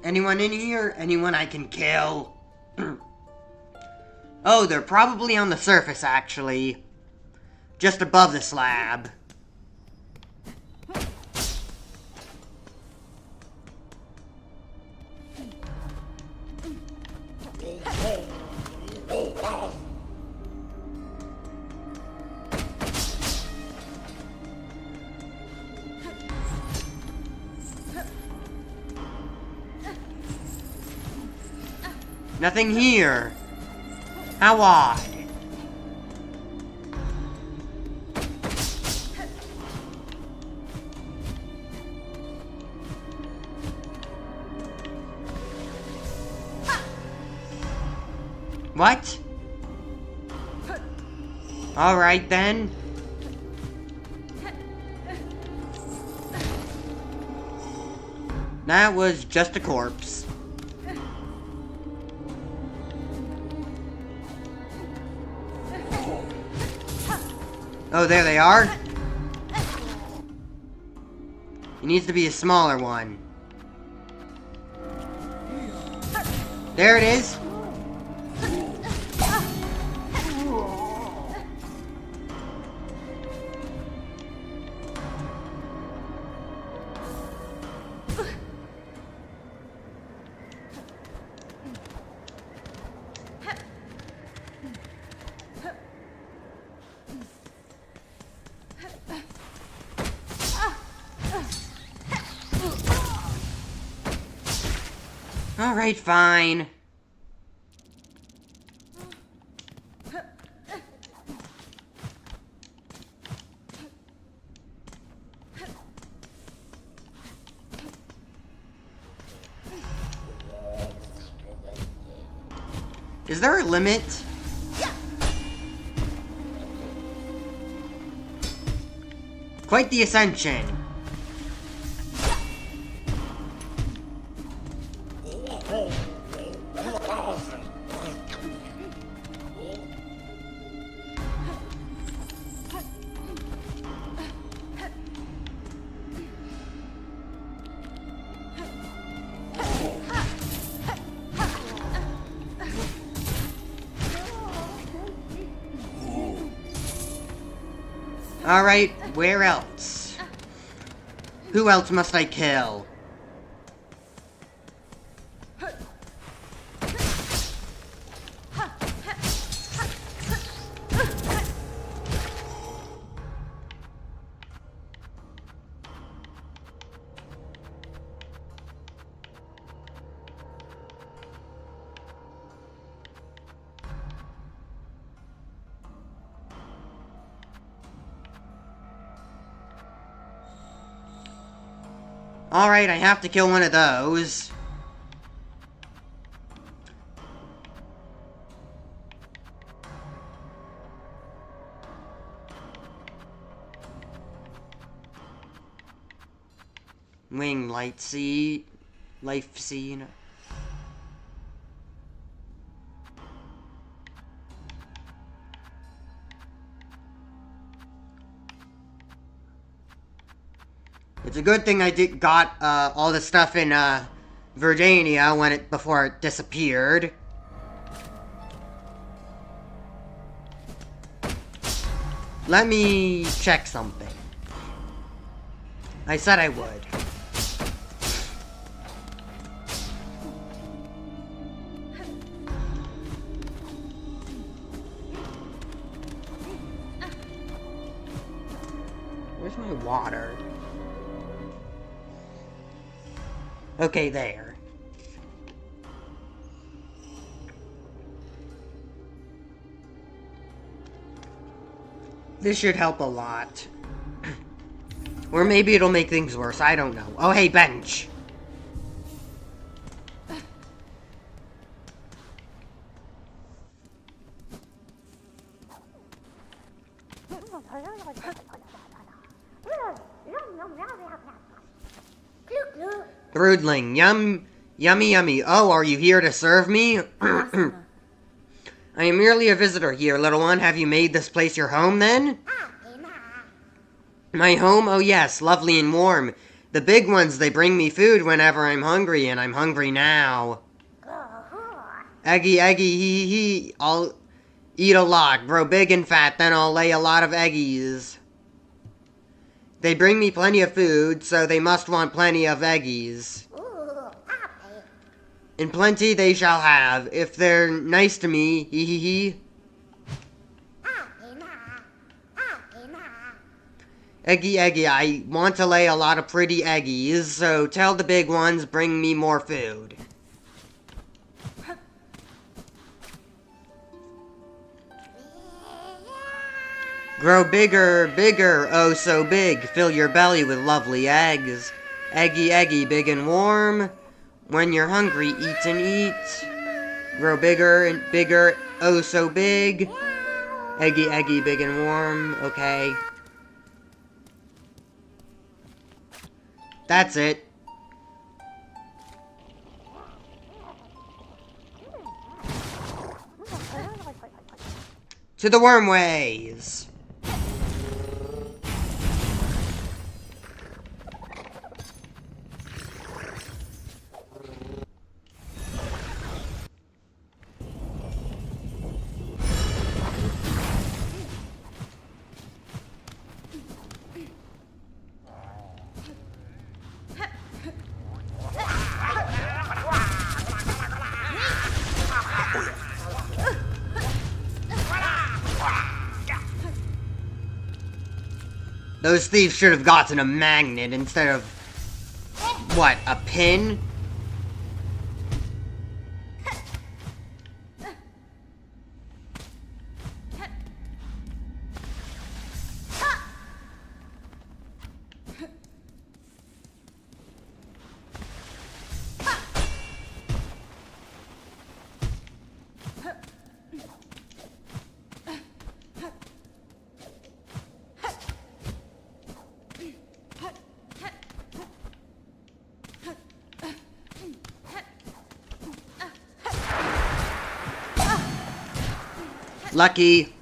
Anyone in here? Anyone I can kill? Oh, they're probably on the surface, actually. Just above the slab. Nothing here. How odd. What? Alright then. That was just a corpse. Oh, there they are. It needs to be a smaller one. There it is. Alright, fine. Is there a limit? Quite the ascension. Alright, where else? Who else must I kill? Alright, I have to kill one of those. Wing light seed. Life seed. It's a good thing I got all the stuff in Virginia before it disappeared. Let me check something. I said I would. Where's my water? Okay, there. This should help a lot. Or maybe it'll make things worse, I don't know. Oh, hey, bench! Broodling, yummy yummy. Oh, are you here to serve me? I am merely a visitor here, little one. Have you made this place your home, then? My home? Oh, yes, lovely and warm. The big ones, they bring me food whenever I'm hungry, and I'm hungry now. Eggy, hee. I'll eat a lot, grow big and fat, then I'll lay a lot of eggies. They bring me plenty of food, so they must want plenty of eggies. And plenty they shall have, if they're nice to me, hee. Eggy, I want to lay a lot of pretty eggies, so tell the big ones bring me more food. Grow bigger, oh so big, fill your belly with lovely eggs. Eggy, big and warm. When you're hungry, eat and eat. Grow bigger and bigger, oh so big. Eggy, big and warm, okay. That's it. To the wormways. Those thieves should have gotten a magnet instead of, what, a pin? Lucky.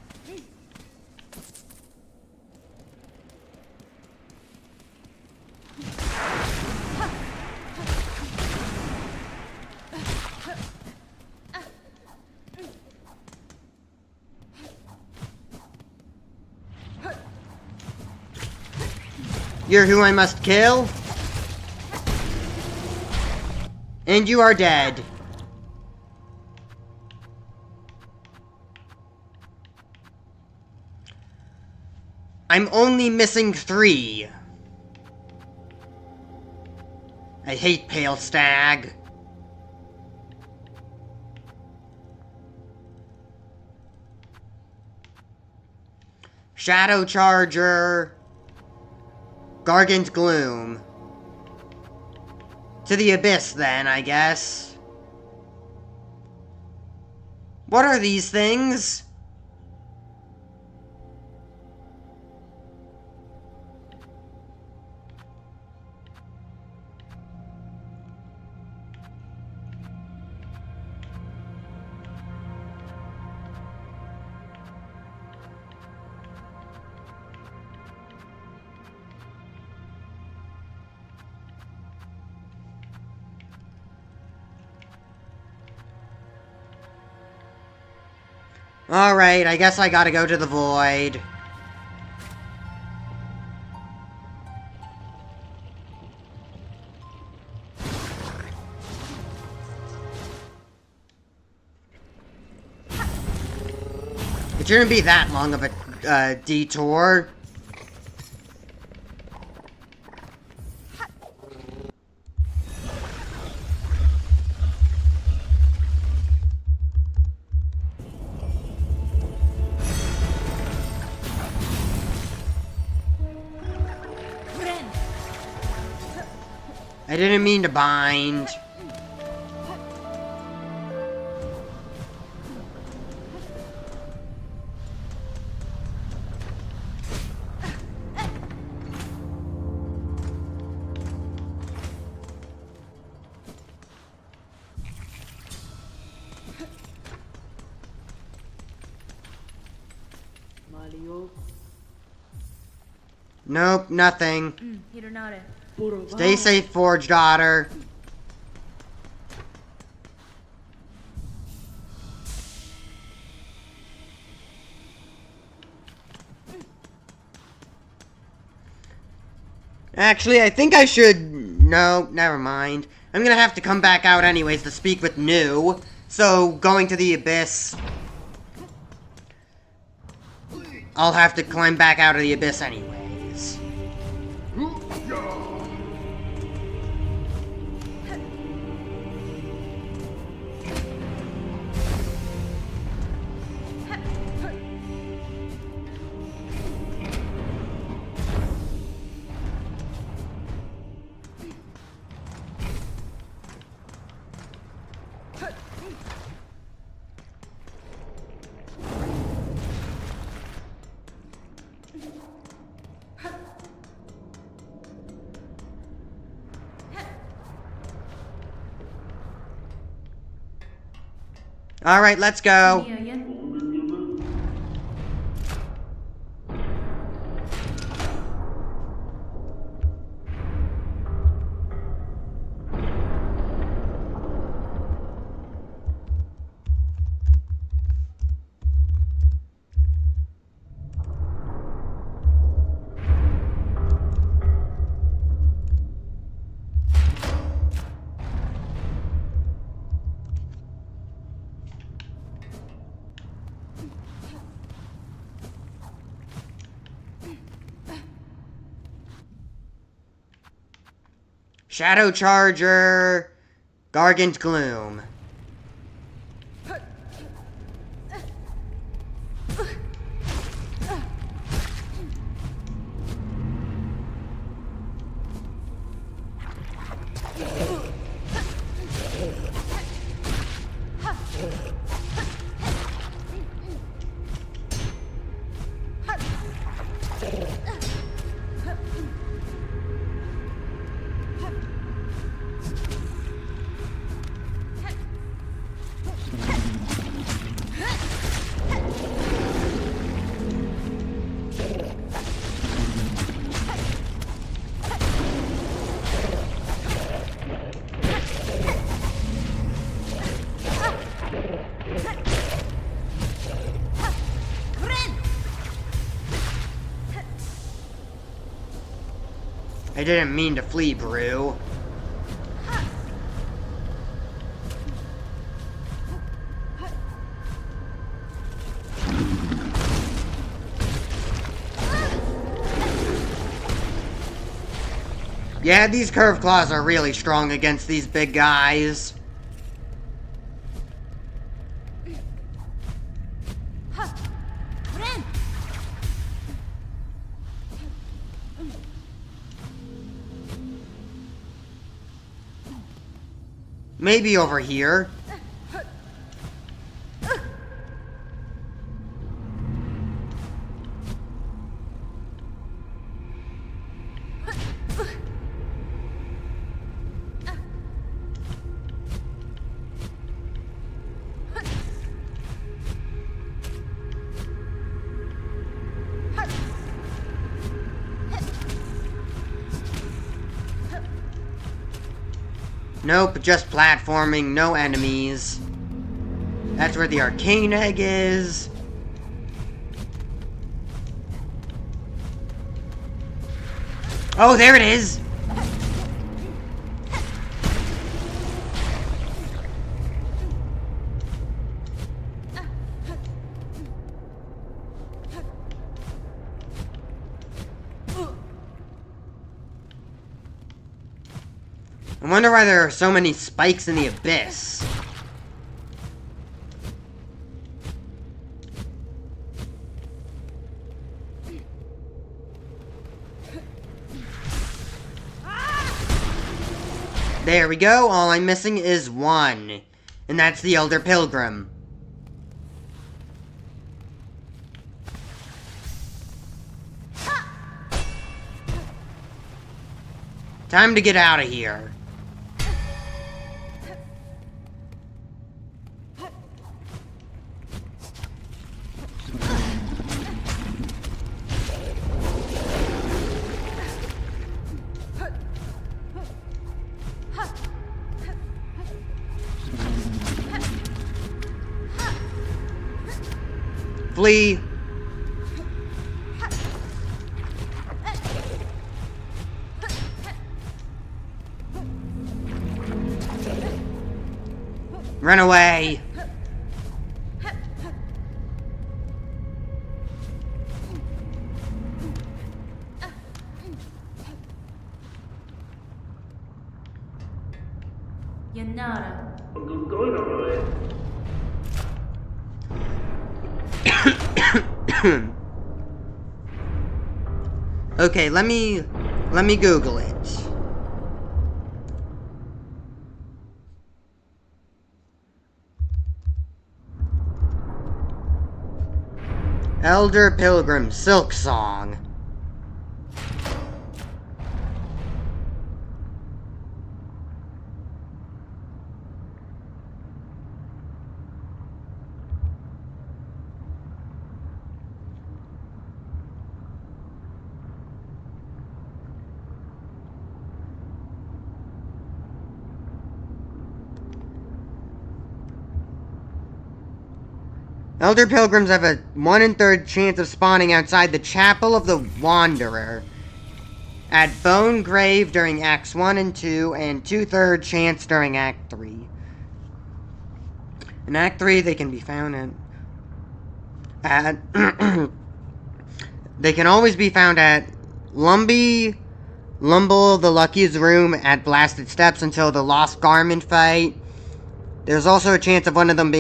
You're who I must kill? And you are dead. I'm only missing 3. I hate Pale Stag. Shadow Charger. Gargant Gloom. To the Abyss, then, I guess. What are these things? Alright, I guess I gotta go to the void. It shouldn't be that long of a detour. I didn't mean to bind. Nope, nothing. Stay safe, Forge Daughter. Actually, I think I should... No, never mind. I'm gonna have to come back out anyways to speak with New. So, going to the Abyss... I'll have to climb back out of the Abyss anyways. Alright, let's go. Shadow Charger, Gargant Gloom. I didn't mean to flee, Brew. Yeah, these curved claws are really strong against these big guys. Maybe over here. Nope, just platforming, no enemies. That's where the arcane egg is. Oh, there it is! I wonder why there are so many spikes in the abyss. There we go, all I'm missing is one. And that's the Elder Pilgrim. Time to get out of here. Flee. Run away. Yanara. Okay, let me Google it. Elder Pilgrim Silksong. Elder Pilgrims have a 1 1/3 chance of spawning outside the Chapel of the Wanderer at Bone Grave during Acts 1 and 2, and 2/3 chance during Act 3. In Act 3, they can be found at they can always be found at Lumble the Lucky's room at Blasted Steps until the Lost Garment fight. There's also a chance of one of them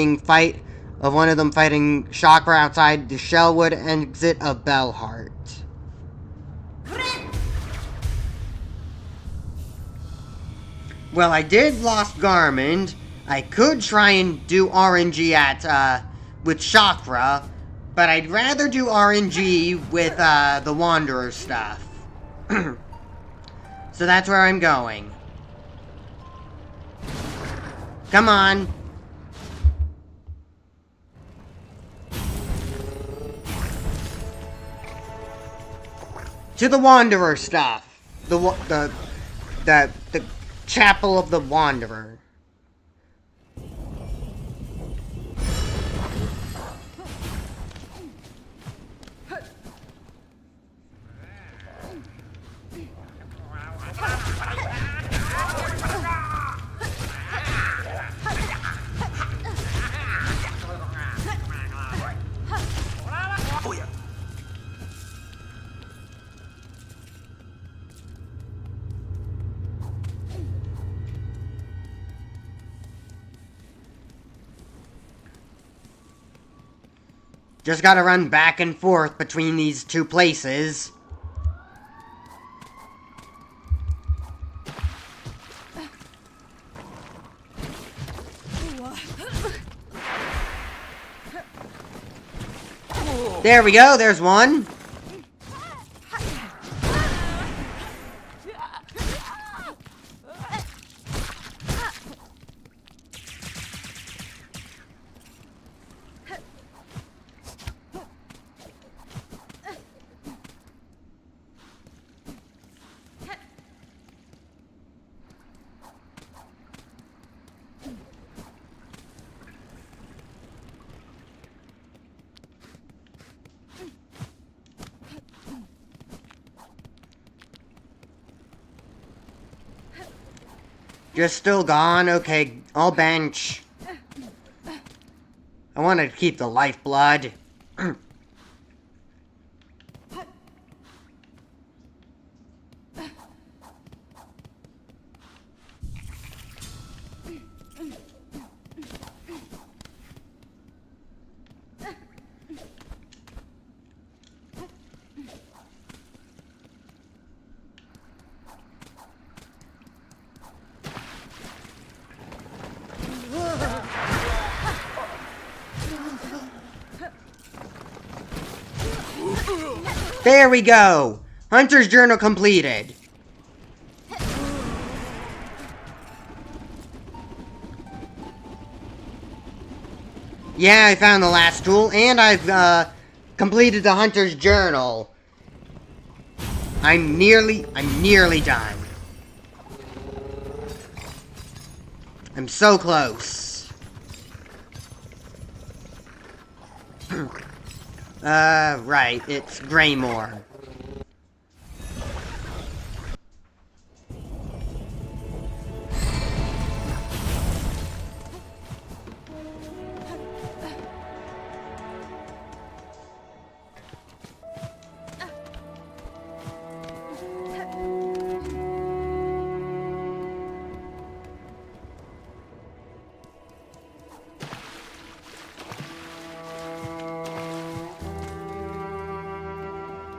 fighting Chakra outside the Shellwood exit of Bellheart. Well, I did Lost Garment. I could try and do RNG with Chakra, but I'd rather do RNG with the Wanderer stuff. So that's where I'm going. Come on. To the Wanderer stuff. The Chapel of the Wanderer. Just gotta run back and forth between these two places. There we go, there's one. Just still gone? Okay, I'll bench. I wanted to keep the lifeblood. There we go! Hunter's Journal completed. Yeah, I found the last tool, and I've, completed the Hunter's Journal. I'm nearly done. I'm so close. Right, it's Greymore.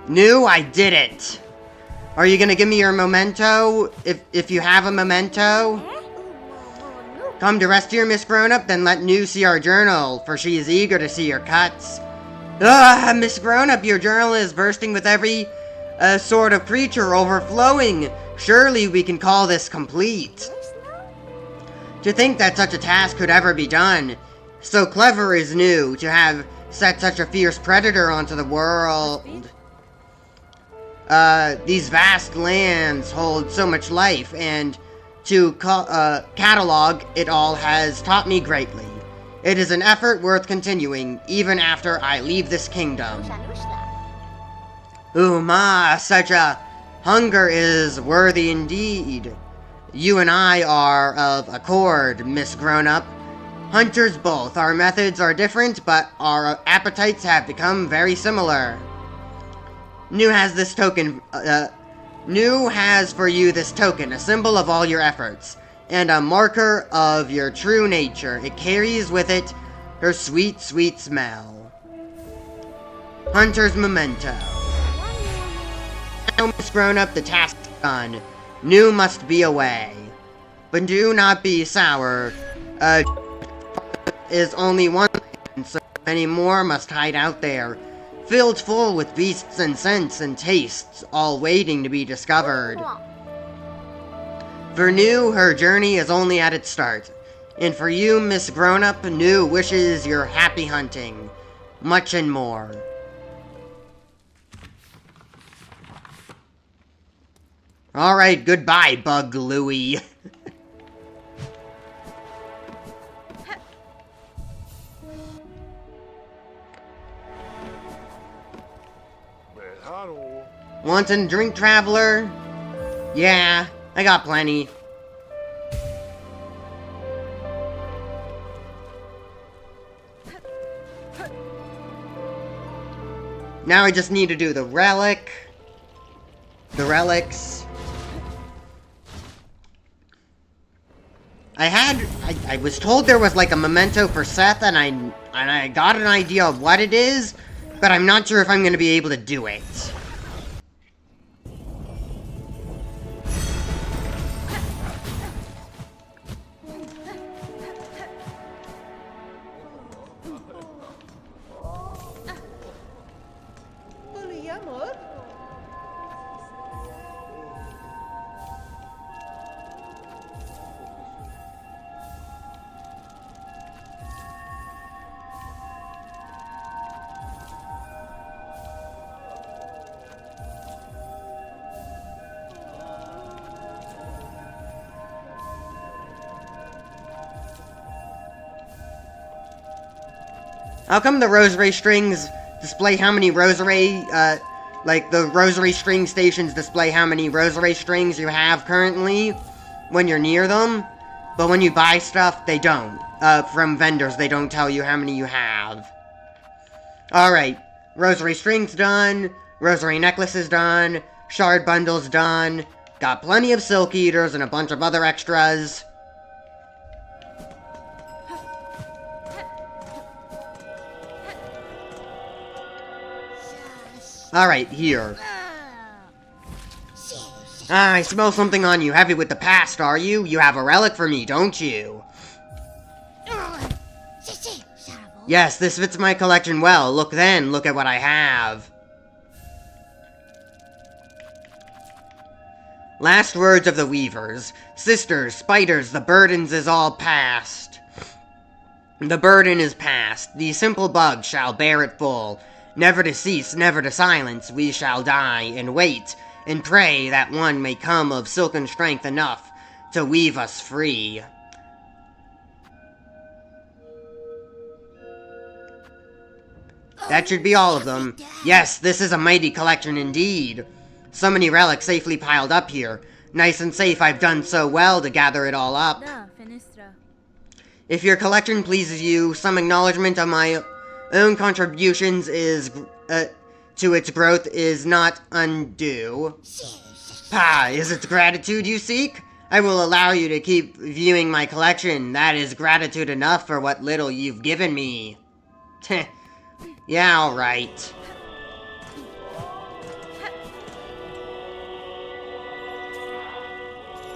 New, I did it! Are you gonna give me your memento? If you have a memento? Come to rest here, Miss Grown-Up, then let New see our journal, for she is eager to see your cuts. Miss Grown-Up, your journal is bursting with every sort of creature overflowing. Surely we can call this complete. To think that such a task could ever be done. So clever is New, to have set such a fierce predator onto the world. These vast lands hold so much life, and to catalog it all has taught me greatly. It is an effort worth continuing, even after I leave this kingdom. Such a hunger is worthy indeed. You and I are of accord, Miss Grown-Up. Hunters both. Our methods are different, but our appetites have become very similar. New has this token, New has for you this token, a symbol of all your efforts, and a marker of your true nature. It carries with it her sweet, sweet smell. Hunter's Memento. Now, Miss Grown-Up, the task is done. New must be away. But do not be sour. Is only one thing, so many more must hide out there. Filled full with beasts and scents and tastes, all waiting to be discovered. For New, her journey is only at its start. And for you, Miss Grown-Up, New wishes your happy hunting. Much and more. Alright, goodbye, Bug Louie. Want a drink, traveler? Yeah, I got plenty. Now I just need to do the relic. The relics. I was told there was like a memento for Seth, and I got an idea of what it is, but I'm not sure if I'm gonna be able to do it. How come the rosary strings display how many rosary, like the rosary string stations display how many rosary strings you have currently? when you're near them, but when you buy stuff, they don't. From vendors, they don't tell you how many you have. Alright, rosary strings done, rosary necklaces done, shard bundles done, got plenty of silk eaters and a bunch of other extras. Alright, here. Ah, I smell something on you. Heavy with the past, are you? You have a relic for me, don't you? Yes, this fits my collection well. Look then, look at what I have. Last words of the weavers. Sisters, spiders, the burdens is all past. The burden is past. The simple bug shall bear it full. Never to cease, never to silence, we shall die, and wait, and pray that one may come of silken strength enough to weave us free. That should be all of them. Yes, this is a mighty collection indeed. So many relics safely piled up here. Nice and safe, I've done so well to gather it all up. If your collection pleases you, some acknowledgement of my own contributions is to its growth is not undue. Pah, is it gratitude you seek? I will allow you to keep viewing my collection. That is gratitude enough for what little you've given me. Heh. Yeah, alright.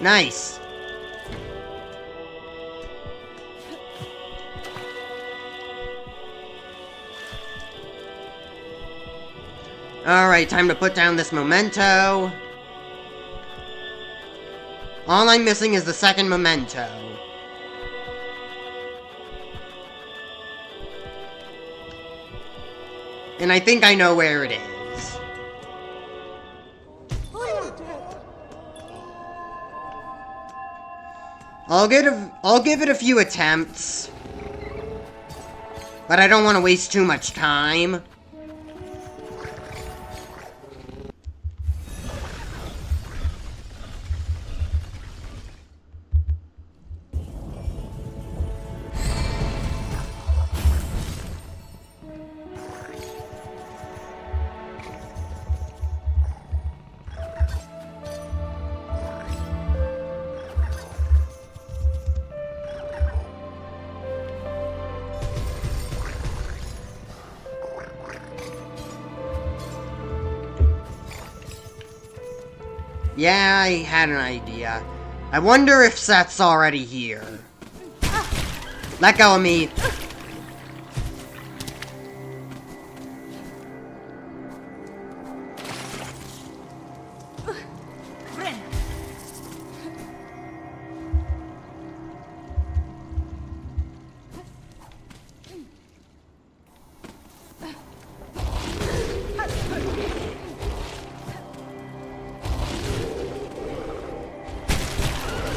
Nice. Alright, time to put down this memento. All I'm missing is the second memento. And I think I know where it is. I'll give it a few attempts. But I don't want to waste too much time. Yeah, I had an idea. I wonder if Seth's already here. Let go of me.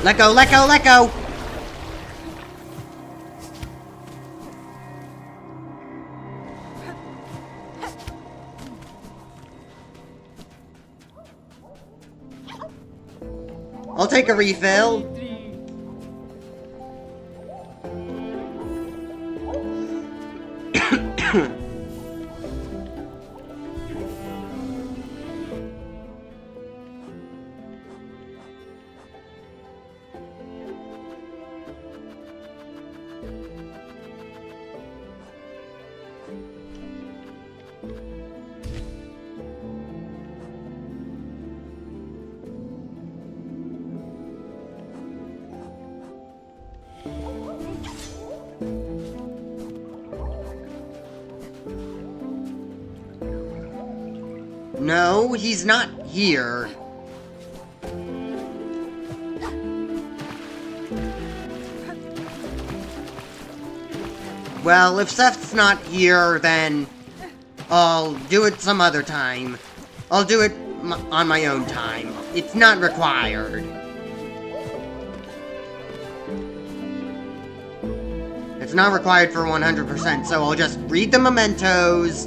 Let go, let go, let go! I'll take a refill. No, he's not here. Well, if Seth's not here, then I'll do it some other time. I'll do it on my own time. It's not required. It's not required for 100%, so I'll just read the mementos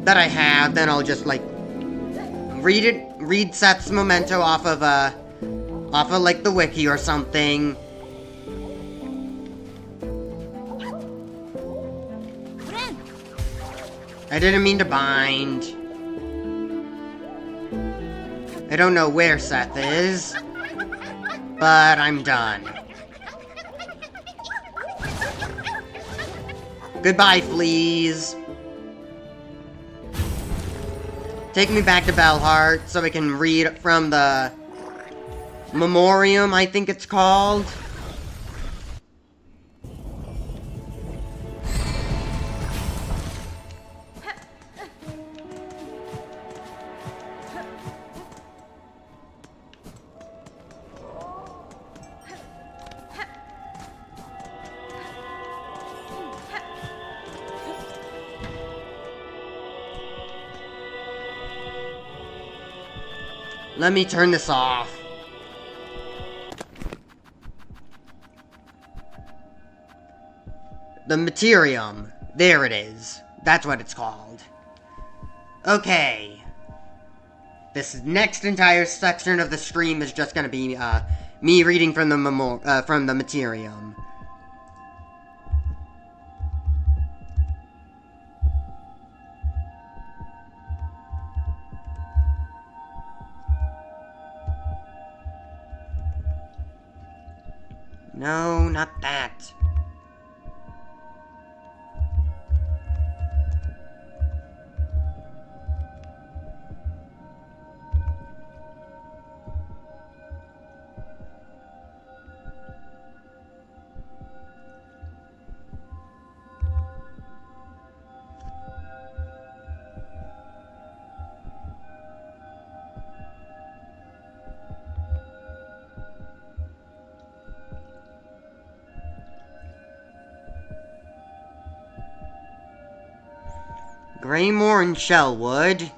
that I have, then I'll just, like, read Seth's memento off of, Off of, like, the wiki or something. I didn't mean to bind. I don't know where Seth is, but I'm done. Goodbye, fleas. Take me back to Bellheart so I can read from the memoriam, I think it's called. Let me turn this off. The materium. There it is. That's what it's called. Okay. This next entire section of the stream is just gonna be, me reading from the materium. No, not that. Greymore and Shellwood.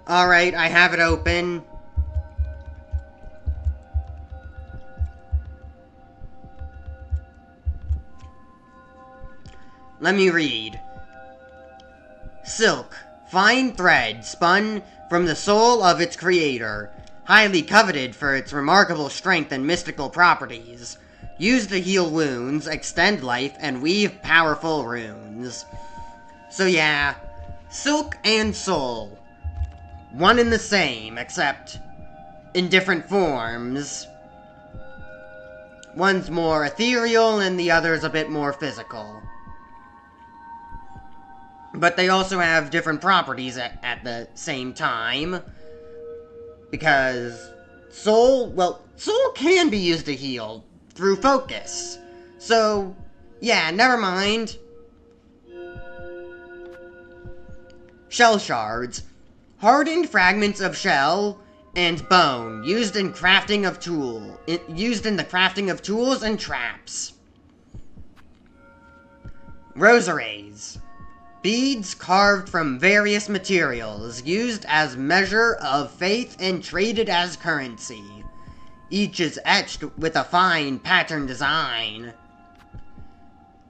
Alright, I have it open. Let me read. Silk, fine thread spun from the soul of its creator, highly coveted for its remarkable strength and mystical properties. Used to heal wounds, extend life, and weave powerful runes. So yeah, silk and soul. One and the same, except in different forms. One's more ethereal and the other's a bit more physical. But they also have different properties at the same time. Because soul can be used to heal through focus. So, yeah, never mind. Shell shards. Hardened fragments of shell and bone used in the crafting of tools and traps. Rosaries. Beads carved from various materials, used as measure of faith and traded as currency. Each is etched with a fine pattern design.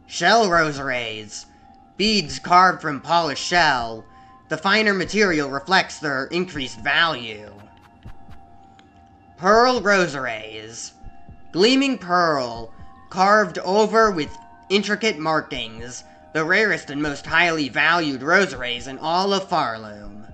Shell rosaries. Beads carved from polished shell. The finer material reflects their increased value. Pearl rosaries. Gleaming pearl, carved over with intricate markings. The rarest and most highly valued rosaries in all of Farloom.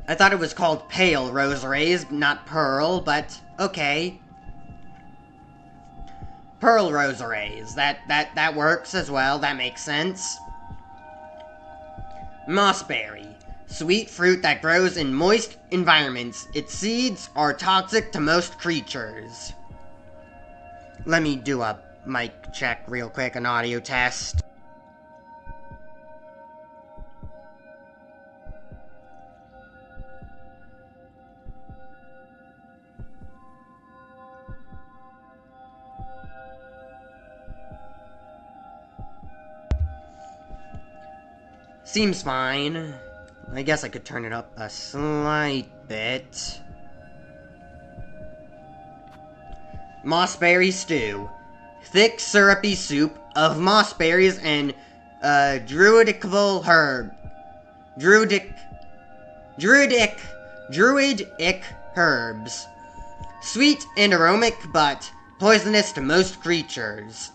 I thought it was called pale rosaries, not pearl, but okay. Pearl rosaries, that works as well, that makes sense. Mossberry. Sweet fruit that grows in moist environments. Its seeds are toxic to most creatures. Let me do a mic check real quick, an audio test. Seems fine. I guess I could turn it up a slight bit. Mossberry stew. Thick, syrupy soup of mossberries and druidical herb. Druidic herbs. Sweet and aromatic, but poisonous to most creatures.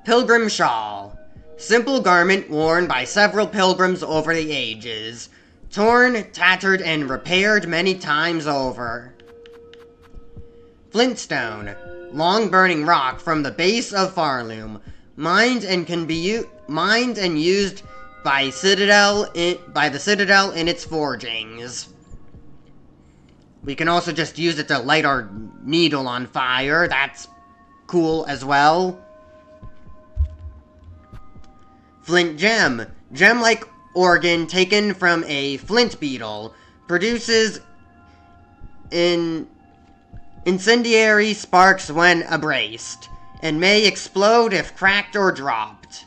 Pilgrim shawl. Simple garment worn by several pilgrims over the ages. Torn, tattered, and repaired many times over. Flintstone. Long burning rock from the base of Farloom. Mined and used by the Citadel in its forgings. We can also just use it to light our needle on fire. That's cool as well. Flint gem. Gem-like organ taken from a flint beetle. Produces incendiary sparks when abrased, and may explode if cracked or dropped.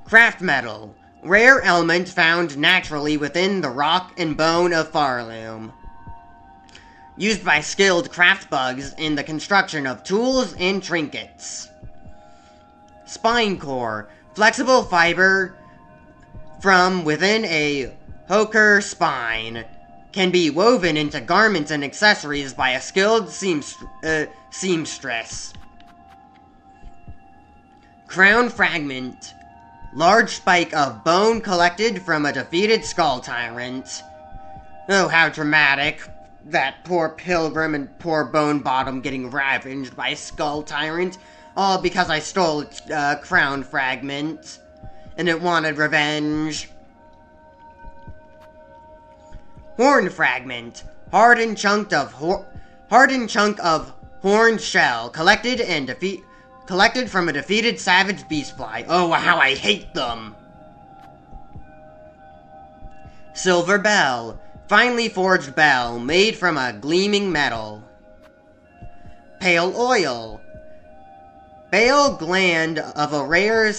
Craft metal. Rare element found naturally within the rock and bone of Farloom. Used by skilled craft bugs in the construction of tools and trinkets. Spine core. Flexible fiber from within a hoker spine. Can be woven into garments and accessories by a skilled seamstress. Crown fragment. Large spike of bone collected from a defeated skull tyrant. Oh, how dramatic. That poor pilgrim and poor Bone Bottom getting ravaged by a skull tyrant. All because I stole its crown fragment. And it wanted revenge. Horn fragment. Hardened chunk of horned shell. Collected from a defeated savage beastfly. Oh, how I hate them. Silver bell. Finely forged bell. Made from a gleaming metal. Pale oil. Pale gland of a rare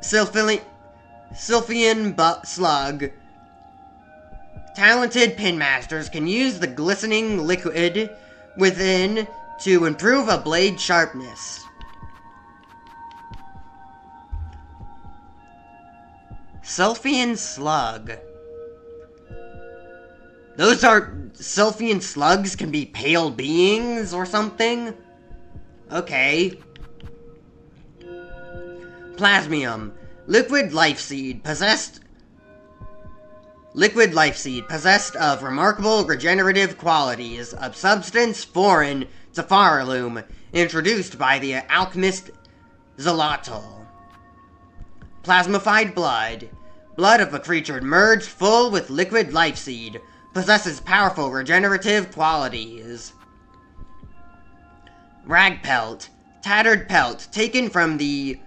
Sylphian slug. Talented pinmasters can use the glistening liquid within to improve a blade's sharpness. Sylphian slug. Those are Sylphian slugs can be pale beings or something? Okay. Plasmium. Liquid life seed possessed of remarkable regenerative qualities, a substance foreign to Farloom, introduced by the alchemist Zalato. Plasmified blood. Blood of a creature merged full with liquid life seed, possesses powerful regenerative qualities. Rag pelt. Tattered pelt taken from the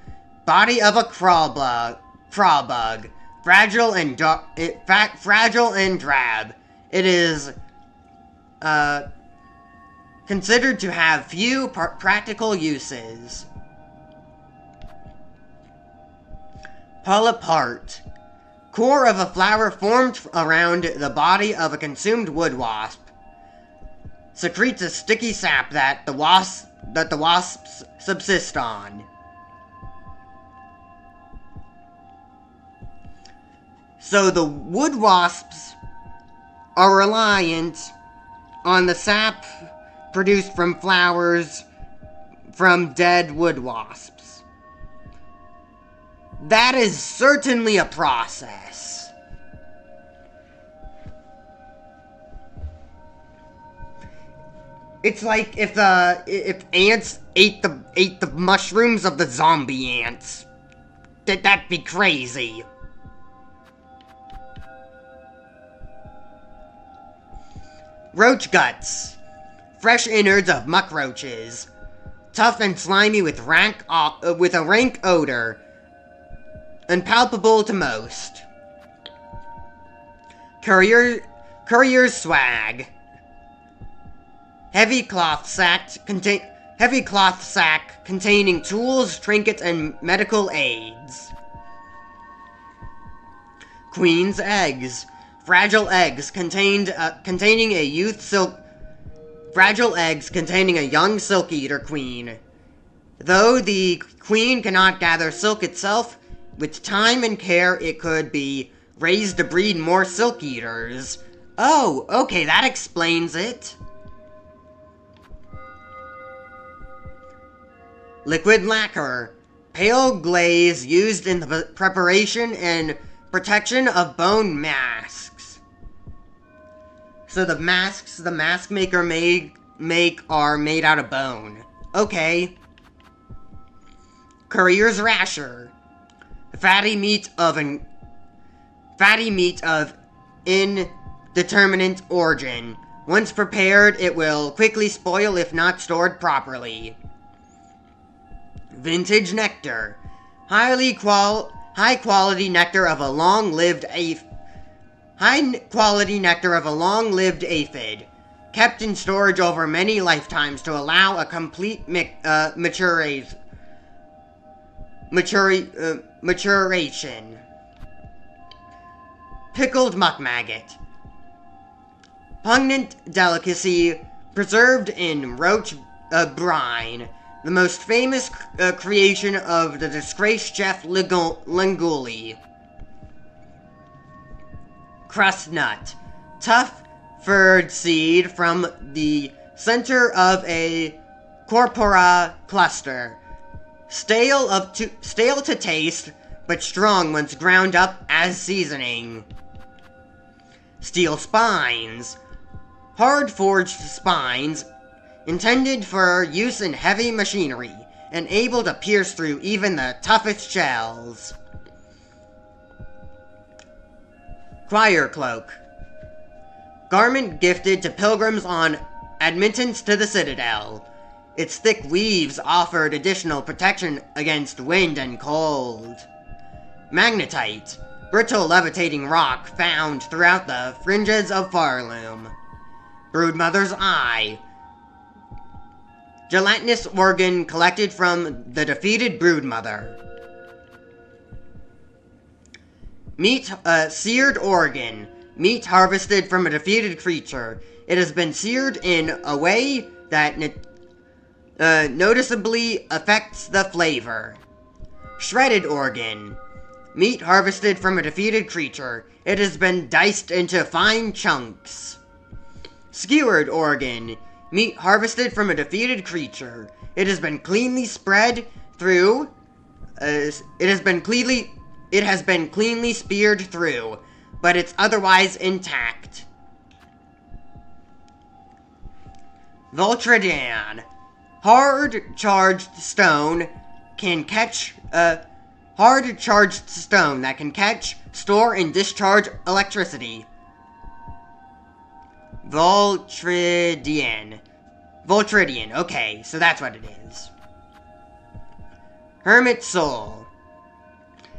body of a crawl bug. Fragile and drab. It is considered to have few practical uses. Pull apart. Core of a flower formed around the body of a consumed wood wasp. Secretes a sticky sap that the wasps subsist on. So the wood wasps are reliant on the sap produced from flowers from dead wood wasps. That is certainly a process. It's like if ants ate the mushrooms of the zombie ants. That'd be crazy. Roach guts. Fresh innards of muck roaches. Tough and slimy with a rank odor. Unpalpable to most. Courier's swag. Heavy cloth sack containing tools, trinkets, and medical aids. Queen's eggs. Fragile eggs containing a young silk eater queen. Though the queen cannot gather silk itself, with time and care it could be raised to breed more silk eaters. Oh, okay, that explains it. Liquid lacquer. Pale glaze used in the preparation and protection of bone masks. So the masks the mask maker make are made out of bone. Okay. Courier's rasher. Fatty meat of indeterminate origin. Once prepared, it will quickly spoil if not stored properly. Vintage nectar. High quality nectar of a long-lived aphid, kept in storage over many lifetimes to allow a complete maturation. Pickled muck maggot. Pungent delicacy preserved in roach brine, the most famous creation of the disgraced chef Linguli. Crust nut. Tough furred seed from the center of a corpora cluster. Stale to taste, but strong once ground up as seasoning. Steel spines. Hard forged spines intended for use in heavy machinery and able to pierce through even the toughest shells. Choir cloak. Garment gifted to pilgrims on admittance to the citadel. Its thick weaves offered additional protection against wind and cold. Magnetite. Brittle levitating rock found throughout the fringes of Farloom. Broodmother's eye. Gelatinous organ collected from the defeated broodmother. Seared organ. Meat harvested from a defeated creature. It has been seared in a way that noticeably affects the flavor. Shredded organ. Meat harvested from a defeated creature. It has been diced into fine chunks. Skewered organ. Meat harvested from a defeated creature. It has been cleanly spread through. It has been cleanly speared through, but it's otherwise intact. Voltredan. Hard charged stone that can catch, store, and discharge electricity. Voltridian. Voltridian, okay, so that's what it is. Hermit Soul.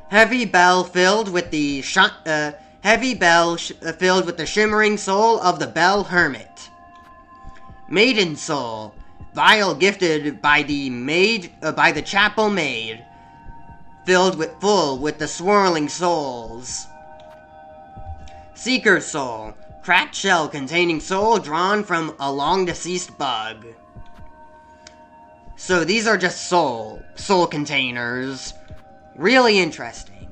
Heavy bell filled with the filled with the shimmering soul of the bell hermit. Maiden Soul. Vial gifted by the chapel maid, full with the swirling souls. Seeker Soul. Cracked shell containing soul drawn from a long-deceased bug. So these are just soul containers. Really interesting.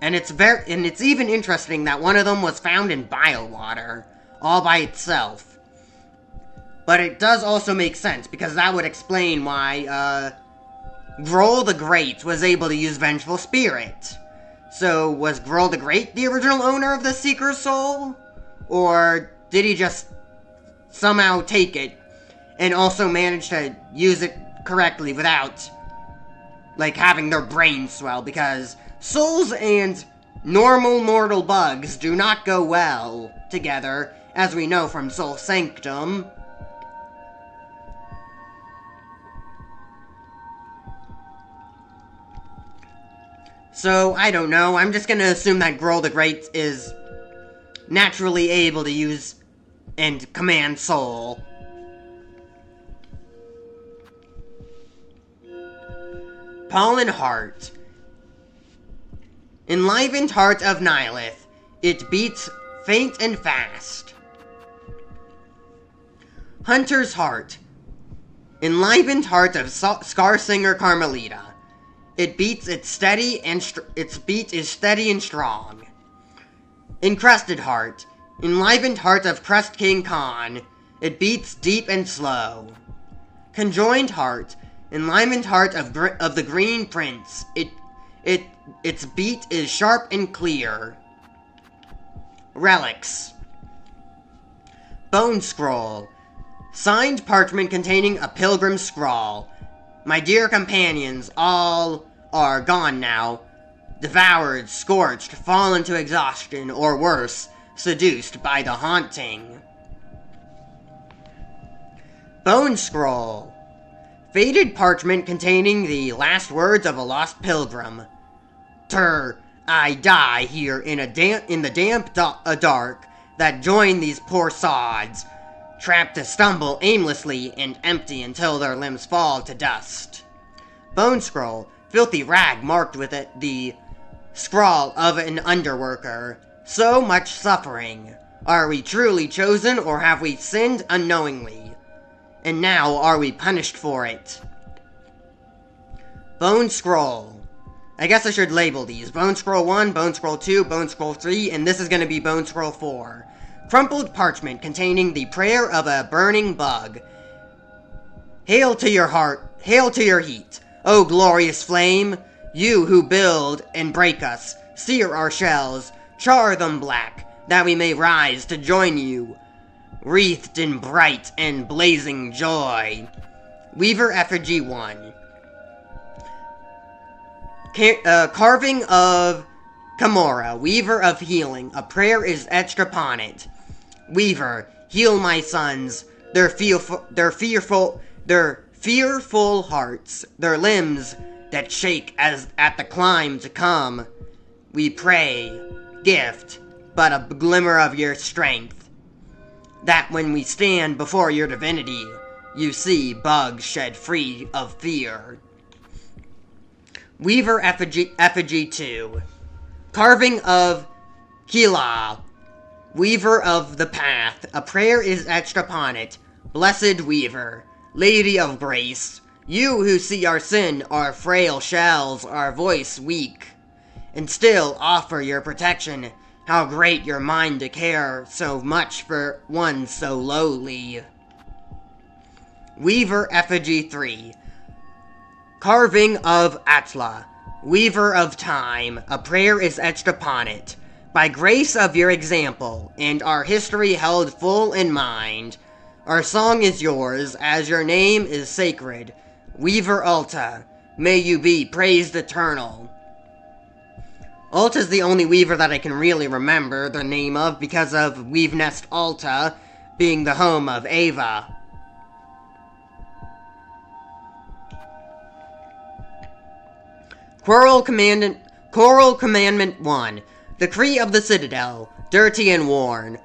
And it's even interesting that one of them was found in bile water, all by itself. But it does also make sense, because that would explain why, Grohl the Great was able to use Vengeful Spirit. So, was Grohl the Great the original owner of the Seeker Soul? Or did he just somehow take it and also manage to use it correctly without, like, having their brains swell? Because souls and normal mortal bugs do not go well together, as we know from Soul Sanctum. So, I don't know, I'm just gonna assume that Grohl the Great is naturally able to use and command soul. Pollen Heart. Enlivened heart of Nihilith. It beats faint and fast. Hunter's Heart. Enlivened heart of Scarsinger Carmelita. Its beat is steady and strong. Encrusted Heart. Enlivened heart of Crust King Khan. It beats deep and slow. Conjoined Heart. Enlivened heart of the Green Prince. Its beat is sharp and clear. Relics. Bone Scroll. Signed parchment containing a pilgrim's scrawl. My dear companions, all are gone now. Devoured, scorched, fallen to exhaustion, or worse, seduced by the haunting. Bone Scroll. Faded parchment containing the last words of a lost pilgrim. I die here in the damp dark that join these poor sods, trapped to stumble aimlessly and empty until their limbs fall to dust. Bone Scroll. Filthy rag marked with it the scrawl of an underworker. So much suffering. Are we truly chosen, or have we sinned unknowingly? And now are we punished for it? Bone Scroll. I guess I should label these. Bone Scroll 1, Bone Scroll 2, Bone Scroll 3, and this is going to be Bone Scroll 4. Crumpled parchment containing the prayer of a burning bug. Hail to your heart, hail to your heat, O glorious flame! You who build and break us, sear our shells, char them black, that we may rise to join you, wreathed in bright and blazing joy. Weaver Effigy 1. Carving of Camorra, Weaver of Healing. A prayer is etched upon it. Weaver, heal my sons, their fearful hearts, their limbs that shake as at the climb to come. We pray, gift, but a glimmer of your strength, that when we stand before your divinity, you see bugs shed free of fear. Weaver Effigy 2. Carving of Kila, Weaver of the Path. A prayer is etched upon it. Blessed Weaver, Lady of Grace, you who see our sin, our frail shells, our voice weak, and still offer your protection. How great your mind to care so much for one so lowly. Weaver Effigy 3. Carving of Atla, Weaver of Time. A prayer is etched upon it. By grace of your example, and our history held full in mind, our song is yours, as your name is sacred. Weaver Alta, may you be praised eternal. Alta's the only Weaver that I can really remember the name of because of Weave Nest Alta, being the home of Ava. Choral Commandment 1. Decree of the Citadel, dirty and worn.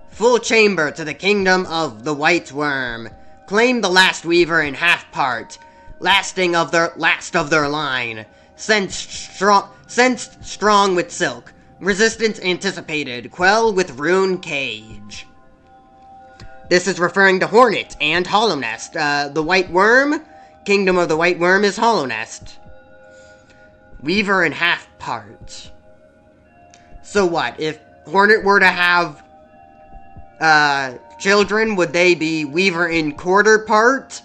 Full chamber to the kingdom of the White Worm. Claim the last weaver in half part, last of their line. Sensed strong with silk. Resistance anticipated. Quell with rune cage. This is referring to Hornet and Hollow Nest. The White Worm, Kingdom of the White Worm is Hollow Nest. Weaver in half part. So what? If Hornet were to have children, would they be Weaver in quarter part?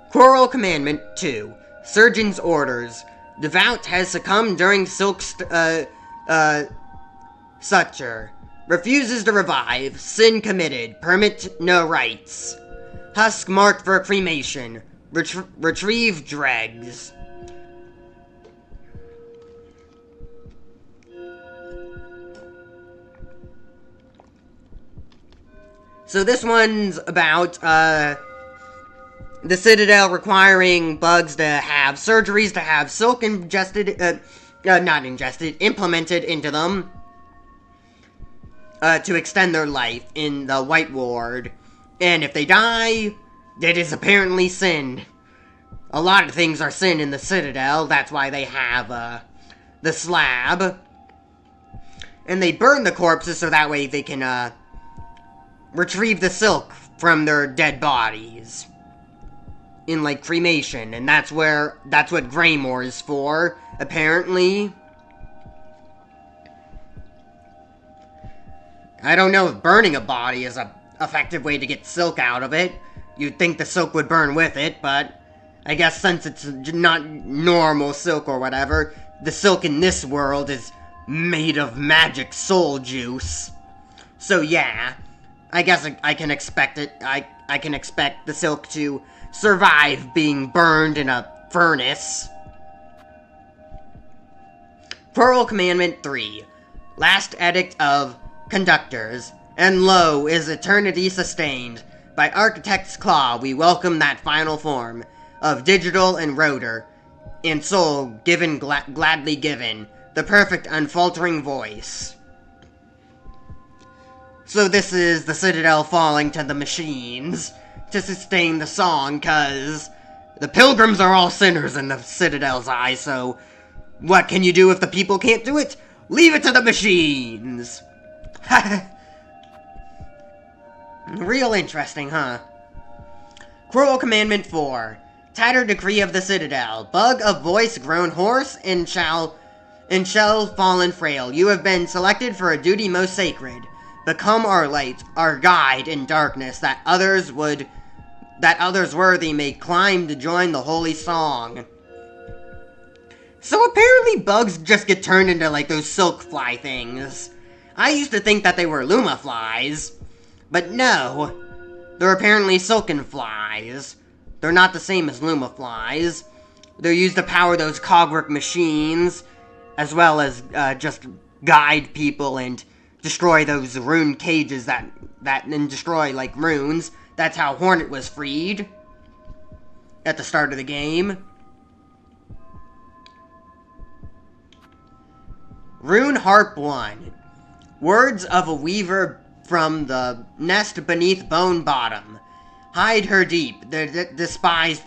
Choral Commandment 2. Surgeon's Orders. Devout has succumbed during Silk's suture. Refuses to revive. Sin committed. Permit no rights. Husk marked for cremation. Retrieve dregs. So this one's about, the Citadel requiring bugs to have surgeries to have silk implemented into them, to extend their life in the White Ward. And if they die, it is apparently sin. A lot of things are sin in the Citadel, that's why they have, the slab. And they burn the corpses so that way they can, retrieve the silk from their dead bodies. In, like, cremation, and that's what Greymore is for, apparently. I don't know if burning a body is a effective way to get silk out of it. You'd think the silk would burn with it, but I guess since it's not normal silk or whatever, the silk in this world is made of magic soul juice. So yeah, I guess I can expect it. I can expect the silk to survive being burned in a furnace. Choral Commandment 3. Last Edict of Conductors. And lo, is eternity sustained. By Architect's Claw, we welcome that final form of digital and rotor, and soul given gladly given, the perfect unfaltering voice. So this is the Citadel falling to the machines to sustain the song, cause the pilgrims are all sinners in the Citadel's eyes, so what can you do if the people can't do it? Leave it to the machines! Real interesting, huh? Choral Commandment 4. Tattered Decree of the Citadel. Bug of voice grown hoarse and shell fallen frail. You have been selected for a duty most sacred. Become our light, our guide in darkness, that others worthy may climb to join the holy song. So apparently bugs just get turned into like those silk fly things. I used to think that they were Luma flies. But no, they're apparently silken flies. They're not the same as Luma flies. They're used to power those cogwork machines, as well as just guide people and destroy those rune cages that and destroy like runes. That's how Hornet was freed at the start of the game. Rune Harp 1. Words of a weaver from the nest beneath bone bottom. Hide her deep, the despised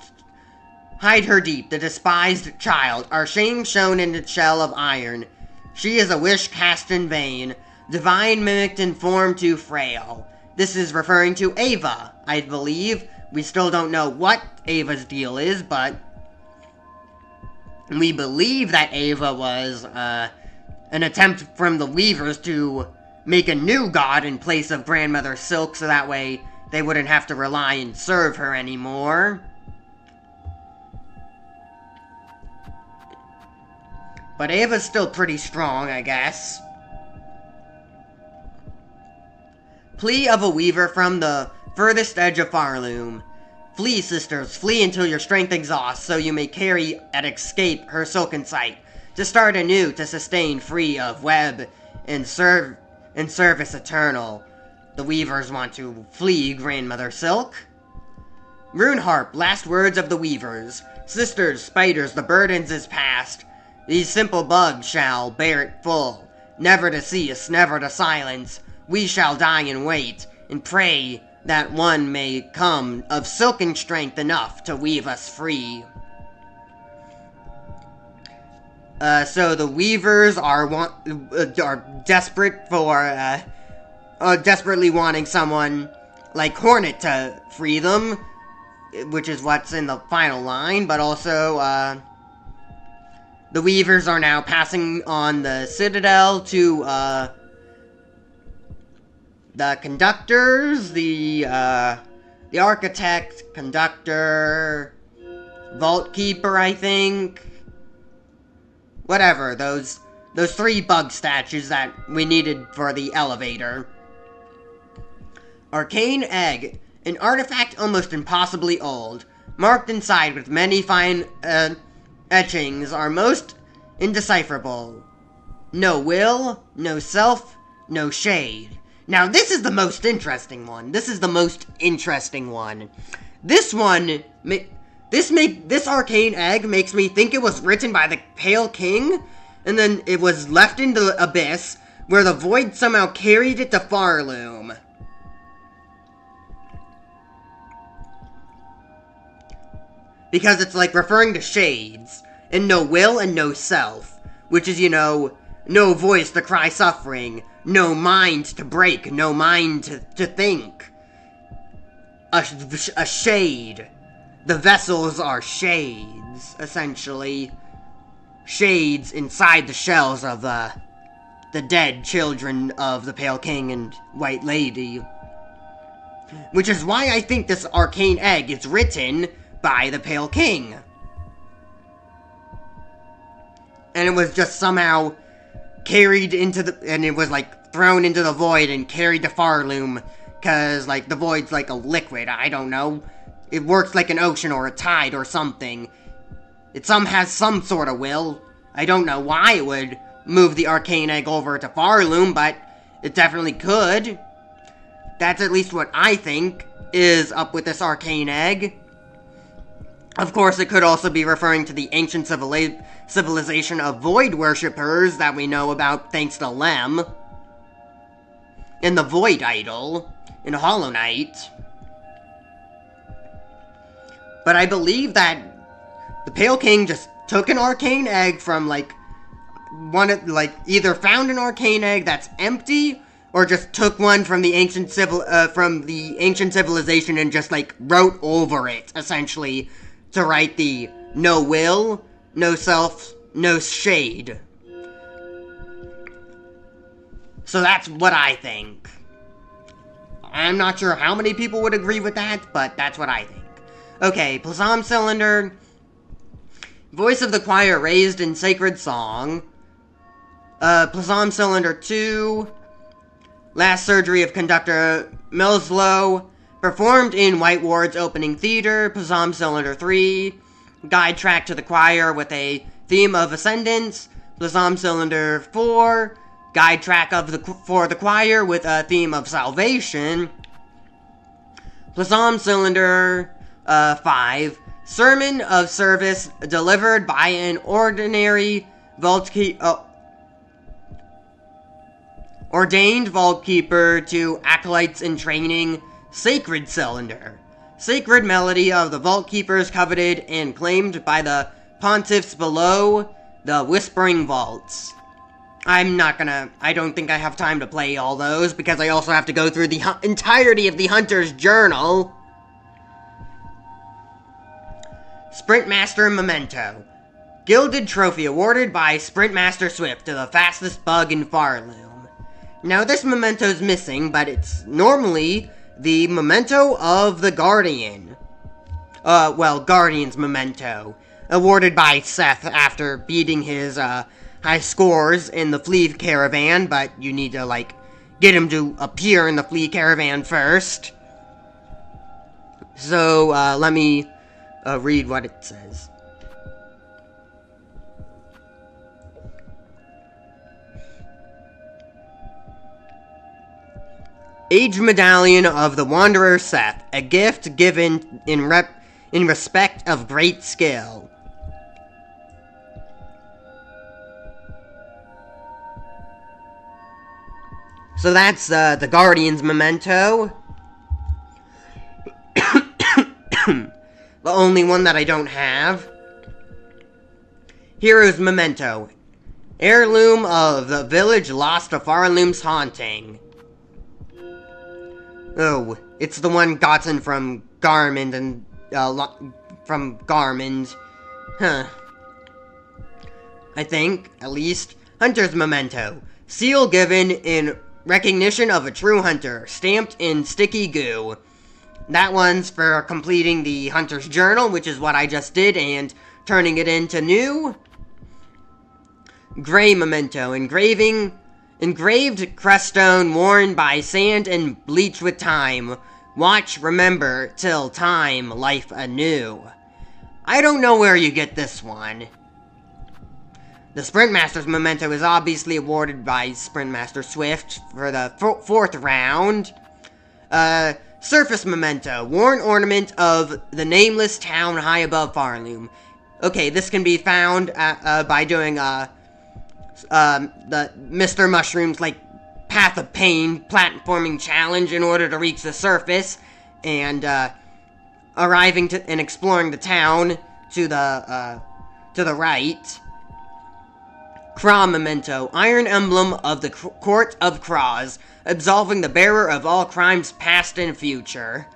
child, our shame shown in the shell of iron. She is a wish cast in vain, divine mimicked in form too frail. This is referring to Ava, I believe. We still don't know what Ava's deal is, but we believe that Ava was, an attempt from the Weavers to make a new god in place of Grandmother Silk, so that way they wouldn't have to rely and serve her anymore. But Ava's still pretty strong, I guess. Plea of a weaver from the furthest edge of Farloom. Flee, sisters, flee until your strength exhausts, so you may carry and escape her silken sight. to start anew, to sustain free of web and service eternal. The weavers want to flee Grandmother Silk. Runeharp, last words of the weavers. Sisters, spiders, the burdens is past. These simple bugs shall bear it full. Never to cease, never to silence. We shall die and wait, and pray that one may come of silken strength enough to weave us free. So the weavers are desperate for, desperately wanting someone like Hornet to free them, which is what's in the final line, but also, the weavers are now passing on the Citadel to, the conductors, the architect, conductor, vault keeper, I think. Whatever, those 3 bug statues that we needed for the elevator. Arcane Egg, an artifact almost impossibly old, marked inside with many fine etchings, are most indecipherable. No will, no self, no shade. Now this is the most interesting one. This one, this arcane egg makes me think it was written by the Pale King, and then it was left in the abyss, where the void somehow carried it to Farloom. Because it's like referring to shades, and no will and no self, which is, no voice to cry suffering, no mind to break, no mind to think. A shade. The vessels are shades, essentially. Shades inside the shells of the dead children of the Pale King and White Lady. Which is why I think this arcane egg is written by the Pale King. And it was just somehow carried into and it was like thrown into the void and carried to Farloom, cause like the void's like a liquid, I don't know. It works like an ocean or a tide or something. It has some sort of will. I don't know why it would move the arcane egg over to Farloom, but it definitely could. That's at least what I think is up with this arcane egg. Of course, it could also be referring to the ancient civilization of void worshippers that we know about thanks to Lem. And the void idol in Hollow Knight. But I believe that the Pale King just took an arcane egg from, either found an arcane egg that's empty, or just took one from the ancient civilization and just, wrote over it, essentially, to write the no will, no self, no shade. So that's what I think. I'm not sure how many people would agree with that, but that's what I think. Okay, Plasm Cylinder. Voice of the choir raised in sacred song. Plasm Cylinder 2. Last surgery of conductor Milslow. Performed in White Ward's opening theater. Plasm Cylinder 3. Guide track to the choir with a theme of ascendance. Plasm Cylinder 4. Guide track for the choir with a theme of salvation. Plasm Cylinder 5. Sermon of service delivered by an ordinary ordained vault keeper to acolytes in training. Sacred Cylinder. Sacred melody of the vault keepers coveted and claimed by the pontiffs below the Whispering Vaults. I don't think I have time to play all those, because I also have to go through the entirety of the Hunter's Journal. Sprintmaster Memento. Gilded trophy awarded by Sprintmaster Swift to the fastest bug in Farloom. Now this memento's missing, but it's normally the memento of the Guardian. Guardian's memento. Awarded by Seth after beating his, high scores in the Flea Caravan, but you need to, get him to appear in the Flea Caravan first. So, let me read what it says. Age Medallion of the Wanderer Seth, a gift given in respect of great skill. So that's the Guardian's memento. The only one that I don't have. Hero's memento. Heirloom of the village lost to Farloom's haunting. Oh, it's the one gotten from Garmund and, from Garmund. Huh. I think, at least. Hunter's memento. Seal given in recognition of a true hunter, stamped in sticky goo. That one's for completing the Hunter's Journal, which is what I just did, and turning it into new. Gray memento. Engraved creststone worn by sand and bleached with time. Watch, remember, till time, life anew. I don't know where you get this one. The Sprint Master's memento is obviously awarded by Sprint Master Swift for the fourth round. Surface memento. Worn ornament of the nameless town high above Farloom. Okay, this can be found by doing the Mr. Mushroom's, like, Path of Pain platforming challenge in order to reach the surface, and, arriving to and exploring the town to the right. Craw memento. Iron emblem of the Court of Craws, absolving the bearer of all crimes past and future.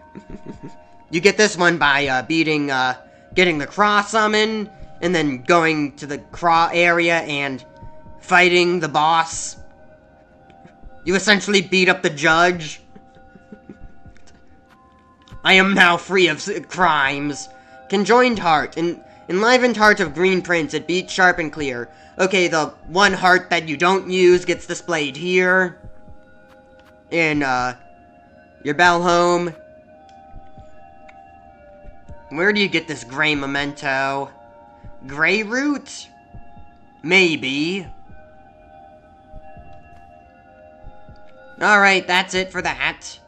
You get this one by, getting the Craw summon, and then going to the Craw area and fighting the boss. You essentially beat up the judge. I am now free of crimes. Conjoined heart. Enlivened heart of green prince. It beats sharp and clear. Okay, the one heart that you don't use gets displayed here. In, your bell home. Where do you get this gray memento? Gray root? Maybe. Alright, that's it for that.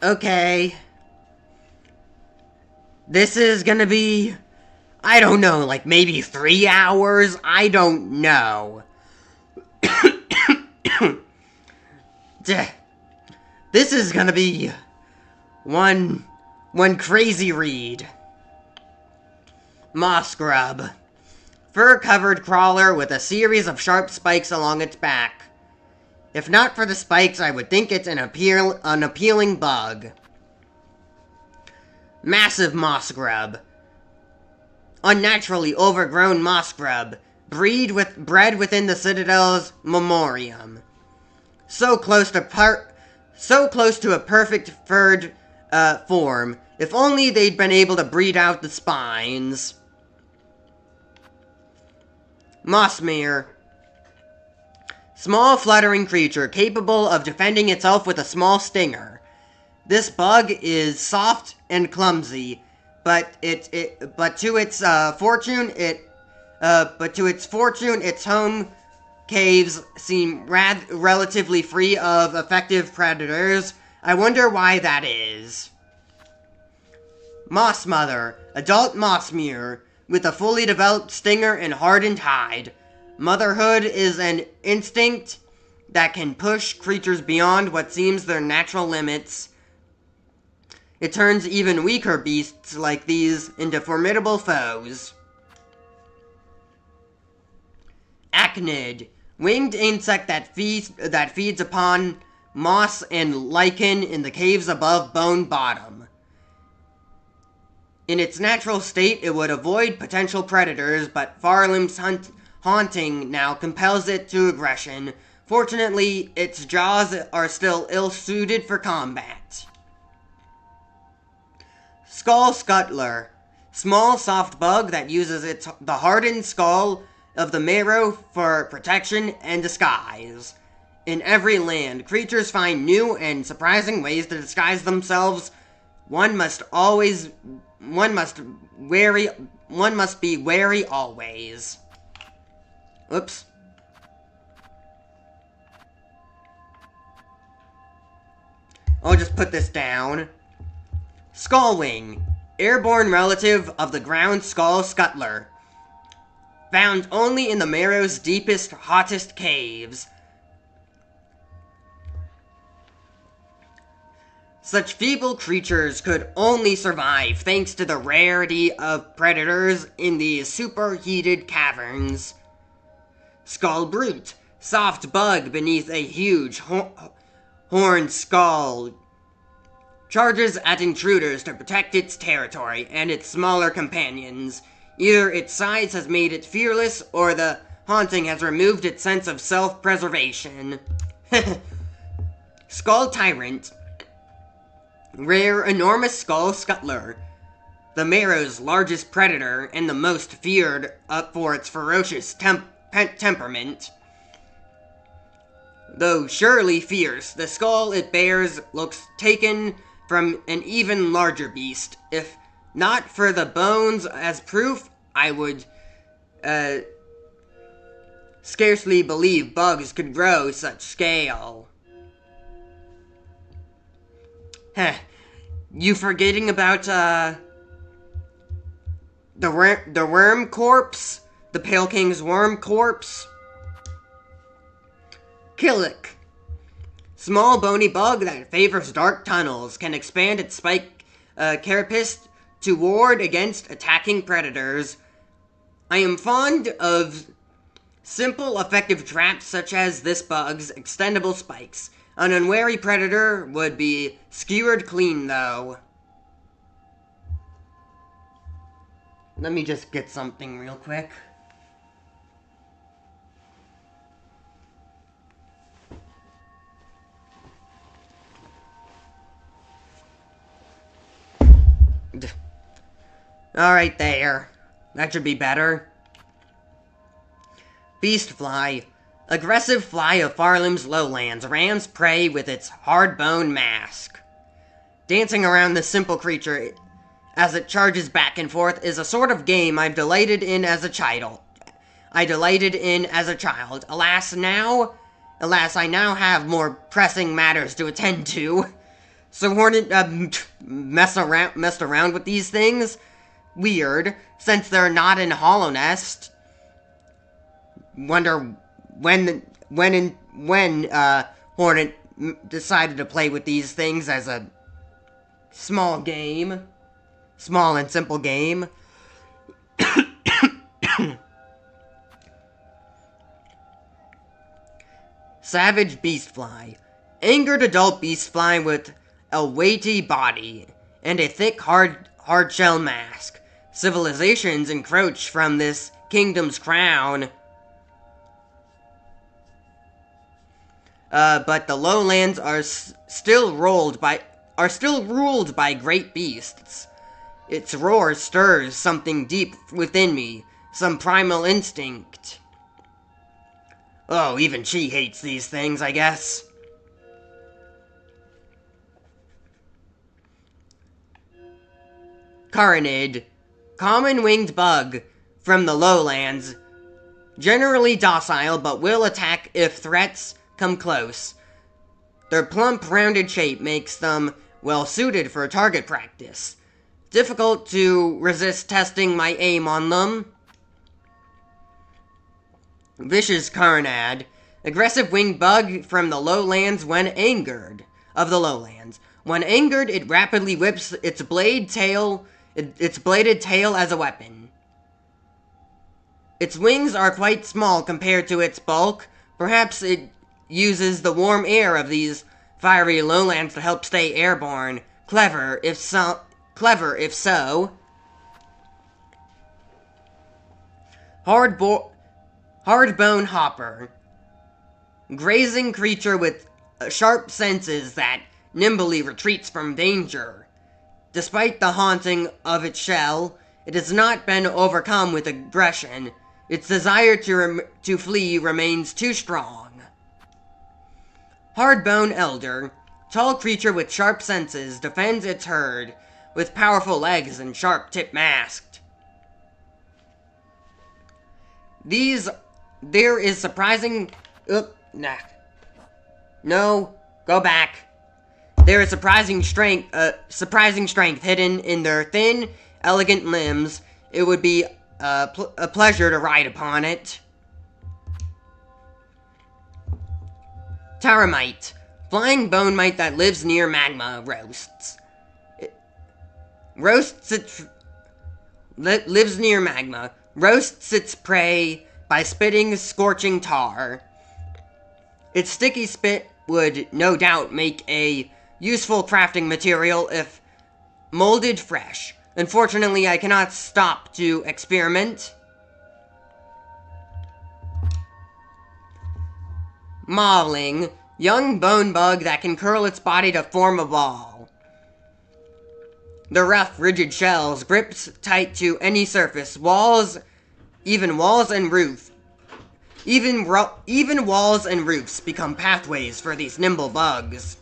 Okay. This is gonna be, I don't know, like maybe 3 hours? I don't know. This is gonna be one crazy read. Moss Grub. Fur-covered crawler with a series of sharp spikes along its back. If not for the spikes, I would think it's an appealing bug. Massive moss grub. Unnaturally overgrown moss grub. Bred within the Citadel's memorium. So close to a perfect furred form. If only they'd been able to breed out the spines. Mossmere. Small fluttering creature capable of defending itself with a small stinger. This bug is soft and clumsy, but to its fortune, its home caves seem relatively free of effective predators. I wonder why that is. Moss Mother, adult moss mew, with a fully developed stinger and hardened hide. Motherhood is an instinct that can push creatures beyond what seems their natural limits. It turns even weaker beasts like these into formidable foes. Achnid, winged insect that feeds upon moss and lichen in the caves above Bone Bottom. In its natural state, it would avoid potential predators, but Farlim's haunting now compels it to aggression. Fortunately, its jaws are still ill-suited for combat. Skull Scuttler, small soft bug that uses the hardened skull of the marrow for protection and disguise. In every land, creatures find new and surprising ways to disguise themselves. One must be wary always. Oops. I'll just put this down. Skullwing, airborne relative of the ground skull scuttler. Found only in the marrow's deepest, hottest caves. Such feeble creatures could only survive thanks to the rarity of predators in these superheated caverns. Skull Brute, soft bug beneath a huge horned skull, charges at intruders to protect its territory and its smaller companions. Either its size has made it fearless, or the haunting has removed its sense of self-preservation. Skull Tyrant, rare enormous skull scuttler, the marrow's largest predator and the most feared for its ferocious temperament. Though surely fierce, the skull it bears looks taken from an even larger beast. If not for the bones as proof, I would scarcely believe bugs could grow such scale. Heh. You forgetting about the worm corpse? The Pale King's worm corpse? Killick. Small bony bug that favors dark tunnels, can expand its spike carapace to ward against attacking predators. I am fond of simple, effective traps such as this bug's extendable spikes. An unwary predator would be skewered clean, though. Let me just get something real quick. Alright there. That should be better. Beastfly. Aggressive fly of Farlim's lowlands rams prey with its hard-bone mask. Dancing around this simple creature as it charges back and forth is a sort of game I delighted in as a child. Alas, I now have more pressing matters to attend to. So Hornet messed around with these things? Weird, since they're not in Hollow Nest. Wonder when Hornet decided to play with these things as a small and simple game. Savage Beastfly. Angered adult beastfly with a weighty body and a thick hard-shell mask. Civilizations encroach from this kingdom's crown. But the lowlands are still ruled by great beasts. Its roar stirs something deep within me, some primal instinct. Oh, even she hates these things, I guess. Carinid, common winged bug from the lowlands, generally docile but will attack if threats come close. Their plump, rounded shape makes them well suited for target practice. difficult to resist testing my aim on them. Vicious Carnad. Aggressive winged bug from the lowlands when angered. Of the lowlands. When angered, it rapidly whips its bladed tail as a weapon. Its wings are quite small compared to its bulk. Perhaps it uses the warm air of these fiery lowlands to help stay airborne. Clever, if so. Hardbone Hopper. Grazing creature with sharp senses that nimbly retreats from danger. Despite the haunting of its shell, it has not been overcome with aggression. Its desire to flee remains too strong. Hardbone Elder. Tall creature with sharp senses defends its herd with powerful legs and sharp-tipped mask. There is surprising... No, go back. There is surprising strength hidden in their thin, elegant limbs. It would be a pleasure to ride upon it. Terramite. Flying bone mite that lives near magma roasts. Lives near magma. Roasts its prey by spitting scorching tar. Its sticky spit would no doubt make a useful crafting material if molded fresh. Unfortunately, I cannot stop to experiment. Mauling. Young bone bug that can curl its body to form a ball. The rough, rigid shells grips tight to any surface. Even walls and roofs become pathways for these nimble bugs.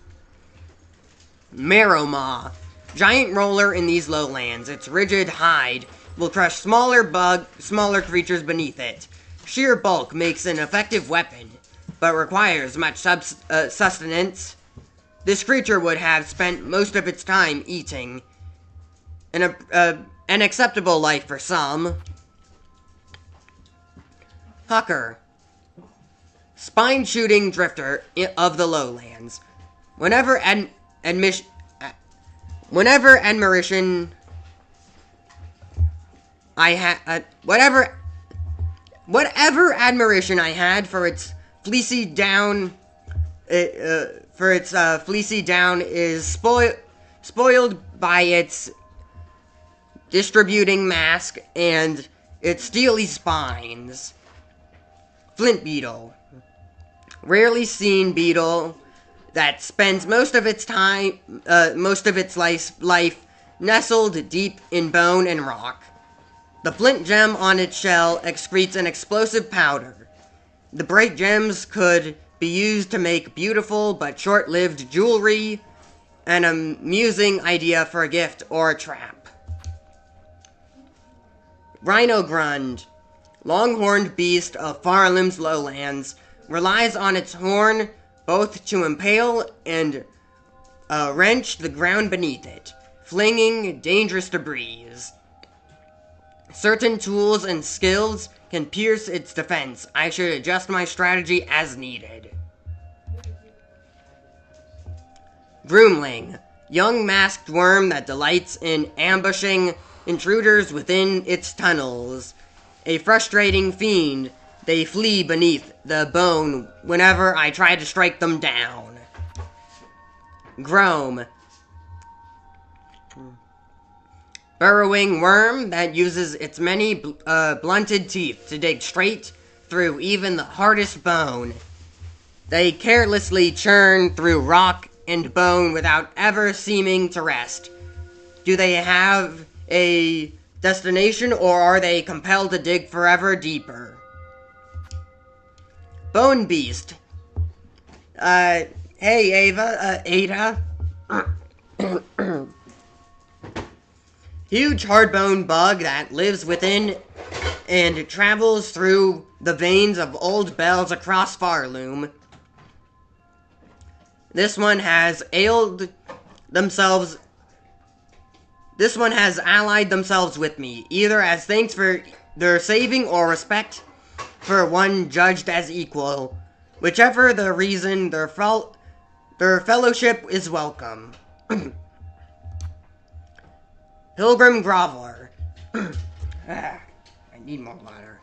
Marrow-maw. Giant roller in these lowlands. Its rigid hide will crush smaller creatures beneath it. Sheer bulk makes an effective weapon, but requires much sustenance. This creature would have spent most of its time eating. An acceptable life for some. Hucker. Spine-shooting drifter of the lowlands. Whatever admiration I had for its fleecy down, is spoiled by its distributing mask and its steely spines. Flint beetle. Rarely seen beetle that spends most of its life nestled deep in bone and rock. The flint gem on its shell excretes an explosive powder. The bright gems could be used to make beautiful but short-lived jewelry, an amusing idea for a gift or a trap. Rhino Grund. Long-horned beast of Farlam's lowlands, relies on its horn both to impale and wrench the ground beneath it, flinging dangerous debris. Certain tools and skills can pierce its defense. I should adjust my strategy as needed. Groomling. Young masked worm that delights in ambushing intruders within its tunnels. A frustrating fiend, they flee beneath the bone whenever I try to strike them down. Grome. Burrowing worm that uses its many blunted teeth to dig straight through even the hardest bone. They carelessly churn through rock and bone without ever seeming to rest. Do they have a destination, or are they compelled to dig forever deeper? Bone Beast. Hey, Ada. Huge hardbone bug that lives within and travels through the veins of old bells across Farloom. This one has ailed themselves This one has allied themselves with me, either as thanks for their saving or respect for one judged as equal. Whichever the reason, their fellowship is welcome. Pilgrim Groveler. I need more water.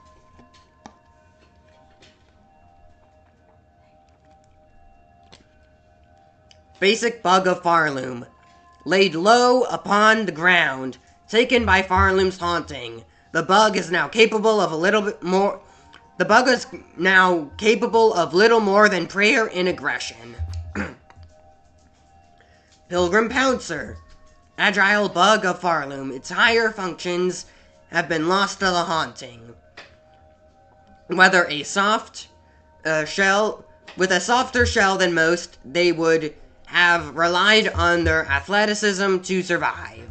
Basic bug of Farloom. Laid low upon the ground, taken by Farloom's haunting. The bug is now capable of a little bit more. The bug is now capable of little more than prayer and aggression. Pilgrim Pouncer. Agile bug of Farloom. Its higher functions have been lost to the haunting. Whether a soft shell, with a softer shell than most, they would have relied on their athleticism to survive.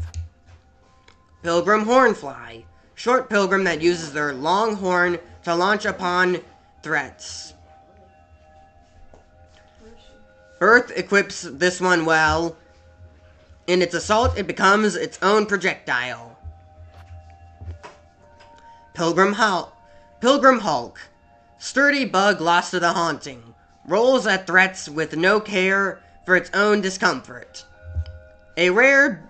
Pilgrim Hornfly. Short pilgrim that uses their long horn to launch upon threats. Earth equips this one well. In its assault, it becomes its own projectile. Pilgrim Hulk. Sturdy bug lost to the haunting. Rolls at threats with no care for its own discomfort. A rare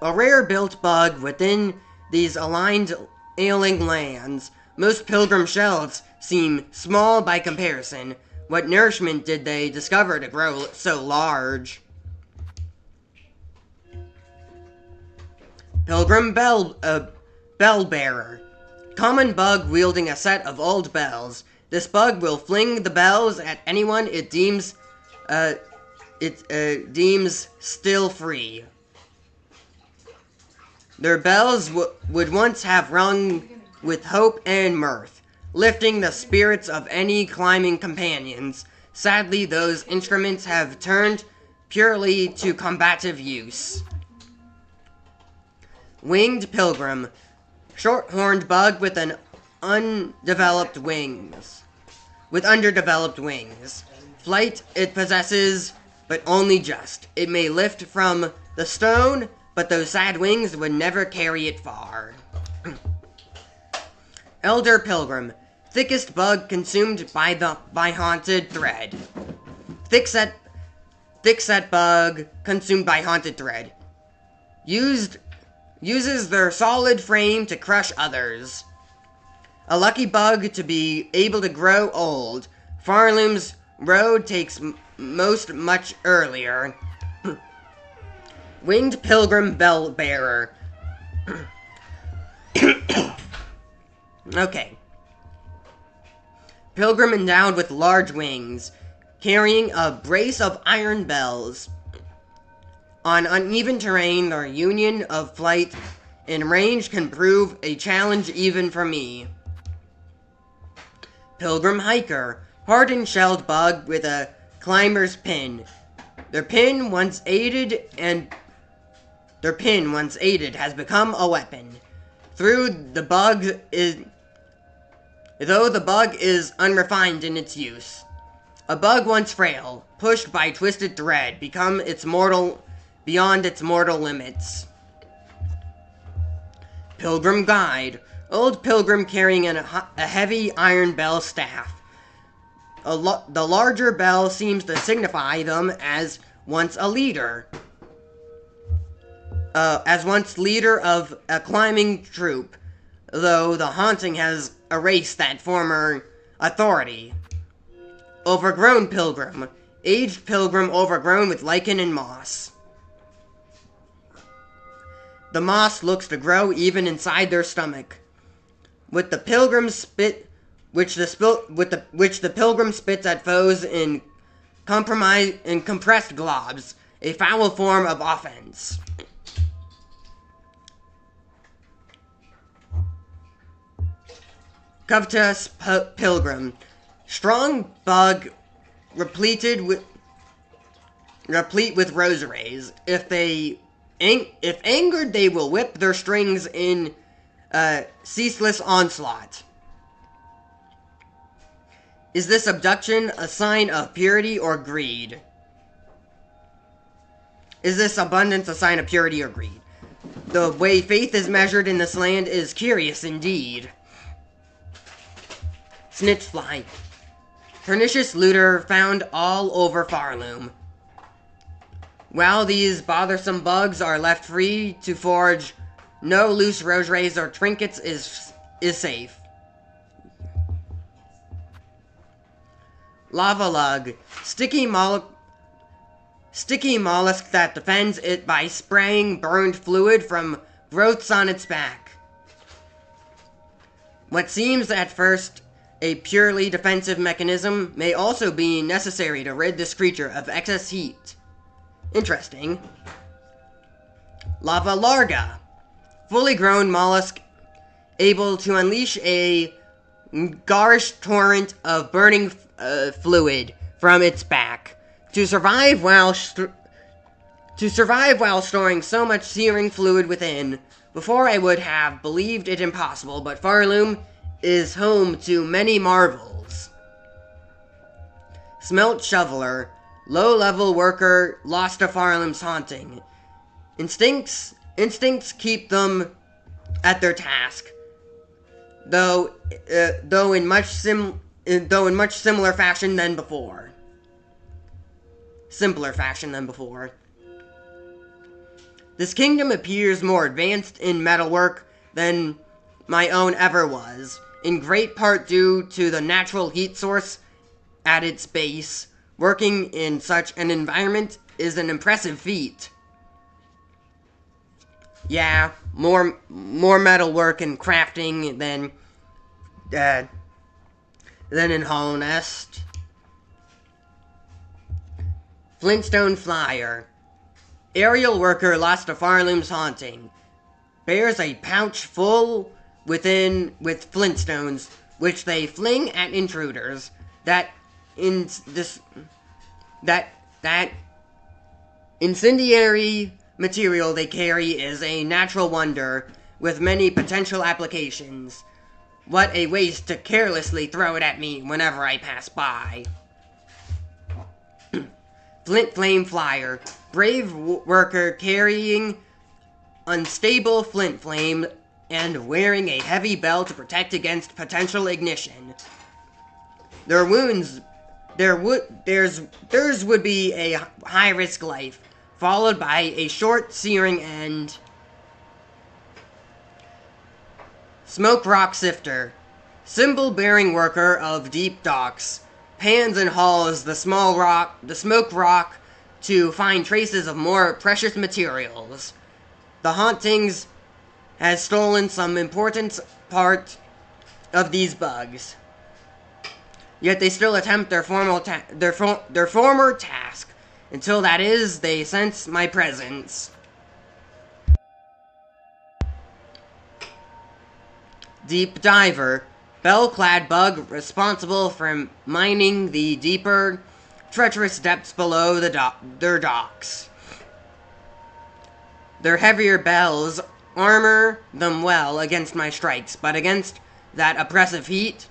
built bug within these aligned ailing lands. Most pilgrim shells seem small by comparison. What nourishment did they discover to grow so large? Pilgrim Bellbearer. Common bug wielding a set of old bells. This bug will fling the bells at anyone it deems still free. Their bells would once have rung with hope and mirth, lifting the spirits of any climbing companions. Sadly, those instruments have turned purely to combative use. Winged Pilgrim. Short-horned bug with underdeveloped wings. Flight it possesses, but only just. It may lift from the stone, but those sad wings would never carry it far. Elder Pilgrim. Thickest bug consumed by haunted thread. Thickset bug consumed by haunted thread. Uses their solid frame to crush others. A lucky bug to be able to grow old. Farloom's road takes much earlier. Winged Pilgrim Bellbearer. Okay. Pilgrim endowed with large wings, carrying a brace of iron bells. On uneven terrain, their union of flight and range can prove a challenge even for me. Pilgrim Hiker. Hardened shelled bug with a climber's pin. Their pin, once aided, has become a weapon. Though the bug is unrefined in its use. A bug once frail, pushed by twisted thread, beyond its mortal limits. Pilgrim Guide. Old pilgrim carrying a heavy iron bell staff. The larger bell seems to signify them as once leader of a climbing troop, though the haunting has erased that former authority. Overgrown pilgrim. Aged pilgrim overgrown with lichen and moss. The moss looks to grow even inside their stomach. With the pilgrim spit, which the pilgrim spits at foes in compressed globs, a foul form of offense. Covetous pilgrim. Strong bug replete with rosaries. If angered, they will whip their strings in ceaseless onslaught. Is this abduction a sign of purity or greed? Is this abundance a sign of purity or greed? The way faith is measured in this land is curious indeed. Snitchfly. Pernicious looter found all over Farloom. While these bothersome bugs are left free to forage, no loose rosaries or trinkets is safe. Lava lug. Sticky mollusk that defends it by spraying burned fluid from growths on its back. What seems at first a purely defensive mechanism may also be necessary to rid this creature of excess heat. Interesting. Lava larga. Fully grown mollusk able to unleash a garish torrent of burning fluid from its back to survive while storing so much searing fluid within. Before I would have believed it impossible, but Farloom is home to many marvels. Smelt shoveler. Low-level worker lost to Farloom's haunting. Instincts keep them at their task, though in much simpler fashion than before. This kingdom appears more advanced in metalwork than my own ever was, in great part due to the natural heat source at its base. Working in such an environment is an impressive feat. Yeah, more metalwork and crafting than in Hollow Nest. Flintstone flyer. Aerial worker lost to Farloom's haunting. Bears a pouch full with flintstones, which they fling at intruders. That incendiary material they carry is a natural wonder, with many potential applications. What a waste to carelessly throw it at me whenever I pass by. Flint flame flyer. Brave worker carrying unstable flint flame and wearing a heavy bell to protect against potential ignition. Theirs would be a high-risk life, followed by a short searing end. Smoke rock sifter. Symbol-bearing worker of deep docks. Pans and hauls the smoke rock to find traces of more precious materials. The hauntings has stolen some important part of these bugs. Yet they still attempt their former task. Until that is, they sense my presence. Deep diver. Bell-clad bug responsible for mining the deeper, treacherous depths below their docks. Their heavier bells armor them well against my strikes, but against that oppressive heat,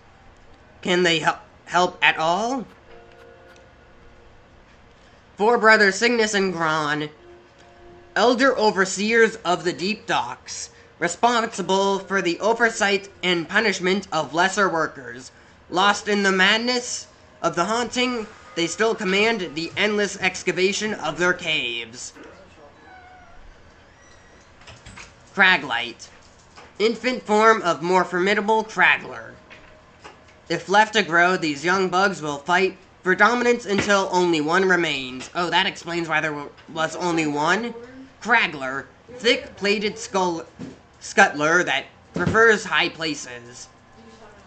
can they help at all? Four brothers Cygnus and Gron, elder overseers of the deep docks, responsible for the oversight and punishment of lesser workers. Lost in the madness of the haunting, they still command the endless excavation of their caves. Craglite. Infant form of more formidable Cragler. If left to grow, these young bugs will fight for dominance until only one remains. Oh, that explains why there was only one. Cragler. Thick-plated scuttler that prefers high places.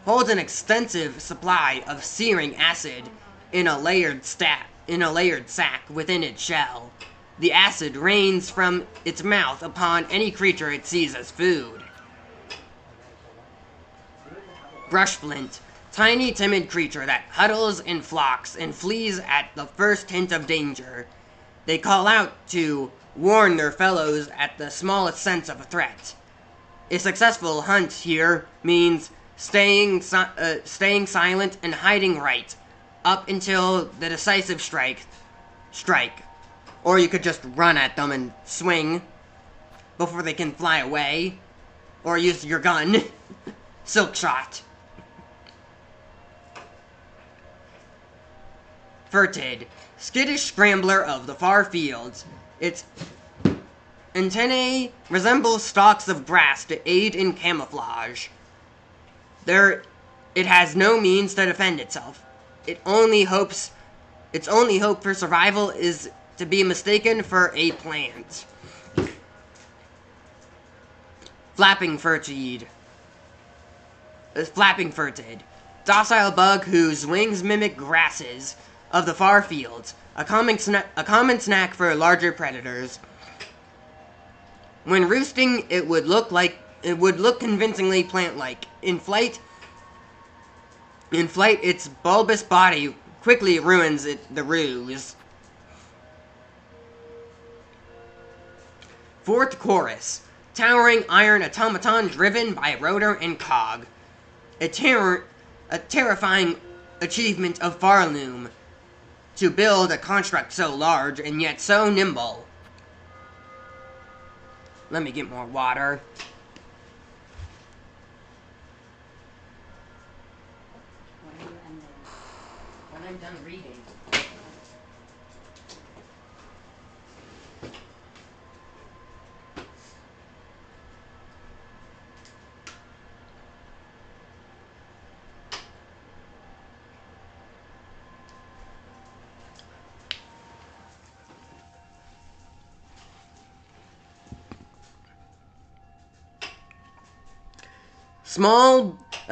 Holds an extensive supply of searing acid in a layered sack within its shell. The acid rains from its mouth upon any creature it sees as food. Brushflint. Tiny, timid creature that huddles in flocks and flees at the first hint of danger. They call out to warn their fellows at the smallest sense of a threat. A successful hunt here means staying silent and hiding right up until the decisive strike. Or you could just run at them and swing. before they can fly away. Or use your gun. Silk shot. Furted. Skittish scrambler of the far fields. Its antennae resemble stalks of grass to aid in camouflage. It has no means to defend itself. Its only hope for survival is to be mistaken for a plant. Flapping furted. Docile bug whose wings mimic grasses of the far fields. A common snack for larger predators. When roosting, it would look convincingly plant-like. In flight, its bulbous body quickly ruins the ruse. Fourth chorus. Towering iron automaton driven by rotor and cog. A terrifying achievement of Farloom. To build a construct so large and yet so nimble. Let me get more water. When I'm done reading.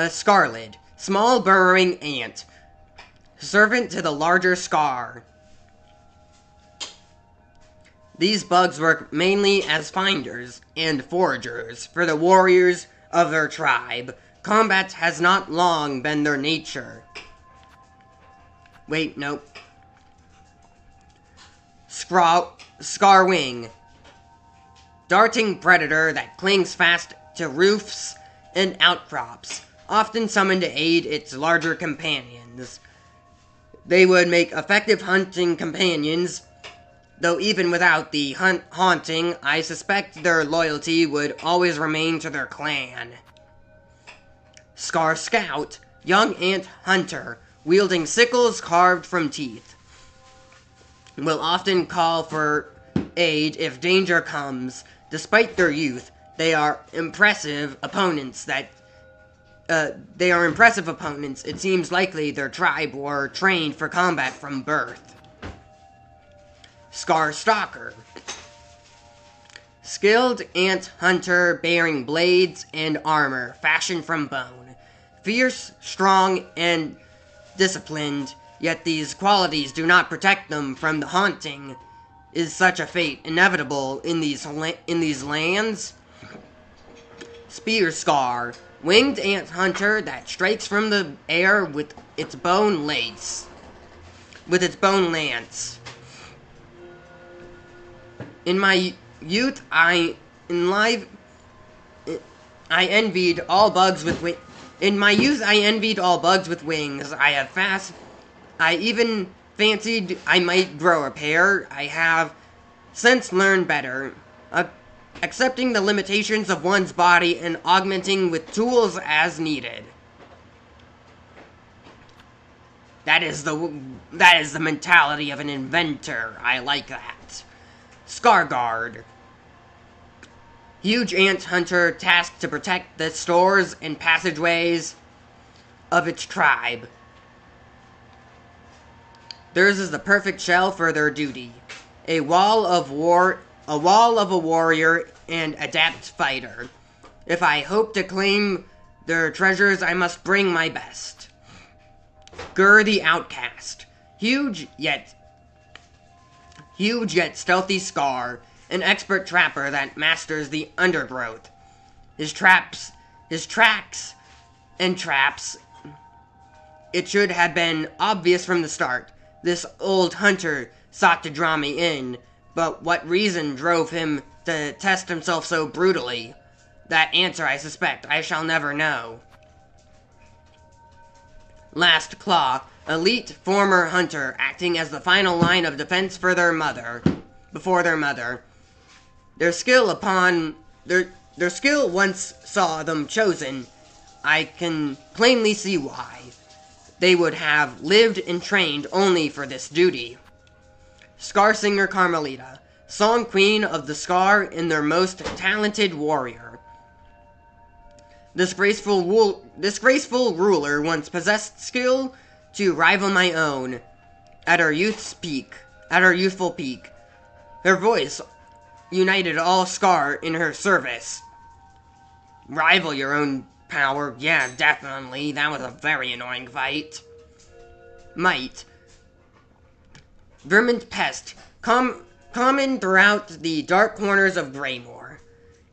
Scarlet, small burrowing ant, servant to the larger scar. These bugs work mainly as finders and foragers for the warriors of their tribe. Combat has not long been their nature. Wait, nope. Scarwing, darting predator that clings fast to roofs and outcrops, often summoned to aid its larger companions. They would make effective hunting companions, though even without the haunting, I suspect their loyalty would always remain to their clan. Scar Scout, young ant hunter, wielding sickles carved from teeth, will often call for aid if danger comes. Despite their youth, they are impressive opponents. It seems likely their tribe were trained for combat from birth. Scar Stalker, skilled ant hunter bearing blades and armor fashioned from bone. Fierce, strong, and disciplined, yet these qualities do not protect them from the haunting. Is such a fate inevitable in these lands? Spear Scar, winged ant hunter that strikes from the air with its bone lance. In my youth, I envied all bugs with wings. In my youth, I envied all bugs with wings. I even fancied I might grow a pair. I have since learned better. Accepting the limitations of one's body and augmenting with tools as needed. That is the mentality of an inventor. I like that. Scarguard, huge ant hunter tasked to protect the stores and passageways of its tribe. Theirs is the perfect shell for their duty. A wall of a warrior and adept fighter. If I hope to claim their treasures, I must bring my best. Gur the Outcast, huge yet stealthy Scar, an expert trapper that masters the undergrowth. His tracks, and traps. It should have been obvious from the start. This old hunter sought to draw me in, but what reason drove him to test himself so brutally? That answer, I suspect, I shall never know. Last Claw, elite former hunter acting as the final line of defense for before their mother. Their skill once saw them chosen. I can plainly see why. They would have lived and trained only for this duty. Scar Singer Carmelita, Song Queen of the Scar and their most talented warrior. Disgraceful ruler once possessed skill to rival my own. At her youthful peak, her voice united all Scar in her service. Rival your own power? Yeah, definitely. That was a very annoying fight. Might. Vermint pest. Common throughout the dark corners of Greymore.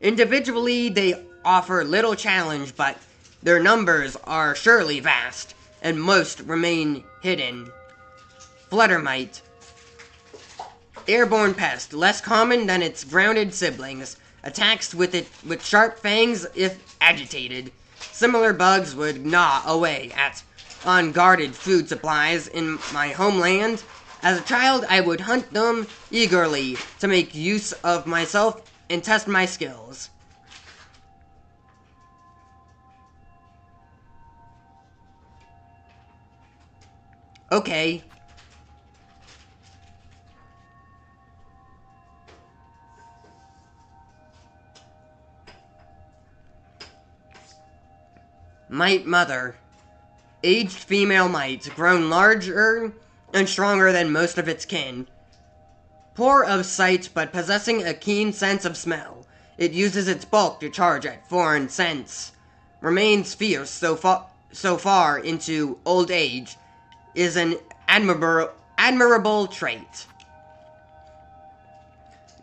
Individually, they offer little challenge, but their numbers are surely vast, and most remain hidden. Fluttermite. Airborne pest, less common than its grounded siblings. Attacks with sharp fangs if agitated. Similar bugs would gnaw away at unguarded food supplies in my homeland. As a child, I would hunt them eagerly to make use of myself and test my skills. Okay. Mite Mother. Aged female mite, grown larger and stronger than most of its kin. Poor of sight, but possessing a keen sense of smell. It uses its bulk to charge at foreign scents. Remains fierce so far into old age. Is an admirable trait.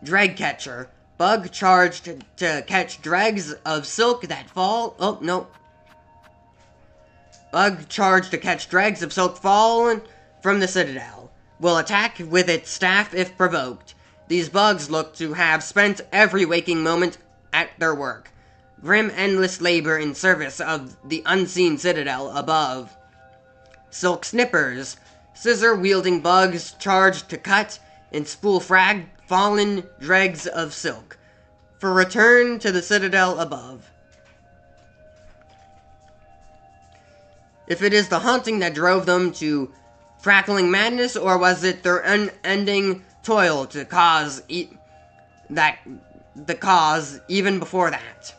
Dreg Catcher. Bug charged to catch dregs of silk that fall... Oh, no. Bug charged to catch dregs of silk fallen from the citadel. Will attack with its staff if provoked. These bugs look to have spent every waking moment at their work. Grim endless labor in service of the unseen citadel above. Silk Snippers. Scissor-wielding bugs charged to cut and spool fallen dregs of silk. For return to the citadel above. If it is the haunting that drove them to crackling madness, or was it their unending toil to cause the cause even before that?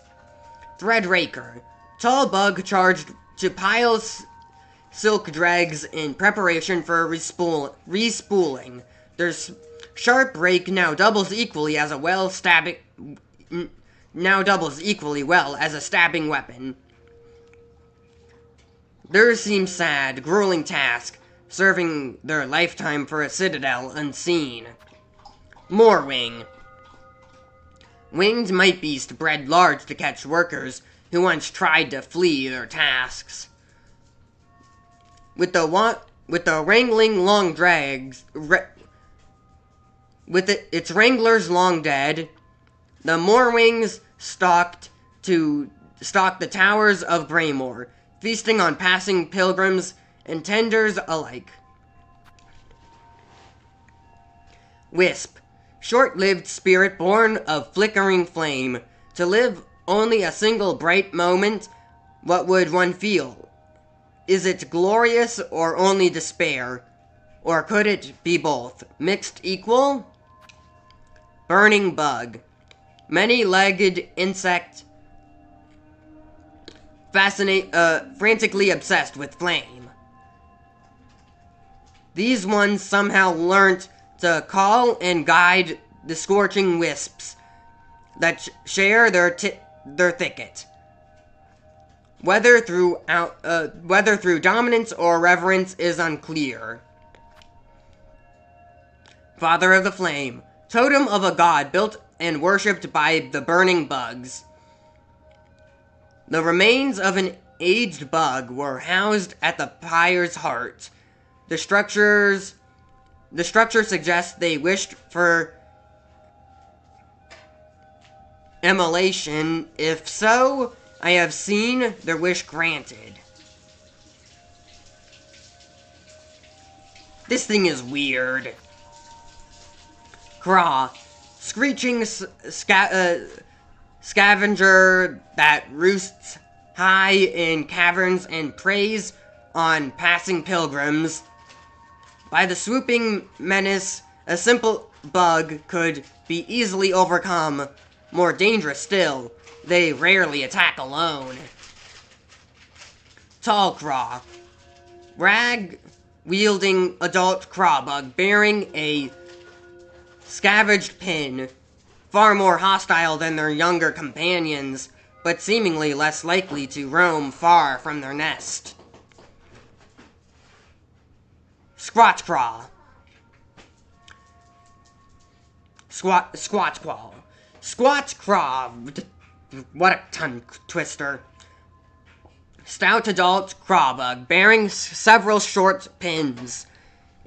Threadraker. Tall bug charged to pile silk dregs in preparation for respooling. Their sharp rake now doubles equally well as a stabbing weapon. Theirs seems sad, grueling task, serving their lifetime for a citadel unseen. Moorwing. Winged might beast bred large to catch workers who once tried to flee their tasks. With the wrangling long drags, its wranglers long dead, the Moorwings stalked the towers of Greymore, feasting on passing pilgrims and tenders alike. Wisp. Short-lived spirit born of flickering flame. To live only a single bright moment, what would one feel? Is it glorious or only despair? Or could it be both? Mixed equal? Burning bug. Many-legged insect frantically obsessed with flame. These ones somehow learnt to call and guide the scorching wisps that share their thicket. Whether through dominance or reverence is unclear. Father of the Flame. Totem of a god built and worshipped by the burning bugs. The remains of an aged bug were housed at the pyre's heart. The structure suggests they wished for immolation. If so, I have seen their wish granted. This thing is weird. Craw. screeching scavenger that roosts high in caverns and preys on passing pilgrims. By the swooping menace, a simple bug could be easily overcome. More dangerous still, they rarely attack alone. Tall craw. Rag-wielding adult craw bug bearing a scavenged pin. Far more hostile than their younger companions, but seemingly less likely to roam far from their nest. Squat craw. Squat craw. Squat craw. What a tongue twister. Stout adult craw bug bearing several short pins.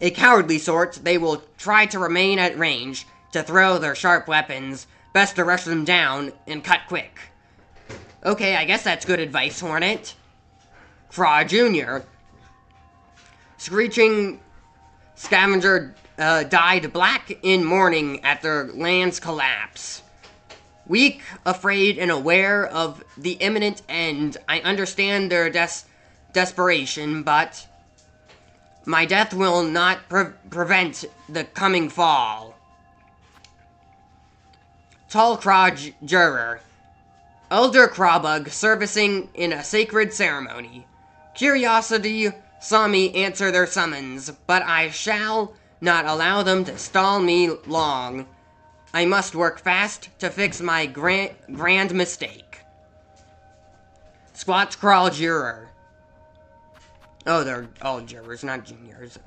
A cowardly sort, they will try to remain at range to throw their sharp weapons. Best to rush them down and cut quick. Okay, I guess that's good advice, Hornet. Craw Jr. Screeching scavenger dyed black in mourning at their land's collapse. Weak, afraid, and aware of the imminent end, I understand their desperation, but my death will not prevent the coming fall. Tall Craw Juror. Elder Crawbug servicing in a sacred ceremony. Curiosity saw me answer their summons, but I shall not allow them to stall me long. I must work fast to fix my grand mistake. Squat Crawl Juror. Oh, they're all jurors, not juniors.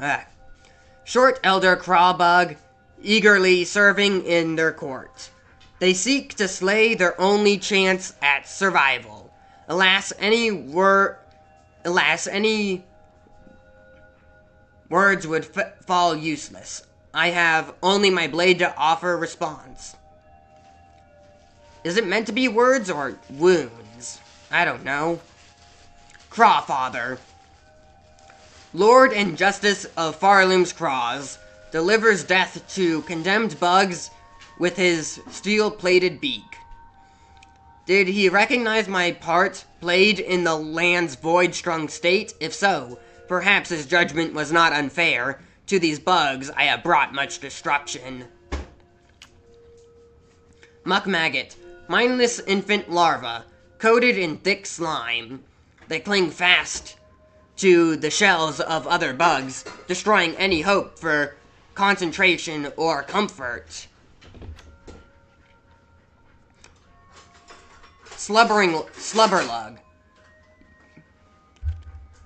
Short Elder Crawbug, eagerly serving in their court. They seek to slay their only chance at survival. Alas, any words would fall useless. I have only my blade to offer response. Is it meant to be words or wounds? I don't know. Crawfather. Lord and Justice of Farloom's Craws delivers death to condemned bugs with his steel-plated beak. Did he recognize my part played in the land's void-strung state? If so, perhaps his judgment was not unfair. To these bugs, I have brought much destruction. Muck Maggot. Mindless infant larva, coated in thick slime. They cling fast to the shells of other bugs, destroying any hope for concentration or comfort. Slubberlug.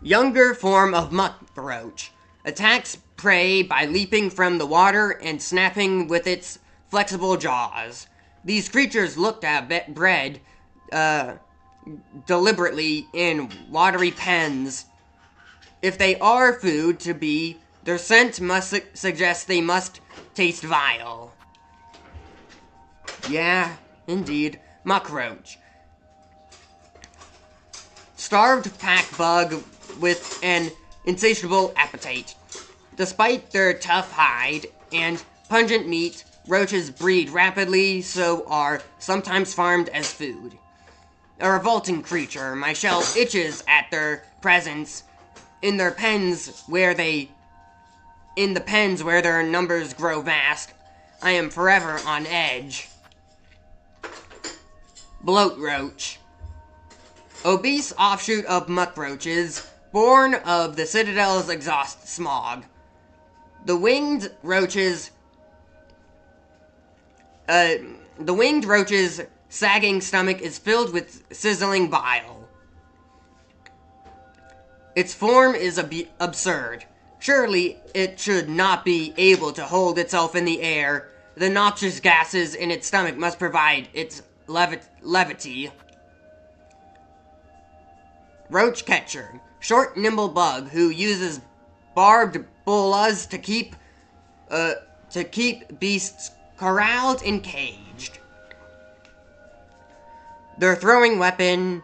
Younger form of muck roach. Attacks prey by leaping from the water and snapping with its flexible jaws. These creatures look to have bred deliberately in watery pens. If they are food to be, their scent must suggest they must taste vile. Yeah, indeed. Muck roach. Starved pack bug with an insatiable appetite. Despite their tough hide and pungent meat, roaches breed rapidly, so are sometimes farmed as food. A revolting creature, my shell itches at their presence. In the pens where their numbers grow vast, I am forever on edge. Bloat roach. Obese offshoot of muck roaches, born of the Citadel's exhaust smog. The winged roach's sagging stomach is filled with sizzling bile. Its form is absurd. Surely it should not be able to hold itself in the air. The noxious gases in its stomach must provide its levity. Roach catcher. Short, nimble bug who uses barbed bolas to keep beasts corralled and caged. Their throwing weapon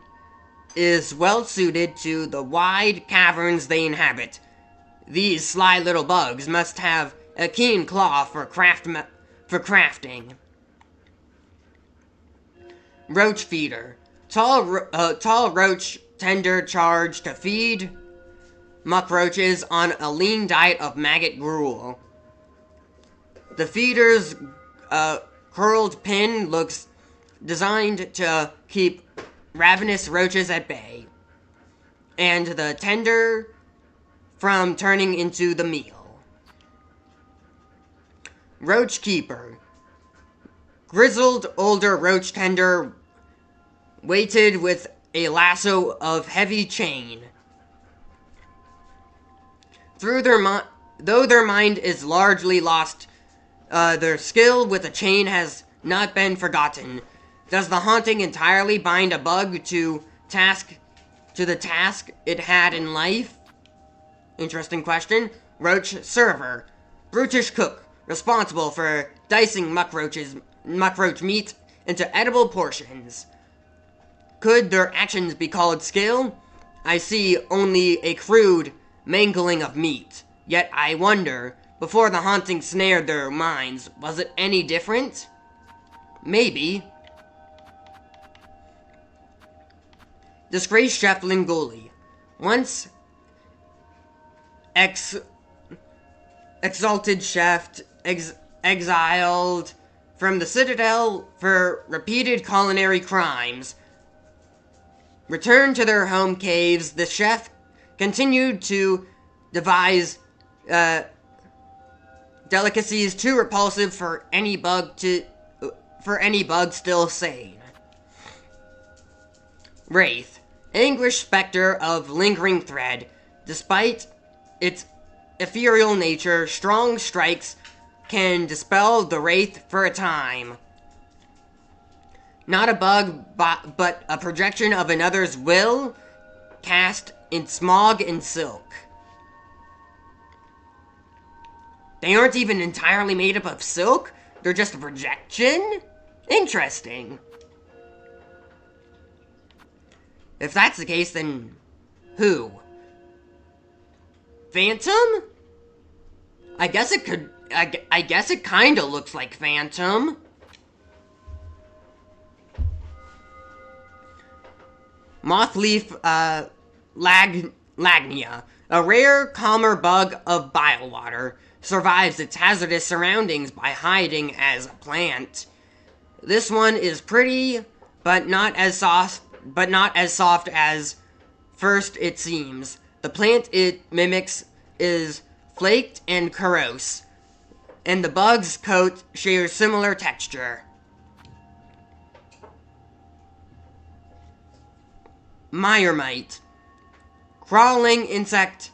is well suited to the wide caverns they inhabit. These sly little bugs must have a keen claw for crafting. Roach feeder. Tall roach tender charged to feed muck roaches on a lean diet of maggot gruel. The feeder's curled pin looks designed to keep ravenous roaches at bay, and the tender from turning into the meal. Roach keeper. Grizzled older roach tender weighted with a lasso of heavy chain. Though their mind is largely lost, their skill with a chain has not been forgotten. Does the haunting entirely bind a bug to the task it had in life? Interesting question. Roach server. Brutish cook, responsible for dicing muckroach meat into edible portions. Could their actions be called skill? I see only a crude mangling of meat. Yet I wonder, before the haunting snared their minds, was it any different? Maybe. Disgraced Chef Linguli. Once exalted chef exiled from the Citadel for repeated culinary crimes. Returned to their home caves, the chef continued to devise delicacies too repulsive for any bug still sane. Wraith, anguished specter of lingering thread. Despite its ethereal nature, strong strikes can dispel the wraith for a time. Not a bug, but a projection of another's will, cast in smog and silk. They aren't even entirely made up of silk? They're just a projection? Interesting. If that's the case, then who? Phantom? I guess it could... I guess it kinda looks like Phantom. Mothleaf, Lagnia. A rare, calmer bug of bile water. Survives its hazardous surroundings by hiding as a plant. This one is pretty, but not as soft as first it seems. The plant it mimics is flaked and corrosive, and the bug's coat shares similar texture. Myrmite. Crawling insect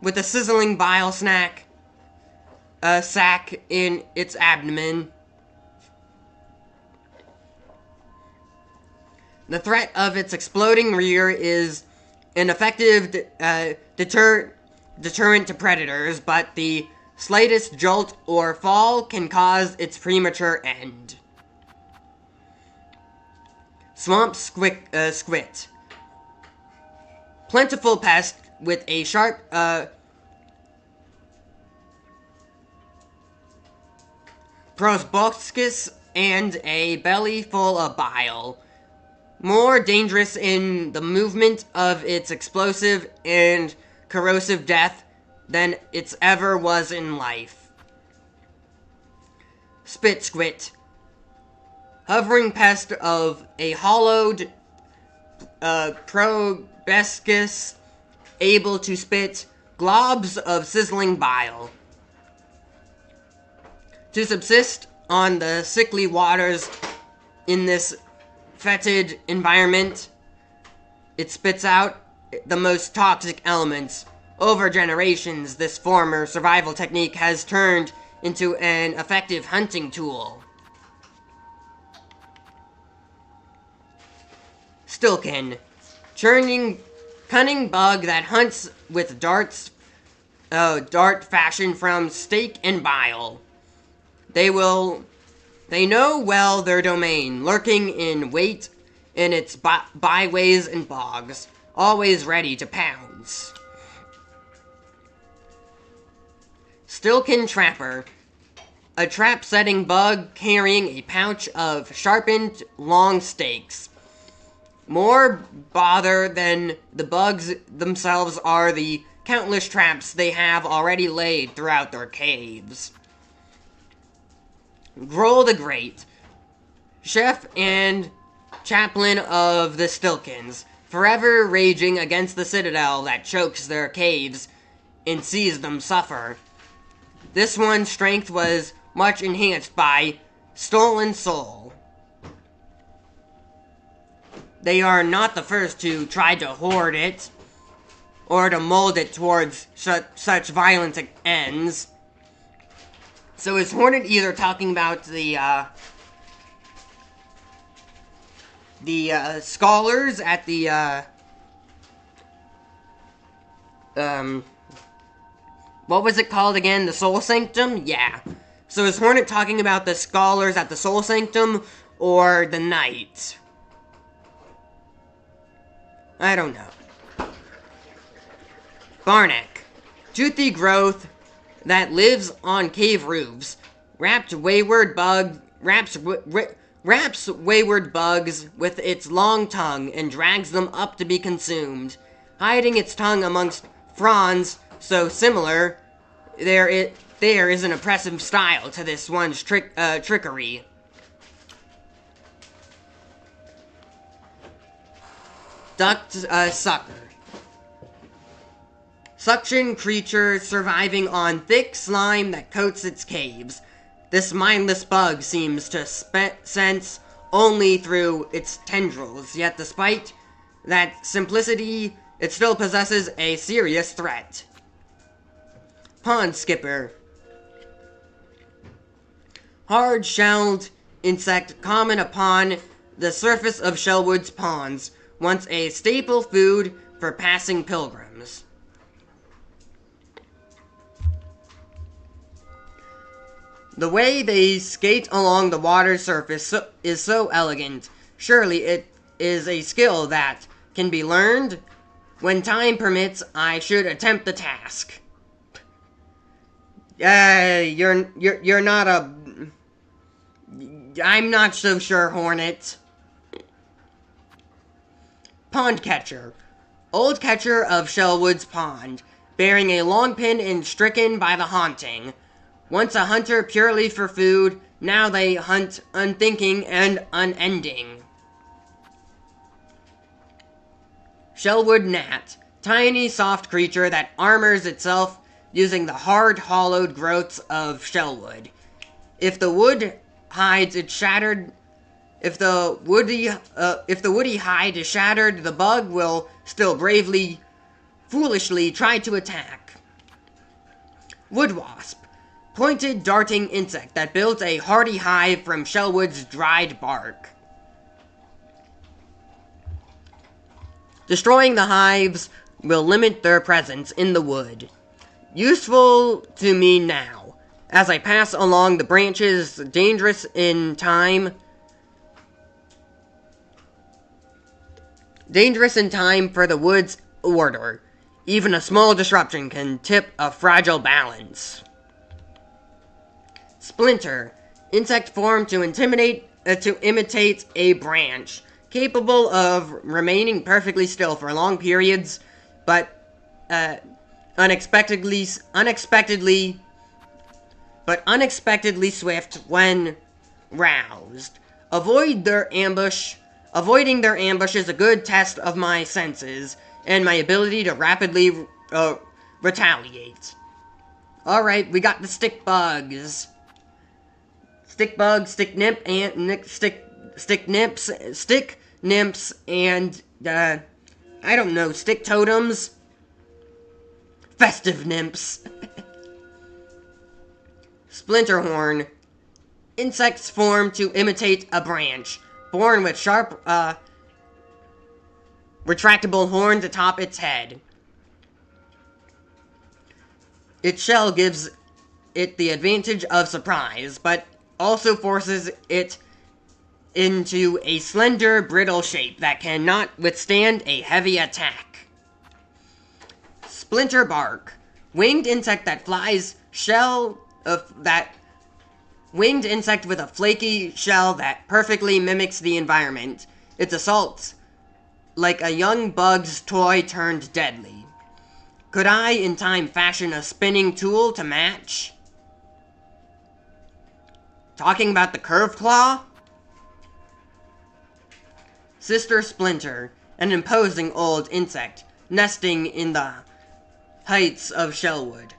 with a sizzling bile sac in its abdomen. The threat of its exploding rear is an effective deterrent to predators, but the slightest jolt or fall can cause its premature end. Swamp squit. Plentiful pest with a sharp proboscis and a belly full of bile. More dangerous in the movement of its explosive and corrosive death than it ever was in life. Spit squit. Hovering pest of a hollowed proboscis able to spit globs of sizzling bile. To subsist on the sickly waters in this fetid environment, it spits out the most toxic elements. Over generations, this former survival technique has turned into an effective hunting tool. Stilkin. Cunning bug that hunts with dart fashioned from steak and bile. They know well their domain, lurking in wait in its byways and bogs, always ready to pounce. Stilkin trapper. a trap-setting bug carrying a pouch of sharpened long stakes. More bother than the bugs themselves are the countless traps they have already laid throughout their caves. Grohl the Great, chef and chaplain of the Stilkins, forever raging against the citadel that chokes their caves and sees them suffer. This one's strength was much enhanced by Stolen Soul. They are not the first to try to hoard it, or to mold it towards such violent ends. So is Hornet either talking about the scholars at the, what was it called again? The Soul Sanctum? Yeah. So is Hornet talking about the scholars at the Soul Sanctum, or the Knight? I don't know. Barnack. Toothy growth that lives on cave roofs. Wraps wayward bugs with its long tongue and drags them up to be consumed. Hiding its tongue amongst fronds so similar, there is an oppressive style to this one's trickery. Ducked sucker. Suction creature surviving on thick slime that coats its caves. This mindless bug seems to sense only through its tendrils, yet despite that simplicity, it still possesses a serious threat. Pond skipper. Hard-shelled insect common upon the surface of Shellwood's ponds, once a staple food for passing pilgrims. The way they skate along the water's surface is so elegant. Surely it is a skill that can be learned. When time permits, I should attempt the task. You're not a... I'm not so sure, Hornet. Pond catcher. Old catcher of Shellwood's pond, bearing a long pin and stricken by the haunting. Once a hunter purely for food, now they hunt unthinking and unending. Shellwood gnat. Tiny, soft creature that armors itself using the hard, hollowed growths of Shellwood. If the woody hide is shattered, the bug will still foolishly try to attack. Wood wasp. Pointed, darting insect that builds a hardy hive from Shellwood's dried bark. Destroying the hives will limit their presence in the wood. Useful to me now, as I pass along the branches, dangerous in time for the wood's order. Even a small disruption can tip a fragile balance. Splinter. Insect formed to imitate a branch. Capable of remaining perfectly still for long periods, but unexpectedly swift when roused. Avoiding their ambush is a good test of my senses and my ability to rapidly retaliate. Alright, we got the stick bugs. Stick bugs, stick nymphs, and, I don't know, stick totems? Festive nymphs. Splinterhorn. Insects formed to imitate a branch, born with sharp, retractable horns atop its head. Its shell gives it the advantage of surprise, but also forces it into a slender, brittle shape that cannot withstand a heavy attack. Splinter bark. Winged insect that flies shell winged insect with a flaky shell that perfectly mimics the environment. Its assaults like a young bug's toy turned deadly. Could I, in time, fashion a spinning tool to match? Talking about the curved claw? Sister Splinter, an imposing old insect, nesting in the heights of Shellwood.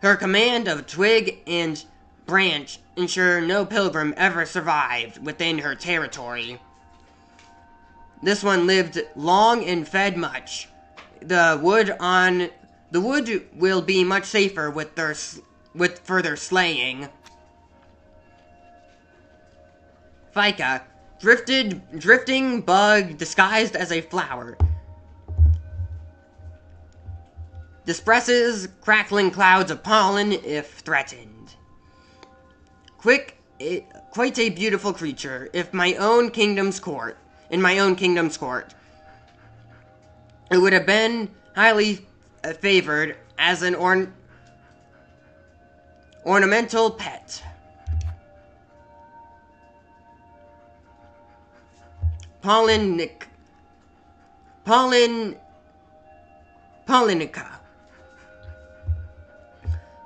Her command of twig and branch ensure no pilgrim ever survived within her territory. This one lived long and fed much. The wood will be much safer with further slaying. Fika, drifting bug disguised as a flower, disperses crackling clouds of pollen if threatened. Quite a beautiful creature. In my own kingdom's court, it would have been highly favored as an ornamental pet. Pollinica.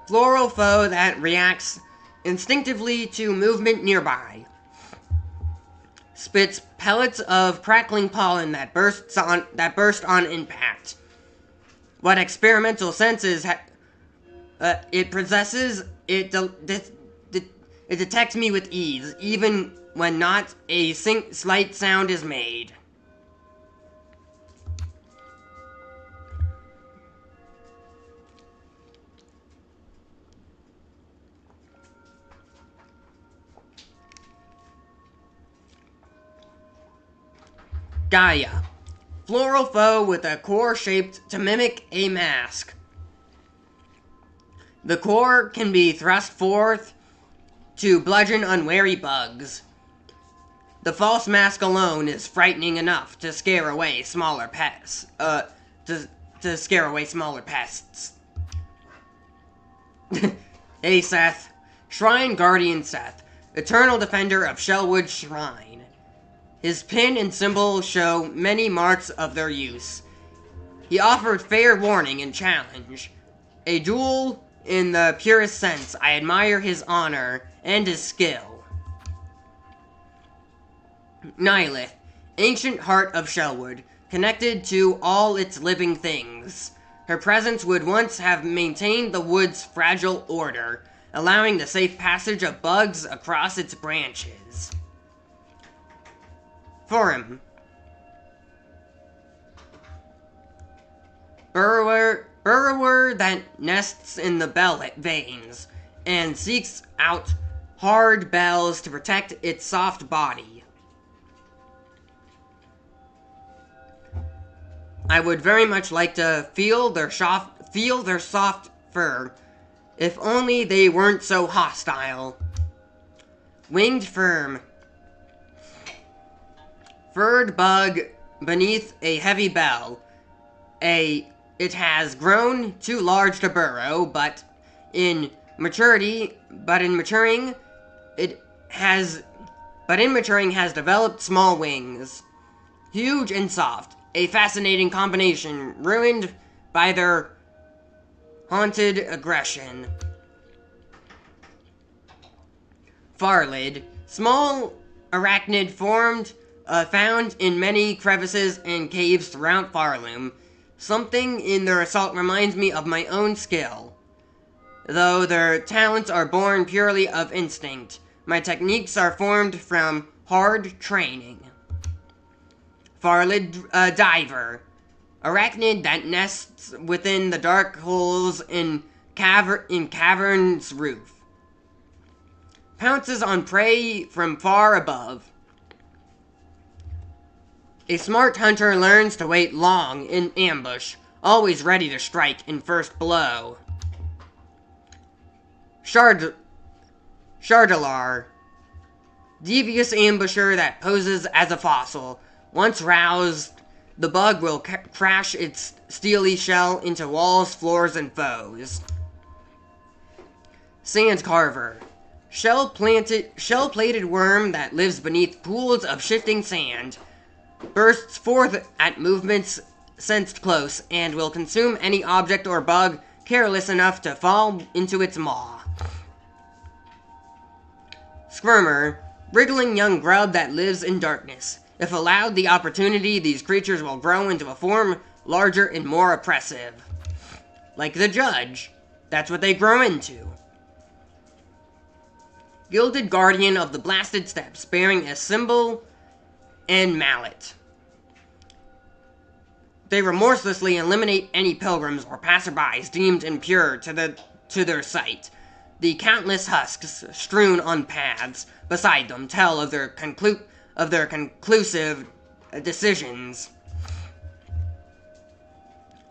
Floral foe that reacts instinctively to movement nearby. Spits pellets of crackling pollen that burst on impact. What experimental senses it possesses, it detects me with ease, even when not a slight sound is made. Gaia. Floral foe with a core shaped to mimic a mask. The core can be thrust forth to bludgeon unwary bugs. The false mask alone is frightening enough to scare away smaller pests. Seth. Shrine Guardian Seth. Eternal defender of Shellwood Shrine. His pin and symbol show many marks of their use. He offered fair warning and challenge. A duel in the purest sense. I admire his honor and his skill. Nihilith, ancient heart of Shellwood, connected to all its living things. Her presence would once have maintained the wood's fragile order, allowing the safe passage of bugs across its branches. Forum. Burrower that nests in the bell veins and seeks out hard bells to protect its soft body. I would very much like to feel their soft fur, if only they weren't so hostile. Winged Firm. Furred bug beneath a heavy bell. It has grown too large to burrow, but in maturing has developed small wings. Huge and soft. A fascinating combination, ruined by their haunted aggression. Farlid. Small arachnid found in many crevices and caves throughout Farloom. Something in their assault reminds me of my own skill. Though their talents are born purely of instinct, my techniques are formed from hard training. Farlid Diver. Arachnid that nests within the dark holes in caverns' roof. Pounces on prey from far above. A smart hunter learns to wait long in ambush, always ready to strike in first blow. Shardalar. Devious ambusher that poses as a fossil. Once roused, the bug will crash its steely shell into walls, floors, and foes. Sand Carver. shell-plated worm that lives beneath pools of shifting sand, bursts forth at movements sensed close, and will consume any object or bug careless enough to fall into its maw. Squirmer, wriggling young grub that lives in darkness. If allowed the opportunity, these creatures will grow into a form larger and more oppressive. Like the Judge. That's what they grow into. Gilded guardian of the blasted steppes, bearing a symbol and mallet. They remorselessly eliminate any pilgrims or passerbys deemed impure to their sight. The countless husks strewn on paths beside them tell of their conclusive decisions.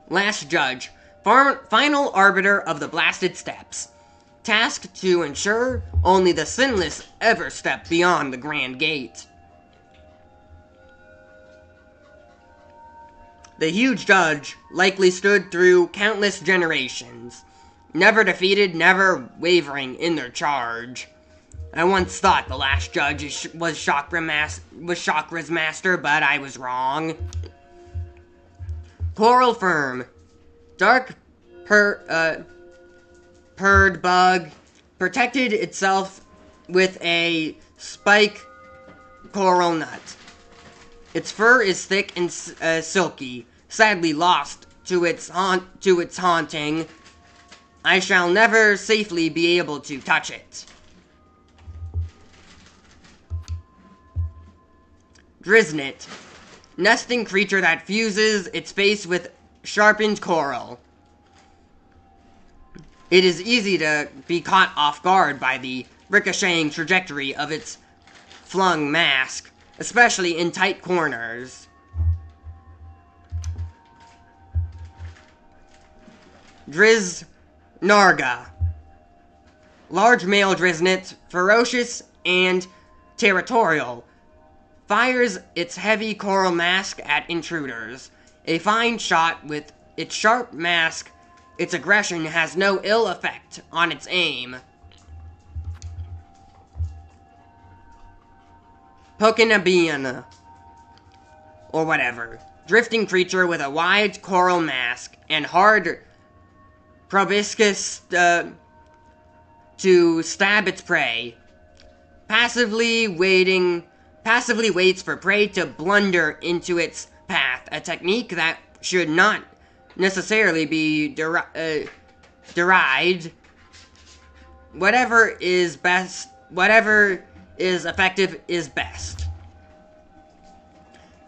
Last Judge, final arbiter of the blasted steppes, tasked to ensure only the sinless ever step beyond the grand gate. The huge Judge likely stood through countless generations, never defeated, never wavering in their charge. I once thought the last Judge was Chakra's master, but I was wrong. Coral Firm, dark purred bug, protected itself with a spike coral nut. Its fur is thick and silky, sadly lost to its haunting. I shall never safely be able to touch it. Drisnet, nesting creature that fuses its face with sharpened coral. It is easy to be caught off guard by the ricocheting trajectory of its flung mask, especially in tight corners. Narga. Large male Drisnet, ferocious and territorial, fires its heavy coral mask at intruders. A fine shot with its sharp mask, its aggression has no ill effect on its aim. Pokinabiana, or whatever. Drifting creature with a wide coral mask and hard proboscis to stab its prey. Passively waits for prey to blunder into its path, a technique that should not necessarily be derided. Whatever is effective is best.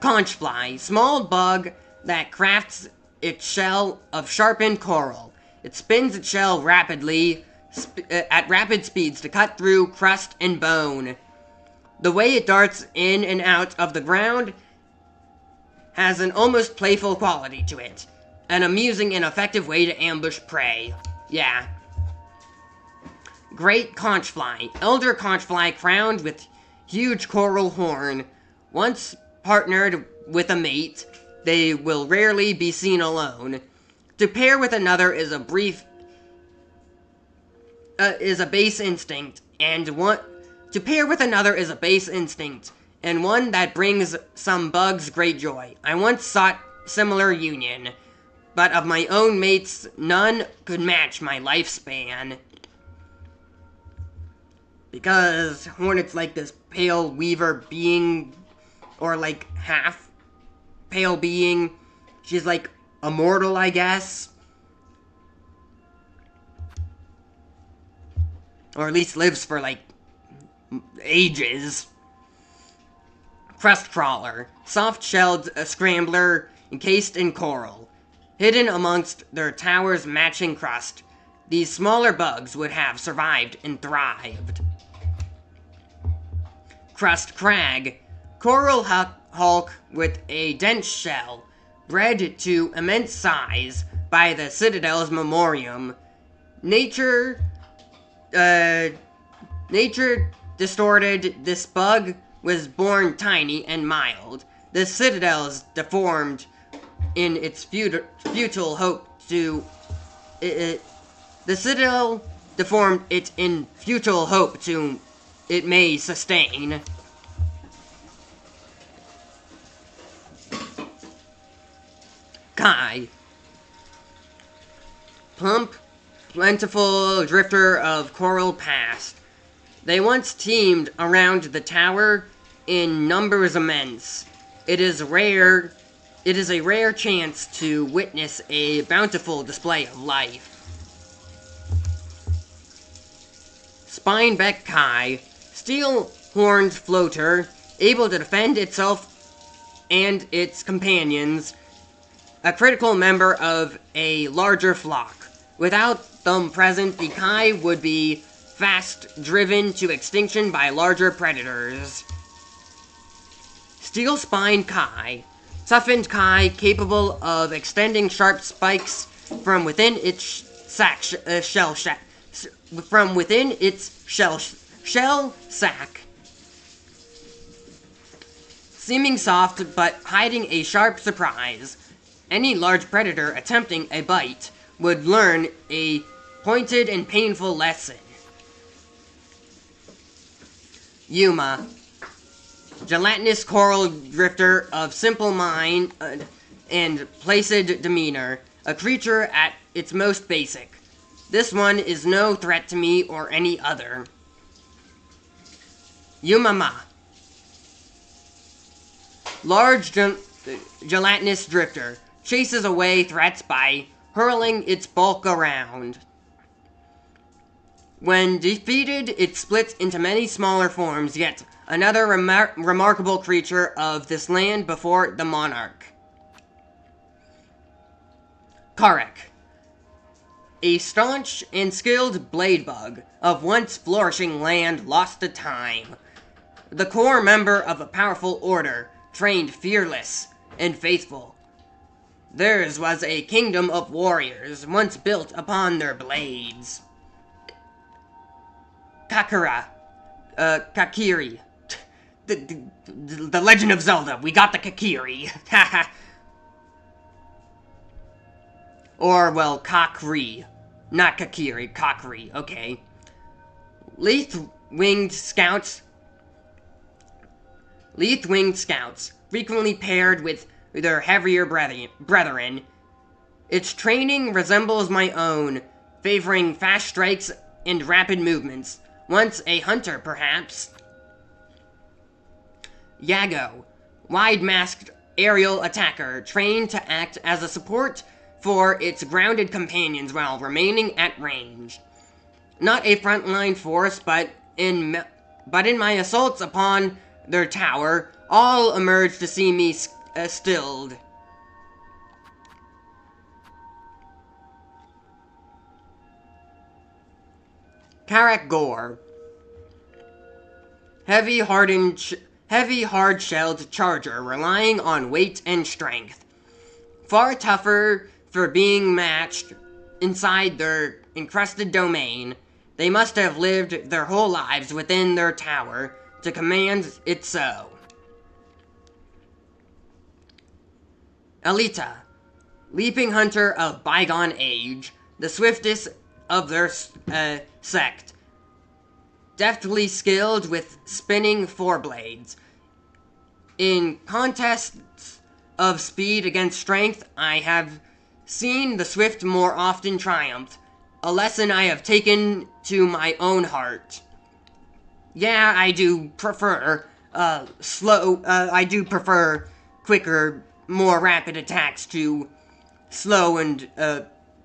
Conchfly, small bug that crafts its shell of sharpened coral. It spins its shell rapidly, at rapid speeds to cut through crust and bone. The way it darts in and out of the ground has an almost playful quality to it. An amusing and effective way to ambush prey. Yeah. Great Conchfly. Elder Conchfly crowned with huge coral horn. Once partnered with a mate, they will rarely be seen alone. To pair with another is a base instinct, and one that brings some bugs great joy. I once sought similar union, but of my own mates, none could match my lifespan. Because Hornet's like this pale weaver being, or like half pale being. She's like immortal, I guess. Or at least lives for like ages. Crust crawler, soft-shelled scrambler encased in coral. Hidden amongst their tower's matching crust, these smaller bugs would have survived and thrived. Crust crag, coral hulk with a dense shell, bred to immense size by the Citadel's memoriam. Nature distorted, this bug was born tiny and mild. The Citadel's deformed in its futile hope to... the Citadel deformed it in futile hope to it may sustain. Kai. Plump, plentiful drifter of coral past. They once teemed around the tower in numbers immense. It is a rare chance to witness a bountiful display of life. Spinebeck Kai, steel-horned floater, able to defend itself and its companions, a critical member of a larger flock. Without them present, the Kai would be fast driven to extinction by larger predators. Steel Spine Kai, toughened Kai capable of extending sharp spikes from within its shell sac, seeming soft but hiding a sharp surprise. Any large predator attempting a bite would learn a pointed and painful lesson. Yuma, gelatinous coral drifter of simple mind and placid demeanor, a creature at its most basic. This one is no threat to me or any other. Yumama, large gelatinous drifter, chases away threats by hurling its bulk around. When defeated, it splits into many smaller forms, yet another remarkable creature of this land before the monarch. Karek, a staunch and skilled blade bug of once flourishing land lost to time. The core member of a powerful order, trained fearless and faithful. Theirs was a kingdom of warriors, once built upon their blades. Kakiri. The Legend of Zelda, we got the Kakiri. Or, well, Kakri. Not Kakiri, Kakri, okay. Leaf-winged scouts, frequently paired with their heavier brethren. Its training resembles my own, favoring fast strikes and rapid movements. Once a hunter, perhaps. Yago, wide-masked aerial attacker, trained to act as a support for its grounded companions while remaining at range. Not a frontline force, but in my assaults upon their tower, all emerged to see me stilled. Karak Gore, heavy hard-shelled charger relying on weight and strength. Far tougher for being matched inside their encrusted domain. They must have lived their whole lives within their tower to command it so. Alita, leaping hunter of bygone age, the swiftest of their sect, deftly skilled with spinning foreblades. In contests of speed against strength, I have seen the swift more often triumph, a lesson I have taken to my own heart. Yeah, I do prefer quicker, more rapid attacks to slow and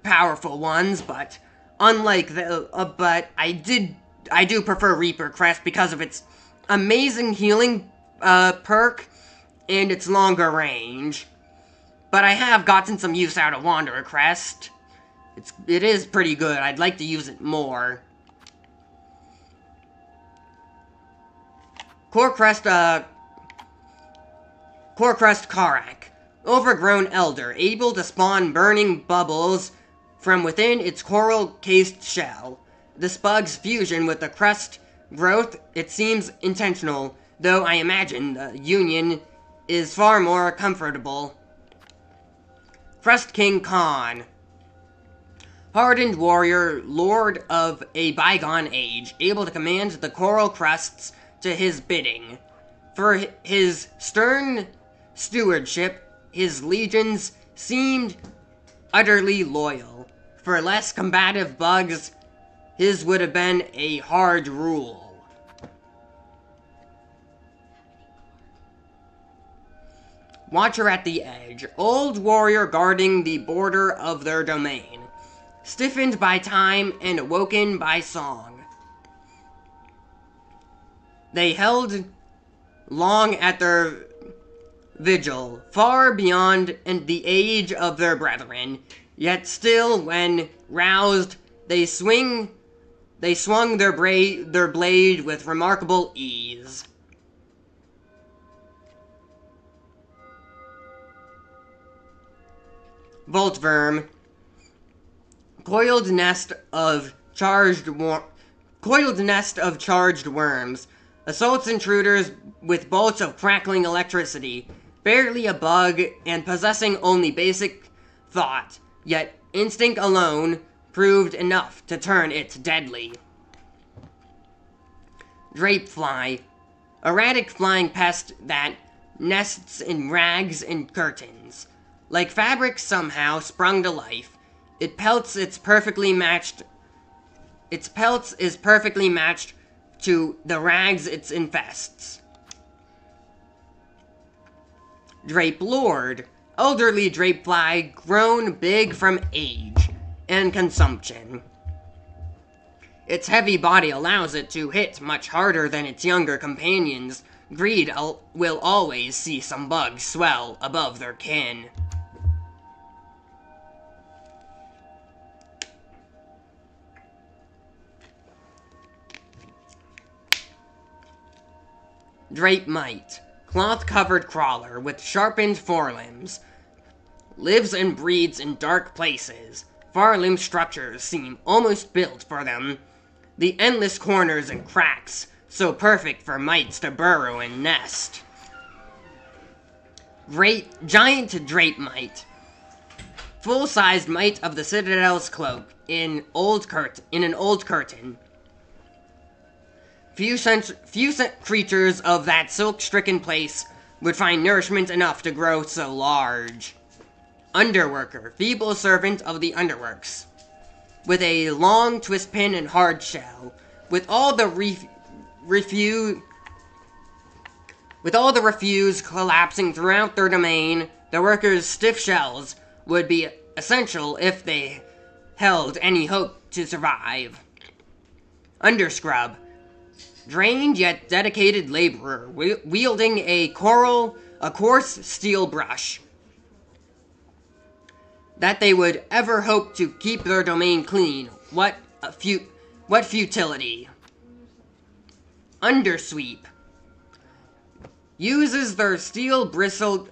powerful ones, but unlike but I do prefer Reaper Crest because of its amazing healing perk and its longer range. But I have gotten some use out of Wanderer Crest. It is pretty good. I'd like to use it more. Core Crest Karak, overgrown elder, able to spawn burning bubbles from within its coral-cased shell. This bug's fusion with the crust growth, it seems intentional, though I imagine the union is far more comfortable. Crust King Khan, hardened warrior, lord of a bygone age, able to command the coral crusts to his bidding. For his stern stewardship, his legions seemed utterly loyal. For less combative bugs, his would have been a hard rule. Watcher at the edge, old warrior guarding the border of their domain, stiffened by time and awoken by song. They held long at their vigil, far beyond the age of their brethren, yet still, when roused, they swung their blade with remarkable ease. Voltverm, coiled nest of charged worms, assaults intruders with bolts of crackling electricity, barely a bug and possessing only basic thought, yet instinct alone proved enough to turn it deadly. Drapefly, erratic flying pest that nests in rags and curtains. Like fabric somehow sprung to life, its pelts is perfectly matched to the rags it infests. Drape Lord, elderly drapefly grown big from age and consumption. Its heavy body allows it to hit much harder than its younger companions. Greed will always see some bugs swell above their kin. Drape Mite, cloth-covered crawler with sharpened forelimbs, lives and breeds in dark places. Forelimb structures seem almost built for them. The endless corners and cracks, so perfect for mites to burrow and nest. Giant Drape Mite, full-sized mite of the Citadel's cloak in an old curtain. Few creatures of that silk-stricken place would find nourishment enough to grow so large. Underworker, feeble servant of the underworks, with a long twist pin and hard shell. With all the refuse collapsing throughout their domain, the workers' stiff shells would be essential if they held any hope to survive. Underscrub, drained yet dedicated laborer, wielding a coarse steel brush. That they would ever hope to keep their domain clean. What futility. Undersweep, uses their steel bristled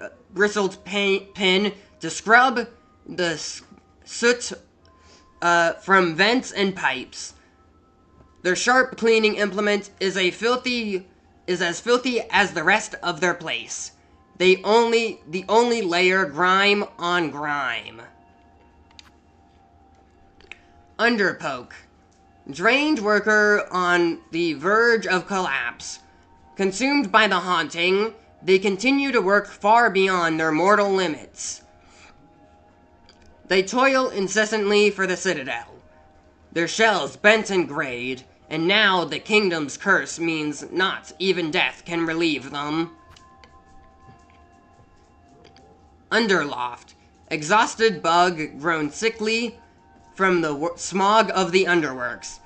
pin to scrub the soot from vents and pipes. Their sharp cleaning implement is as filthy as the rest of their place. The only layer grime on grime. Underpoke, drained worker on the verge of collapse. Consumed by the haunting, they continue to work far beyond their mortal limits. They toil incessantly for the Citadel, their shells bent and grayed, and now the kingdom's curse means not even death can relieve them. Underloft, exhausted bug grown sickly from the smog of the underworks.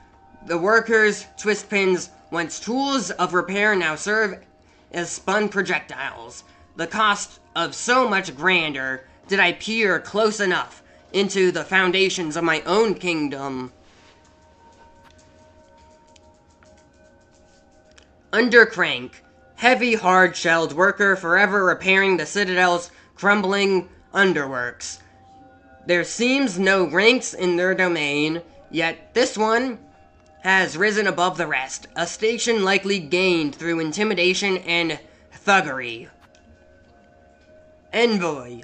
The workers' twist pins, once tools of repair, now serve as spun projectiles. The cost of so much grander did I peer close enough into the foundations of my own kingdom. Undercrank, heavy hard-shelled worker forever repairing the Citadel's crumbling underworks. There seems no ranks in their domain, yet this one has risen above the rest, a station likely gained through intimidation and thuggery. Envoy,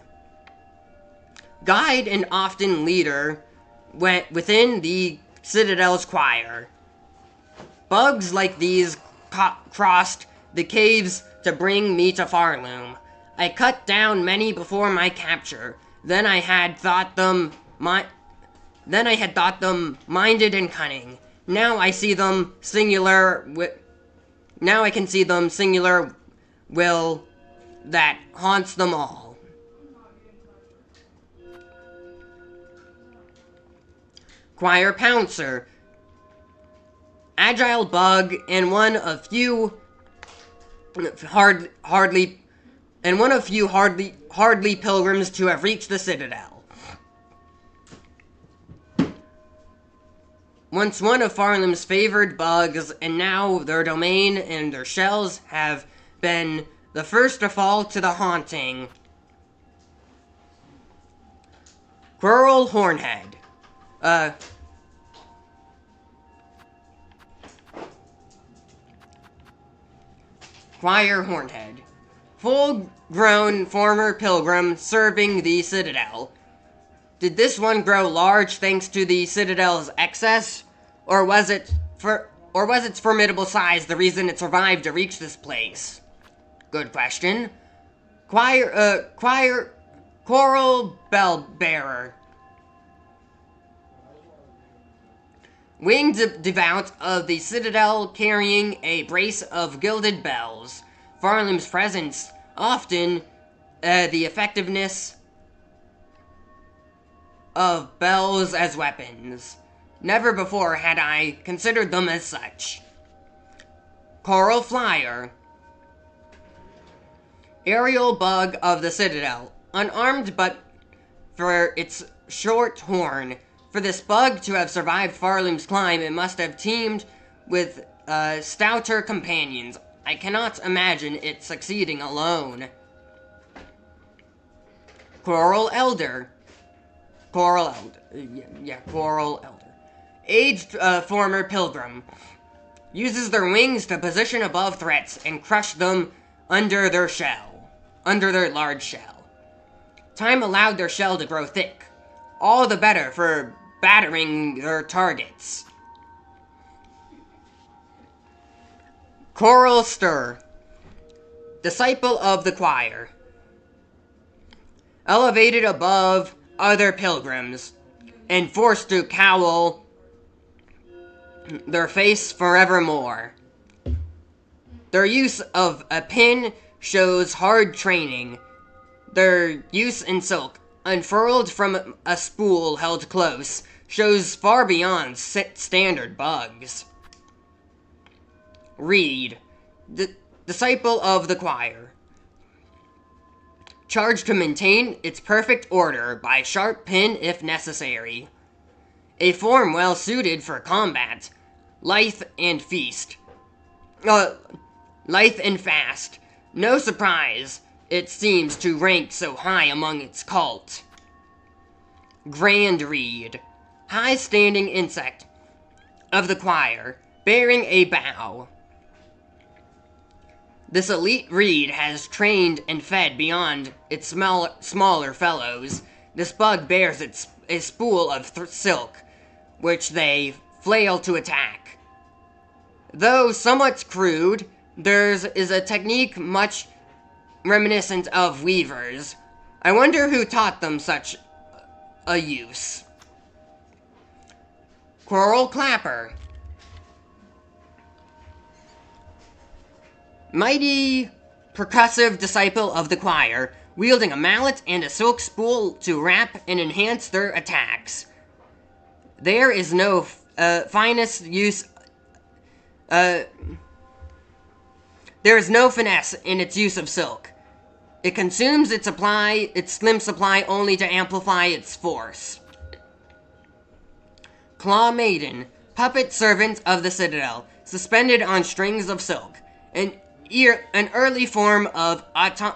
guide and often leader within the Citadel's choir. Bugs like these crossed the caves to bring me to Farloom. I cut down many before my capture. Then I had thought them minded and cunning. Now I see them singular. Now I can see them singular will that haunts them all. Choir Pouncer, agile bug, and one of few hardly pilgrims to have reached the Citadel. Once one of Farloom's favored bugs, and now their domain and their shells have been the first to fall to the haunting. Quirrell Hornhead. Choir Hornhead. Full-grown former pilgrim serving the Citadel. Did this one grow large thanks to the Citadel's excess, or was its formidable size the reason it survived to reach this place? Good question. Quirrell Bellbearer. Winged devout of the Citadel carrying a brace of gilded bells. Farloom's presence often the effectiveness of bells as weapons. Never before had I considered them as such. Coral Flyer. Aerial bug of the Citadel. Unarmed but for its short horn. For this bug to have survived Farloom's climb, it must have teamed with stouter companions. I cannot imagine it succeeding alone. Coral Elder. Coral Elder. Aged former pilgrim. Uses their wings to position above threats and crush them under their large shell. Time allowed their shell to grow thick. All the better for battering their targets. Coral Stir. Disciple of the choir. Elevated above other pilgrims and forced to cowl their face forevermore. Their use of a pin shows hard training. Their use in silk, unfurled from a spool held close, shows far beyond standard bugs. Reed, disciple of the choir. Charged to maintain its perfect order by sharp pin if necessary. A form well suited for combat, lithe and fast. No surprise it seems to rank so high among its cult. Grand Reed, high-standing insect of the choir, bearing a bow. This elite reed has trained and fed beyond its smaller fellows. This bug bears a spool of silk, which they flail to attack. Though somewhat crude, theirs is a technique much reminiscent of weavers. I wonder who taught them such a use. Coral Clapper. Mighty percussive disciple of the choir, wielding a mallet and a silk spool to wrap and enhance their attacks. There is no finesse in its use of silk. It consumes its slim supply only to amplify its force. Claw Maiden, puppet servant of the Citadel, suspended on strings of silk. An early form of automation.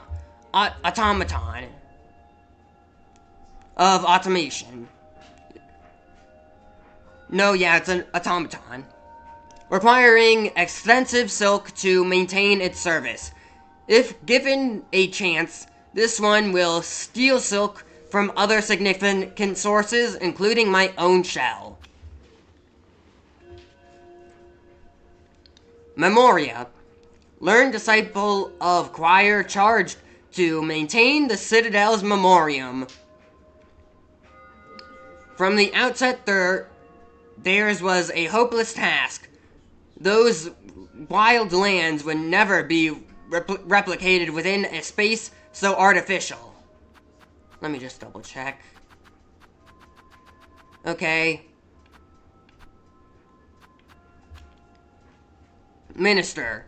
It's an automaton. Requiring extensive silk to maintain its service. If given a chance, this one will steal silk from other significant sources, including my own shell. Memoria. Learned disciple of choir charged to maintain the Citadel's memoriam. From the outset, theirs was a hopeless task. Those wild lands would never be replicated within a space so artificial. Let me just double check. Okay. Minister.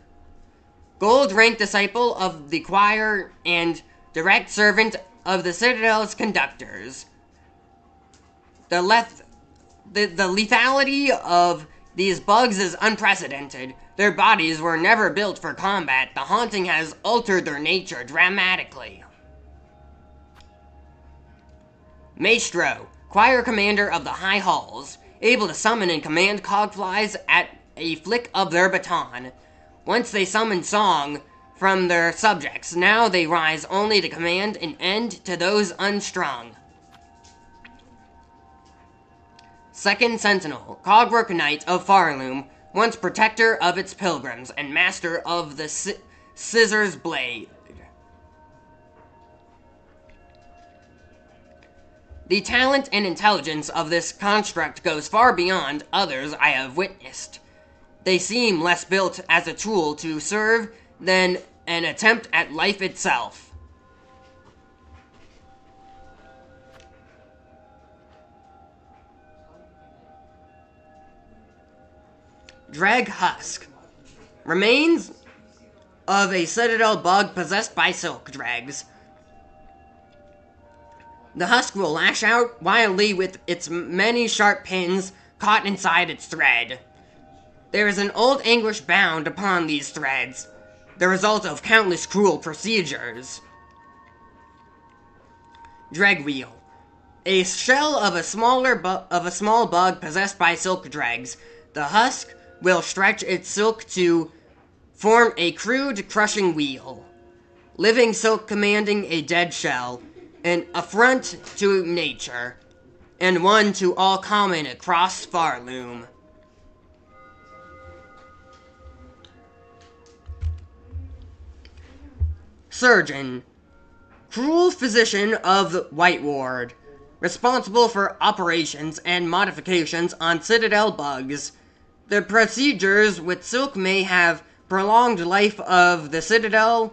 Gold-ranked disciple of the choir and direct servant of the Citadel's conductors. The lethality of these bugs is unprecedented. Their bodies were never built for combat. The haunting has altered their nature dramatically. Maestro, choir commander of the High Halls, able to summon and command cogflies at a flick of their baton. Once they summon song from their subjects, now they rise only to command an end to those unstrung. Second Sentinel, Cogwork Knight of Farloom, once protector of its pilgrims and master of the Scissors Blade. The talent and intelligence of this construct goes far beyond others I have witnessed. They seem less built as a tool to serve than an attempt at life itself. Dreg Husk. Remains of a citadel bug possessed by silk dregs. The husk will lash out wildly with its many sharp pins caught inside its thread. There is an old anguish bound upon these threads, the result of countless cruel procedures. Dreg Wheel. A shell of a small bug possessed by silk dregs. The husk will stretch its silk to form a crude, crushing wheel. Living silk commanding a dead shell, an affront to nature, and one to all common across Farloom. Surgeon. Cruel physician of the White Ward, responsible for operations and modifications on Citadel bugs. The procedures with silk may have prolonged life within the Citadel,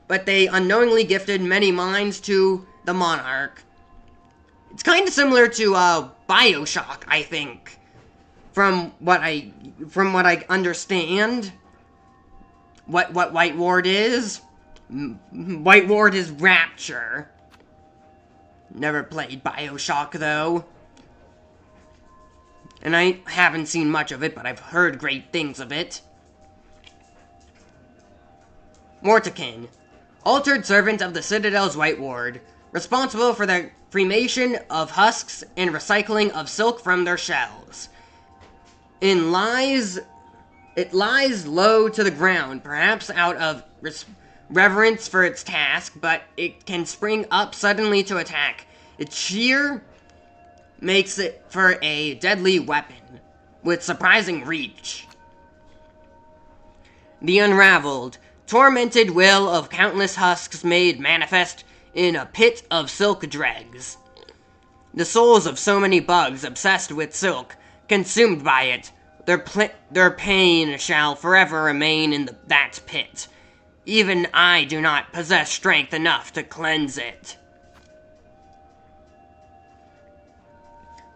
but they unknowingly gifted many minds to the monarch. It's kind of similar to BioShock, I think, from what I understand. What White Ward is? White Ward is Rapture. Never played BioShock, though. And I haven't seen much of it, but I've heard great things of it. Mortikin. Altered servant of the Citadel's White Ward, responsible for the cremation of husks and recycling of silk from their shells. It lies low to the ground, perhaps out of reverence for its task, but it can spring up suddenly to attack. Its sheer makes it for a deadly weapon, with surprising reach. The Unraveled. Tormented will of countless husks made manifest in a pit of silk dregs. The souls of so many bugs obsessed with silk, consumed by it, their pain shall forever remain in that pit. Even I do not possess strength enough to cleanse it.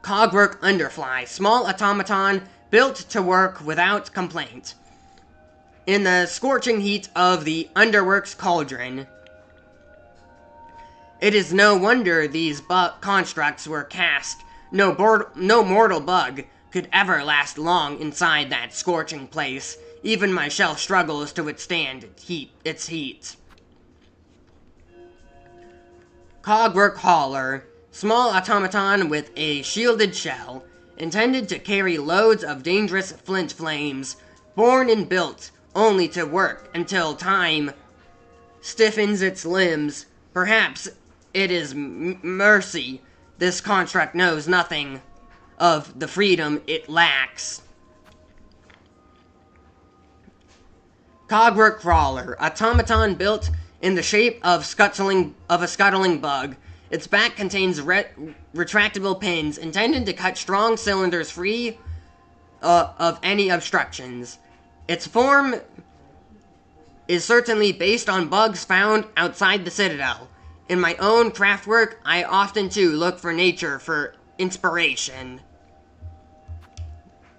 Cogwork Underfly, small automaton built to work without complaint. In the scorching heat of the Underworks cauldron. It is no wonder these constructs were cast. No mortal bug could ever last long inside that scorching place. Even my shell struggles to withstand its heat. Cogwork Hauler, small automaton with a shielded shell, intended to carry loads of dangerous flint flames, born and built only to work until time stiffens its limbs, Perhaps it is mercy. This construct knows nothing of the freedom it lacks. Cogwork Crawler, automaton built in the shape of a scuttling bug. Its back contains retractable pins intended to cut strong cylinders free of any obstructions. Its form is certainly based on bugs found outside the Citadel. In my own craftwork, I often too look for nature for inspiration.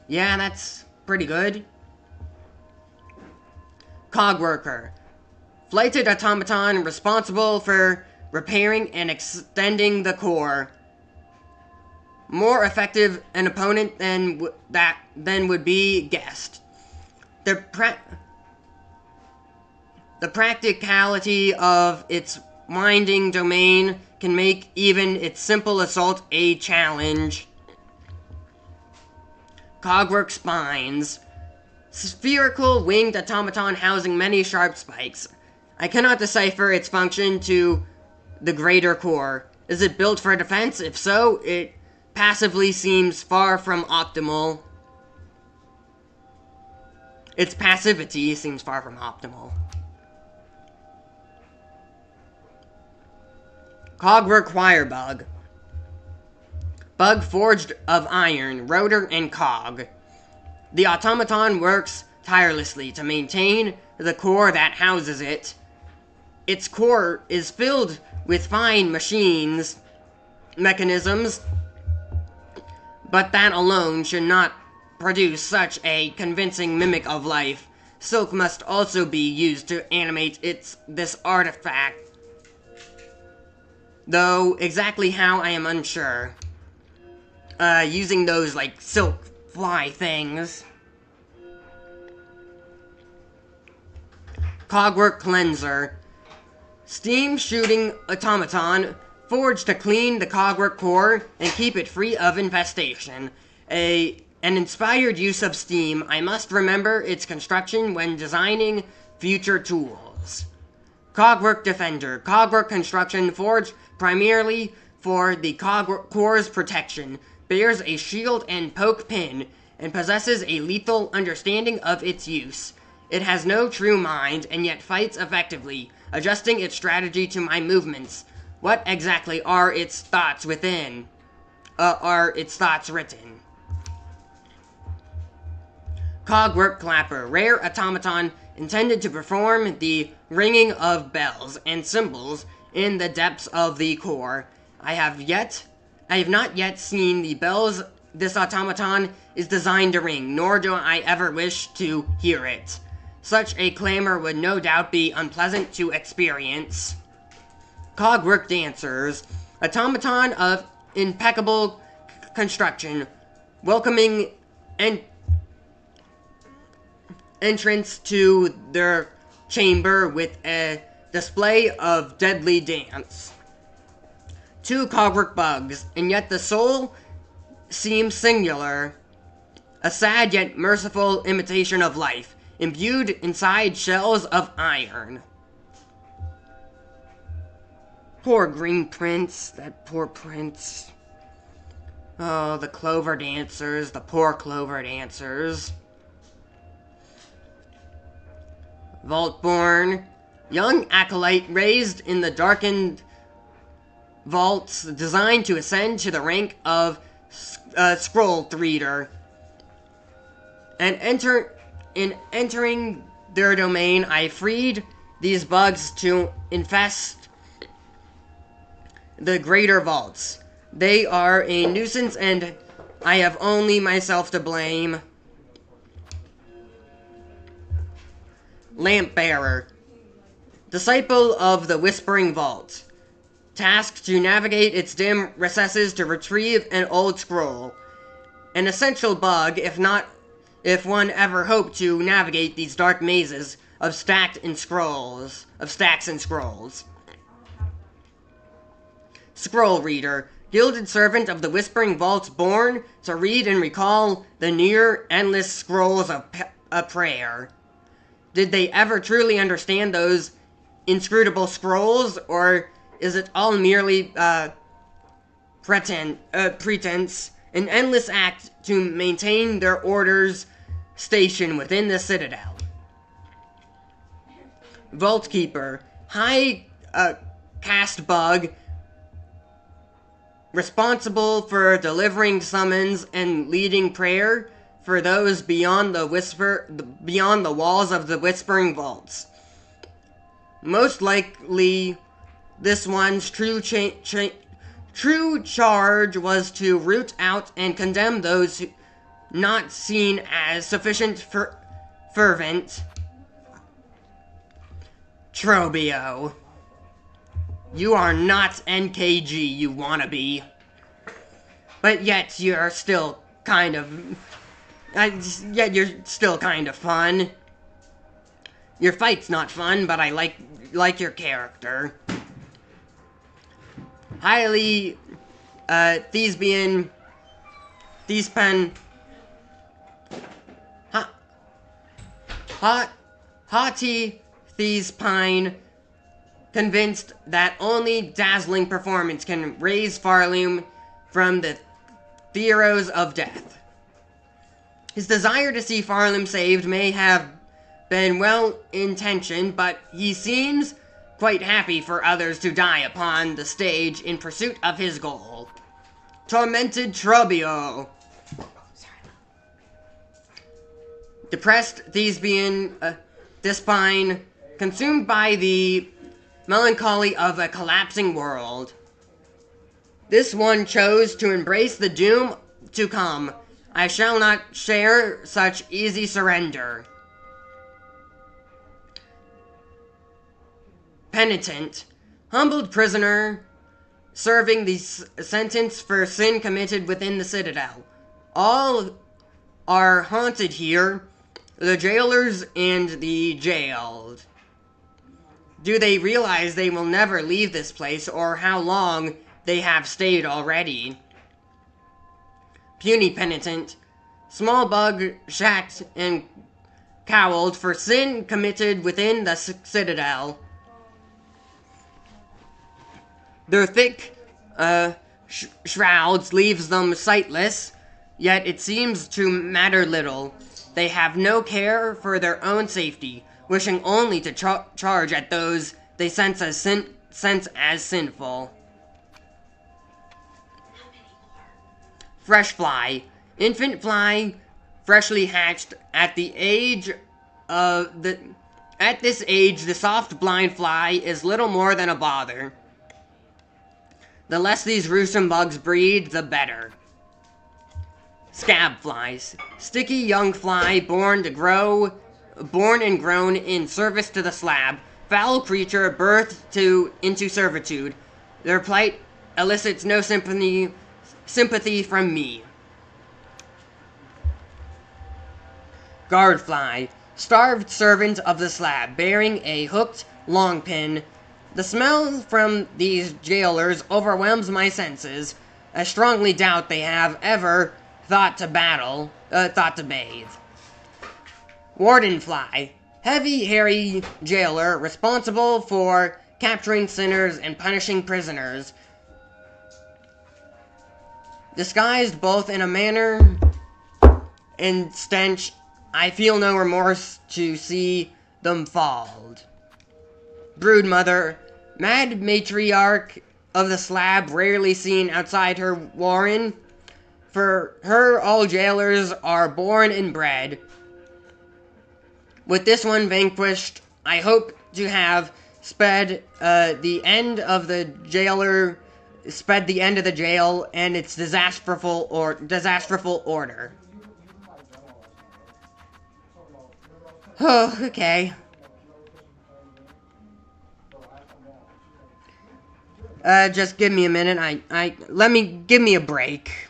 Yeah, that's pretty good. Cogworker, flighted automaton responsible for repairing and extending the core. More effective an opponent than would be guessed. The practicality of its winding domain can make even its simple assault a challenge. Cogwork Spines, spherical winged automaton housing many sharp spikes. I cannot decipher its function to the greater core. Is it built for defense? If so, it passively seems far from optimal. Its passivity seems far from optimal. Cogwork Wire Bug, bug forged of iron, rotor, and cog. The automaton works tirelessly to maintain the core that houses it. Its core is filled with fine mechanisms, but that alone should not produce such a convincing mimic of life. Silk must also be used to animate this artifact, though exactly how I am unsure. Using those, like, silk fly things. Cogwork Cleanser, steam shooting automaton forged to clean the cogwork core and keep it free of infestation. An inspired use of steam. I must remember its construction when designing future tools. Cogwork Defender, cogwork construction forged primarily for the cogwork core's protection, bears a shield and poke pin, and possesses a lethal understanding of its use. It has no true mind, and yet fights effectively, adjusting its strategy to my movements. What exactly are its thoughts written? Cogwork Clapper, rare automaton intended to perform the ringing of bells and cymbals in the depths of the core. I have not yet seen the bells this automaton is designed to ring, nor do I ever wish to hear it. Such a clamor would no doubt be unpleasant to experience. Cogwork Dancers, automaton of impeccable construction, welcoming entrance to their chamber with a display of deadly dance. Two cogwork bugs, and yet the soul seems singular. A sad yet merciful imitation of life, imbued inside shells of iron. Poor green prince, that poor prince. Oh, the clover dancers, the poor clover dancers. Vaultborn, young acolyte raised in the darkened vaults, designed to ascend to the rank of scroll reader. And entering their domain, I freed these bugs to infest the greater vaults. They are a nuisance, and I have only myself to blame. Lampbearer, disciple of the Whispering Vault, tasked to navigate its dim recesses to retrieve an old scroll. An essential bug, if one ever hoped to navigate these dark mazes of stacks and scrolls. Scroll Reader, gilded servant of the Whispering Vaults, born to read and recall the near endless scrolls of prayer. Did they ever truly understand those inscrutable scrolls, or is it all merely pretense, an endless act to maintain their orders station within the citadel. Vault Keeper, high caste bug, responsible for delivering summons and leading prayer for those beyond the walls of the Whispering Vaults. Most likely, this one's true charge was to root out and condemn those not seen as sufficient fervent. Trobio. You are not NKG, you wannabe. But yet you're still kind of... yet you're still kind of fun. Your fight's not fun, but I like your character. Highly thespian... Haughty Thespine, convinced that only dazzling performance can raise Farloom from the throes of death. His desire to see Farloom saved may have been well-intentioned, but he seems quite happy for others to die upon the stage in pursuit of his goal. Tormented Trobio. Depressed thespian, Despine, consumed by the melancholy of a collapsing world. This one chose to embrace the doom to come. I shall not share such easy surrender. Penitent, humbled prisoner, serving the sentence for sin committed within the citadel. All are haunted here, the jailers and the jailed. Do they realize they will never leave this place, or how long they have stayed already? Puny penitent, small bug, shacked and cowled for sin committed within the citadel. Their thick shrouds leaves them sightless, yet it seems to matter little. They have no care for their own safety, wishing only to charge at those they sense as sinful. Fresh fly, infant fly, freshly hatched. At this age, the soft blind fly is little more than a bother. The less these gruesome bugs breed, the better. Scab flies, sticky young fly born and grown in service to the slab, foul creature birthed into servitude. Their plight elicits no sympathy from me. Guard fly, starved servant of the slab, bearing a hooked long pin. The smell from these jailers overwhelms my senses. I strongly doubt they have ever thought to bathe. Warden fly, heavy, hairy jailer responsible for capturing sinners and punishing prisoners. Disguised both in a manner and stench, I feel no remorse to see them falled. Broodmother, mad matriarch of the slab, rarely seen outside her warren. For her, all jailers are born and bred. With this one vanquished, I hope to have sped the end of the jail and its disastrous order. Oh, okay. Just give me a minute. Give me a break.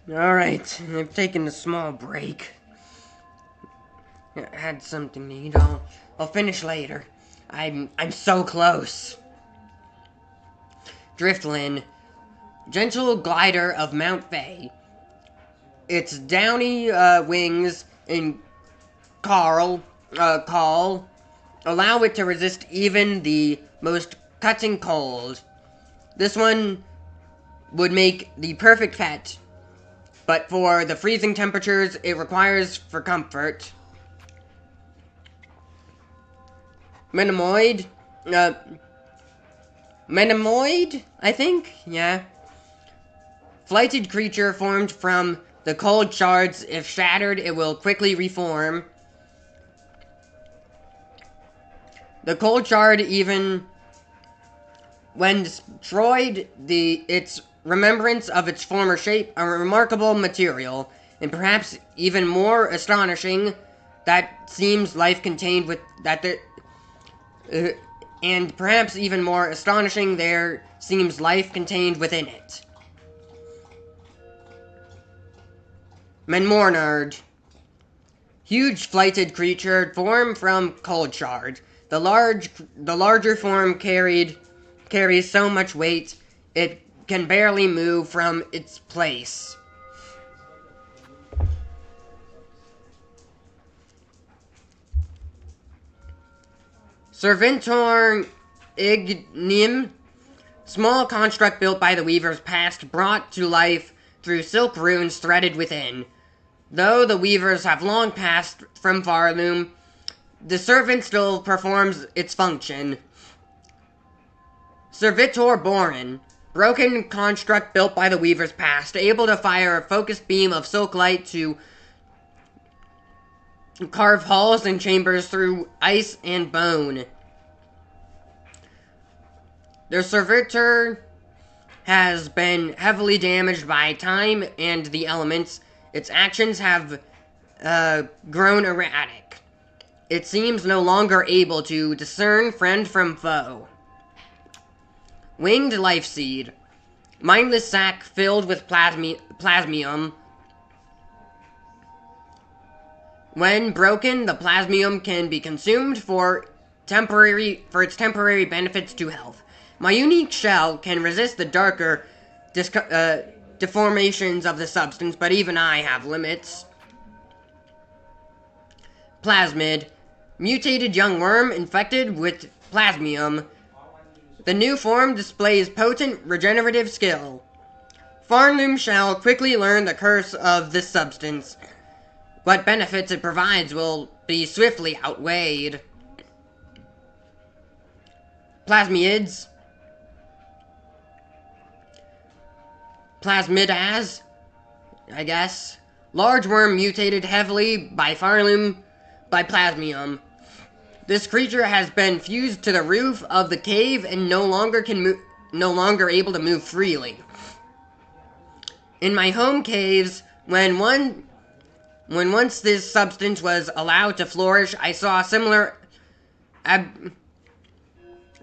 Alright, I've taken a small break. I had something to eat. I'll finish later. I'm so close. Driftlin, gentle glider of Mount Fay. Its downy wings and call allow it to resist even the most cutting cold. This one would make the perfect pet, but for the freezing temperatures it requires for comfort. Menemoid, I think? Yeah. Flighted creature formed from the cold shards. If shattered, it will quickly reform. The cold shard, even when destroyed, its remembrance of its former shape, a remarkable material, and perhaps even more astonishing, that seems life contained with and perhaps even more astonishing, there seems life contained within it. Menmornard. Huge flighted creature formed from cold shard. The larger form carries so much weight it can barely move from its place. Serventor Ignium, small construct built by the weavers past, brought to life through silk runes threaded within. Though the weavers have long passed from Farloom, the servant still performs its function. Servitor Borin, broken construct built by the weavers past, able to fire a focused beam of silk light to carve halls and chambers through ice and bone. The servitor has been heavily damaged by time and the elements. Its actions have grown erratic. It seems no longer able to discern friend from foe. Winged Life Seed. Mindless sac filled with plasmium. When broken, the plasmium can be consumed for its temporary benefits to health. My unique shell can resist the darker deformations of the substance, but even I have limits. Plasmid. Mutated young worm infected with plasmium. The new form displays potent regenerative skill. Farnloom shall quickly learn the curse of this substance. What benefits it provides will be swiftly outweighed. Plasmids. Plasmidaz, I guess. Large worm mutated heavily by Farloom by plasmium. This creature has been fused to the roof of the cave and no longer able to move freely. In my home caves, when once this substance was allowed to flourish, I saw similar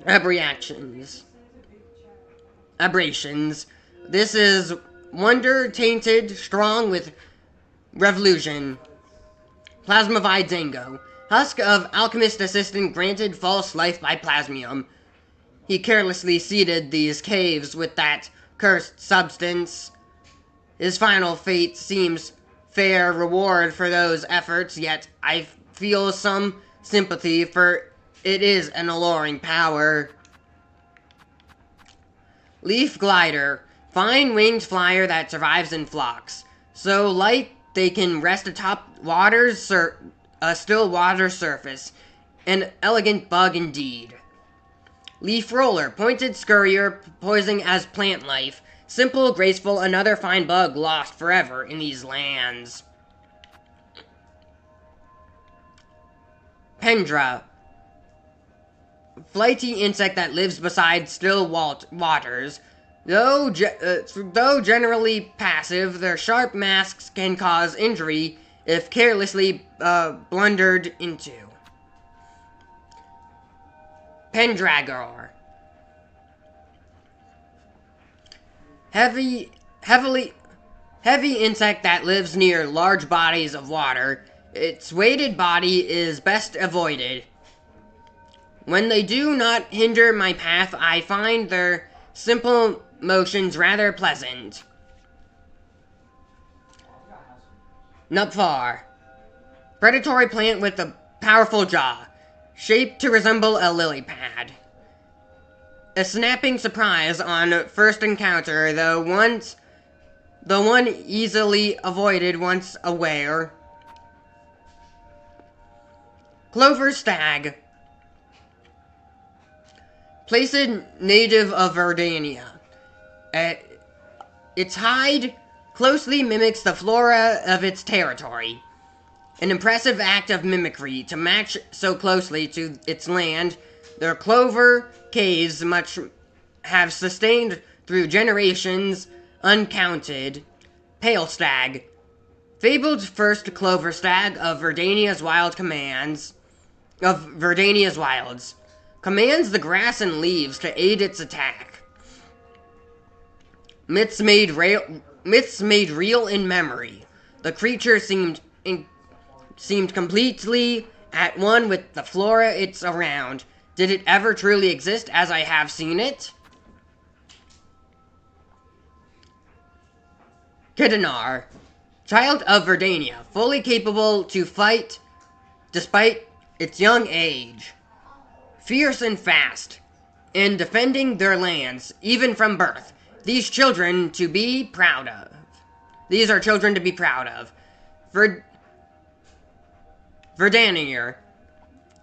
aberrations. This is wonder tainted, strong with revolution. Plasmavide Zango. Husk of alchemist assistant granted false life by plasmium. He carelessly seeded these caves with that cursed substance. His final fate seems fair reward for those efforts, yet I feel some sympathy, for it is an alluring power. Leaf Glider. Fine winged flyer that survives in flocks. So light they can rest atop a still water surface. An elegant bug indeed. Leaf Roller. Pointed scurrier posing as plant life. Simple, graceful, another fine bug lost forever in these lands. Pendra. Flighty insect that lives beside still waters. Though generally passive, their sharp masks can cause injury if carelessly blundered into. Pendragor. Heavily heavy insect that lives near large bodies of water. Its weighted body is best avoided. When they do not hinder my path, I find their simple motions rather pleasant. Nupfar. Predatory plant with a powerful jaw, shaped to resemble a lily pad. A snapping surprise on first encounter, though one easily avoided once aware. Clover stag. Placid native of Verdania. Its hide closely mimics the flora of its territory. An impressive act of mimicry to match so closely to its land. Their clover caves much have sustained through generations uncounted. Pale stag. Fabled first clover stag of Verdania's wilds. Commands the grass and leaves to aid its attack. Myths made real in memory. The creature seemed completely at one with the flora it's around. Did it ever truly exist as I have seen it? Kidanar. Child of Verdania, fully capable to fight despite its young age. Fierce and fast, in defending their lands, even from birth. These are children to be proud of. Verdanier.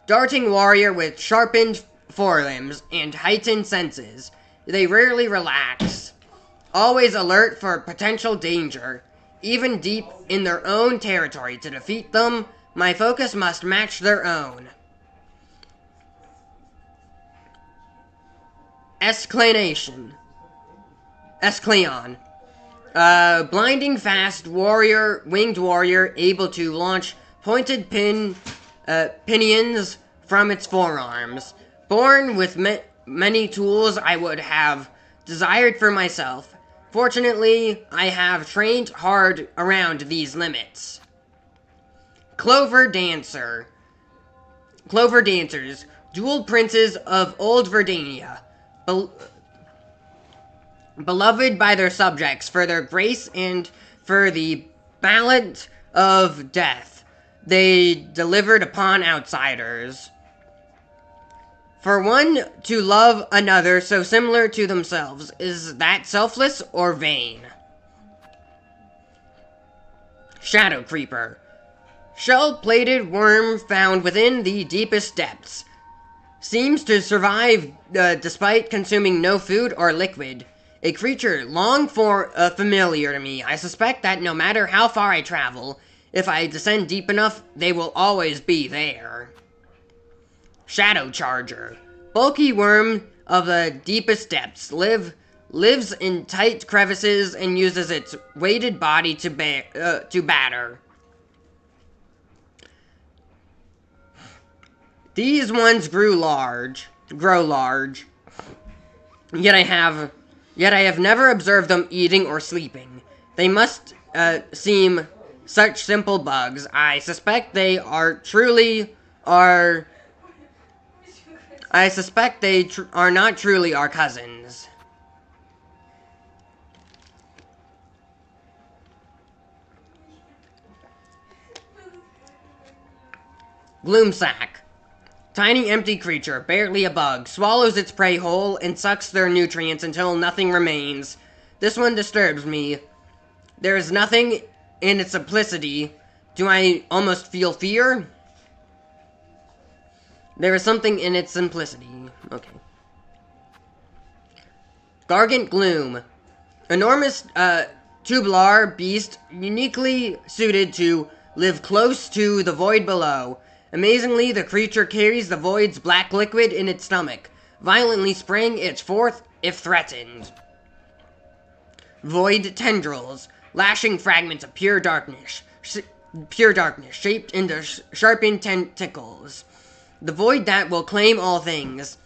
Darting warrior with sharpened forelimbs and heightened senses. They rarely relax. Always alert for potential danger. Even deep in their own territory. To defeat them, my focus must match their own. Escleon. Blinding fast warrior, winged warrior, able to launch pointed pinions from its forearms. Born with many tools I would have desired for myself. Fortunately, I have trained hard around these limits. Clover Dancers, dual princes of old Verdania. Beloved by their subjects for their grace and for the balance of death they delivered upon outsiders. For one to love another so similar to themselves, is that selfless or vain? Shadow Creeper. Shell-plated worm found within the deepest depths. Seems to survive despite consuming no food or liquid. A creature long familiar to me. I suspect that no matter how far I travel, if I descend deep enough, they will always be there. Shadow Charger. Bulky worm of the deepest depths. Lives in tight crevices and uses its weighted body to batter. These ones grow large. Yet I have never observed them eating or sleeping. They must seem such simple bugs. I suspect they are not truly our cousins. Gloomsack. Tiny empty creature, barely a bug, swallows its prey whole and sucks their nutrients until nothing remains. This one disturbs me. There is nothing in its simplicity. Do I almost feel fear? There is something in its simplicity. Okay. Gargant Gloom. Enormous tubular beast uniquely suited to live close to the void below. Amazingly, the creature carries the void's black liquid in its stomach, violently spraying it forth if threatened. Void Tendrils. Lashing fragments of pure darkness shaped into sharpened tentacles. The void that will claim all things.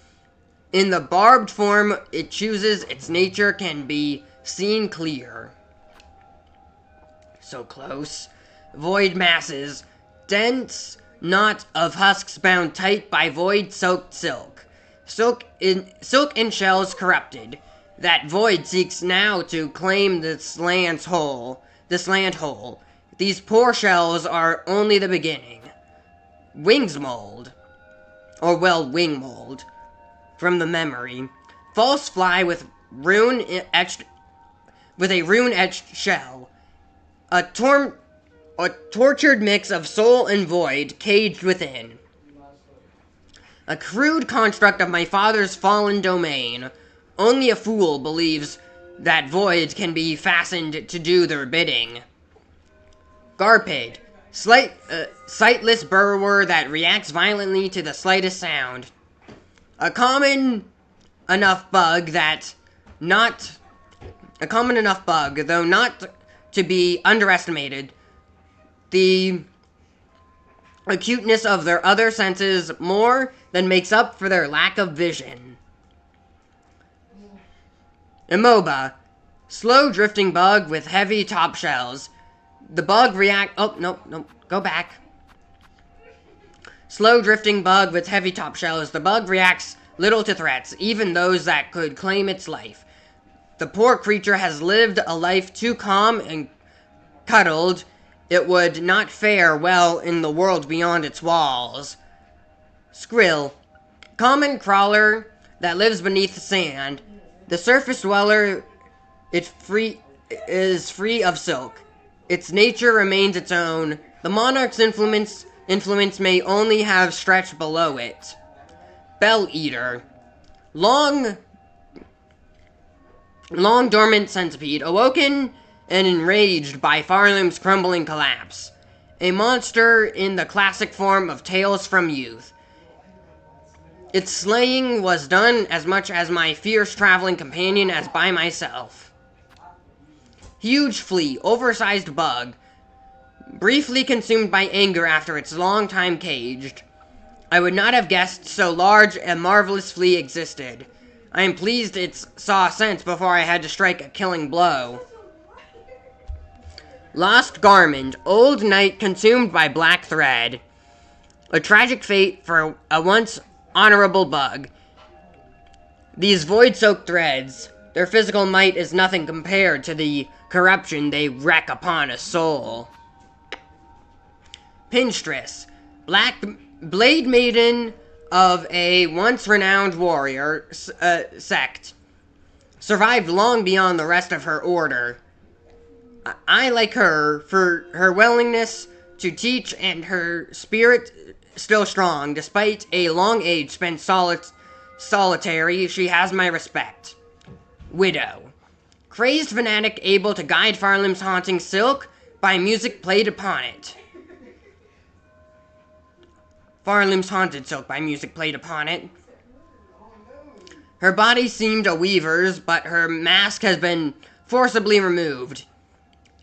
In the barbed form it chooses, its nature can be seen clear. So close. Void masses. Dense knot of husks bound tight by void-soaked silk. Silk in shells corrupted. That void seeks now to claim this land whole. These poor shells are only the beginning. Wings mold. Or, well, wing mold. From the memory. False fly with a rune-etched shell. A tortured mix of soul and void caged within. A crude construct of my father's fallen domain. Only a fool believes that voids can be fastened to do their bidding. Garpid. Sightless burrower that reacts violently to the slightest sound. A common enough bug, though not to be underestimated. The acuteness of their other senses more than makes up for their lack of vision. Amoeba. Slow drifting bug with heavy top shells. The bug go back. Slow drifting bug with heavy top shells. The bug reacts little to threats, even those that could claim its life. The poor creature has lived a life too calm and cuddled. It would not fare well in the world beyond its walls. Skrill. Common crawler that lives beneath the sand. The surface dweller is free of silk. Its nature remains its own. The monarch's influence may only have stretched below it. Bell Eater. Long dormant centipede, awoken and enraged by Farlum's crumbling collapse. A monster in the classic form of Tales from Youth. Its slaying was done as much as my fierce traveling companion as by myself. Huge flea, oversized bug, briefly consumed by anger after its long time caged. I would not have guessed so large and marvelous flea existed. I am pleased it saw sense before I had to strike a killing blow. Lost garment, old knight consumed by black thread. A tragic fate for a once honorable bug. These void-soaked threads, their physical might is nothing compared to the corruption they wreak upon a soul. Pinstress, black blade maiden of a once renowned warrior sect, survived long beyond the rest of her order. I like her for her willingness to teach and her spirit still strong. Despite a long age spent solitary, she has my respect. Widow. Crazed fanatic able to guide Farlum's haunting silk by music played upon it. Farlum's haunted silk by music played upon it. Her body seemed a weaver's, but her mask has been forcibly removed,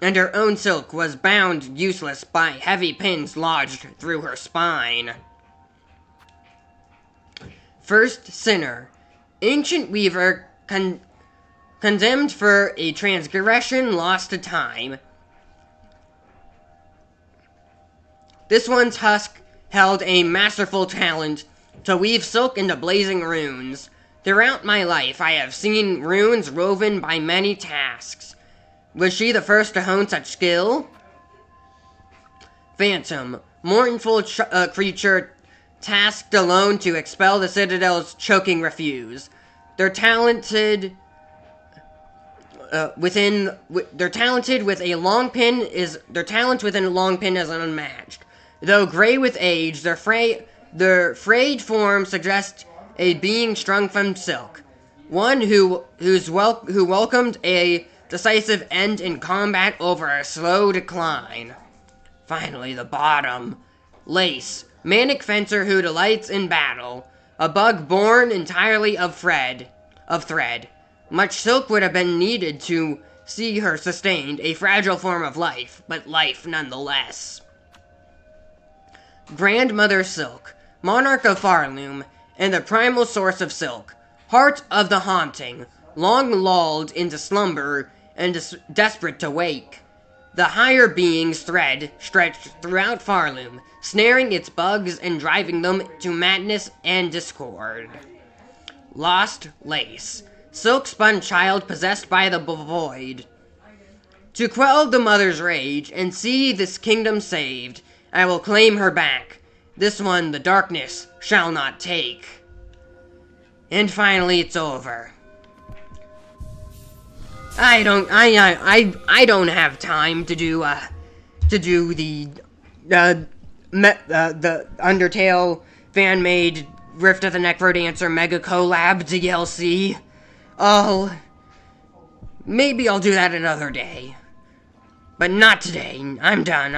and her own silk was bound useless by heavy pins lodged through her spine. First sinner. Ancient weaver condemned for a transgression lost to time. This one's husk held a masterful talent to weave silk into blazing runes. Throughout my life, I have seen runes woven by many tasks. Was she the first to hone such skill? Phantom, mournful creature tasked alone to expel the Citadel's choking refuse. They're talented within a long pin is unmatched. Though gray with age, their frayed form suggests a being strung from silk, one who welcomed a decisive end in combat over a slow decline. Finally, the bottom. Lace, manic fencer who delights in battle, a bug born entirely of thread. Much silk would have been needed to see her sustained, a fragile form of life, but life nonetheless. Grandmother Silk, monarch of Farlum, and the primal source of silk, heart of the haunting, long lulled into slumber and desperate to wake. The higher being's thread stretched throughout Farloom, snaring its bugs and driving them to madness and discord. Lost Lace. Silk-spun child possessed by the void. To quell the mother's rage and see this kingdom saved, I will claim her back. This one the darkness shall not take. And finally it's over. I don't have time to do the Undertale fan-made Rift of the Necrodancer Mega Collab DLC. Maybe I'll do that another day. But not today. I'm done.